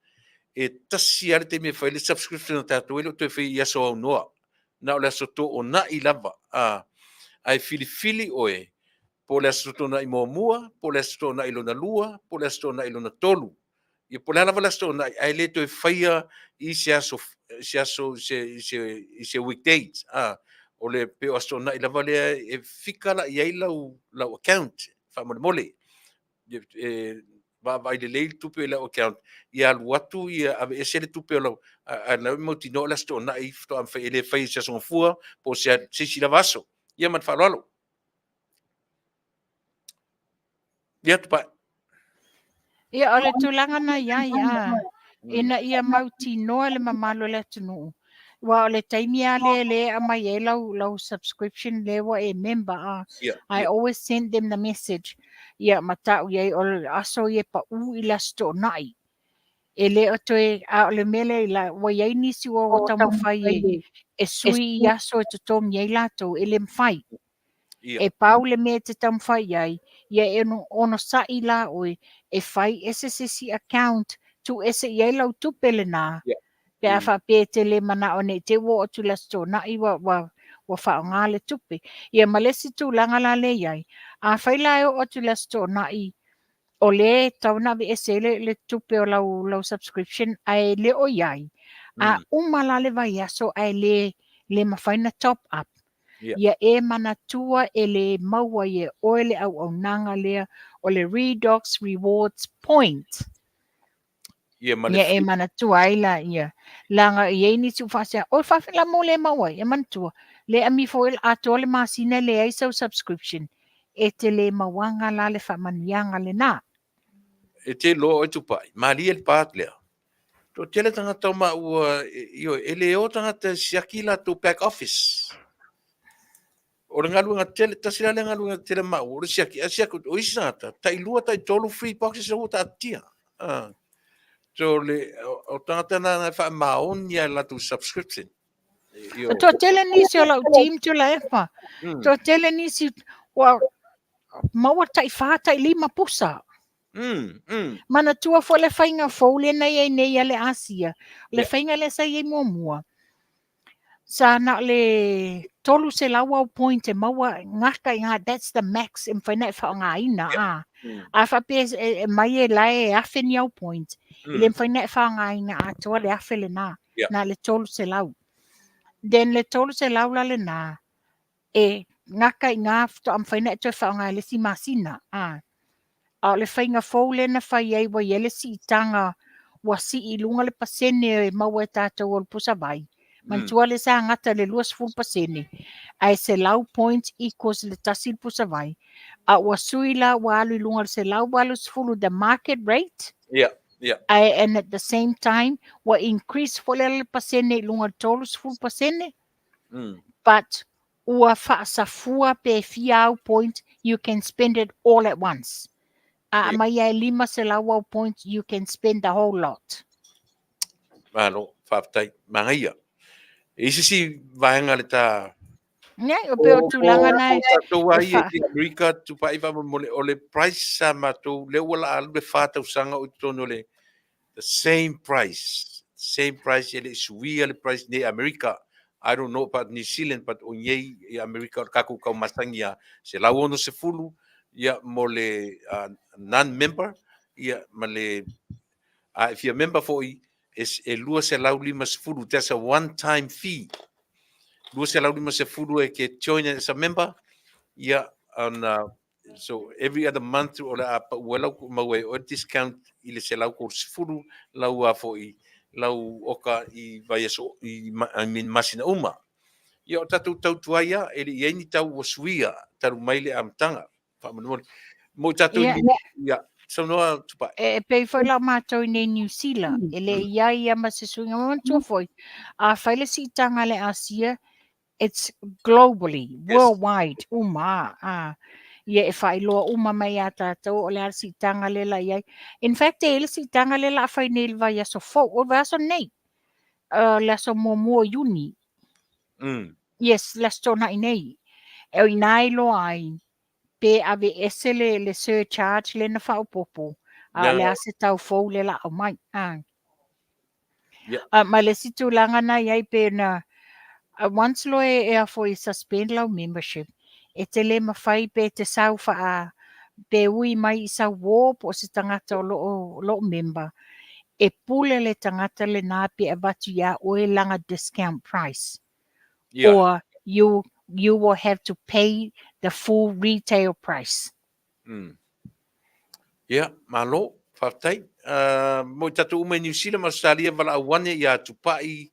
E tasi ale te me fa le subscription tato ele to fa ia so noa. Na le so to ona i lava. Ai fili oe. Po le astona i moamua, po le astona i lona lua, po le astona i lona tolu. I po le lava le astona ai le to e whaia i se weekdays. O le pe o astona i lava le e whikala i ai lau account, wha mole. Vai le leil tupe lau account. I alu atu i ave e sele tupe lau. A lau mauti no le astona i fto am whai ele whai se asongfua po se silavaso. Ia man whalalo. Ia Tupa'i. Ia ole tulanga na ia. Ina ia mauti noa le mamalo le tunu. Wa ole taimi le amai e lau subscription le wa e member I always send them the message. Ia matau ia ole aso ia pa u ila sto nai. E le oto e a ole mele la wa ia nisi wa tamawhai e sui i aso e totom ia lato e le mwhai. E pau le me te tamwhai ai, ia e ono sa i la oi, e whai SSC account tu ese iai lau tupele nā. Pe a wha pēte le mana o ne te wo o tu la sto na i wa wha ngā le tupe. Ia malesi tu langa la le iai. A whai la o tu la sto na i o le tauna vi ese le tupe o lau subscription ai le o iai. A umala le vai aso ai le mawhaina top up. Ia e manatua e le maua ia oele au nanga lea o le Redox Rewards Point. Ia e manatua aila ia. Langa ia ni tu fasea. O whawhila mo le maua ia manatua. Le ami fo il ato le masina le aisau subscription. E te le mawanga la le whamanianga le nā. E te lo o Tupa'i. Mali el pat lea. To tele tangata ma ua ele o tangata siaki la to back office. O le ngalunga tele, tasira le ngalunga tele ma o le siaki, o isata, tai lua tai tolu free boxes o ta tia. So le, o tangata na wha maon ia la tu subscription. To tele nisi o lau team Tuilaepa. To tele nisi wa maua tai whātai 5 pusa. Mana tua fo le whainga fau le nei nei ale ASEA. Le whainga le sa iei mua. Sana le tolu se lawa point e maua ngaka inga, that's the max in whainai whaongaina. A whapes mai e lai e awhi ni au point. I le whainai whaongaina a toa le awhi le nā. Na le tolu se lau. Then le tolu se lau la le nā. E ngaka inga to am whainai to whaongai le si masina. A le whainga fau le na whai ei wa yele si tanga wa si I lunga le pasene maua e tātou o le pusa vai. Mantua le sa ngata le luas full pasene. Ai se lau point equals le tasi pusa vai. A wa sui la wa alu lunga se lau walu full the market rate. Ai and at the same time wa increase fole le pasene lunga tolus full pasene. But ua Fasa fua pe fiau point you can spend it all at once. A mai ai lima se lau point you can spend the whole lot. Malo Faafetai mangaia. Si vaenga le tā. Ngai o pe o tulanga nai. Tātou ai e Amerika Tupa'i whamamole o le price sa mātou le wala alu le whātau sanga o tono le the same price e le suia le price ne Amerika. I don't know about New Zealand, but o yei e Amerika kaku kau masangia se lau ono se fulu ia mo le non-member ia ma le if you're a member for is e lua se lau lima se fulu. There's a one-time fee. Lua se lau lima se fulu e ke join as a member. Yeah, on so every other month or well mawe or discount ile se lau ko fulu lau a foi lau oka I vai so I mean masina uma. Yo tatu tau tuaia ele yeni tau wasuia taru maile amtanga. Mo tatu ya so no Tupa'i. E pe foi la mātou nei New Zealand. Ele ia ma se suinga mantua foi. A whaile si tanga le ASEA, it's globally, worldwide. Ia e whailoa uma mai a tātou o le ar si tanga le la iai. In fact, e le si tanga le la whai nei vai aso fau. O vai aso nei. Le aso mua uni. Yes, le aso tona I nei. E o inai lo ai. Pe ave ese le surcharge le na whaupopo. Le ase tau fau le la o mai. Ma le si tūlanga na iai pe na once lo e a foi suspend lau membership. E te le mawhai pe te sau wha pe ui mai I sa wō po se tangata o lo member. E pule le tangata le nā pe a batu ia o e langa discount price. Or you will have to pay the full retail price. Malo Faafetai. Mo tatu uma New Zealand Australia wala awane ia Tupa'i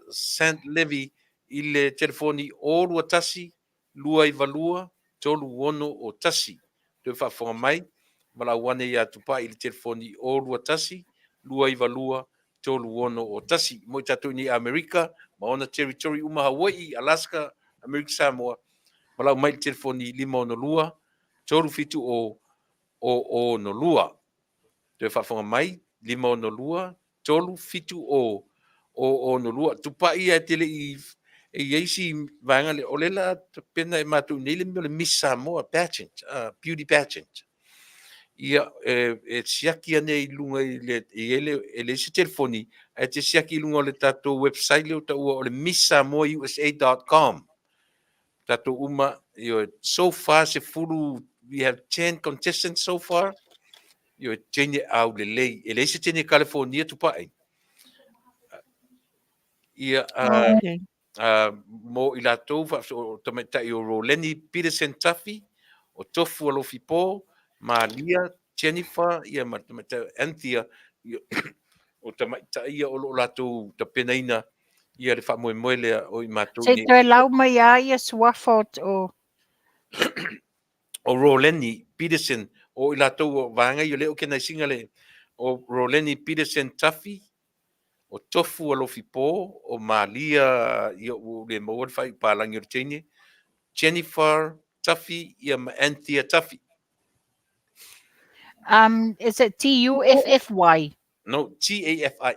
Sanft-Levy I le telefoni o lua tasi, lua I valua, tolu ono o tasi. Te whaafonga mai, wala awane ia Tupa'i I le telefoni o lua tasi, lua I valua, tolu ono o tasi. Mo tatu ni Amerika, maona territory uma Hawaii, Alaska, Amerika Samoa, wala mai le telefoni lima ono lua, tolu fitu o no lua. Te whaafonga mai, lima ono lua, tolu fitu o no lua. Tupa'i e tele I eisi vanga le olela pena e matu nile le Miss Samoa pageant, beauty pageant. Ia e siaki ane I lunga ele se telefoni, e te siaki I lunga le tato website leo ta ua o le missamoausa.com. Tato uma, so far se furu, we have 10 contestants so far. Tene au le lei, ele se tene California Tupa'i. Ia mo I lātou o tamaita I o Roleni Peterson Taffy, o Tofu Alofi Pō, Malia, Jennifer, ia ma tamaita Anthea, o tamaita ia o lātou tapenaina, ia le whamoe lea o I mātou. Se toi lau mai a ia swafot o Roleni Peterson, o I lātou o vanga I o leo kena singa le, o Roleni Peterson Taffy, o Tofu Alofi Pō, o Malia, ia o le mawar whai pālangi o tene, Jennifer Taffy, ia ma Anthea Taffy. Is it Tuffy? No, Tafi.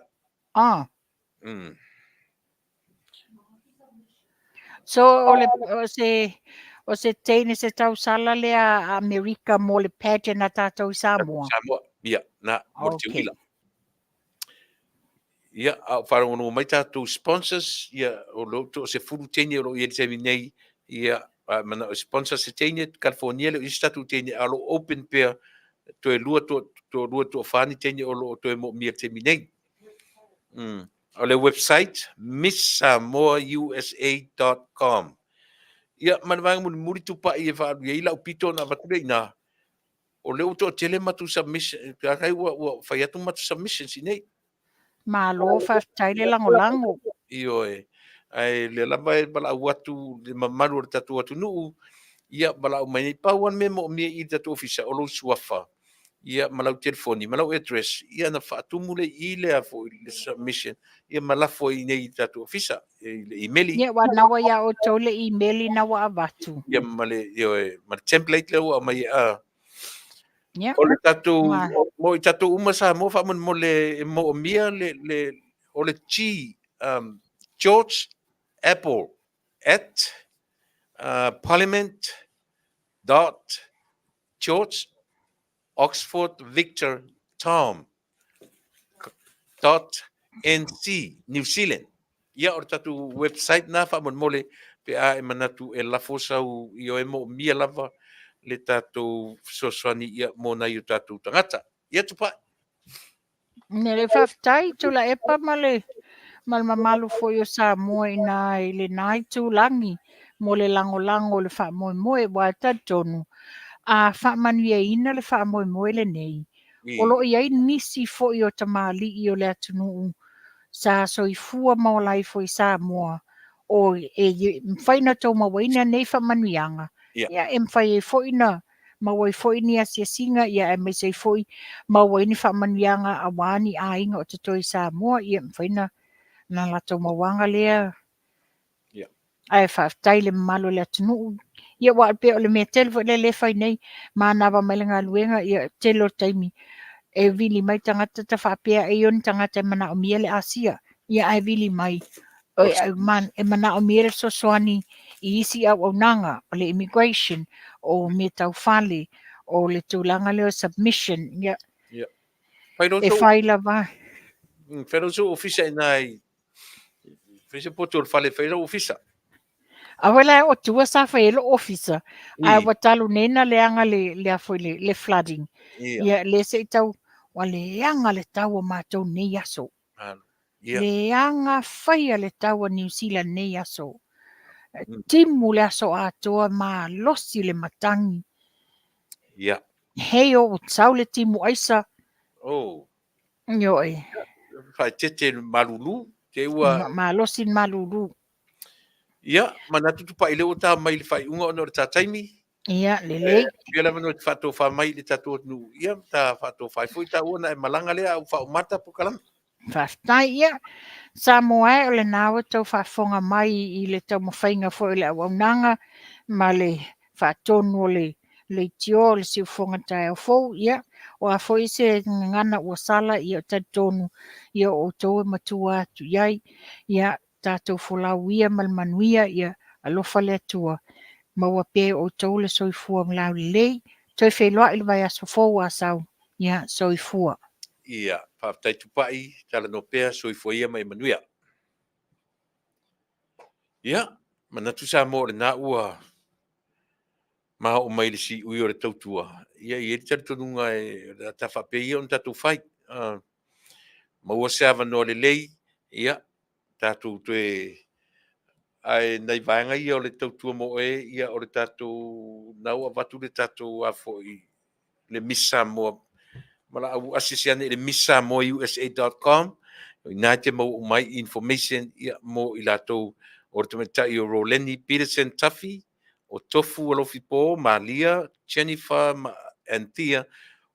So o se teine se tau sala le a Amerika mo le pageant na tātou I Samoa. Samoa, ia, na, mo te uila. Ia, wharongo mai tātou sponsors, ia, o lo to se furu tene o lo ia te nei, ia, mana o sponsor se tene, California, le isi tātou tene, alo open pair, to e lua to whani tene o lo to e mo mia te nei. O le website, missamousa.com. Ia, mana vanga muri tupa'i e whaadu, ia ila upito na mature ina, o leo to tele matu submission, kai ua whaiatu matu submission si nei. Malo Faafetai le lango. Io ai le lava e bala watu le mamaru o tatu atu nuu ia bala o mai pauan me mo mi i tatu ofisa o lo suafa ia malau telefoni malau address ia na fatumu le ile a fo le submission ia malafo i nei tatu ofisa le email Ia wa nawa ia o tole email na wa avatu. ia male io ma template le o mai a Ia. o le tatu Ma. mo i tatu uma sa mo fa mo le mo mia le o le G George Apple at Parliament George Oxford Victor Tom .nc New Zealand. Ia o tatu website na fa mon mole pe a e manatu e la fosa u io e mo mia lava le tatu sosani ia mo na io tatu tangata. Ia tupa. Nere Faafetai Tuilaepa mal mamalu foi o Samoa ina i le nai tulangi mo le lango le whaamoemoe wa tatonu. A whaamanuia le whaamoemoe le nei. O lo iai nisi foi o tamali i o le atunuu sa soifua maolai foi Samoa. O e mwhaina tau mawaina nei whaamanuianga. Ia e mwhai e foi na mawai foi ni asia singa ia e mesei foi mawai ni whaamanuianga a wani a inga o te toi Samoa ia mwhaina na lato mawanga lea. Ai Faafetai le malo le atunuu. Ia wa pe o le mea telefo le whai nei ma nawa mailenga luenga ia telo taimi. E vili mai tangata ta whapea e yon tangata mana o mia le ASEA. Ia ai vili mai. E mana o mia le sosoani i isi au nanga o le immigration o me tau whale o le tūlanga leo submission. Ia. E whaila vai. Whero so ofisa nai. Fese poto o whale whero ofisa. Awela o tua sa whaelo officer. Ai watalu nena leanga le afoi le flooding. Ia le se tau wa leanga le tau o mātou nei aso. Leanga whaia le tau o New Zealand nei aso. Timu le aso atoa ma losi le matangi. Ia. Hei o tau le timu aisa. Oh. Ioi. Whai tete malulu. Te ua. Ma losi malulu. Ia, mana Tupa'i leo ta mai le whai unga ono le tātaimi. Ia, lelei. Ia la mano te whato wha mai le tatu nu. Ia, ta whato whai fui ta ua na e malanga lea au whao mata Polokalame. Faafetai ia. Samoa o le nawa tau whaafonga mai i le tau mawhainga fo i le awaunanga. Ma le whaatonu o le tio le siufonga tai au fou. Ia, o a fo i se ngana ua sala i o tatonu i o tau matua atu iai. Ia, tātou wholau ia malmanuia ia alofa le atua. Maua pe o tau le soifua mlau lei. Toi wheloa ili vai aso fou a sau. Ia, soifua. Ia, Faafetai Tupa'i, tala no pea, soifua ia mai manuia. Ia, manatu sa mo le na ua ma o mai le si ui o le tautua. Ia, i eri tari tonunga e ta whape ia on tatu whai. Maua se awa no le lei, ia, tatu tue ai nei vaenga ia o le tautua mo ia o le tatu nau a watu le tatu a fo i le misa mo mala au asisiane le misa mo USA.com ina te mo mai information ia mo i lato o te metai o Roleni Peterson Tuffy o Tofu Alofipo Malia Jennifer Anthea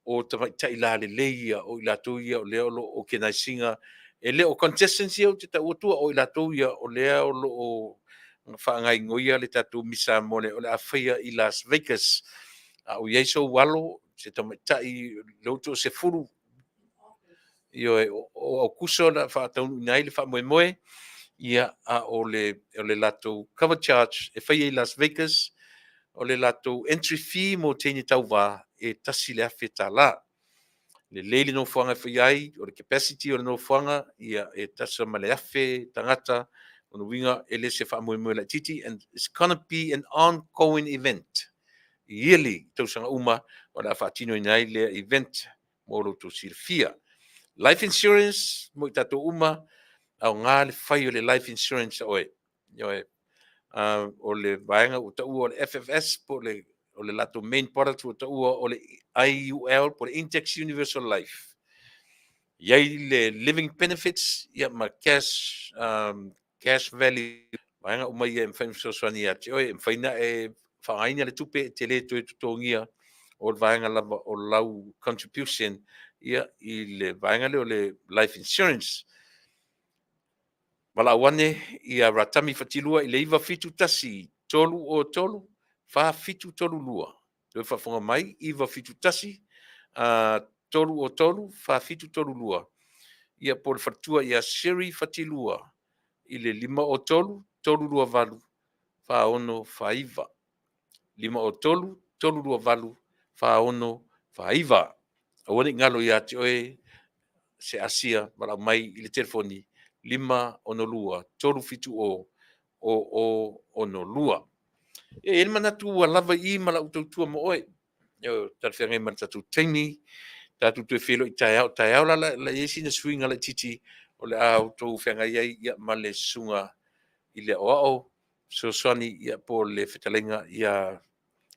o te metai la le leia o i lato ia o leo o kenaisinga e leo consistency o te tautua o i lato ia o leo o whaangai ngoia le tatu misa mo le o le awhia i Las Vegas o ieiso walo se tamatai loto se furu io o kuso na fa nai le fa moe ia a o le lato cover charge e fai Las Vegas o le lato entry fee mo teni tauwa e tasi le afeta la le leili no fuanga ai o le capacity o le no fuanga ia e tasa ma le afe tangata ono winga ele se fa mo la titi, and it's gonna be an ongoing event yearly tausanga uma o la fatino inai le event mo lo to sirfia life insurance mo tato uma au ngā le whai o le life insurance oe o le vaenga o ta ua o le FFS po le o le lato main product o ta ua o le IUL po le Index Universal Life. Iai le living benefits ia ma cash value vaenga o mai e mwhain soswani ati oe mwhaina e whangaina le tupe te le toi tutongia o le vaenga lava o lau contribution ia I le vaenga le o le life insurance. Wala wane ia ratami fatilua I le iwa fitu tasi tolu o tolu fa fitu tolu lua. Toi whafonga mai iwa fitu tasi tolu o tolu fa fitu tolu lua. Ia por fatua ia siri fatilua I le 5 o tolu tolu lua valu fa ono fa iwa. 5 o tolu tolu lua valu fa ono fa iwa. Awane ngalo ia te oe se ASEA wala mai I le telefoni 5 ono lua tolu fitu o ono lua. E manatu ua lava I mala utautua mo oe. Tarwhia ngai tatu taimi, tatu tue whilo I tai au la yesi na swinga la titi o le au tau whianga iai ia ma le sunga I le oao. So swani ia po le whetalenga ia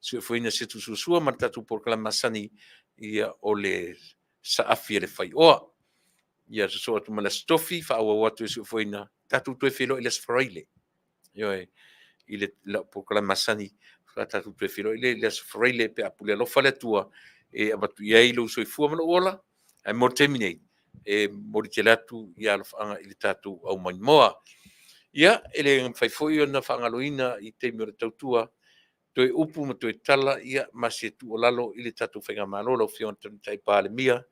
suefuina setu susua ma tatu Polokalame Masani ia o le saafi le whai oa. Ia so atu mala stofi fa awa watu suefuina tatu tue whilo I le sfaraile. Ioe. I le Polokalame Masani tatu tue whilo I le sfaraile pe apule alofa le tua e abatu iai lo soifua mana ola ai mo terminate e mo te latu ia alofa I le tatu au mai moa. Ia ele whaifoi o na whangaloina I te mio le tautua toe upu ma toe tala ia masi tu o lalo I le tatu whainga malo lau whiona tai pāle mia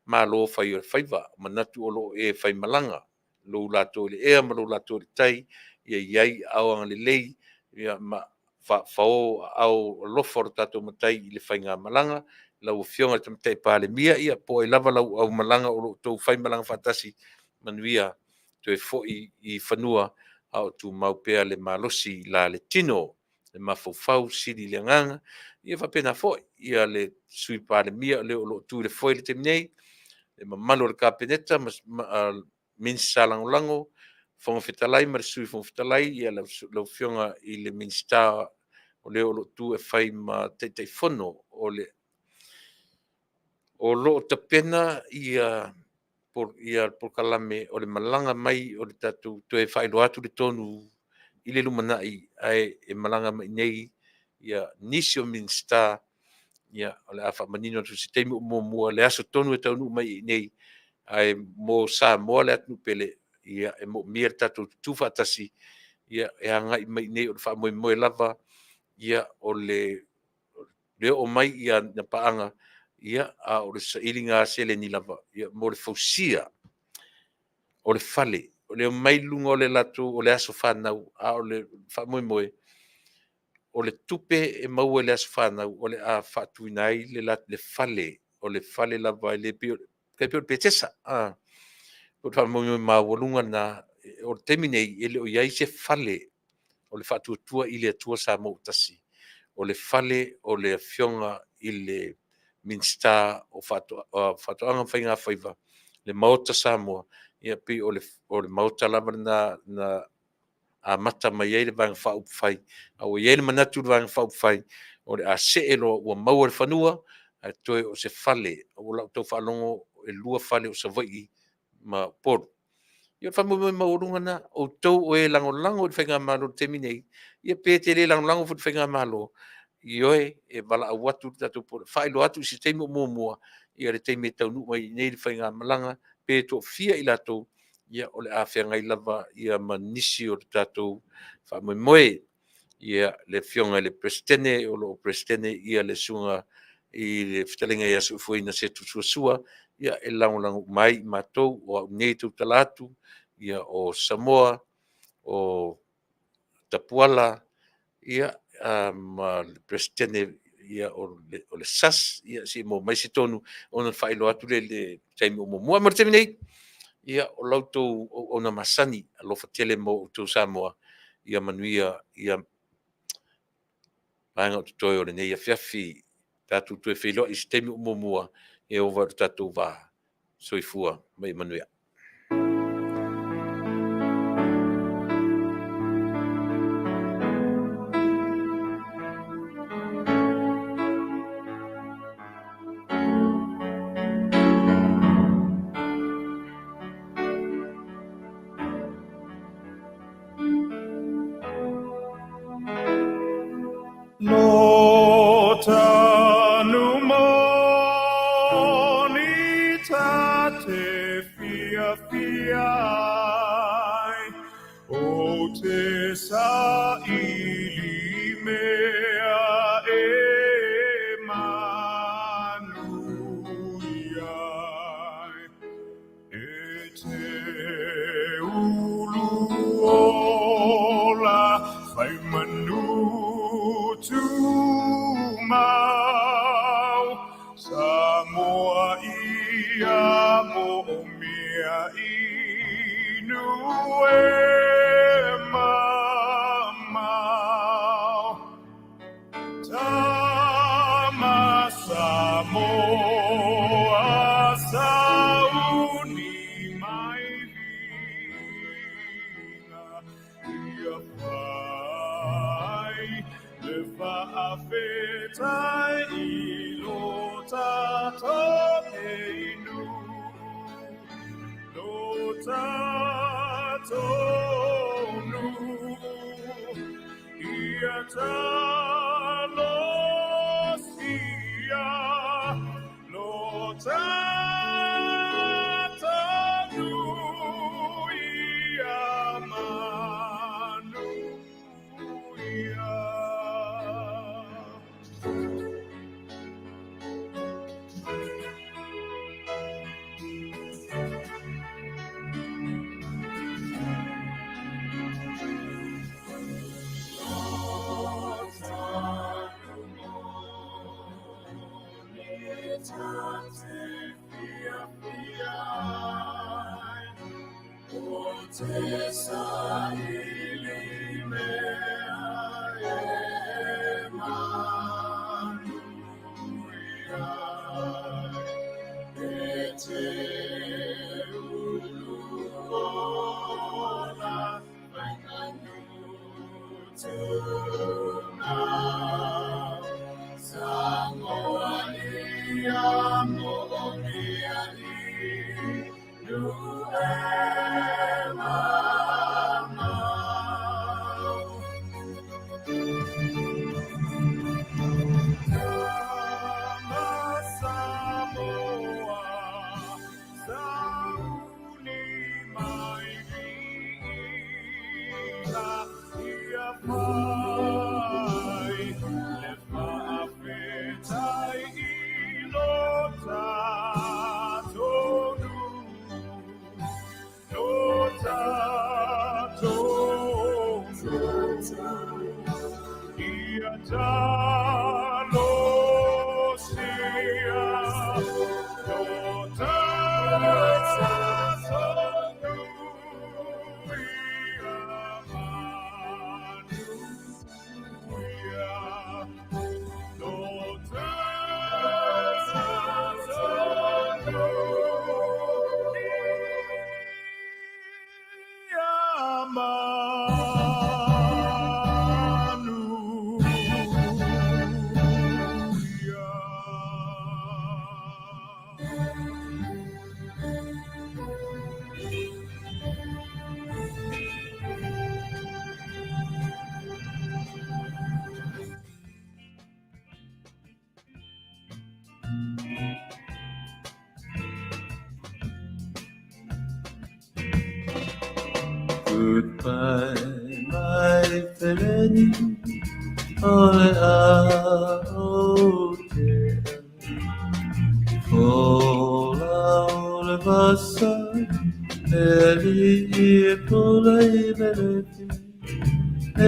ma lo whai o le whaiva manatu o lo e whai malanga lo lato le ea ma lo lato le tai ia iai au anga le lei ia ma whao au lofo tato matai I le whainga malanga lau whionga tai pāle mia ia po e lava lau au malanga o lo tau whai malanga whatasi manuia toe foi I whanua au tu maupea le malosi la le tino le mafaufau sili le nganga ia whapena foi ia le sui pāle mia le o lo tu le foi le te minei le mamalo le kapeneta min salangolango fonga fetalai ma le sui fonga fetalai ia lau fionga I le minsta o le o lo tu e whai ma te fono o le o lo tapena ia Polokalame o le malanga mai o le tatu to e whaelo atu le tonu I le lumanai ai e malanga mai nei ia nisi o minsta ia o le awha manino tu si teimi mo mua le aso tonu e taunu mai nei ai mo sa mo le atu pele ia e mo mia tatu tufa atasi ia e angai mai nei o le wha moe lava ia o le o mai ia na paanga ia a o le sa ilinga sele ni lava ia mo le fausia o le fale o le mai lunga o le latu o le aso whanau a o le wha moe o le tupe e mau le aso whanau o le a whatuinai le latu le fale lava le pio kai pio petesa o le wha moe mawalunga na o le teminei ele o iai se fale o le whatuatua I le atua sa mo tasi o le fale o le fionga I le minsta o whatoanga whainga whaiva le maota Samoa ia pi o le maota lava na a mata mai ele vang whau whai au ele manatu vang whau whai o le a seelo ua maua le whanua a toe o se fale o lau tau whalongo e lua fale o savai ma poru ia whamu mai maurunga na o tau o e lango le whainga malo te minei ia pe te le lango fu whainga malo ioe e wala a watu tatu poru whailo atu si teimi o mua ia le teimi Taunu'u mai nei le whainga malanga pe to fia I lato ia o le Afioga lava ia manisi o le tatou whamoemoe ia le fionga le presidente o lo presidente ia le sunga I le whitalinga ia sufuina se tusuasua ia e langolango mai matou o nei tu talatu ia o Samoa o Tapuala ia ma le presidente ia o le sas ia si mo mai si tonu ona failo atu le taimi o mo mo te nei ia o lautou ona masani alofa tele mo tu Samoa ia manuia ia Panga o toi o le nei Afiafi tatu tu e whilo i stemi o mua e o varu tatu va soifua mai manuia. No tanu mo ni tate fia o te sa ili mea e manuia e te ulu ola fai manu tu mau Samoa ia mo mia inu e mamau Tama Samoa sauni mai vina ia pai le Faafetai I lo tato e inu lo tato nu ia talo sia lo tato nu ia manu ia Goodbye, my feleni, ole a ote. Ola ole Fasa, eli Tuilaepa,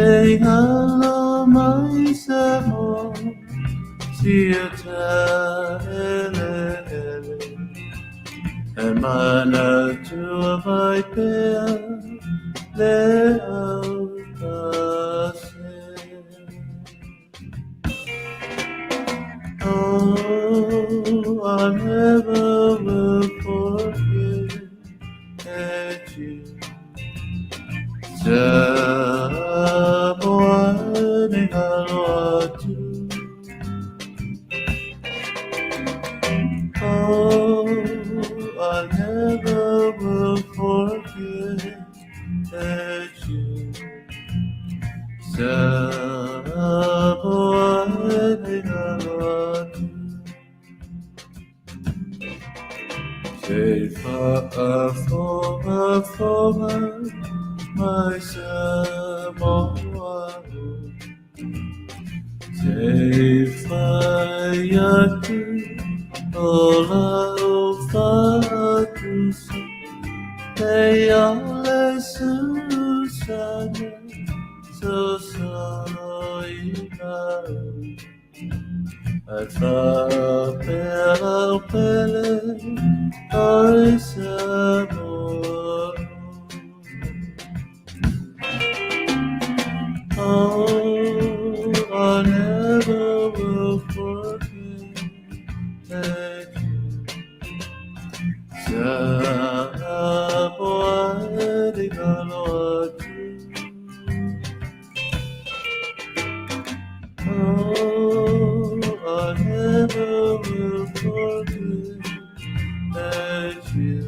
ei hala mai se mo, and mana tua vai pea le au kase. Oh, I never will forget you. Sabuani halwatu. Oh, I never will forget you. Sabuani halwatu. Say for my Samoa. Say fayatu ola ufatu. Say ole susana so soina. I thought pele I sabor. Oh, I never will forget you. Sabuani halwatu. Oh, I never will forget you.